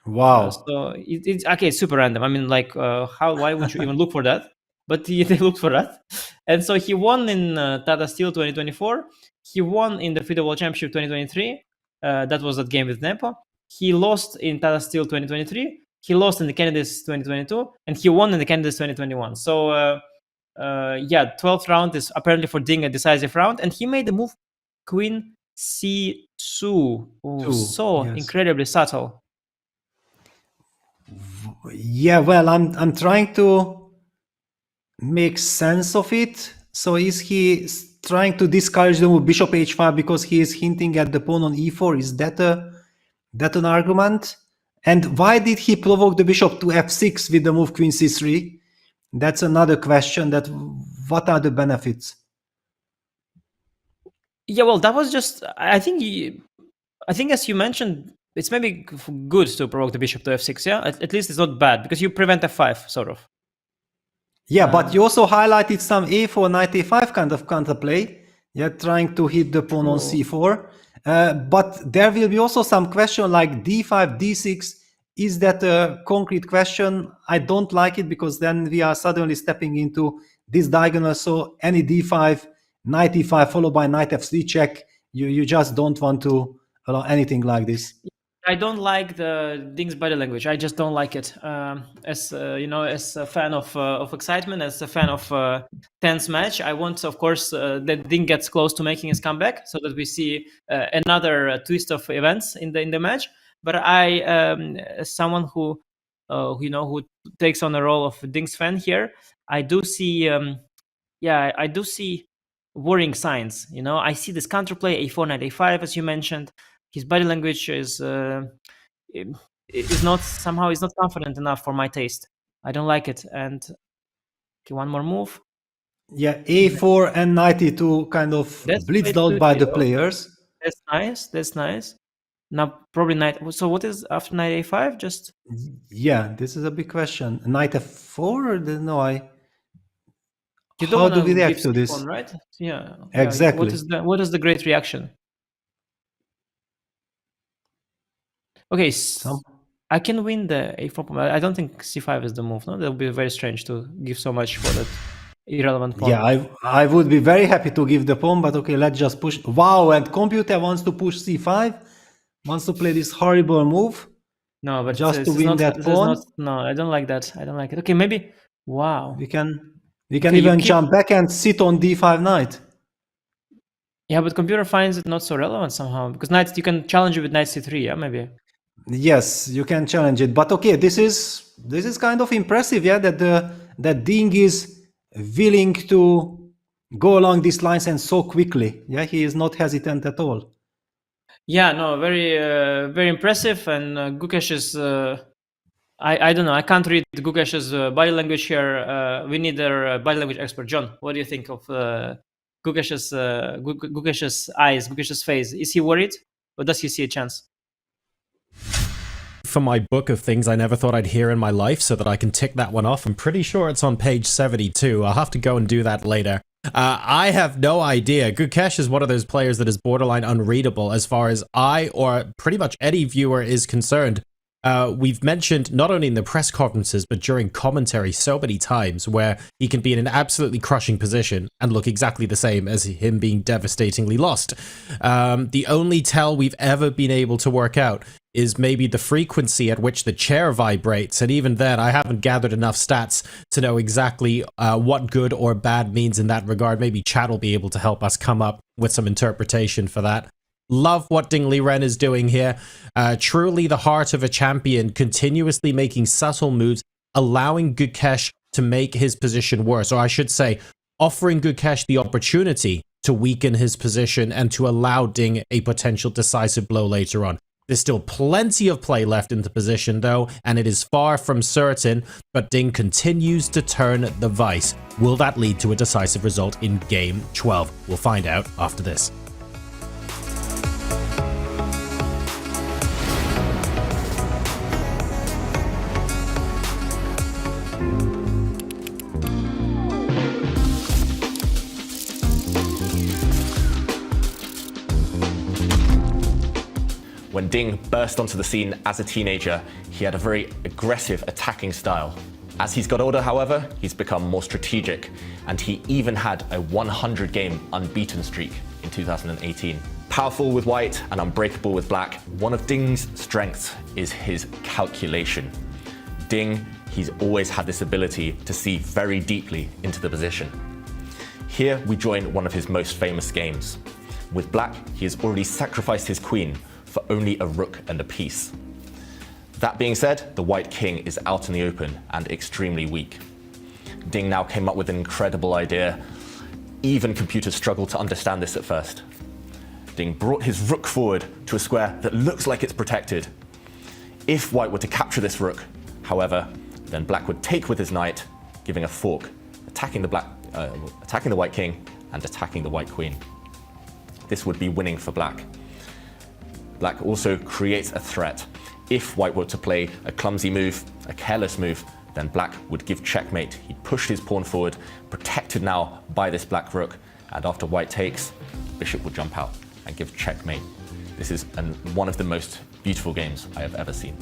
Wow. So it's okay, it's super random. I mean, like, why would you even look for that? But they looked for that. And so he won in Tata Steel 2024. He won in the FIDE World Championship 2023. That was that game with Nepo. He lost in Tata Steel 2023. He lost in the Candidates 2022. And he won in the Candidates 2021. So, 12th round is apparently for Ding a decisive round. And he made the move Queen C2. So incredibly subtle. Yeah, well, I'm trying to make sense of it. So is he trying to discourage the move bishop h5 because he is hinting at the pawn on e4? Is that an argument? And why did he provoke the bishop to f6 with the move queen c3? That's another question. What are the benefits? Yeah, well, that was just, I think as you mentioned, it's maybe good to provoke the bishop to f6, yeah? At least it's not bad, because you prevent f5, sort of. Yeah, but you also highlighted some a4, knight a5 kind of counterplay. Yeah, trying to hit the pawn on c4. But there will be also some question like d5, d6. Is that a concrete question? I don't like it, because then we are suddenly stepping into this diagonal. So any d5, knight e5 followed by knight f3 check. You just don't want to allow anything like this. I don't like the Ding's body language. I just don't like it. As a fan of excitement, as a fan of tense match, I want, of course, that Ding gets close to making his comeback, so that we see another twist of events in the match. But I, as someone who takes on the role of Ding's fan here, I do see, I do see worrying signs. I see this counterplay a4, knight a5, as you mentioned. His body language is not confident enough for my taste. I don't like it. And okay, one more move. Yeah, a4 and knight e2 kind of blitzed out by the players. That's nice. Now probably knight. So what is after knight a5? Just this is a big question. Knight f4? No, You don't How do we react give to this? c1, right? Yeah. Exactly. What is the great reaction? Okay, I can win the a4 pawn. I don't think c5 is the move. No, that would be very strange to give so much for that irrelevant pawn. Yeah, I would be very happy to give the pawn, but okay, let's just push. Wow, and computer wants to push c5, wants to play this horrible move. No, but just to win that pawn. No, I don't like that. I don't like it. Okay, maybe. Wow. We can even jump back and sit on d5 knight. Yeah, but computer finds it not so relevant somehow, because knight, you can challenge it with knight c3. Yeah, maybe. Yes, you can challenge it, but okay, this is kind of impressive, yeah, that Ding is willing to go along these lines and so quickly. Yeah, he is not hesitant at all. Yeah, no, very very impressive. And Gukesh is I don't know, I can't read Gukesh's body language here. We need a body language expert. John, what do you think of Gukesh's eyes, Gukesh's face? Is he worried, or does he see a chance? For my book of things I never thought I'd hear in my life, so that I can tick that one off. I'm pretty sure it's on page 72. I'll have to go and do that later. I have no idea. Gukesh is one of those players that is borderline unreadable as far as I, or pretty much any viewer, is concerned. We've mentioned not only in the press conferences, but during commentary so many times where he can be in an absolutely crushing position and look exactly the same as him being devastatingly lost. The only tell we've ever been able to work out is maybe the frequency at which the chair vibrates, and even then I haven't gathered enough stats to know exactly what good or bad means in that regard. Maybe chat will be able to help us come up with some interpretation for that. Love what Ding Liren is doing here. Truly the heart of a champion, continuously making subtle moves, allowing Gukesh to make his position worse, or I should say, offering Gukesh the opportunity to weaken his position and to allow Ding a potential decisive blow later on. There's still plenty of play left in the position though, and it is far from certain, but Ding continues to turn the vice. Will that lead to a decisive result in game 12? We'll find out after this. When Ding burst onto the scene as a teenager, he had a very aggressive attacking style. As he's got older, however, he's become more strategic, and he even had a 100-game unbeaten streak in 2018. Powerful with white and unbreakable with black, one of Ding's strengths is his calculation. Ding, he's always had this ability to see very deeply into the position. Here we join one of his most famous games. With black, he has already sacrificed his queen for only a rook and a piece. That being said, the white king is out in the open and extremely weak. Ding now came up with an incredible idea. Even computers struggle to understand this at first. Ding brought his rook forward to a square that looks like it's protected. If white were to capture this rook, however, then black would take with his knight, giving a fork, attacking the white king and attacking the white queen. This would be winning for black. Black also creates a threat. If white were to play a clumsy move, a careless move, then black would give checkmate. He'd push his pawn forward, protected now by this black rook, and after white takes, bishop would jump out and give checkmate. This is one of the most beautiful games I have ever seen.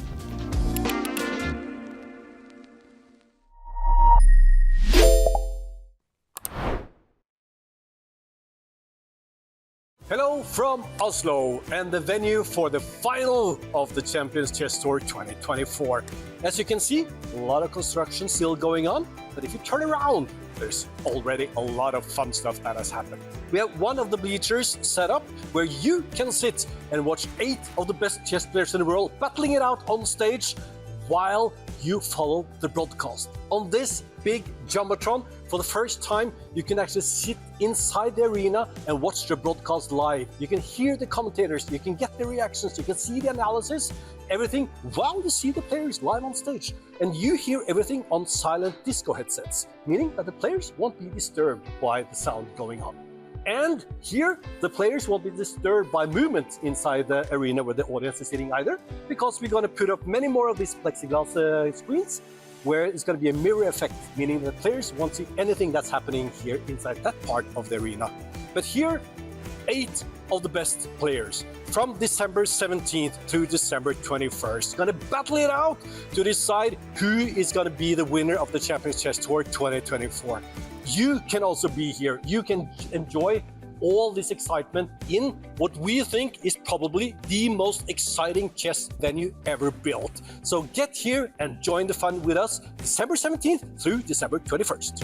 Hello from Oslo and the venue for the final of the Champions Chess Tour 2024. As you can see, a lot of construction still going on, but if you turn around, there's already a lot of fun stuff that has happened. We have one of the bleachers set up where you can sit and watch 8 of the best chess players in the world battling it out on stage while you follow the broadcast. On this big Jumbotron, for the first time, you can actually sit inside the arena and watch the broadcast live. You can hear the commentators, you can get the reactions, you can see the analysis, everything while you see the players live on stage. And you hear everything on silent disco headsets, meaning that the players won't be disturbed by the sound going on. And here, the players won't be disturbed by movement inside the arena where the audience is sitting either, because we're going to put up many more of these plexiglass screens where it's going to be a mirror effect, meaning that players won't see anything that's happening here inside that part of the arena. But here, 8 of the best players from December 17th through December 21st going to battle it out to decide who is going to be the winner of the Champions Chess Tour 2024. You can also be here. You can enjoy all this excitement in what we think is probably the most exciting chess venue ever built. So get here and join the fun with us December 17th through December 21st.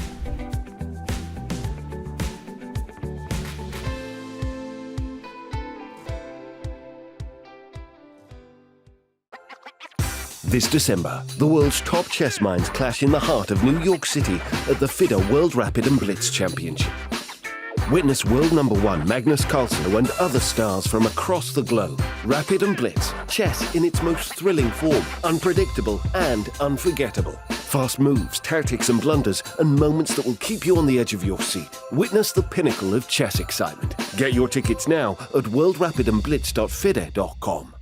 This December, the world's top chess minds clash in the heart of New York City at the FIDE World Rapid and Blitz Championship. Witness world #1 Magnus Carlsen and other stars from across the globe. Rapid and Blitz, chess in its most thrilling form, unpredictable and unforgettable. Fast moves, tactics and blunders, and moments that will keep you on the edge of your seat. Witness the pinnacle of chess excitement. Get your tickets now at worldrapidandblitz.fide.com.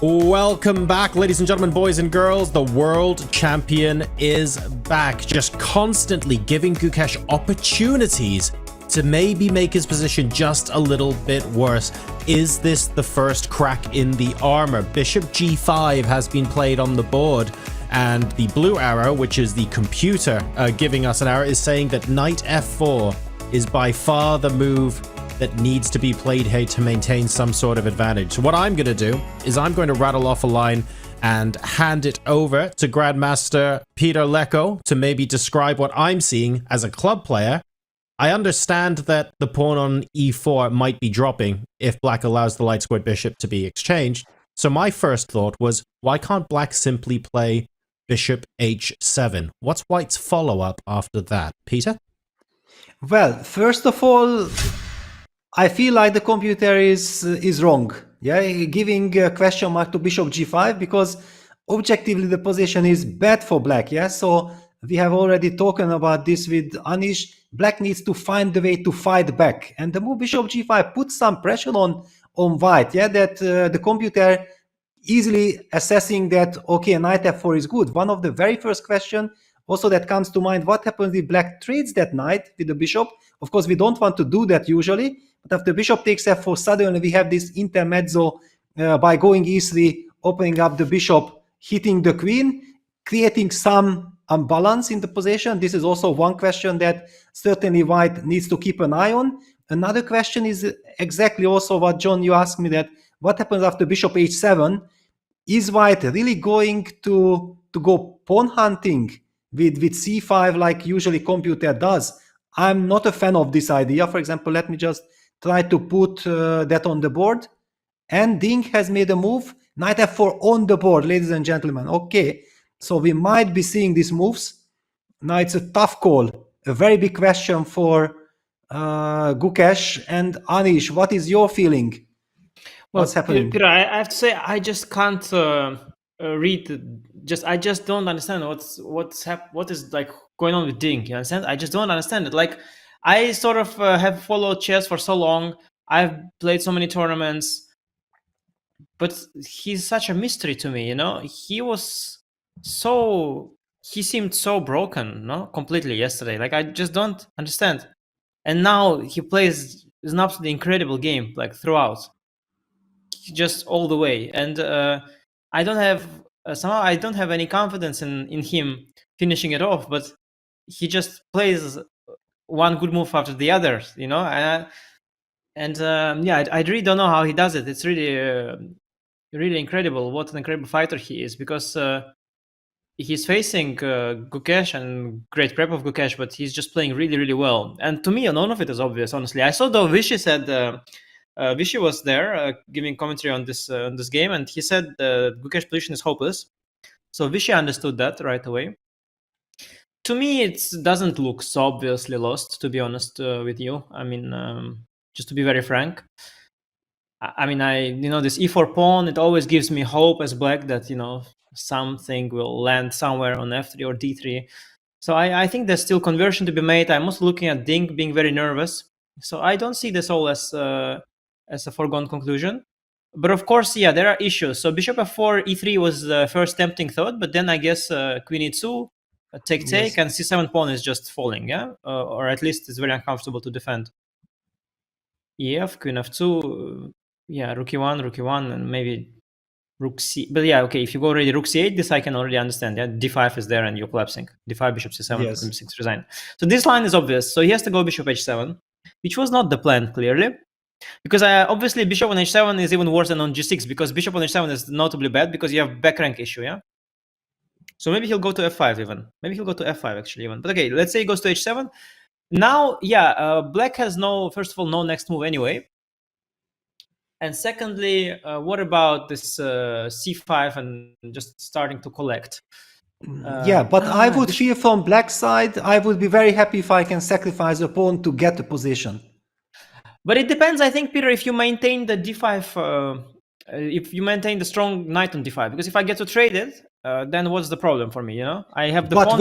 Welcome back, ladies and gentlemen, boys and girls. The world champion is back, just constantly giving Gukesh opportunities to maybe make his position just a little bit worse. Is this the first crack in the armor? Bishop g5 has been played on the board, and the blue arrow, which is the computer giving us an arrow, is saying that knight f4 is by far the move that needs to be played here to maintain some sort of advantage. So what I'm going to do is I'm going to rattle off a line and hand it over to Grandmaster Peter Lecko to maybe describe what I'm seeing as a club player. I understand that the pawn on e4 might be dropping if black allows the light squared bishop to be exchanged. So my first thought was, why can't black simply play bishop h7? What's white's follow-up after that? Peter? Well, first of all, I feel like the computer is wrong. Yeah, giving a question mark to bishop g5 because objectively the position is bad for black. Yeah, so we have already talked about this with Anish. Black needs to find the way to fight back, and the move bishop g5 puts some pressure on white. Yeah, that the computer easily assessing that okay, knight f4 is good. One of the very first question also that comes to mind: what happens if black trades that knight with the bishop? Of course, we don't want to do that usually. But after bishop takes f4, suddenly we have this intermezzo by going e3, opening up the bishop, hitting the queen, creating some unbalance in the position. This is also one question that certainly white needs to keep an eye on. Another question is exactly also what, John, you asked me, that what happens after bishop h7? Is white really going to go pawn hunting with c5 like usually computer does? I'm not a fan of this idea. For example, let me just try to put that on the board. And Ding has made a move. Knight f4 on the board, ladies and gentlemen. Okay, so we might be seeing these moves. Now it's a tough call. A very big question for Gukesh and Anish. What is your feeling? What's happening? Peter, I have to say, I just can't read. I just don't understand what is like going on with Ding. You understand? I just don't understand it. Like, I sort of have followed chess for so long. I've played so many tournaments, but he's such a mystery to me. You know, he seemed so broken, no, completely yesterday. Like, I just don't understand. And now he plays an absolutely incredible game, like throughout, just all the way. And I don't have somehow I don't have any confidence in him finishing it off. But he just plays one good move after the other, you know. Yeah, I really don't know how he does it. It's really incredible. What an incredible fighter he is, because he's facing Gukesh, and great prep of Gukesh, but he's just playing really, really well. And to me, none of it is obvious, honestly. I saw though Vishy said Vishy was there giving commentary on this game, and he said Gukesh position is hopeless. So Vishy understood that right away. To me, it doesn't look so obviously lost, to be honest with you. I mean, just to be very frank. I mean, this e4 pawn, it always gives me hope as black that, something will land somewhere on f3 or d3. So I think there's still conversion to be made. I'm also looking at Ding being very nervous. So I don't see this all as a foregone conclusion. But of course, yeah, there are issues. So bishop f4, e3 was the first tempting thought, but then I guess queen e2, take, Yes. and c7 pawn is just falling, yeah? Or at least it's very uncomfortable to defend. ef, queen f2, yeah, rook e1, and maybe rook c. But yeah, okay, if you go already rook c8, this I can already understand, yeah? d5 is there and you're collapsing. d5, bishop c7, Yes. queen b6 resign. So this line is obvious. So he has to go bishop h7, which was not the plan, clearly. Because obviously bishop on h7 is even worse than on g6, because bishop on h7 is notably bad because you have back rank issue, yeah? So maybe he'll go to f5 even. Maybe he'll go to f5 actually even. But okay, let's say he goes to h7. Now, yeah, black has first of all, no next move anyway. And secondly, what about this c5 and just starting to collect? Yeah, but I would feel from black side, I would be very happy if I can sacrifice a pawn to get the position. But it depends, I think, Peter, if you maintain the d5, if you maintain the strong knight on d5. Because if I get to trade it, then what's the problem for me, I have the But pawn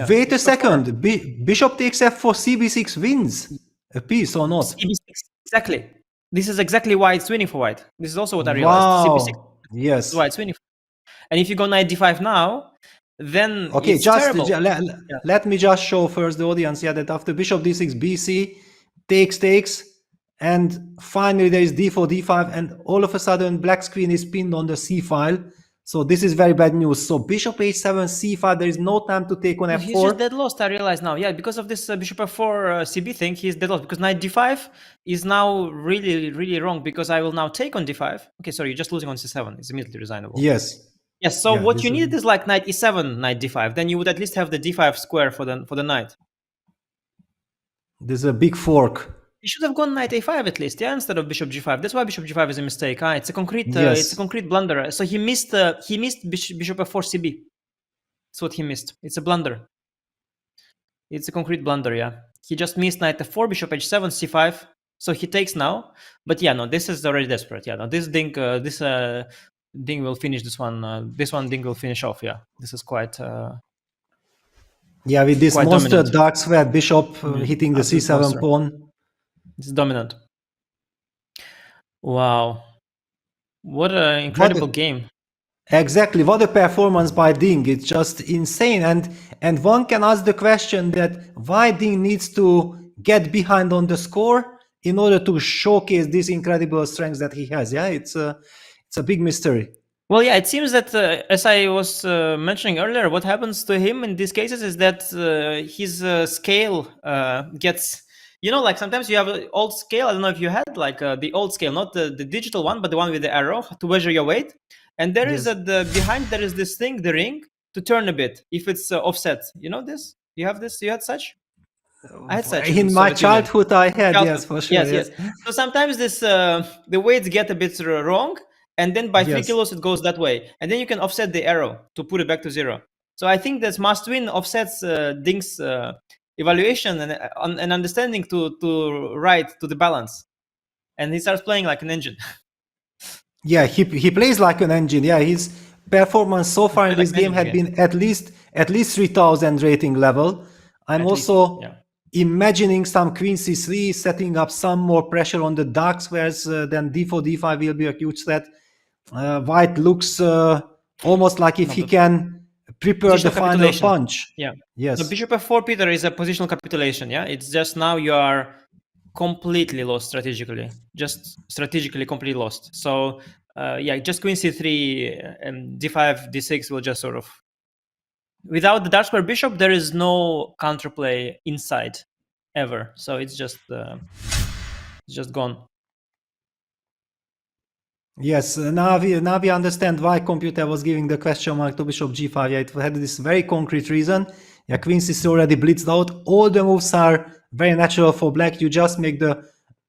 wait a second. Bishop takes f4, cb6 wins a piece or not? cb6, exactly. This is exactly why it's winning for white. This is also what I realized. CP6 Yes. is why it's winning. And if you go knight d5 now, then Okay, it's just terrible. let me just show first the audience, that after bishop d6, bc, takes, and finally there is d4, d5, and all of a sudden black screen is pinned on the c file. So this is very bad news. So bishop h7, c5, there is no time to take on f4. He's just dead lost, I realize now. Yeah, because of this bishop f4 CB thing, he's dead lost. Because knight d5 is now really, really wrong, because I will now take on d5. Okay, sorry, you're just losing on c7. It's immediately resignable. Yes. Yes, so what you need is like knight e7, knight d5. Then you would at least have the d5 square for the knight. There's a big fork. You should have gone knight a5 at least, instead of bishop g5. That's why bishop g5 is a mistake. It's a concrete, it's a concrete blunder. So he missed bishop f4 cb. That's what he missed. It's a blunder. It's a concrete blunder. Yeah, he just missed knight f4, bishop h7, c5. So he takes now. But yeah, no, this is already desperate. Yeah, no, this Ding, Ding will finish this one. This one Ding will finish off. Yeah, this is quite. Yeah, with this monster dominant. dark square bishop hitting the c7 monster. pawn. It's dominant. Wow. What an incredible game. Exactly. What a performance by Ding. It's just insane. And one can ask the question that why Ding needs to get behind on the score in order to showcase these incredible strengths that he has. Yeah, it's a big mystery. Well, yeah, it seems that, as I was mentioning earlier, what happens to him in these cases is that his scale gets, like sometimes you have an old scale. I don't know if you had like the old scale, not the digital one, but the one with the arrow to measure your weight. And there is behind there is this thing, the ring, to turn a bit if it's offset. You know this? You have this? You had such? I had such. In my childhood, I had, yes, for sure. Yes. So sometimes this the weights get a bit wrong. And then by 3 kilos, it goes that way. And then you can offset the arrow to put it back to 0. So I think this must win offsets Ding's evaluation and an understanding to right to the balance. And he starts playing like an engine. Yeah, he plays like an engine. Yeah, his performance so far in this game had been at least 3000 rating level. I'm also imagining some queen c3, setting up some more pressure on the dark squares. Then d4, d5 will be a huge threat. White looks almost like if he can prepare the final punch. Yeah. Yes. So bishop f4, Peter, is a positional capitulation. Yeah. It's just now you are completely lost strategically. Just strategically completely lost. So just queen c3 and d5, d6 will just sort of. Without the dark square bishop, there is no counterplay inside ever. So it's just gone. Yes, now we understand why computer was giving the question mark to bishop g5. Yeah, it had this very concrete reason. Yeah, queen c3 already blitzed out. All the moves are very natural for black. You just make the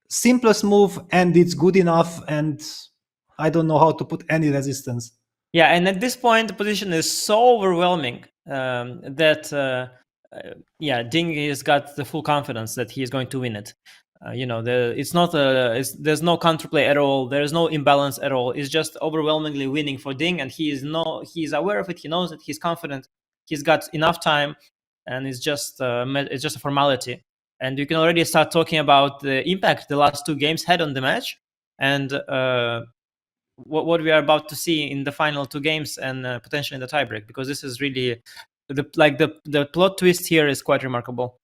simplest move and it's good enough. And I don't know how to put any resistance. Yeah, and at this point, the position is so overwhelming that Ding has got the full confidence that he is going to win it. It's not there's no counterplay at all. There's no imbalance at all. It's just overwhelmingly winning for Ding, and he's aware of it. He knows it. He's confident. He's got enough time, and it's just a formality. And you can already start talking about the impact the last 2 games had on the match, and what we are about to see in the final 2 games and potentially in the tiebreak, because this is really the plot twist here is quite remarkable.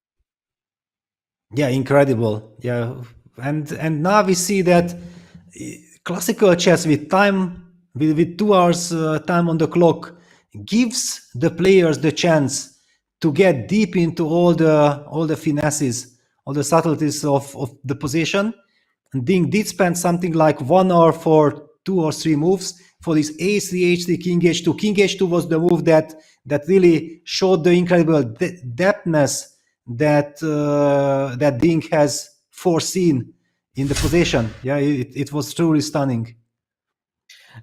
Yeah, incredible. Yeah, and now we see that classical chess with time, with 2 hours time on the clock, gives the players the chance to get deep into all the finesses, all the subtleties of the position. And Ding did spend something like 1 hour for 2 or 3 moves for this a3, h3, king h2. King h2 was the move that really showed the incredible depthness that Ding has foreseen in the position. Yeah, it was truly stunning.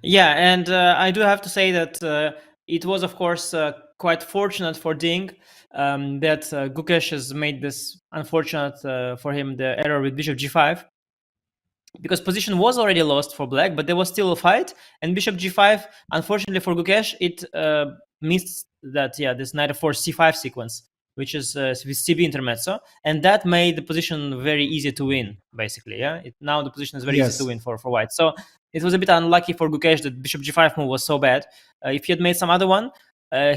Yeah, and I do have to say that it was, of course, quite fortunate for Ding that Gukesh has made this unfortunate for him, the error with bishop g5. Because position was already lost for black, but there was still a fight. And bishop g5, unfortunately for Gukesh, it missed that, this knight f4 c5 sequence. which is with CB intermezzo, and that made the position very easy to win, basically. Yeah, now the position is very easy to win for white. So it was a bit unlucky for Gukesh that bishop g5 move was so bad. If he had made some other one,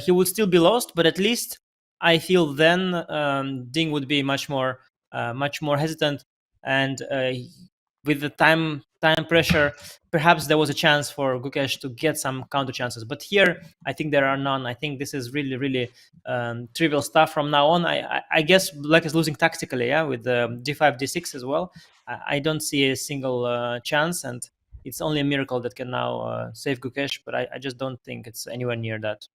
he would still be lost, but at least I feel then Ding would be much more hesitant, and with the time pressure, perhaps there was a chance for Gukesh to get some counter chances. But here, I think there are none. I think this is really trivial stuff from now on. I guess Black is losing tactically, yeah, with the d5, d6 as well. I don't see a single chance, and it's only a miracle that can now save Gukesh, but I just don't think it's anywhere near that.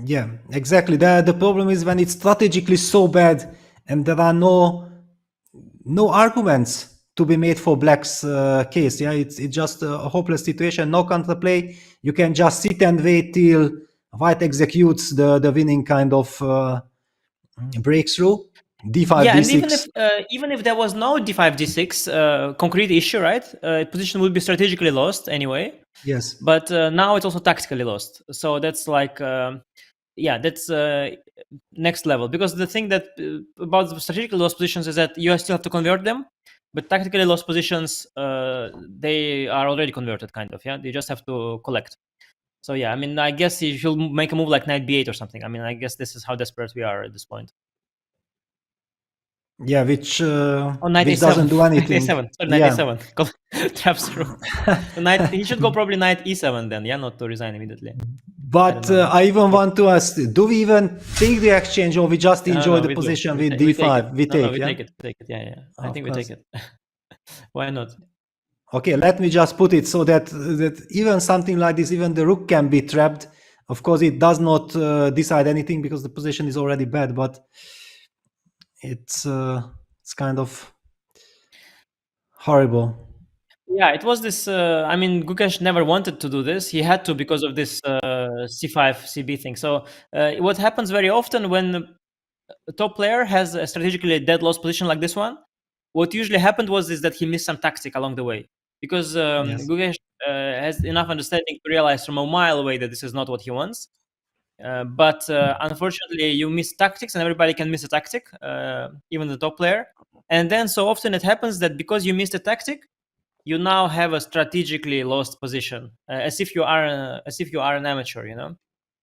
Yeah, exactly. The problem is when it's strategically so bad and there are no arguments to be made for Black's case. Yeah, it's just a hopeless situation. No counterplay. You can just sit and wait till White executes the winning kind of breakthrough. D5, yeah, D6. And even if there was no d5, d6 concrete issue, right? Position would be strategically lost anyway. Yes. But now it's also tactically lost. So that's like, yeah, that's next level. Because the thing that about the strategically lost positions is that you still have to convert them. But tactically lost positions, they are already converted, kind of. Yeah, they just have to collect. So yeah, I mean, I guess if you'll make a move like knight b8 or something. I mean, I guess this is how desperate we are at this point. Yeah, which knight doesn't do anything. Knight a7. Sorry, knight a7. Traps through. So he should go probably knight e7 then, yeah, not to resign immediately. But I even want to ask, do we even take the exchange, or we just enjoy the position with d5? We take it. Take it. Yeah. I think we take it. Why not? Okay, let me just put it so that even something like this, even the rook can be trapped. Of course, it does not decide anything because the position is already bad, but it's kind of horrible. Yeah, it was this. I mean, Gukesh never wanted to do this. He had to because of this c5, cb thing. So what happens very often when a top player has a strategically dead lost position like this one, what usually happened is that he missed some tactic along the way. Because Gukesh has enough understanding to realize from a mile away that this is not what he wants. But unfortunately, you miss tactics, and everybody can miss a tactic, even the top player. And then so often it happens that because you missed a tactic, you now have a strategically lost position, as if you are an amateur, you know.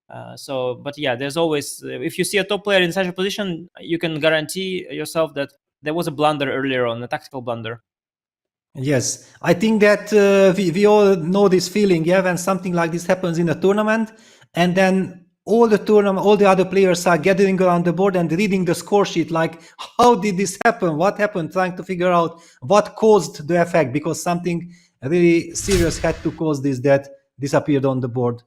But yeah, there's always, if you see a top player in such a position, you can guarantee yourself that there was a blunder earlier on, a tactical blunder. Yes, I think that we all know this feeling, yeah, when something like this happens in a tournament, and then all the other players are gathering around the board and reading the score sheet, like, how did this happen? What happened? Trying to figure out what caused the effect, because something really serious had to cause this that disappeared on the board.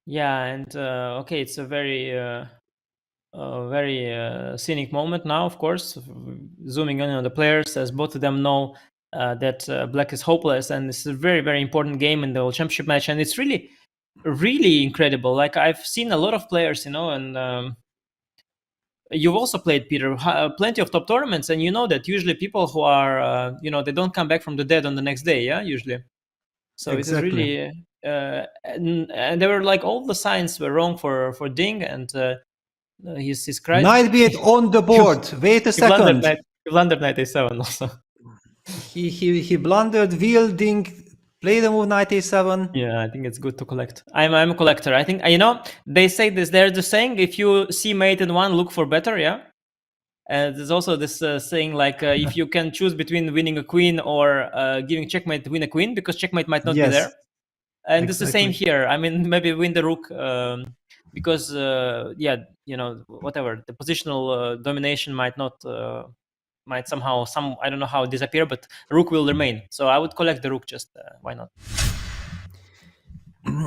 Yeah, and okay, it's a very scenic moment now, of course, zooming in on the players, as both of them know that Black is hopeless, and this is a very important game in the World Championship match, and it's really incredible. Like, I've seen a lot of players, you know, and you've also played, Peter, plenty of top tournaments, and you know that usually people who are you know, they don't come back from the dead on the next day, yeah, usually. So exactly. It is really and there were like all the signs were wrong for Ding, and his cries. Knight b8 on the board. Wait a second. He blundered knight a7 also. He blundered. Will Ding play the move knight a7? Yeah, I think it's good to collect. I'm a collector. I think, you know, they say this. There's the saying, if you see mate in one, look for better. Yeah. And there's also this saying, like, if you can choose between winning a queen or giving checkmate to win a queen, because checkmate might not be there. And it's the same here. I mean, maybe win the rook because, yeah, you know, whatever, the positional domination might not, might somehow, I don't know how, disappear, but rook will remain. So I would collect the rook, just why not?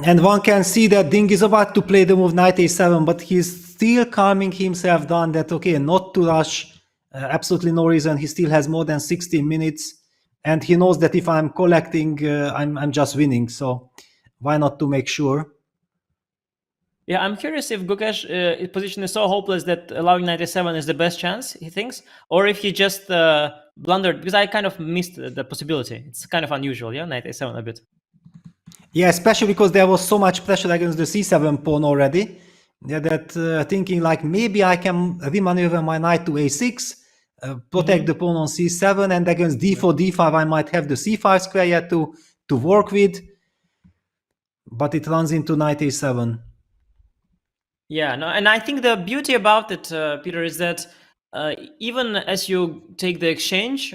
And one can see that Ding is about to play the move knight a7, but he's still calming himself down that, okay, not to rush, absolutely no reason. He still has more than 16 minutes, and he knows that if I'm collecting, I'm just winning. So why not to make sure? Yeah, I'm curious if Gukesh his position is so hopeless that allowing knight a7 is the best chance, he thinks, or if he just blundered, because I kind of missed the possibility. It's kind of unusual, yeah, knight a7 a bit. Yeah, especially because there was so much pressure against the c7 pawn already. Yeah, that thinking like maybe I can remaneuver my knight to a6, protect the pawn on c7, and against d4, d5 I might have the c5 square yet to work with, but it runs into knight a7. Yeah, no, and I think the beauty about it, Peter, is that even as you take the exchange,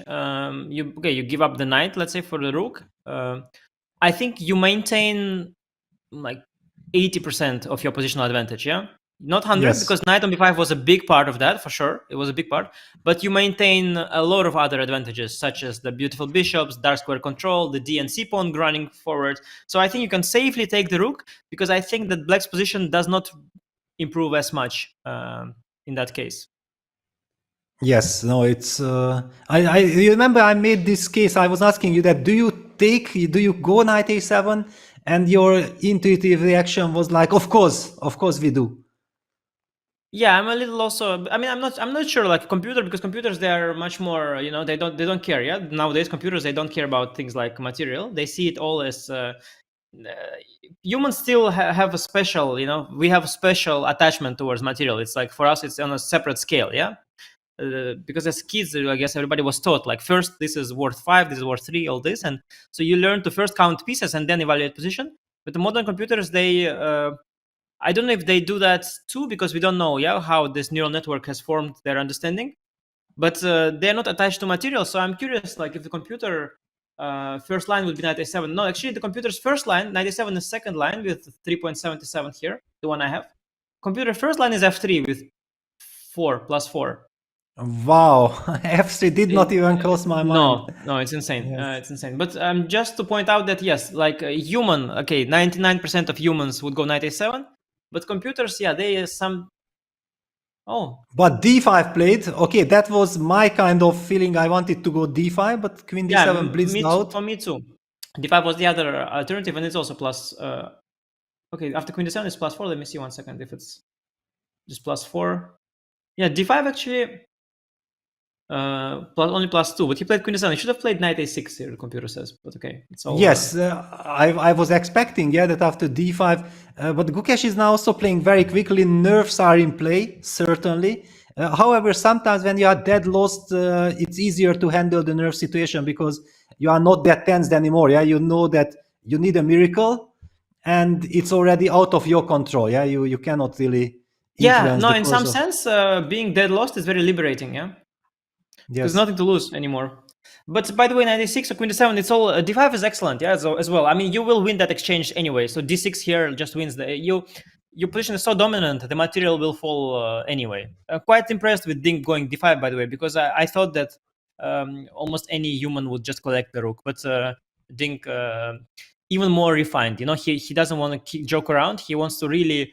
you give up the knight, let's say, for the rook. I think you maintain like 80% of your positional advantage. Yeah, not 100, Yes. because knight on b5 was a big part of that, for sure. It was a big part, but you maintain a lot of other advantages, such as the beautiful bishops, dark square control, the d and c pawn running forward. So I think you can safely take the rook, because I think that black's position does not improve as much in that case. Yes, no, it's I remember I made this case. I was asking you that do you go knight a7, and your intuitive reaction was like, of course we do. Yeah, I'm a little also. I mean, I'm not sure like computer, because computers, they are much more. They don't care. Yeah, nowadays computers, they don't care about things like material. They see it all as. Humans still have a special. We have a special attachment towards material. It's like for us, it's on a separate scale. Yeah. Because as kids, I guess everybody was taught like first this is worth 5, this is worth 3, all this, and so you learn to first count pieces and then evaluate position. But the modern computers, they I don't know if they do that too, because we don't know how this neural network has formed their understanding, but they're not attached to material. So I'm curious, like if the computer first line would be knight a7. No, actually the computer's first line, knight a7 is second line with 3.77 here, the one I have. Computer first line is f3 with 4 plus 4. Wow, f3 did not even cross my mind. No, it's insane. Yes. It's insane. But just to point out that yes, like a human, 99% of humans would go knight a7, but computers, they some. Oh. But d5 played. Okay, that was my kind of feeling. I wanted to go d5, but queen d7 blitzed out. For me too. d5 was the other alternative, and it's also plus. Okay, after queen d7 is plus 4. Let me see 1 second if it's just plus 4. Yeah, d5 actually. Only plus 2, but he played queen d7. He should have played knight a6 here, the computer says, but okay. It's all, yes, I was expecting that after d5, but Gukesh is now also playing very quickly. Nerves are in play, certainly. However, sometimes when you are dead lost, it's easier to handle the nerve situation because you are not that tensed anymore. Yeah, you know that you need a miracle, and it's already out of your control. Yeah, you cannot really. In some sense, being dead lost is very liberating. Yeah. Yes. There's nothing to lose anymore. But by the way, knight a6 or queen d7, it's all d5 is excellent, as well. I mean, you will win that exchange anyway. So d6 here just wins your position is so dominant, the material will fall anyway. Quite impressed with Ding going d5, by the way, because I thought that almost any human would just collect the rook, but Ding even more refined. He doesn't want to joke around. He wants to really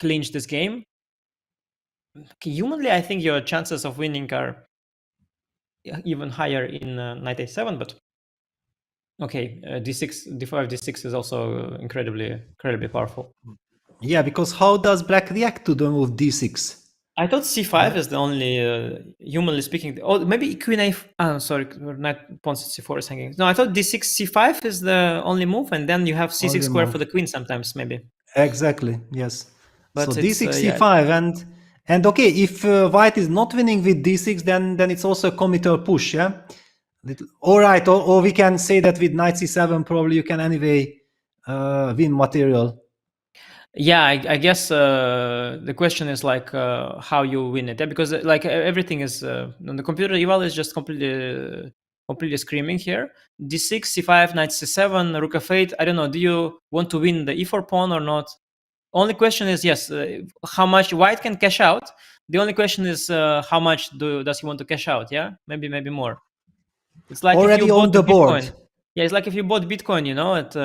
clinch this game. Humanly, I think your chances of winning are even higher in knight a7, but okay, d6, d5, d6 is also incredibly powerful. Yeah, because how does black react to the move d6? I thought c5 is the only, humanly speaking, maybe queen a. Sorry, knight pawn c4 is hanging. No, I thought d6, c5 is the only move, and then you have c6 only square move. for the queen sometimes, maybe. Exactly. Yes. But so d6, c5, and okay, if white is not winning with d6, then it's also a committal push, yeah? All right, or we can say that with knight c7, probably you can anyway win material. Yeah, I guess the question is like how you win it, because like everything is on the computer, eval is just completely screaming here. d6, c5, knight c7, rook f8. I don't know. Do you want to win the e4 pawn or not? Only question is yes, how much white can cash out. The only question is how much does he want to cash out? Yeah, maybe more. It's like already if you on the board. Bitcoin. Yeah, it's like if you bought Bitcoin, at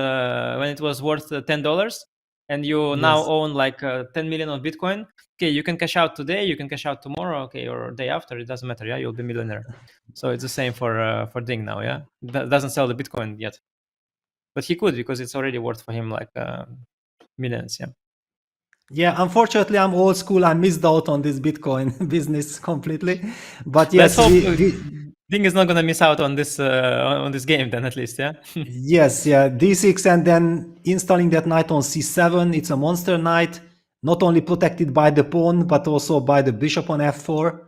when it was worth $10, and you now own like 10 million of Bitcoin. Okay, you can cash out today, you can cash out tomorrow, okay, or day after. It doesn't matter. Yeah, you'll be a millionaire. So it's the same for Ding now. Yeah, doesn't sell the Bitcoin yet, but he could because it's already worth for him like millions. Yeah. Yeah, unfortunately, I'm old school. I missed out on this Bitcoin business completely. But yes, Ding is not going to miss out on this game then, at least, yeah? Yes, yeah, d6 and then installing that knight on c7. It's a monster knight. not only protected by the pawn, but also by the bishop on f4.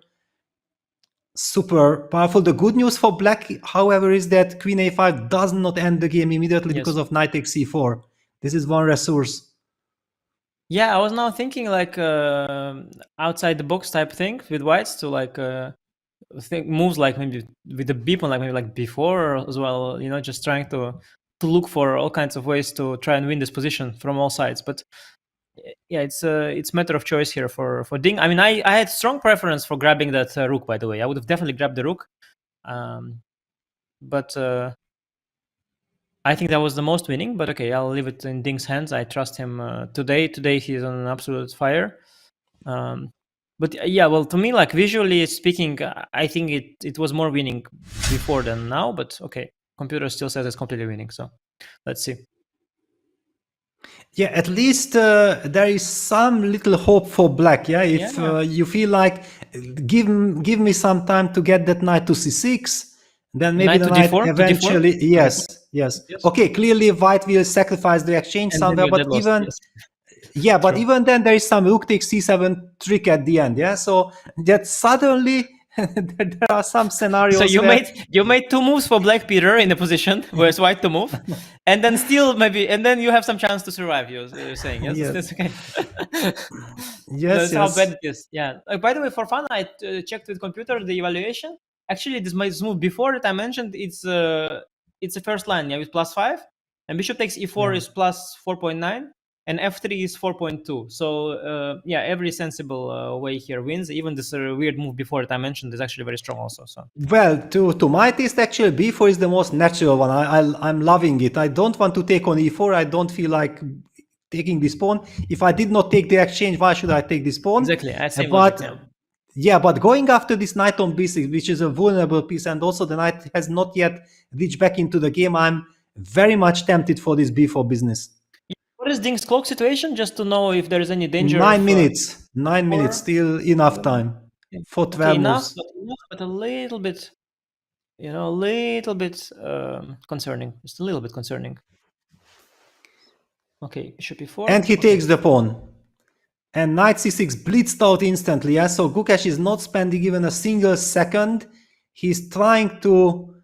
Super powerful. The good news for black, however, is that queen a5 does not end the game immediately because of knight takes c4. This is one resource. Yeah, I was now thinking like outside the box type thing with whites to like think moves like maybe with the b pawn, like maybe like b4 as well. You know, just trying to look for all kinds of ways to try and win this position from all sides. But yeah, it's matter of choice here for Ding. I mean, I had strong preference for grabbing that rook. By the way, I would have definitely grabbed the rook, but I think that was the most winning. But okay, I'll leave it in Ding's hands. I trust him today. Today he's on an absolute fire. But yeah, well, to me, like visually speaking, I think it was more winning before than now. But okay, computer still says it's completely winning. So let's see. Yeah, at least there is some little hope for black. Yeah, if you feel like give me some time to get that knight to c6, then maybe the knight eventually. Yes. Okay, clearly white will sacrifice the exchange somewhere, but even but even then there is some rook takes c7 trick at the end. Yeah, so that suddenly there are some scenarios. So you made two moves for black, Peter, in the position where it's white to move, and then still maybe, and then you have some chance to survive. You're saying yes, that's okay. Yes, that's how bad it is. Yeah. By the way, for fun, I checked with computer the evaluation. Actually, this move before that I mentioned, it's a first line, with +5, and bishop takes e4 is +4.9. And f3 is 4.2. So every sensible way here wins. Even this weird move before that I mentioned is actually very strong also. So well, to my taste, actually b4 is the most natural one. I'm loving it. I don't want to take on e4. I don't feel like taking this pawn. If I did not take the exchange, why should I take this pawn? Exactly. But going after this knight on b6, which is a vulnerable piece, and also the knight has not yet reached back into the game, I'm very much tempted for this b4 business. What is Ding's clock situation? Just to know if there is any danger. 9 minutes. 9 minutes. Still enough time for 12 moves. But a little bit, concerning. Just a little bit concerning. Okay, bishop e4. And he takes the pawn. And knight c6 blitzed out instantly. Yeah? So Gukesh is not spending even a single second. He's trying to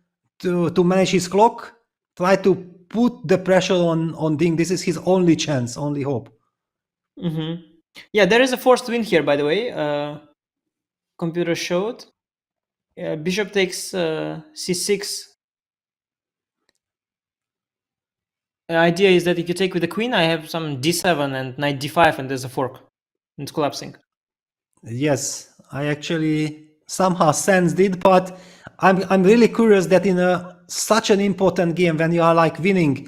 manage his clock. Try to put the pressure on Ding. This is his only chance, only hope. Yeah, there is a forced win here, by the way. Computer showed. Bishop takes c6. The idea is that if you take with the queen, I have some d7 and knight d5, and there's a fork. It's collapsing. Yes, I actually somehow sensed it, but I'm really curious that in such an important game when you are like winning,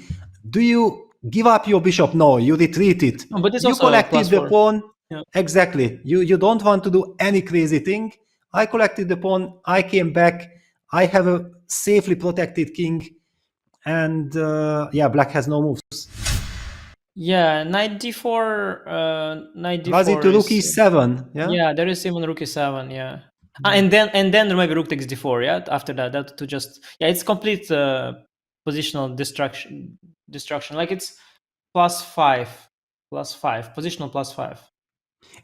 do you give up your bishop? No, you retreat it. No, but it's you also collected the pawn. Yeah. Exactly. You don't want to do any crazy thing. I collected the pawn. I came back. I have a safely protected king, and black has no moves. Yeah, knight d4. Knight d4. Was it to rook e7? Yeah, there is even rook e7. Yeah. And then there maybe rook takes d4. Yeah, after that to just it's complete positional destruction. Like it's +5, positional +5.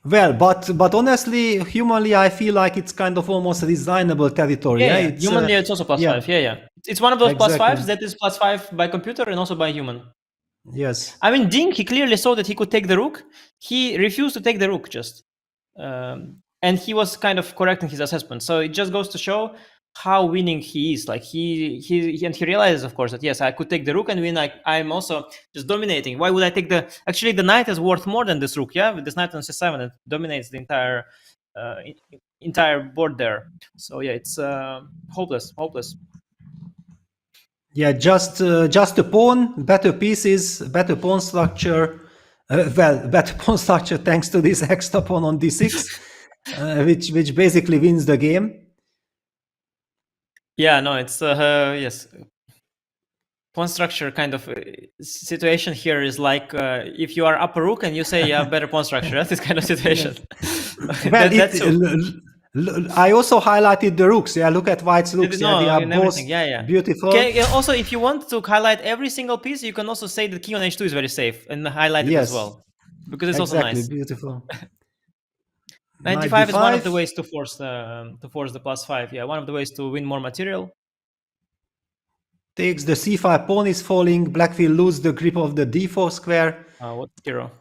Well, but honestly, humanly, I feel like it's kind of almost resignable territory. Yeah, humanly, it's also +5. Yeah. It's one of those +5s that is +5 by computer and also by human. Yes. I mean, Ding, he clearly saw that he could take the rook. He refused to take the rook just. And he was kind of correct in his assessment. So it just goes to show how winning he is. Like he realizes, of course, that yes, I could take the rook and win. I'm also just dominating. Why would I take actually the knight is worth more than this rook. Yeah, with this knight on c7, it dominates the entire board there. So yeah, it's hopeless. Yeah, just a pawn, better pieces, better pawn structure. Better pawn structure thanks to this extra pawn on d6. Which basically wins the game. Yeah, no, it's yes. Pawn structure kind of situation here is like if you are up a rook and you say you have better pawn structure. That's this kind of situation. I also highlighted the rooks. Yeah, look at white's rooks. They are both beautiful. Okay, also, if you want to highlight every single piece, you can also say that king on h2 is very safe and highlight it as well. because it's also Exactly, nice. beautiful. 95 is one of the ways to force the +5. Yeah, one of the ways to win more material. Takes the c5, pawn is falling, black will lose the grip of the d4 square. What's hero?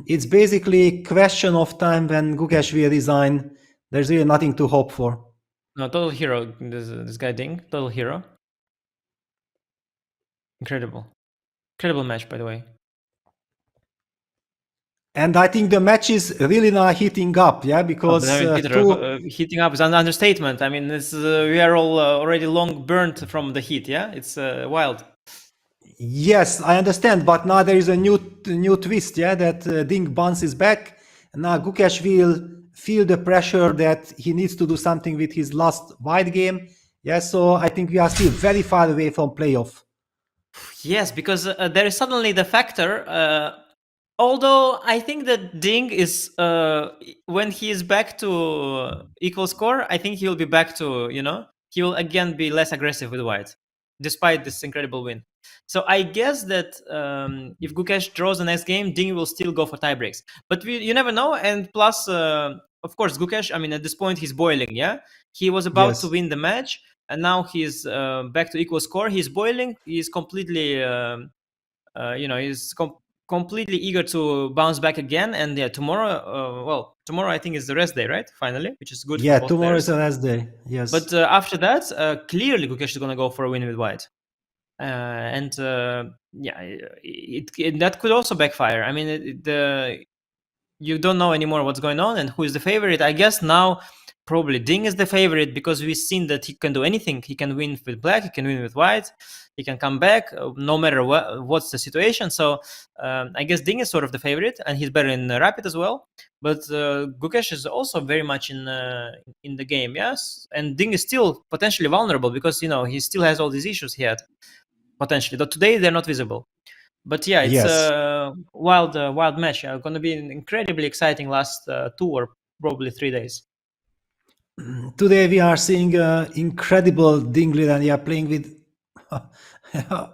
It's basically a question of time when Gukesh will resign. There's really nothing to hope for. No, total hero. This guy Ding, total hero. Incredible match, by the way. And I think the match is really not heating up, yeah, because heating up is an understatement. I mean, we are all already long burnt from the heat. Yeah, it's wild. Yes, I understand, but now there is a new twist, yeah, that Ding bounces back. And now Gukesh will feel the pressure that he needs to do something with his last white game. Yeah, so I think we are still very far away from playoff. Yes, because there is suddenly the factor. Although I think that Ding is when he is back to equal score, I think he will be back to, he will again be less aggressive with white, despite this incredible win. So I guess that if Gukesh draws the next game, Ding will still go for tie breaks. But you never know. And plus, of course, Gukesh, I mean, at this point, he's boiling, yeah? He was about to win the match, and now he's back to equal score. He's boiling. He's completely, he's completely eager to bounce back again. And yeah, tomorrow I think is the rest day, right? Finally, which is good. Yeah, for both tomorrow players. is the last day. Yes. But after that, clearly Gukesh is going to go for a win with white. That could also backfire. I mean, you don't know anymore what's going on and who is the favorite. I guess now probably Ding is the favorite because we've seen that he can do anything. He can win with black, he can win with white, he can come back no matter what's the situation. So I guess Ding is sort of the favorite, and he's better in rapid as well. But Gukesh is also very much in the game, yes. And Ding is still potentially vulnerable because he still has all these issues he had potentially. Though today they're not visible. But yeah, it's a wild match. Going to be an incredibly exciting last 2 or probably 3 days. Today we are seeing incredible Ding Liren, yeah, playing with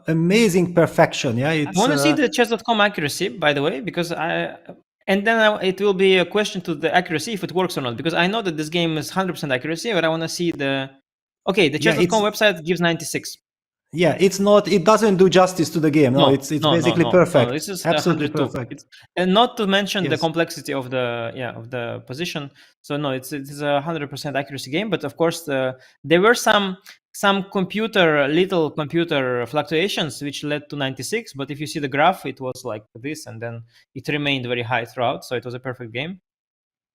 amazing perfection. Yeah, I want to see the chess.com accuracy, by the way, because it will be a question to the accuracy if it works or not, because I know that this game is 100% accuracy, but I want to see the chess.com website gives 96. Yeah, it doesn't do justice to the game. No, it's basically perfect. No, this is absolutely perfect. And not to mention the complexity of the position. So no, it's a 100% accuracy game. But of course, there were some little computer fluctuations which led to 96. But if you see the graph, it was like this, and then it remained very high throughout. So it was a perfect game.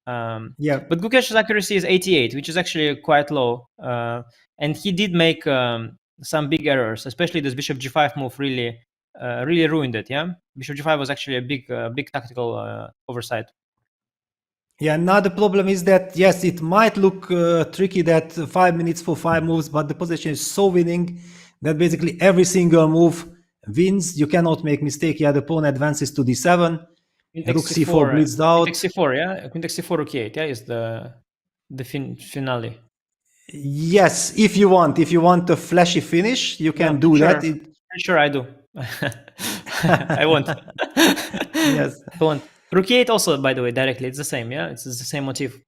But Gukesh's accuracy is 88, which is actually quite low. And he did make some big errors, especially this bishop g5 move really ruined it. Yeah, bishop g5 was actually a big tactical oversight. Yeah, now the problem is that yes, it might look tricky that 5 minutes for 5 moves, but the position is so winning that basically every single move wins. You cannot make mistake. Yeah, the pawn advances to d7, rook c4 blitzed out. Queen c4, yeah, queen c4 rook e8, yeah, is the finale. Yes, if you want a flashy finish, you can do that. Sure, I do. I want. Yes, I want. Rook e8 also, by the way, directly. It's the same, yeah? It's the same motif.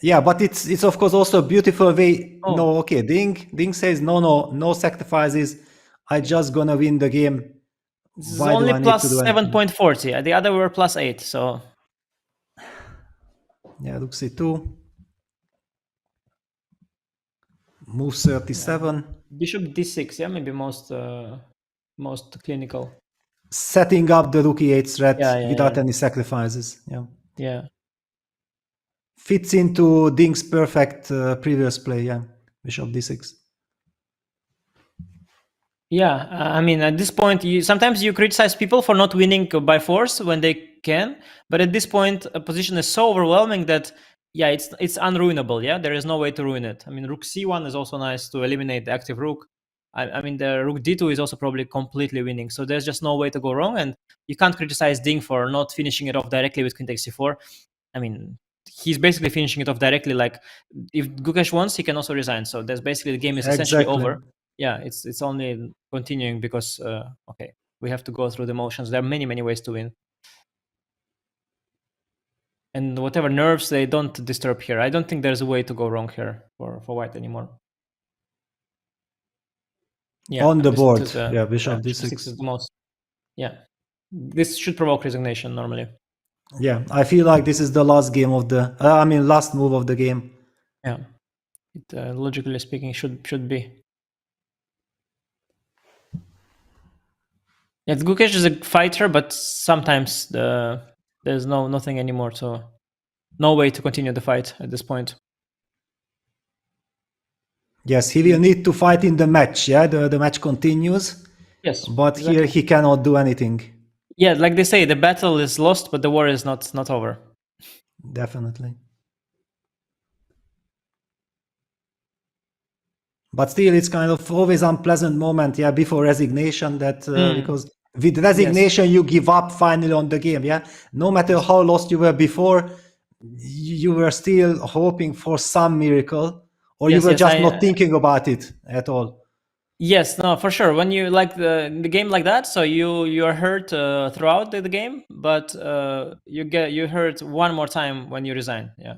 Yeah, but it's of course also a beautiful way. Oh. No, okay, Ding says no sacrifices. I just gonna win the game. This is only plus 7.40. The other were plus 8, so. Yeah, rook c2. Move 37. Bishop d6, yeah, maybe most clinical. Setting up the rook e8 threat without any sacrifices. Yeah. Fits into Ding's perfect previous play. Yeah, bishop d6. Yeah, I mean, at this point, sometimes you criticize people for not winning by force when they can, but at this point, a position is so overwhelming that it's unruinable. Yeah, there is no way to ruin it. I mean, rook c1 is also nice to eliminate the active rook. I mean, the rook d2 is also probably completely winning. So there's just no way to go wrong, and you can't criticize Ding for not finishing it off directly with queen takes c4. I mean, he's basically finishing it off directly. Like, if Gukesh wants, he can also resign. So there's basically the game is essentially over. Yeah, it's only continuing because we have to go through the motions. There are many ways to win. And whatever nerves, they don't disturb here. I don't think there's a way to go wrong here for white anymore. Yeah, On the board. Bishop D6 is the most. Yeah. This should provoke resignation normally. Yeah, I feel like this is the last game of the last move of the game. Yeah. It logically speaking should be. Yeah, Gukesh is a fighter, but sometimes there's nothing anymore, so no way to continue the fight at this point. Yes, he will need to fight in the match. Yeah, the match continues. Yes, but exactly. Here he cannot do anything. Yeah, like they say, the battle is lost, but the war is not over. Definitely. But still, it's kind of always unpleasant moment, yeah, before resignation. That because with resignation you give up finally on the game. Yeah, no matter how lost you were before, you were still hoping for some miracle, or you were just not thinking about it at all. Yes, no, for sure. When you like the game like that, so you are hurt throughout the game, but you hurt one more time when you resign. Yeah,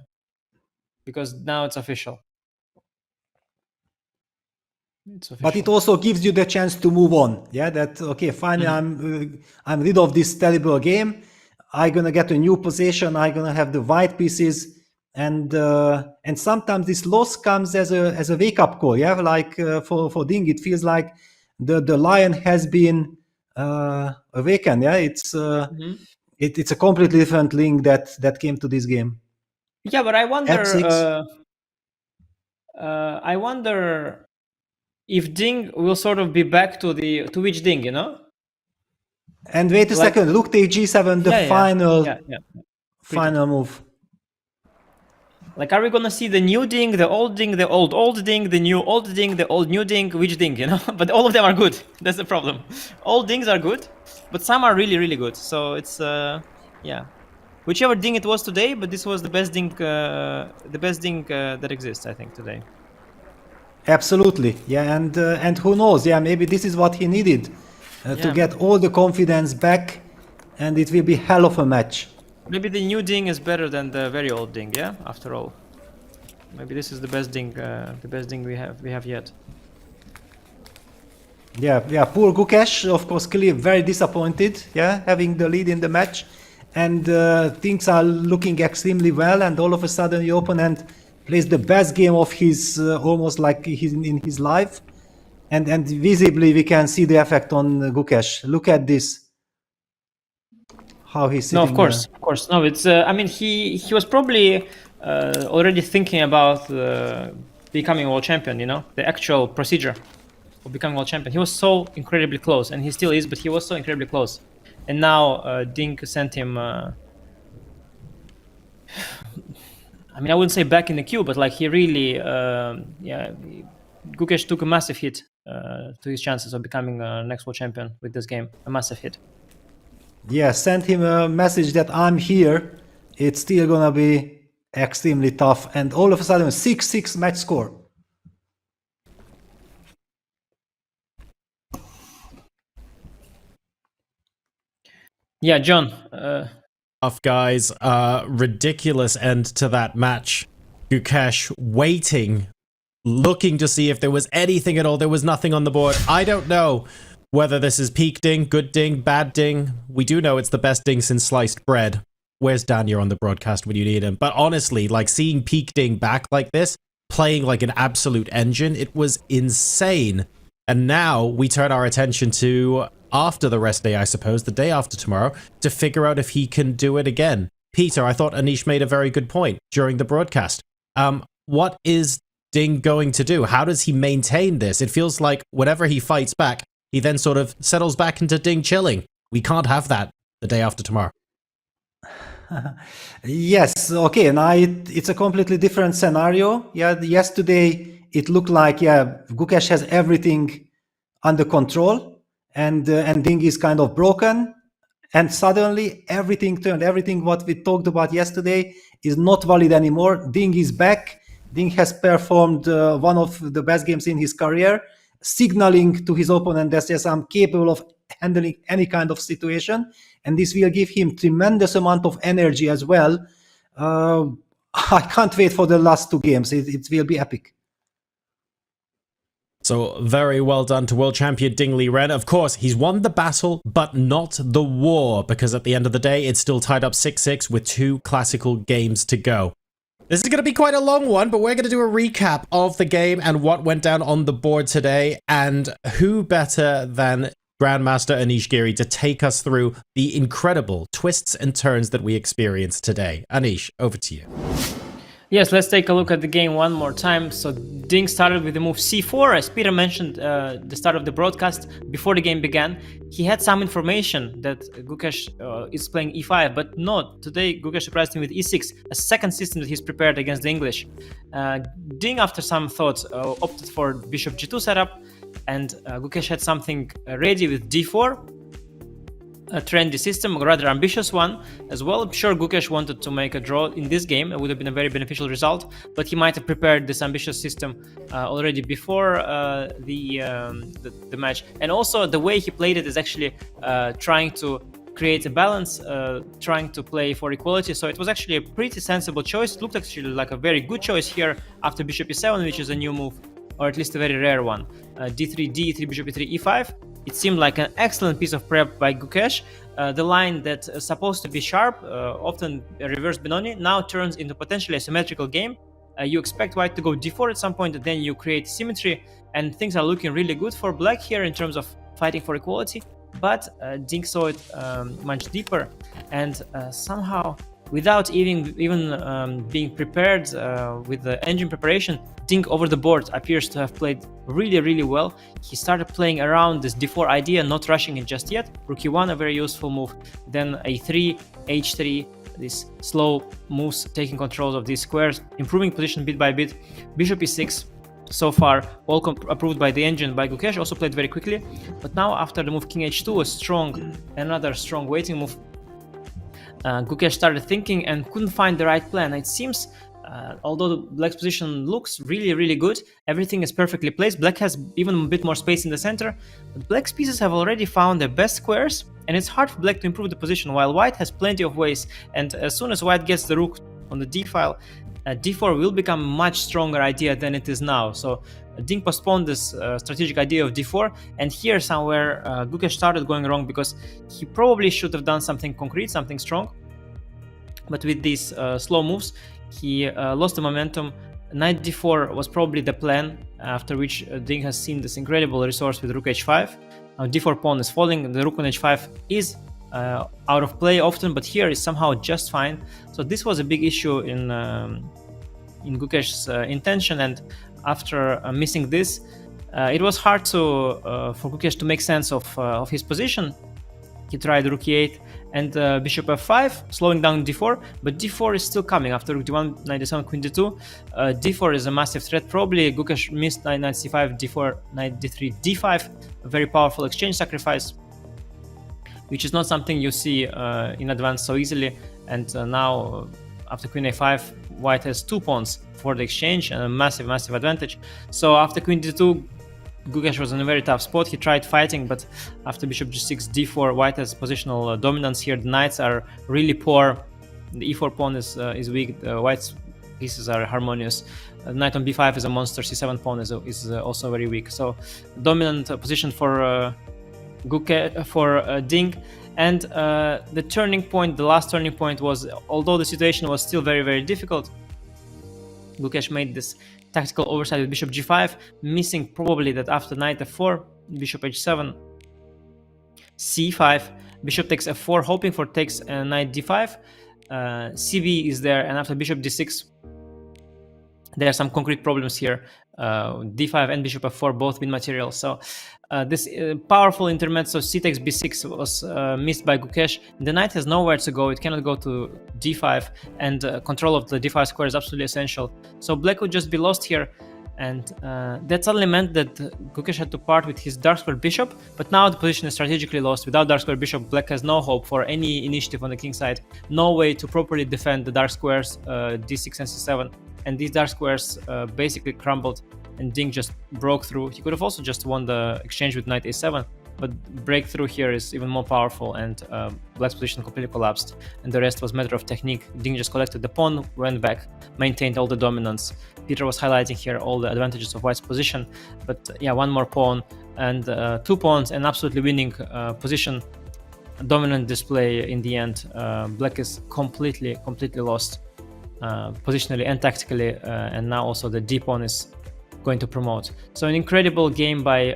because now it's official. But it also gives you the chance to move on. Yeah, that okay, finally I'm rid of this terrible game. I'm gonna get a new position. I'm gonna have the white pieces, and sometimes this loss comes as a wake up call. Yeah, like for Ding, it feels like the lion has been awakened. Yeah, it's a completely different link that came to this game. Yeah, but I wonder if Ding will sort of be back to which Ding, you know? And wait a second, Rook takes G7, the final move. Like, are we gonna see the new Ding, the old Ding, the old Ding, the new old Ding, the old new Ding, which Ding, you know? But all of them are good. That's the problem. All Dings are good, but some are really, really good. So it's yeah, whichever Ding it was today, but this was the best Ding that exists, I think, today. Absolutely, yeah, and who knows? Yeah, maybe this is what he needed to get all the confidence back, and it will be hell of a match. Maybe the new Ding is better than the very old Ding. Yeah, after all, maybe this is the best Ding we have yet. Yeah. Poor Gukesh, of course, clearly very disappointed. Yeah, having the lead in the match, and things are looking extremely well, and all of a sudden the opponent plays the best game of his almost like in his life, and visibly we can see the effect on Gukesh. Look at this, how he's sitting. No, of course. No, it's. I mean, he was probably already thinking about becoming world champion. You know, the actual procedure of becoming world champion. He was so incredibly close, and he still is, but he was so incredibly close. And now Ding sent him. I mean, I wouldn't say back in the queue, but like he really, Gukesh took a massive hit to his chances of becoming next world champion with this game. A massive hit. Yeah, sent him a message that I'm here. It's still gonna be extremely tough, and all of a sudden, 6-6 match score. Yeah, John. Tough guys, ridiculous end to that match. Gukesh waiting, looking to see if there was anything at all. There was nothing on the board. I don't know whether this is peak Ding, good Ding, bad Ding. We do know it's the best Ding since sliced bread. Where's Daniel on the broadcast when you need him? But honestly, like seeing peak Ding back like this, playing like an absolute engine, it was insane. And now we turn our attention to after the rest day, I suppose, the day after tomorrow, to figure out if he can do it again. Peter, I thought Anish made a very good point during the broadcast. What is Ding going to do? How does he maintain this? It feels like whenever he fights back, he then sort of settles back into Ding chilling. We can't have that the day after tomorrow. Yes, okay, now it's a completely different scenario. Yeah, yesterday it looked like, Gukesh has everything under control. And Ding is kind of broken, and suddenly everything turned. Everything what we talked about yesterday is not valid anymore. Ding is back. Ding has performed one of the best games in his career, signaling to his opponent that yes, I'm capable of handling any kind of situation, and this will give him tremendous amount of energy as well I can't wait for the last two games. It will be epic. So very well done to world champion Ding Liren. Of course, he's won the battle, but not the war, because at the end of the day, it's still tied up 6-6 with 2 classical games to go. This is going to be quite a long one, but we're going to do a recap of the game and what went down on the board today. And who better than Grandmaster Anish Giri to take us through the incredible twists and turns that we experienced today. Anish, over to you. Yes, let's take a look at the game one more time. So Ding started with the move c4, as Peter mentioned the start of the broadcast. Before the game began, he had some information that Gukesh is playing e5, but not. Today, Gukesh surprised him with e6, a second system that he's prepared against the English. Ding, after some thoughts, opted for bishop g2 setup, and Gukesh had something ready with d4. A trendy system, a rather ambitious one as well. I'm sure Gukesh wanted to make a draw in this game. It would have been a very beneficial result, but he might have prepared this ambitious system already before the match. And also the way he played it is actually trying to create a balance, trying to play for equality. So it was actually a pretty sensible choice. It looked actually like a very good choice here after bishop e7, which is a new move, or at least a very rare one. d3, d3, bishop e3, e5. It seemed like an excellent piece of prep by Gukesh. The line that's supposed to be sharp, often reverse Benoni, now turns into potentially a symmetrical game. You expect white to go d4 at some point, and then you create symmetry, and things are looking really good for black here in terms of fighting for equality. But Ding saw it much deeper, and somehow, without even being prepared with the engine preparation, Ding over the board appears to have played really, really well. He started playing around this d4 idea, not rushing it just yet. Rook e1, a very useful move. Then a3, h3, these slow moves, taking control of these squares, improving position bit by bit. Bishop e6, so far all approved by the engine, by Gukesh, also played very quickly. But now after the move king h2, another strong waiting move, Gukesh started thinking and couldn't find the right plan. It seems, although the black's position looks really, really good, everything is perfectly placed. Black has even a bit more space in the center. But black's pieces have already found their best squares, and it's hard for black to improve the position, while white has plenty of ways. And as soon as white gets the rook on the d file, d4 will become a much stronger idea than it is now. So Ding postponed this strategic idea of d4, and here somewhere Gukesh started going wrong, because he probably should have done something concrete, something strong. But with these slow moves, he lost the momentum. Knight d4 was probably the plan, after which Ding has seen this incredible resource with rook h5. Now d4 pawn is falling, the rook on h5 is out of play often, but here is somehow just fine. So this was a big issue in Gukesh's intention, and after missing this, it was hard for Gukesh to make sense of his position. He tried rook e8 and bishop f5, slowing down d4, but d4 is still coming after rook d1, knight d7, queen d2. d4 is a massive threat. Probably Gukesh missed knight c5, d4, knight d3, d5, a very powerful exchange sacrifice, which is not something you see in advance so easily. And now, after queen a5, white has 2 pawns for the exchange and a massive advantage. So after queen d2, Gukesh was in a very tough spot. He tried fighting, but after bishop g6, d4, white has positional dominance here. The knights are really poor. The e4 pawn is weak. The white's pieces are harmonious. Knight on b5 is a monster. c7 pawn is also very weak. So dominant position for Ding. And the turning point, the last turning point, was, although the situation was still very, very difficult, Gukesh made this tactical oversight with bishop g5, missing probably that after knight f4, bishop h7, c5, bishop takes f4, hoping for takes knight d5, cb is there, and after bishop d6, there are some concrete problems here. d5 and bishop f4 both win material. So this powerful intermezzo c takes b6 was missed by Gukesh. The knight has nowhere to go. It cannot go to d5, and control of the d5 square is absolutely essential. So black would just be lost here, and that suddenly meant that Gukesh had to part with his dark square bishop. But now the position is strategically lost. Without dark square bishop, black has no hope for any initiative on the king side, no way to properly defend the dark squares d6 and c7. And these dark squares basically crumbled, and Ding just broke through. He could have also just won the exchange with knight a7, but breakthrough here is even more powerful, and Black's position completely collapsed, and the rest was matter of technique. Ding just collected the pawn, went back, maintained all the dominance. Peter was highlighting here all the advantages of White's position, but yeah, one more pawn and 2 pawns, and absolutely winning position. Dominant display in the end. Black is completely lost positionally and tactically, and now also the D pawn is going to promote. So an incredible game by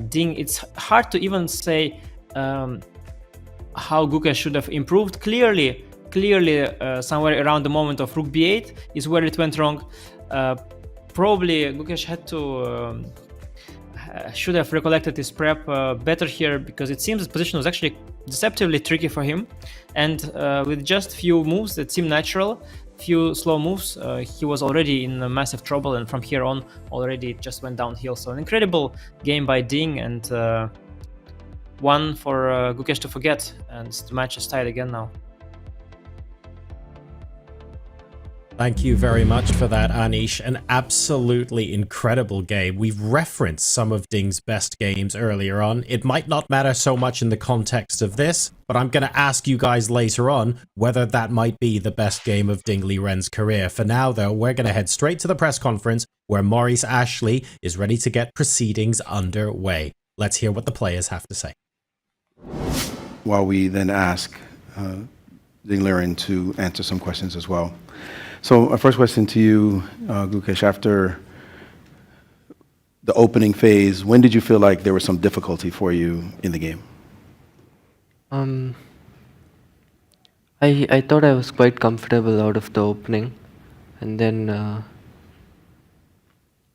Ding. It's hard to even say how Gukesh should have improved. Clearly somewhere around the moment of Rook B8 is where it went wrong. Probably Gukesh had to should have recollected his prep better here, because it seems his position was actually deceptively tricky for him, and with just few moves that seem natural, few slow moves, he was already in massive trouble, and from here on already it just went downhill. So an incredible game by Ding, and one for Gukesh to forget, and the match is tied again now. Thank you very much for that, Anish. An absolutely incredible game. We've referenced some of Ding's best games earlier on. It might not matter so much in the context of this, but I'm going to ask you guys later on whether that might be the best game of Ding Liren's career. For now, though, we're going to head straight to the press conference where Maurice Ashley is ready to get proceedings underway. Let's hear what the players have to say. While we then ask Ding Liren to answer some questions as well. So, our first question to you, Gukesh, after the opening phase, when did you feel like there was some difficulty for you in the game? I thought I was quite comfortable out of the opening, and then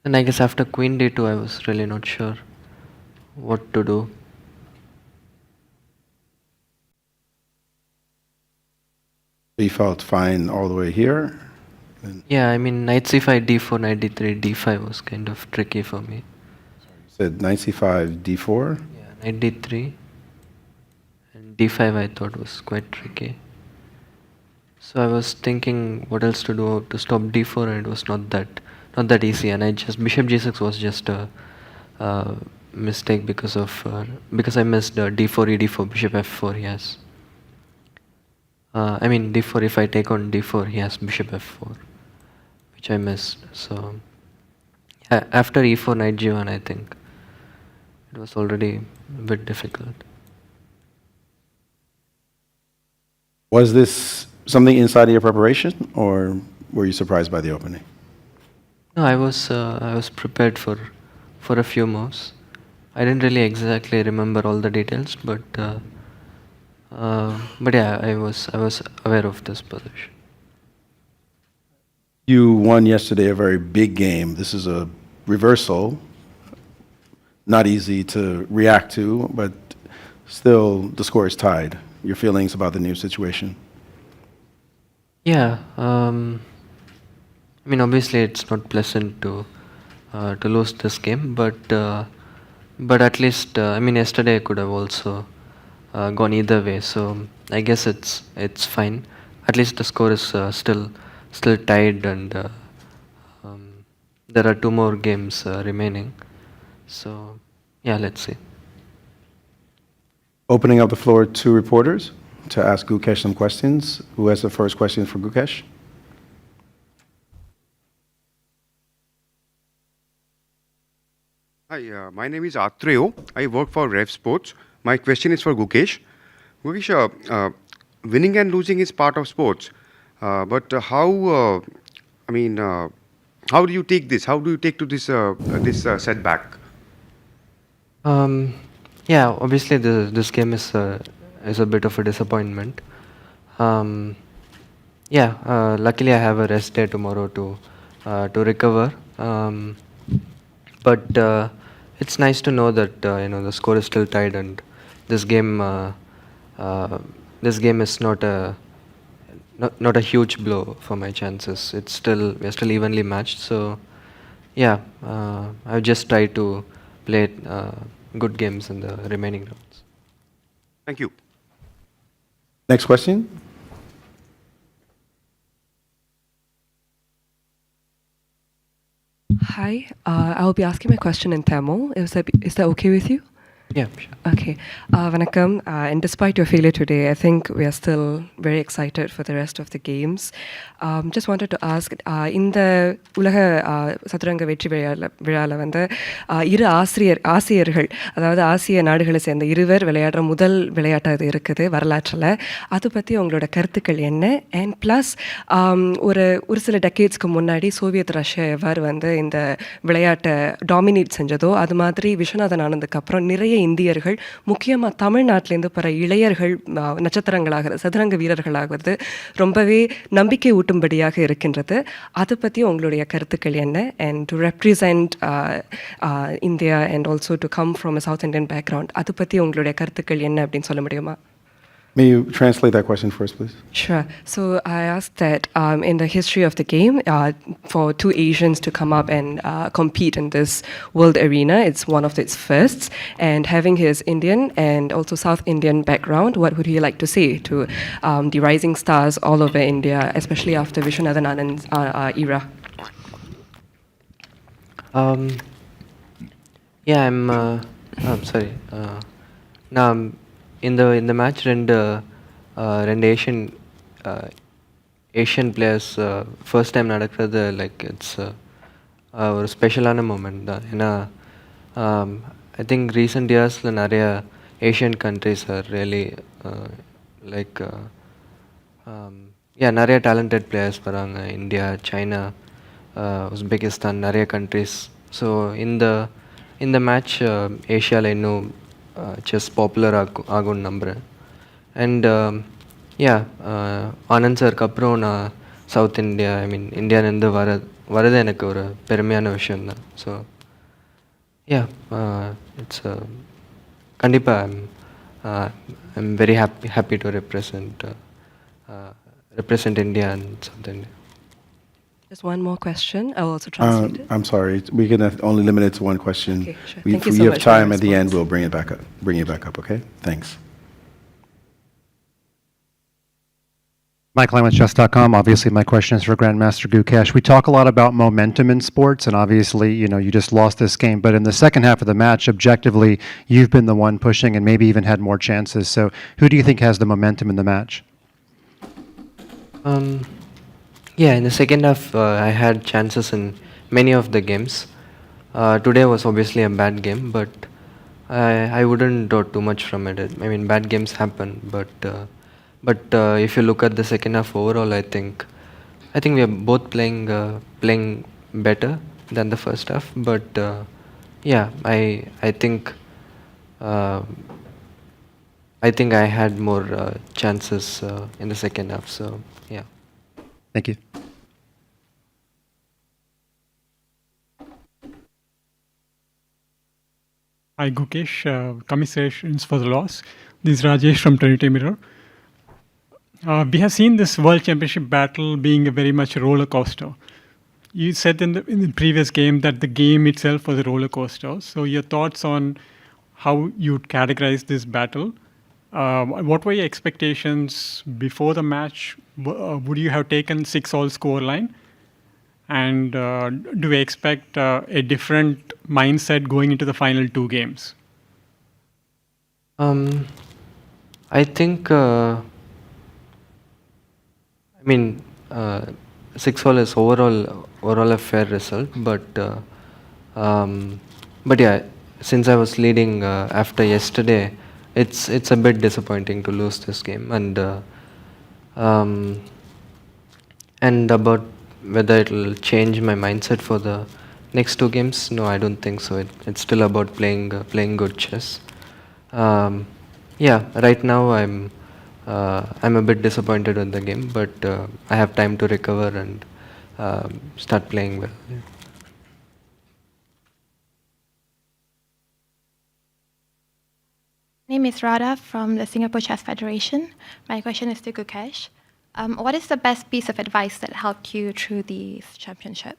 I guess after Queen D2 I was really not sure what to do. You felt fine all the way here? Yeah, I mean, knight c5, d4, knight d3, d5 was kind of tricky for me. You said knight c5, d4? Yeah, knight d3. And d5 I thought was quite tricky. So I was thinking what else to do to stop d4, and it was not that easy. And bishop g6 was just a mistake because I missed d4, e4, bishop f4, yes. I mean d4, if I take on d4, he has bishop f4, which I missed. So after e4, knight g1, I think it was already a bit difficult. Was this something inside of your preparation, or were you surprised by the opening? No, I was prepared for a few moves. I didn't really exactly remember all the details, but yeah, I was aware of this position. You won yesterday a very big game. This is a reversal, not easy to react to, but still the score is tied. Your feelings about the new situation? Yeah, I mean, obviously it's not pleasant to lose this game, but at least I mean, yesterday I could have also gone either way, so I guess it's fine. At least the score is still tied, and there are 2 more games remaining. So yeah, let's see. Opening up the floor to reporters to ask Gukesh some questions. Who has the first question for Gukesh? Hi, my name is Atreyo. I work for Rev Sports. My question is for Gukesh. Gukesh, winning and losing is part of sports, but how? I mean, how do you take this? How do you take to this setback? Yeah, obviously this game is a bit of a disappointment. Yeah, luckily I have a rest day tomorrow to recover. But it's nice to know that the score is still tied, and this game is not a huge blow for my chances. We're still evenly matched. So yeah, I've just tried to play good games in the remaining rounds. Thank you. Next question. Hi, I'll be asking my question in Tamil. Is that okay with you? Yeah, sure. Okay. Vanakkam, and despite your failure today, I think we are still very excited for the rest of the games. Just wanted to ask, இந்த உலக சதுரங்க வெற்றி விழாவில் வந்து இரு ஆசிரியர்கள், அதாவது ஆசிய நாடுகளை சேர்ந்த இருவர் விளையாடுற முதல் விளையாட்டாக இது இருக்குது வரலாற்றில். அதை பற்றி உங்களோட கருத்துக்கள் என்ன? அண்ட் ப்ளஸ் ஒரு சில டெக்கேட்ஸ்க்கு முன்னாடி சோவியத் ரஷ்யா எவ்வாறு வந்து இந்த விளையாட்டை டாமினேட் செஞ்சதோ, அது மாதிரி விஸ்வநாதன் ஆனந்துக்கு அப்புறம் நிறைய இந்தியர்கள், முக்கியமாக தமிழ்நாட்டிலேருந்து பிற இளையர்கள் நட்சத்திரங்களாகிறது, சதுரங்க வீரர்களாகிறது ரொம்பவே நம்பிக்கை ஊட்டும்படியாக இருக்கின்றது. அதை பற்றி உங்களுடைய கருத்துக்கள் என்ன? And to represent India and also to come from a south Indian background, அதை பற்றி உங்களுடைய கருத்துக்கள் என்ன அப்படின்னு சொல்ல முடியுமா? May you translate that question first, please? Sure. So I asked that in the history of the game, for two Asians to come up and compete in this world arena, it's one of its firsts. And having his Indian and also South Indian background, what would he like to say to the rising stars all over India, especially after Vishwanathan Anand's era? Yeah, I'm sorry. Now, in the match, ரெண்டு Asian players first time நடக்கிறது like it's ஒரு ஸ்பெஷலான moment தான். ஏன்னா I think recent இயர்ஸில் நிறைய Asian countries are really like நிறைய talented players வராங்க. இந்தியா, சைனா, உஸ்பெகிஸ்தான், நிறைய கண்ட்ரிஸ். ஸோ இந்த மேட்ச் ஏஷியாவில் இன்னும் செஸ் பாப்புலர் ஆகும்னு நம்புகிறேன். அண்ட் ஆனந்த் சாருக்கு அப்புறம் நான் சவுத் இந்தியா, இந்தியாவிலேருந்து வரது எனக்கு ஒரு பெருமையான விஷயந்தான். ஸோ இட்ஸ் கண்டிப்பாக I'm very happy to represent India and South India. Just one more question. I will also translate it. I'm sorry. We can only limit it to one question. Okay, sure. If Thank you so we have much for time your at the end, response. we'll bring it back up, okay? Thanks. Mike Lamont, chess.com. Obviously, my question is for Grandmaster Gukesh. We talk a lot about momentum in sports, and obviously, you just lost this game. But in the second half of the match, objectively, you've been the one pushing and maybe even had more chances. So who do you think has the momentum in the match? Yeah, in the second half, I had chances in many of the games. Today was obviously a bad game, but I wouldn't draw too much from it. Bad games happen, but if you look at the second half overall, I think we are both playing better than the first half. But I think I had more chances in the second half. So yeah. Thank you. Hi Gukesh, commiserations for the loss. This is Rajesh from Trinity Mirror. We have seen this World Championship battle being a very much roller coaster. You said in the previous game that the game itself was a roller coaster. So your thoughts on how you'd categorize this battle? What were your expectations before the match? Would you have taken 6-all scoreline? And do we expect a different mindset going into the final two games? I think 6-all is overall a fair result, but yeah, since I was leading after yesterday, it's a bit disappointing to lose this game. And about whether it will change my mindset for the next two games, no, I don't think so. It's still about playing good chess. Right now I'm a bit disappointed with the game, but I have time to recover and start playing well. My name is Radha from the Singapore Chess Federation. My question is to Gukesh. What is the best piece of advice that helped you through this championship?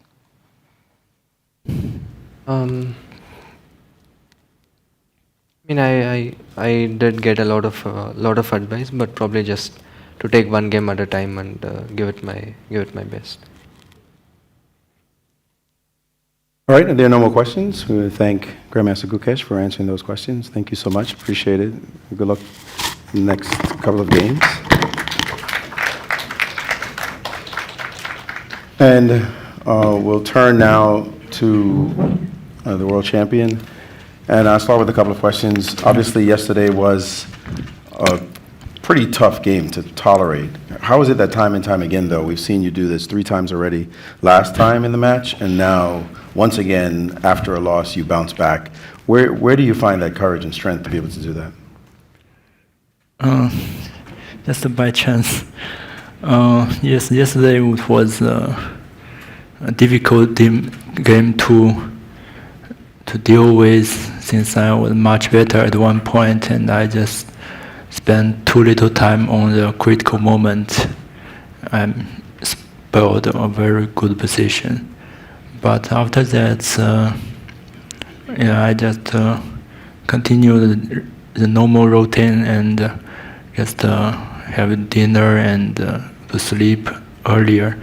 I did get a lot of advice, but probably just to take one game at a time and give it my best. All right, and there are no more questions. We thank Grandmaster Gukesh for answering those questions. Thank you so much. Appreciate it. Good luck in the next couple of games. And we'll turn now to the world champion. And I'll start with a couple of questions. Obviously, yesterday was a pretty tough game to tolerate. How is it that time and time again, though, we've seen you do this 3 times already, last time in the match, and now, once again, after a loss, you bounce back. Where do you find that courage and strength to be able to do that? Just by chance. Yes, yesterday was a difficult game to deal with, since I was much better at one point and I just spent too little time on the critical moment. I spoiled a very good position. But after that, I just continued the normal routine and just have dinner and to sleep earlier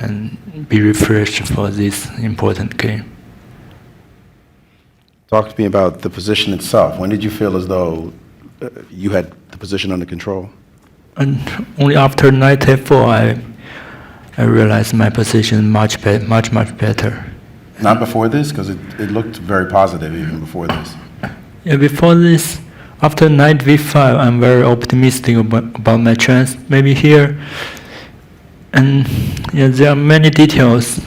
and be refreshed for this important game. Talk to me about the position itself. When did you feel as though you had the position under control? And only after knight f4, I realized my position much better. Not before this, because it looked very positive even before this. Yeah, before this, after knight v5, I'm very optimistic about my chance. Maybe here, and yeah, there are many details.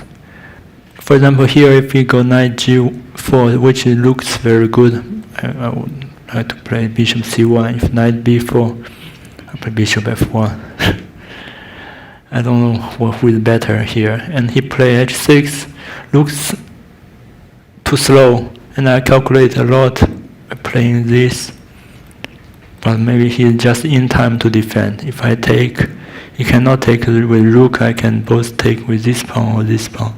For example, here if we go knight g4, which looks very good, I would like to play bishop c1. If knight b4, I play bishop f1. I don't know who is better here. And he played h6, looks too slow, and I calculate a lot by playing this. But maybe he's just in time to defend. If I take, he cannot take with rook, I can both take with this pawn or this pawn.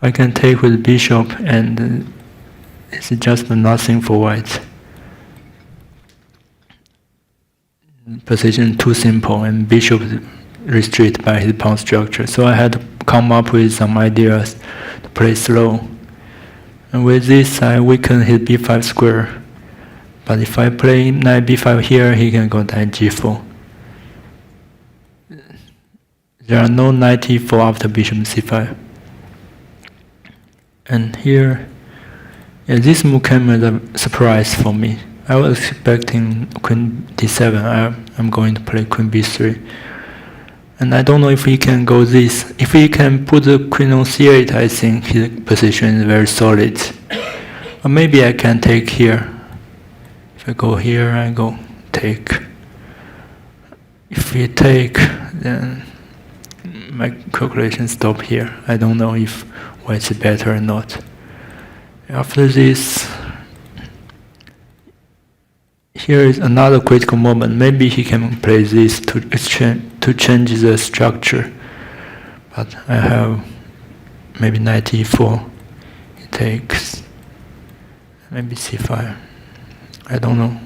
I can take with bishop, and it's just nothing for white. Position too simple, and bishop restricted by his pawn structure. So I had to come up with some ideas to play slow. And with this, I weaken his b5 square. But if I play knight b5 here, he can go knight g4. There are no knight e4 after bishop c5. And here, yeah, this move came as a surprise for me. I was expecting queen d7. I'm going to play queen b3. And I don't know if he can go this. If he can put the queen on c8, I think his position is very solid. Or maybe I can take here. If I go here, I go take. If we take, then my calculations stop here. I don't know if white's better or not. After this, here is another critical moment. Maybe he can play this to change the structure. But I have maybe knight e4. He takes. Maybe c5. I don't know.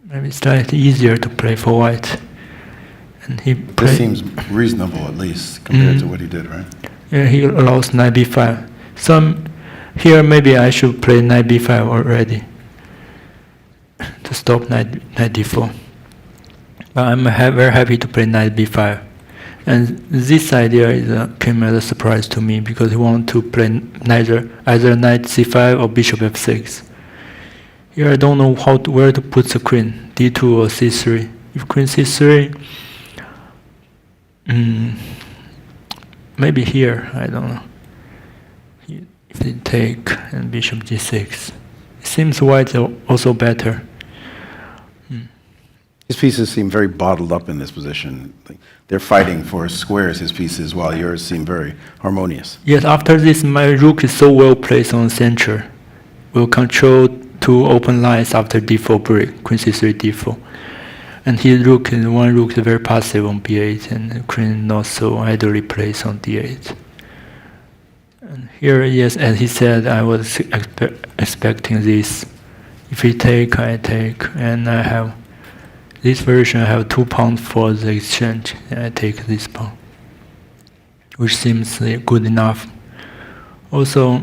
Maybe it's slightly easier to play for white. And he this seems reasonable, at least, compared to what he did, right? Yeah, he allows knight b5. Here maybe I should play knight b5 already to stop knight d4. But I'm very happy to play knight b5. And this idea came as a surprise to me, because he wanted to play either knight c5 or bishop f6. Here I don't know where to put the queen, d2 or c3. If queen c3, maybe here, I don't know. If they take, and bishop g6. It seems white also better. His pieces seem very bottled up in this position. They're fighting for squares, his pieces, while yours seem very harmonious. Yes, after this, my rook is so well placed on the center. Will control 2 open lines after d4 break, queen c3, d4. And his rook, one rook is very passive on b8, and the queen not so idly placed on d8. And here, yes, as he said, I was expecting this. If he take, I take, and I have this version. I have 2 pawns for the exchange, and I take this pawn. which seems good enough. Also,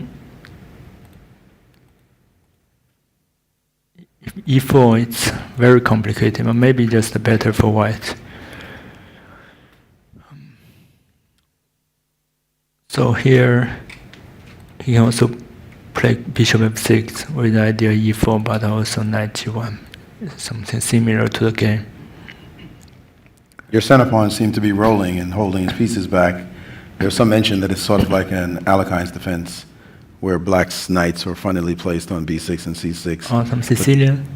e4, it's very complicated, but maybe just better for white. So here, he can also play bishop f6 with the idea e4, but also knight g1, something similar to the game. Your center pawns seem to be rolling and holding his pieces back. There's some mention that it's sort of like an Alekhine defense, where black's knights were funnily placed on b6 and c6. Oh, some Sicilian?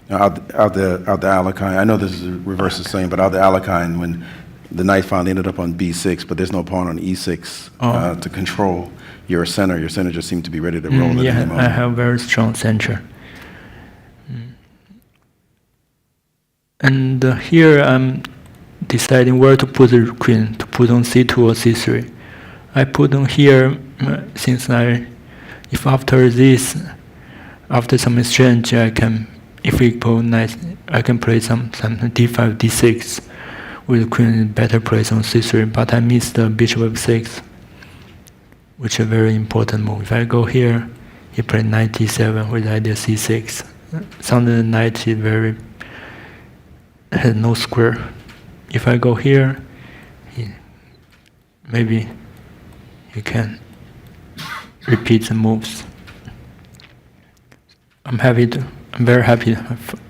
Out the Alekhine, I know this is a reverse the same, but out the Alekhine, when the knight finally ended up on b6, but there's no pawn on e6 to control your center just seemed to be ready to roll at any moment. I have very strong center. And here I'm deciding where to put the queen, to put on c2 or c3. I put on here, since if after this, after some exchange, I can, if equal knight, I can play some d5, d6, with the queen in better place on c3, but I missed the bishop f6, which is a very important move. If I go here, he played knight d7 with idea c6. Suddenly the knight is has no square. If I go here, maybe he can repeat the moves. I'm very happy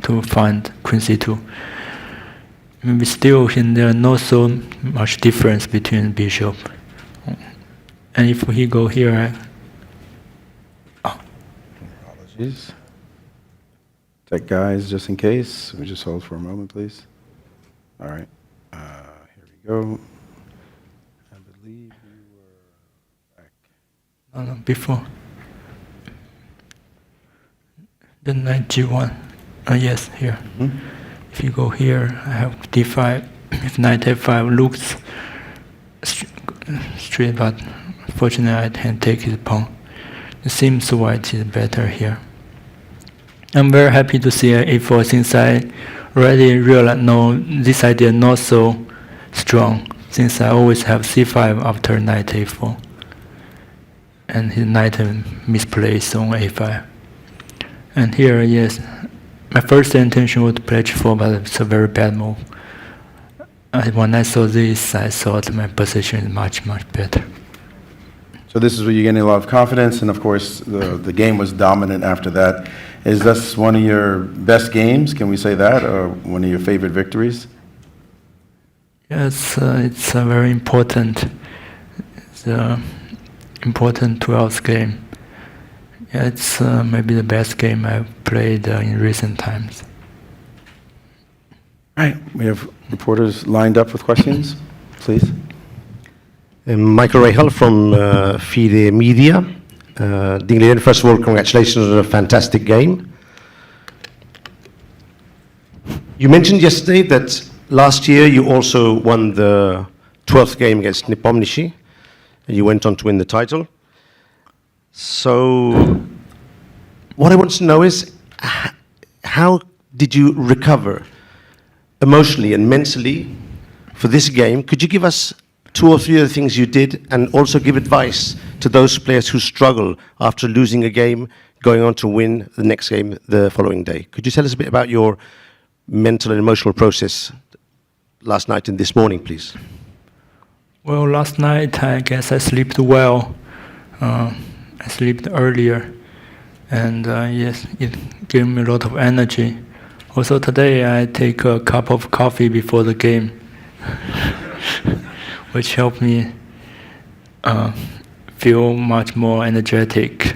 to find queen c2. Maybe still there not so much difference between bishop. And if he go here, Apologies. Take guys, just in case. We just hold for a moment, please. All right. Here we go. I believe you were back. No, before. The knight g1. Yes, here. If you go here, I have d5. If knight f5 looks straight, but fortunately I can take his pawn. It seems white is better here. I'm very happy to see a4 since I already realized this idea not so strong, since I always have c5 after knight a4. And his knight misplaced on a5. And here, yes, my first intention was to play h4, but it's a very bad move. When I saw this, I thought my position is much, much better. So this is where you're getting a lot of confidence, and of course, the game was dominant after that. Is this one of your best games, can we say that, or one of your favorite victories? Yes, it's a very important. It's an important 12th game. Yeah, it's maybe the best game I've played in recent times. All right, we have reporters lined up with questions, please. Michael Rahal from FIDE Media. Ding Liren, first of all, congratulations on a fantastic game. You mentioned yesterday that last year you also won the 12th game against Nepomniachtchi, and you went on to win the title. So what I want to know is, how did you recover emotionally and mentally for this game? Could you give us 2 or 3 of the things you did, and also give advice to those players who struggle after losing a game, going on to win the next game the following day? Could you tell us a bit about your mental and emotional process last night and this morning, please? Well, last night I guess I slept well. I slept earlier, and yes, it gave me a lot of energy. Also today I take a cup of coffee before the game, which helped me feel much more energetic.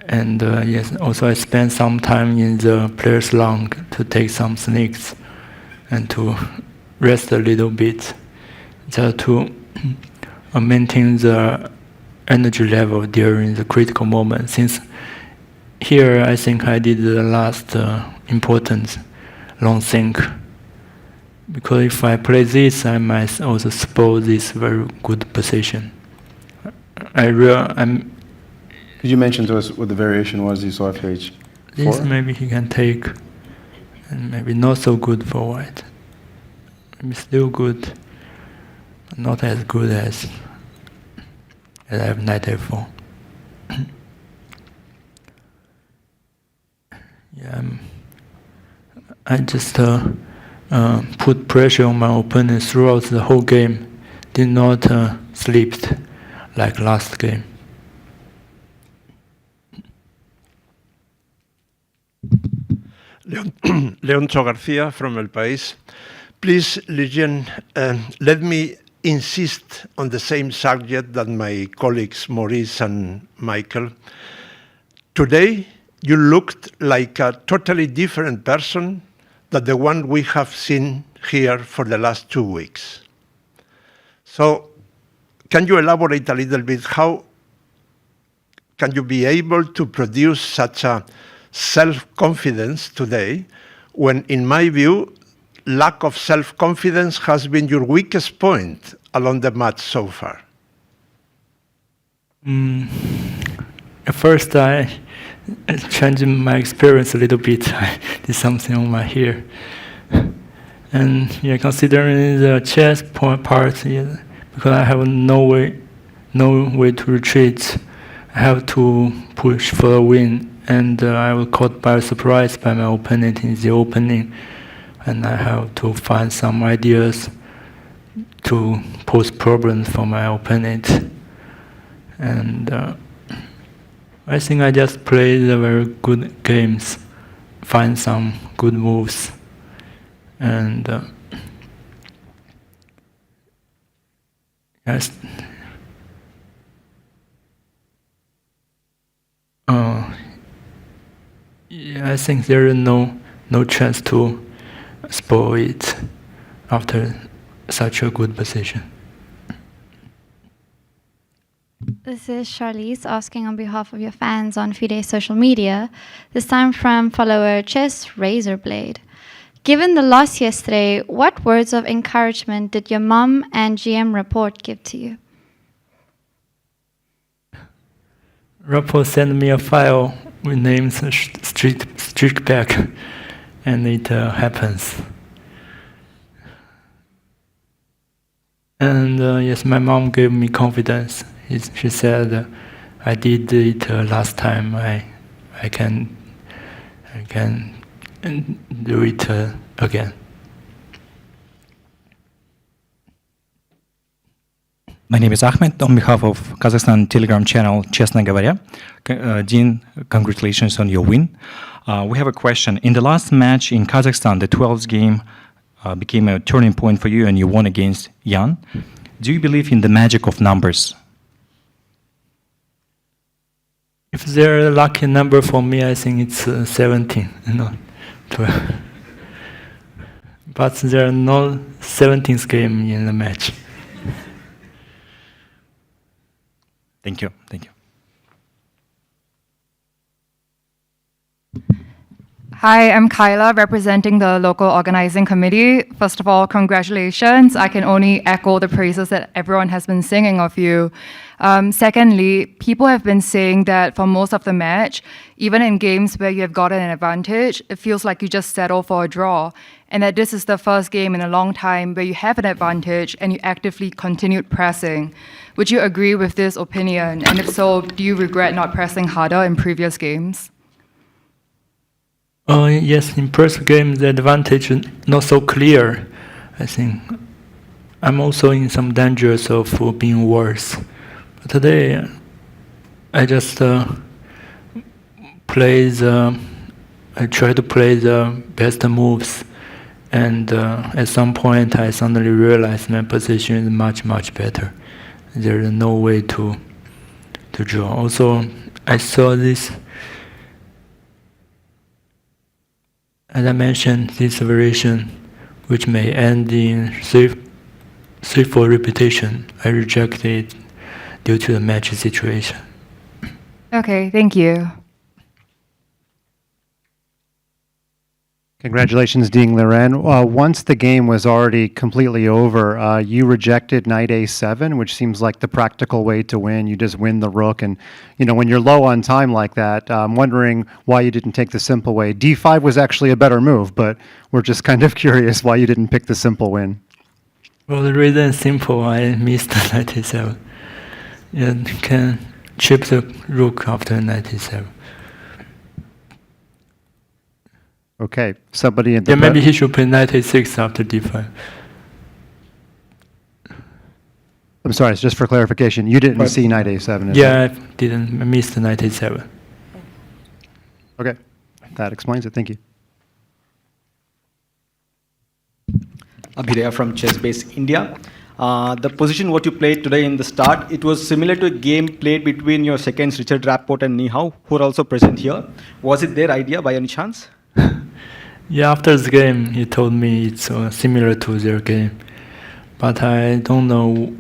And yes, also I spent some time in the players' lounge to take some snacks and to rest a little bit, just to maintain the energy level during the critical moment. Since here I think I did the last important long think, because if I play this, I might also spoil this very good position. Could you mention to us what the variation was you saw after H4? This maybe he can take, and maybe not so good for white. Maybe still good. not as good as I have knight a4. Yeah, I just put pressure on my opponent throughout the whole game. Did not sleep like last game. Leoncho Garcia from El País. Please, Liren, let me insist on the same subject that my colleagues Maurice and Michael. Today, you looked like a totally different person than the one we have seen here for the last 2 weeks. So, can you elaborate a little bit how can you be able to produce such a self-confidence today when, in my view, lack of self-confidence has been your weakest point along the match so far? At first, I changed my experience a little bit. I did something on my hair. And yeah, considering the chess part, yeah, because I have no way to retreat, I have to push for a win. And I was caught by surprise by my opponent in the opening. And I have to find some ideas to pose problems for my opponent. And I think I just played the very good games, find some good moves. And yes. Yeah, I think there is no chance to spoil it after such a good position. This is Charlize asking on behalf of your fans on FIDE social media, this time from follower Chess Razorblade. Given the loss yesterday, what words of encouragement did your mom and GM Report give to you? Rapport sent me a file with names streak back, and it happens. And yes, my mom gave me confidence. She said, "I did it last time. I can do it again." My name is Ahmed. On behalf of Kazakhstan Telegram channel Честно говоря, Dean, congratulations on your win. We have a question. In the last match in Kazakhstan, the 12th game became a turning point for you and you won against Jan. Do you believe in the magic of numbers? If there's a lucky number for me, I think it's 17, not 12. But there are no 17th game in the match. Thank you. Thank you. Hi, I'm Kyla, representing the local organizing committee. First of all, congratulations. I can only echo the praises that everyone has been singing of you. Secondly, people have been saying that for most of the match, even in games where you have gotten an advantage, it feels like you just settle for a draw, and that this is the first game in a long time where you have an advantage and you actively continued pressing. Would you agree with this opinion? And if so, do you regret not pressing harder in previous games? Yes, in first game, the advantage is not so clear. I think I'm also in some dangers of being worse. But today, I just I try to play the best moves. And at some point, I suddenly realized my position is much, much better. There is no way to draw. Also, I saw this. As I mentioned, this variation, which may end in 3-4 repetition, I reject it due to the match situation. Okay, thank you. Congratulations, Ding Liren. Once the game was already completely over, you rejected knight a7, which seems like the practical way to win. You just win the rook. And, you know, when you're low on time like that, I'm wondering why you didn't take the simple way. d5 was actually a better move, but we're just kind of curious why you didn't pick the simple win. Well, the reason is simple. I missed 97. Yeah, can chip the rook after 97. Okay, somebody in the Yeah, maybe he should play 96 after d5. I'm sorry, it's just for clarification. You didn't see knight a7, is Yeah, I didn't. I missed the 97. Okay, that explains it. Thank you. Abhidaya from ChessBase India. The position what you played today in the start, it was similar to a game played between your seconds, Richard Rapport and Ni Hao, who are also present here. Was it their idea by any chance? Yeah, after the game, he told me it's similar to their game. But I don't know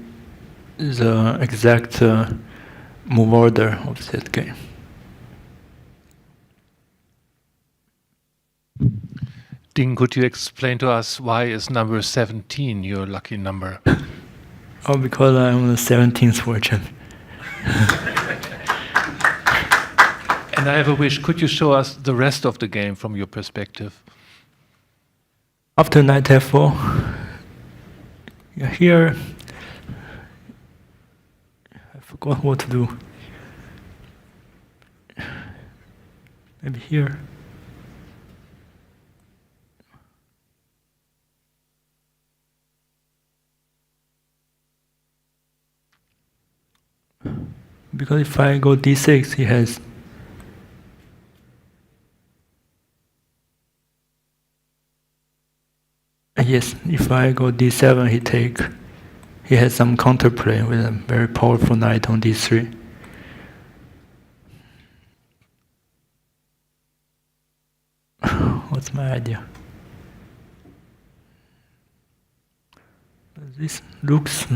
the exact move order of that game. Ding, could you explain to us why is number 17 your lucky number? Oh, because I'm the 17th fortune. And I have a wish, could you show us the rest of the game from your perspective? After knight f4, yeah, here, I forgot what to do. Maybe here. Because if I go d6, he has. Yes, if I go d7, he has some counterplay with a very powerful knight on d3. What's my idea? This looks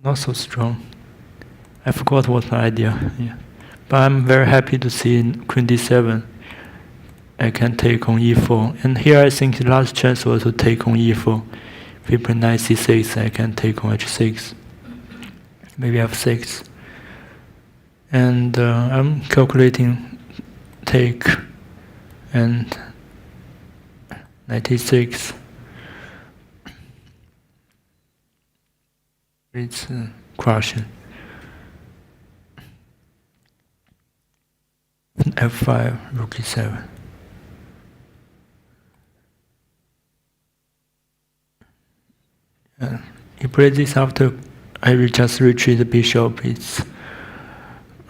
not so strong. I forgot what my idea. Yeah. But I'm very happy to see in queen d7. I can take on e4. And here I think the last chance was to take on e4. If we play knight c6, I can take on h6. Maybe f6. And I'm calculating take and knight e6. It's crushing. f5, rook e7. He played this after I will just retreat the bishop. It's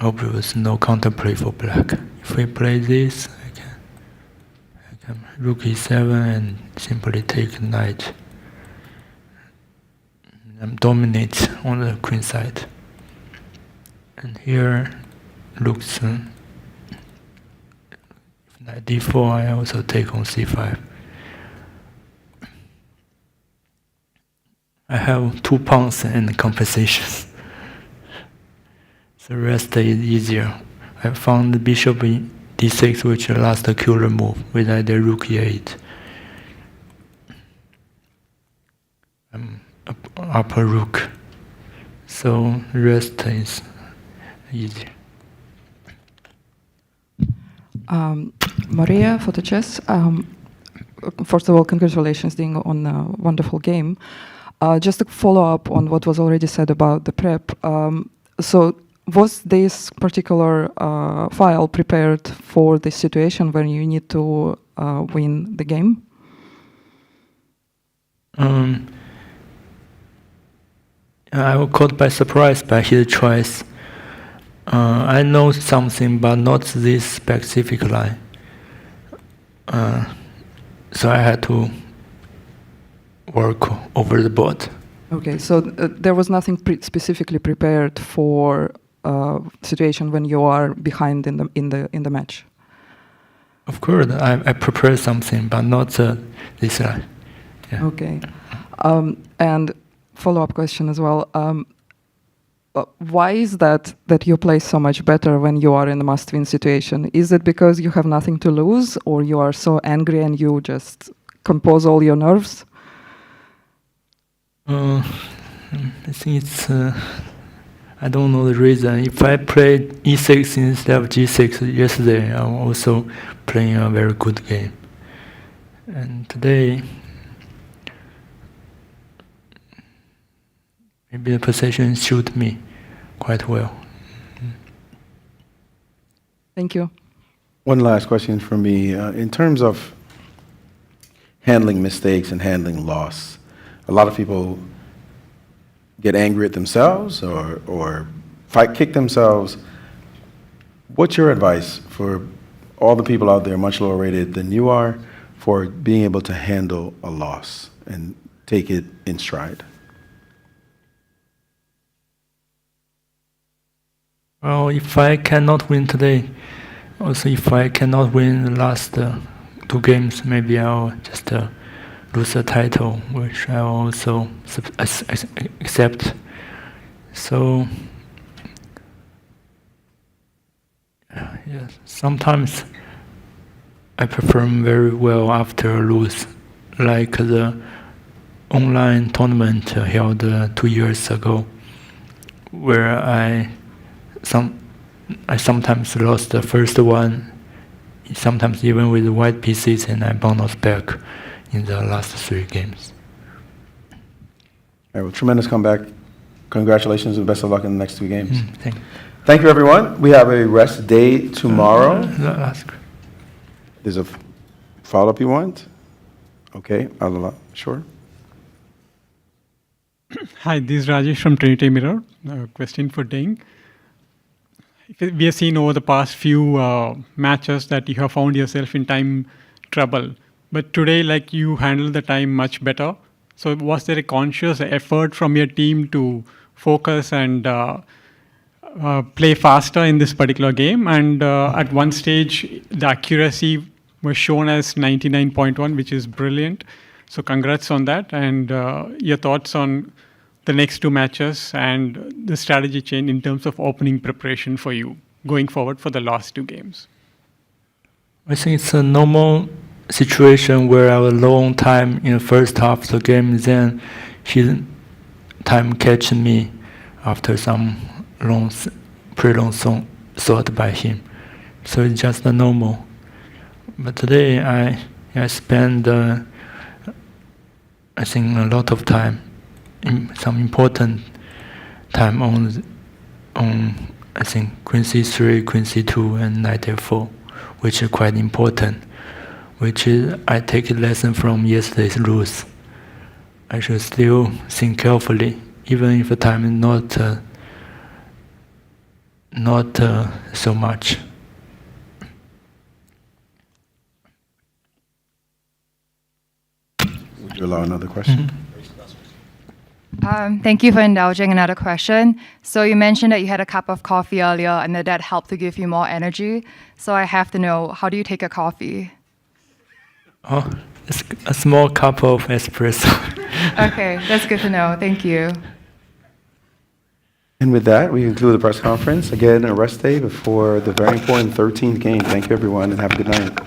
obvious no counterplay for black. If we play this, I can rook e7 and simply take knight. I'm dominate on the queen side. And here looks knight d4. I also take on c5. I have 2 pawns and compensations. The rest is easier. I found the bishop in d6, which is the last killer move with either rook e8. Upper rook. So the rest is easy. Maria for the chess. First of all, congratulations, Ding, on a wonderful game. Just to follow up on what was already said about the prep. So was this particular file prepared for this situation when you need to win the game? I was caught by surprise by his choice. I know something, but not this specific line. So I had to work over the board. Okay, so there was nothing specifically prepared for situation when you are behind in the match. Of course, I prepared something, but not this line. Yeah. Okay, and follow-up question as well. Why is that you play so much better when you are in a must-win situation? Is it because you have nothing to lose, or you are so angry and you just compose all your nerves? I think it's, I don't know the reason. If I played e6 instead of g6 yesterday, I'm also playing a very good game. And today, maybe the position suit me quite well. Thank you. One last question from me. In terms of handling mistakes and handling loss, a lot of people get angry at themselves or kick themselves. What's your advice for all the people out there much lower rated than you are for being able to handle a loss and take it in stride? Well, if I cannot win today, also if I cannot win the last 2 games, maybe I'll just lose a title, which I also accept. So, yeah, sometimes I perform very well after lose, like the online tournament held 2 years ago, where I sometimes lost the first one, sometimes even with white pieces, and I bounced back in the last 3 games. All right, well, tremendous comeback. Congratulations and best of luck in the next 2 games. Thank you, everyone. We have a rest day tomorrow. There's a follow-up you want? Okay, sure. Hi, this is Rajesh from Trinity Mirror. Question for Ding. We have seen over the past few matches that you have found yourself in time trouble. But today, like, you handled the time much better. So was there a conscious effort from your team to focus and play faster in this particular game? And at one stage, the accuracy was shown as 99.1, which is brilliant. So congrats on that. And your thoughts on the next 2 matches and the strategy change in terms of opening preparation for you going forward for the last 2 games? I think it's a normal situation where I was long time in the first half of the game, then his time catch me after some pretty long thought by him. So it's just a normal. But today I spend I think a lot of time, some important time on I think Queen C3, Queen C2, and Knight F4, which is quite important. Which is I take a lesson from yesterday's rules. I should still think carefully, even if the time is not so much. Would you allow another question? Thank you for indulging another question. So you mentioned that you had a cup of coffee earlier and that helped to give you more energy. So I have to know, how do you take a coffee? Oh, it's a small cup of espresso. Okay, that's good to know. Thank you. And with that, we conclude the press conference. Again, a rest day before the very important 13th game. Thank you, everyone, and have a good night.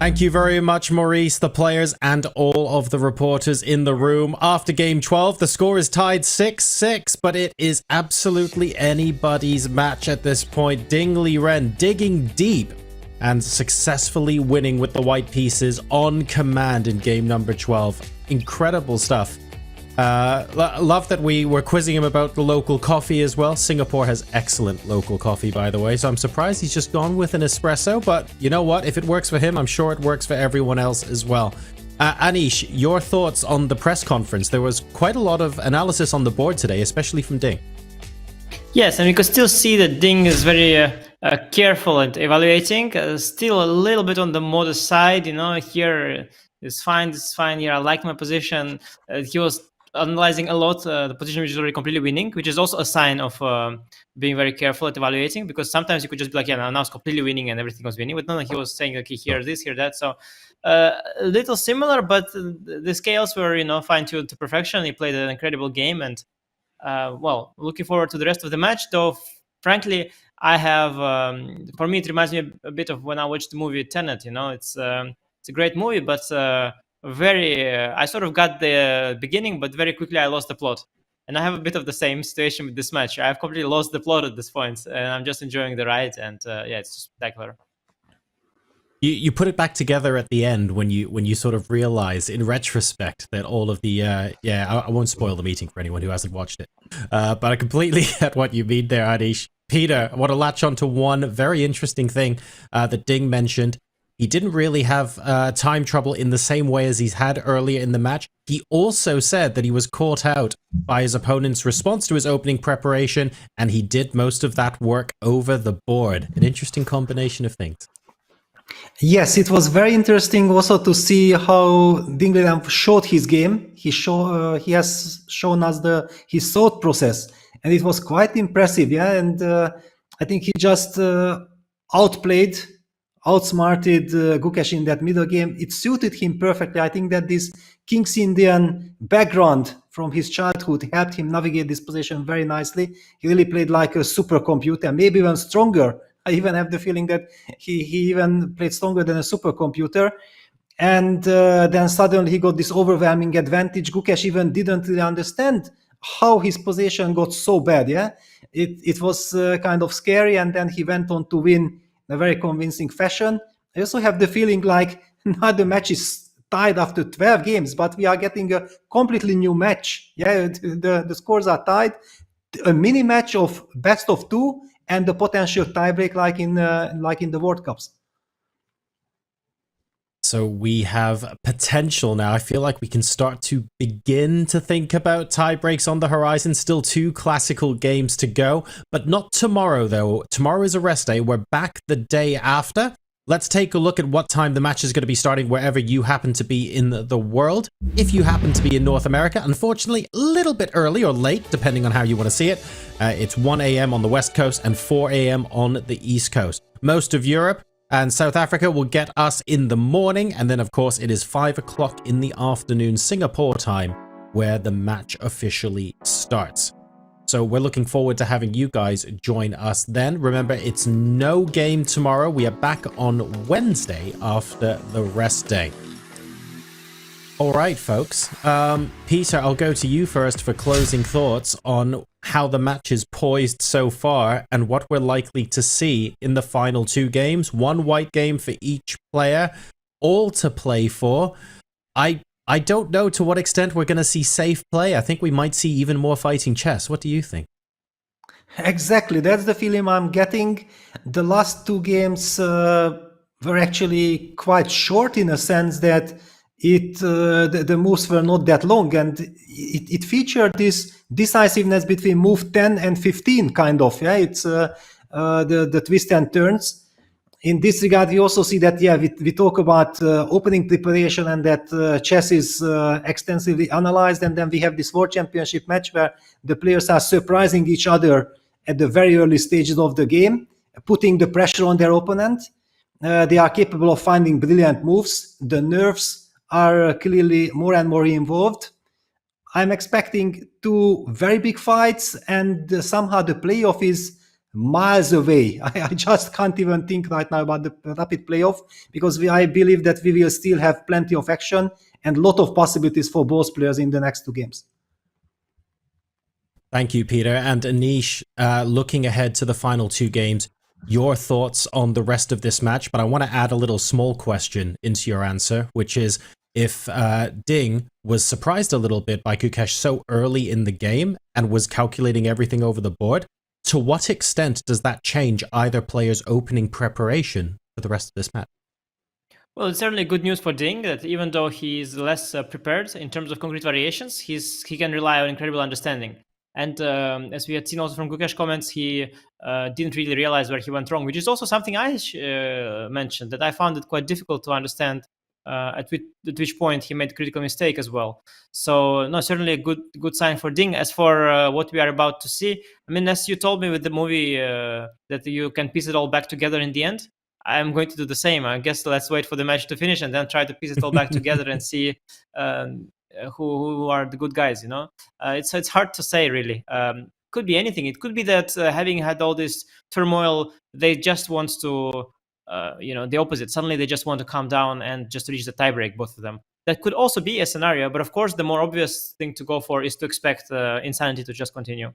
Thank you very much, Maurice, the players, and all of the reporters in the room. After game 12, the score is tied 6-6, but it is absolutely anybody's match at this point. Ding Liren digging deep and successfully winning with the white pieces on command in game number 12. Incredible stuff. Love that we were quizzing him about the local coffee as well. Singapore has excellent local coffee, by the way, so I'm surprised he's just gone with an espresso, but you know what? If it works for him, I'm sure it works for everyone else as well. Anish, your thoughts on the press conference? There was quite a lot of analysis on the board today, especially from Ding. Yes, and we could still see that Ding is very careful and evaluating. Still a little bit on the modest side, you know. Here is fine, this is fine. Here I like my position. He was analyzing a lot the position which is already completely winning, which is also a sign of being very careful at evaluating, because sometimes you could just be like, yeah, now it's completely winning and everything was winning. But no, he was saying, okay, here this, here that. So a little similar, but the scales were, you know, fine-tuned to perfection. He played an incredible game, and well, looking forward to the rest of the match, though. Frankly, I have, for me, it reminds me a bit of when I watched the movie Tenet. You know, it's a great movie, but I sort of got the beginning, but very quickly I lost the plot. And I have a bit of the same situation with this match. I've completely lost the plot at this point, and I'm just enjoying the ride. And yeah, it's spectacular. You put it back together at the end when you sort of realize in retrospect that all of the I won't spoil the meeting for anyone who hasn't watched it, but I completely get what you mean there, Anish. Peter, I want to latch on to one very interesting thing that Ding mentioned. He didn't really have time trouble in the same way as he's had earlier in the match. He also said that he was caught out by his opponent's response to his opening preparation, and he did most of that work over the board. An interesting combination of things. Yes, it was very interesting also to see how Ding Liren showed his game. He has shown us his thought process, and it was quite impressive. Yeah, and I think he just outsmarted Gukesh in that middle game. It suited him perfectly. I think that this King's Indian background from his childhood helped him navigate this position very nicely. He really played like a supercomputer, maybe even stronger. I even have the feeling that he even played stronger than a supercomputer. And then suddenly he got this overwhelming advantage. Gukesh even didn't really understand how his position got so bad. Yeah, it was kind of scary. And then he went on to win in a very convincing fashion. I also have the feeling like now the match is tied after 12 games, but we are getting a completely new match. Yeah, the scores are tied. A mini match of best of two and the potential tiebreak like in the World Cups. So we have potential now. I feel like we can start to begin to think about tie breaks on the horizon. Still 2 classical games to go, but not tomorrow though. Tomorrow is a rest day. We're back the day after. Let's take a look at what time the match is going to be starting wherever you happen to be in the world. If you happen to be in North America, unfortunately, a little bit early or late, depending on how you want to see it. It's 1 a.m. on the West Coast and 4 a.m. on the East Coast. Most of Europe and South Africa will get us in the morning. And then, of course, it is 5 o'clock in the afternoon Singapore time where the match officially starts. So we're looking forward to having you guys join us then. Remember, it's no game tomorrow. We are back on Wednesday after the rest day. All right, folks. Peter, I'll go to you first for closing thoughts on how the match is poised so far and what we're likely to see in the final 2 games. 1 white game for each player, all to play for. I don't know to what extent we're going to see safe play. I think we might see even more fighting chess. What do you think? Exactly. That's the feeling I'm getting. The last 2 games were actually quite short in a sense that the moves were not that long, and it featured this decisiveness between move 10 and 15 kind of. Yeah, it's the twist and turns. In this regard, we also see that, we talk about opening preparation and that chess is extensively analyzed. And then we have this World Championship match where the players are surprising each other at the very early stages of the game, putting the pressure on their opponent. They are capable of finding brilliant moves. The nerves are clearly more and more involved. I'm expecting 2 very big fights, and somehow the playoff is miles away. I just can't even think right now about the rapid playoff, because I believe that we will still have plenty of action and a lot of possibilities for both players in the next 2 games. Thank you, Peter. And Anish, looking ahead to the final 2 games, your thoughts on the rest of this match. But I want to add a little small question into your answer, which is if Ding was surprised a little bit by Gukesh so early in the game and was calculating everything over the board, to what extent does that change either player's opening preparation for the rest of this match? Well, it's certainly good news for Ding that even though he's less prepared in terms of concrete variations, he can rely on incredible understanding. And as we had seen also from Gukesh comments, he didn't really realize where he went wrong, which is also something I mentioned, that I found it quite difficult to understand at which point he made critical mistake as well. So no, certainly a good sign for Ding. As for what we are about to see, I mean, as you told me with the movie that you can piece it all back together in the end, I'm going to do the same. I guess let's wait for the match to finish and then try to piece it all back together and see who are the good guys. You know, it's hard to say really. Could be anything. It could be that having had all this turmoil, they just want to. The opposite. Suddenly they just want to calm down and just reach the tiebreak, both of them. that could also be a scenario. But of course, the more obvious thing to go for is to expect Insanity to just continue.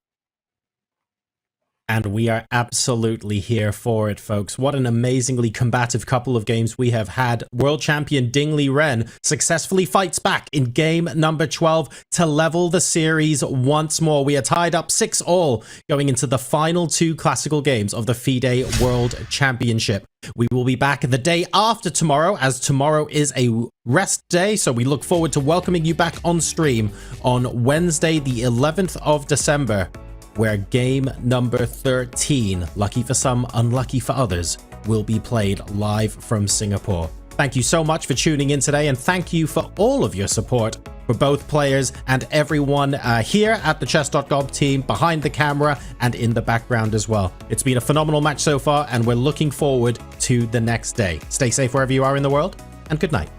And we are absolutely here for it, folks. What an amazingly combative couple of games we have had. World champion Ding Liren successfully fights back in game number 12 to level the series once more. We are tied up 6-all going into the final 2 classical games of the FIDE World Championship. We will be back the day after tomorrow, as tomorrow is a rest day, so we look forward to welcoming you back on stream on Wednesday, the 11th of December, where game number 13, lucky for some, unlucky for others, will be played live from Singapore. Thank you so much for tuning in today, and thank you for all of your support for both players and everyone here at the Chess.com team, behind the camera and in the background as well. It's been a phenomenal match so far, and we're looking forward to the next day. Stay safe wherever you are in the world, and good night.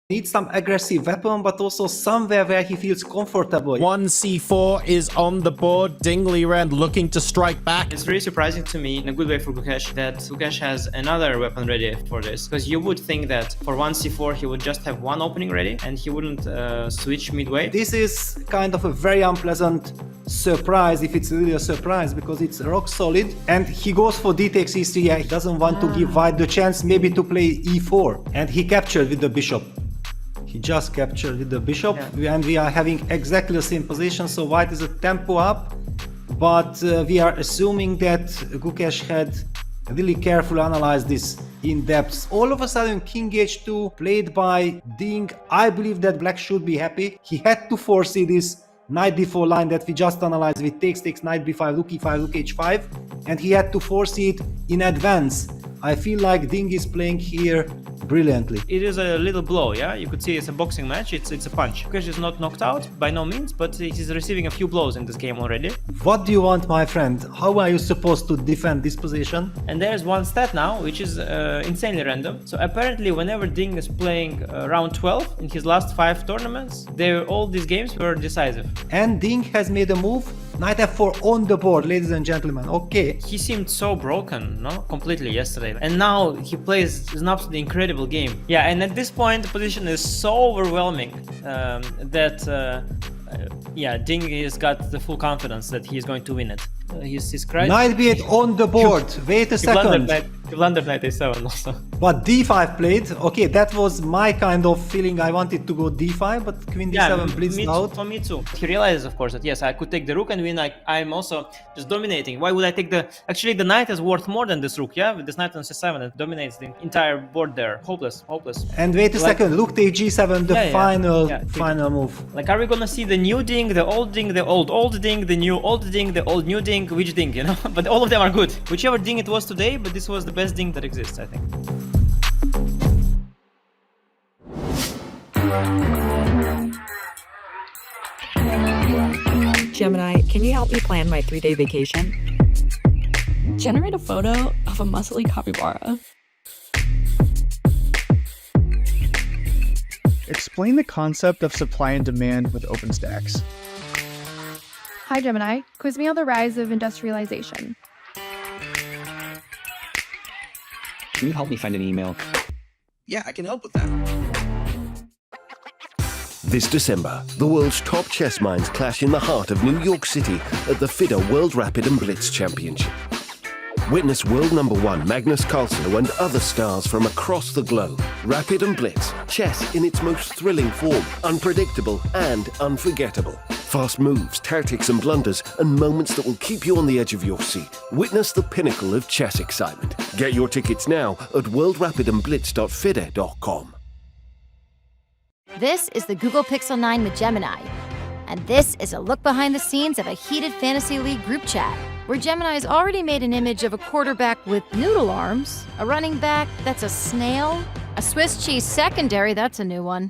Needs some aggressive weapon, but also somewhere where he feels comfortable. 1c4 is on the board. Ding Liren looking to strike back. It's really surprising to me, in a good way for Gukesh, that Gukesh has another weapon ready for this. Because you would think that for 1c4 he would just have one opening ready and he wouldn't switch midway. This is kind of a very unpleasant surprise, if it's really a surprise, because it's rock solid. And he goes for d takes e3. Yeah, he doesn't want to give white the chance maybe to play e4. And he captured with the bishop. He just captured with the bishop, and we are having exactly the same position, so white is a tempo up, but we are assuming that Gukesh had really carefully analyzed this in depth. All of a sudden, king h2 played by Ding. I believe that black should be happy. He had to foresee this knight d4 line that we just analyzed with takes, knight b5, rook e5, rook h5, and he had to foresee it in advance. I feel like Ding is playing here brilliantly. It is a little blow, yeah? You could see it's a boxing match, it's a punch. Gukesh is not knocked out, by no means, but he's receiving a few blows in this game already. What do you want, my friend? How are you supposed to defend this position? And there's one stat now, which is insanely random. So apparently whenever Ding is playing round 12 in his last 5 tournaments, all these games were decisive. And Ding has made a move. Knight f4 on the board, ladies and gentlemen. Okay. He seemed so broken, no? Completely yesterday. And now he plays an absolutely incredible game. Yeah, and at this point the position is so overwhelming that Ding has got the full confidence that he's going to win it. He's cried. Knight b8 on the board. Wait a second. He blundered knight a7 also. But d5 played. Okay, that was my kind of feeling. I wanted to go d5, but queen d7 blitzed out. For me too. He realizes, of course, that yes, I could take the rook and win. I'm also just dominating. Why would I take the... Actually, the knight is worth more than this rook, yeah? With this knight on c7, it dominates the entire board there. Hopeless. And wait a second, look, take g7, the final move. Like, are we gonna see the new Ding, the old Ding, the old Ding, the new old Ding, the old new Ding, which Ding, you know? But all of them are good. Whichever Ding it was today, but this was the best Ding that exists, I think. Gemini, can you help me plan my 3-day vacation? Generate a photo of a muscly capybara. Explain the concept of supply and demand with OpenStax. Hi Gemini, quiz me on the rise of industrialization. Can you help me find an email? Yeah, I can help with that. This December, the world's top chess minds clash in the heart of New York City at the FIDE World Rapid and Blitz Championship. Witness world #1 Magnus Carlsen and other stars from across the globe. Rapid and Blitz, chess in its most thrilling form, unpredictable and unforgettable. Fast moves, tactics and blunders, and moments that will keep you on the edge of your seat. Witness the pinnacle of chess excitement. Get your tickets now at worldrapidandblitz.fide.com. This is the Google Pixel 9 with Gemini. And this is a look behind the scenes of a heated Fantasy League group chat, where Gemini's already made an image of a quarterback with noodle arms, a running back that's a snail, a Swiss cheese secondary, that's a new one,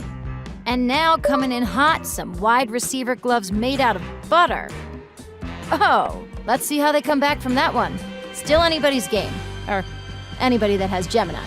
and now coming in hot, some wide receiver gloves made out of butter. Oh, let's see how they come back from that one. Still anybody's game, or anybody that has Gemini.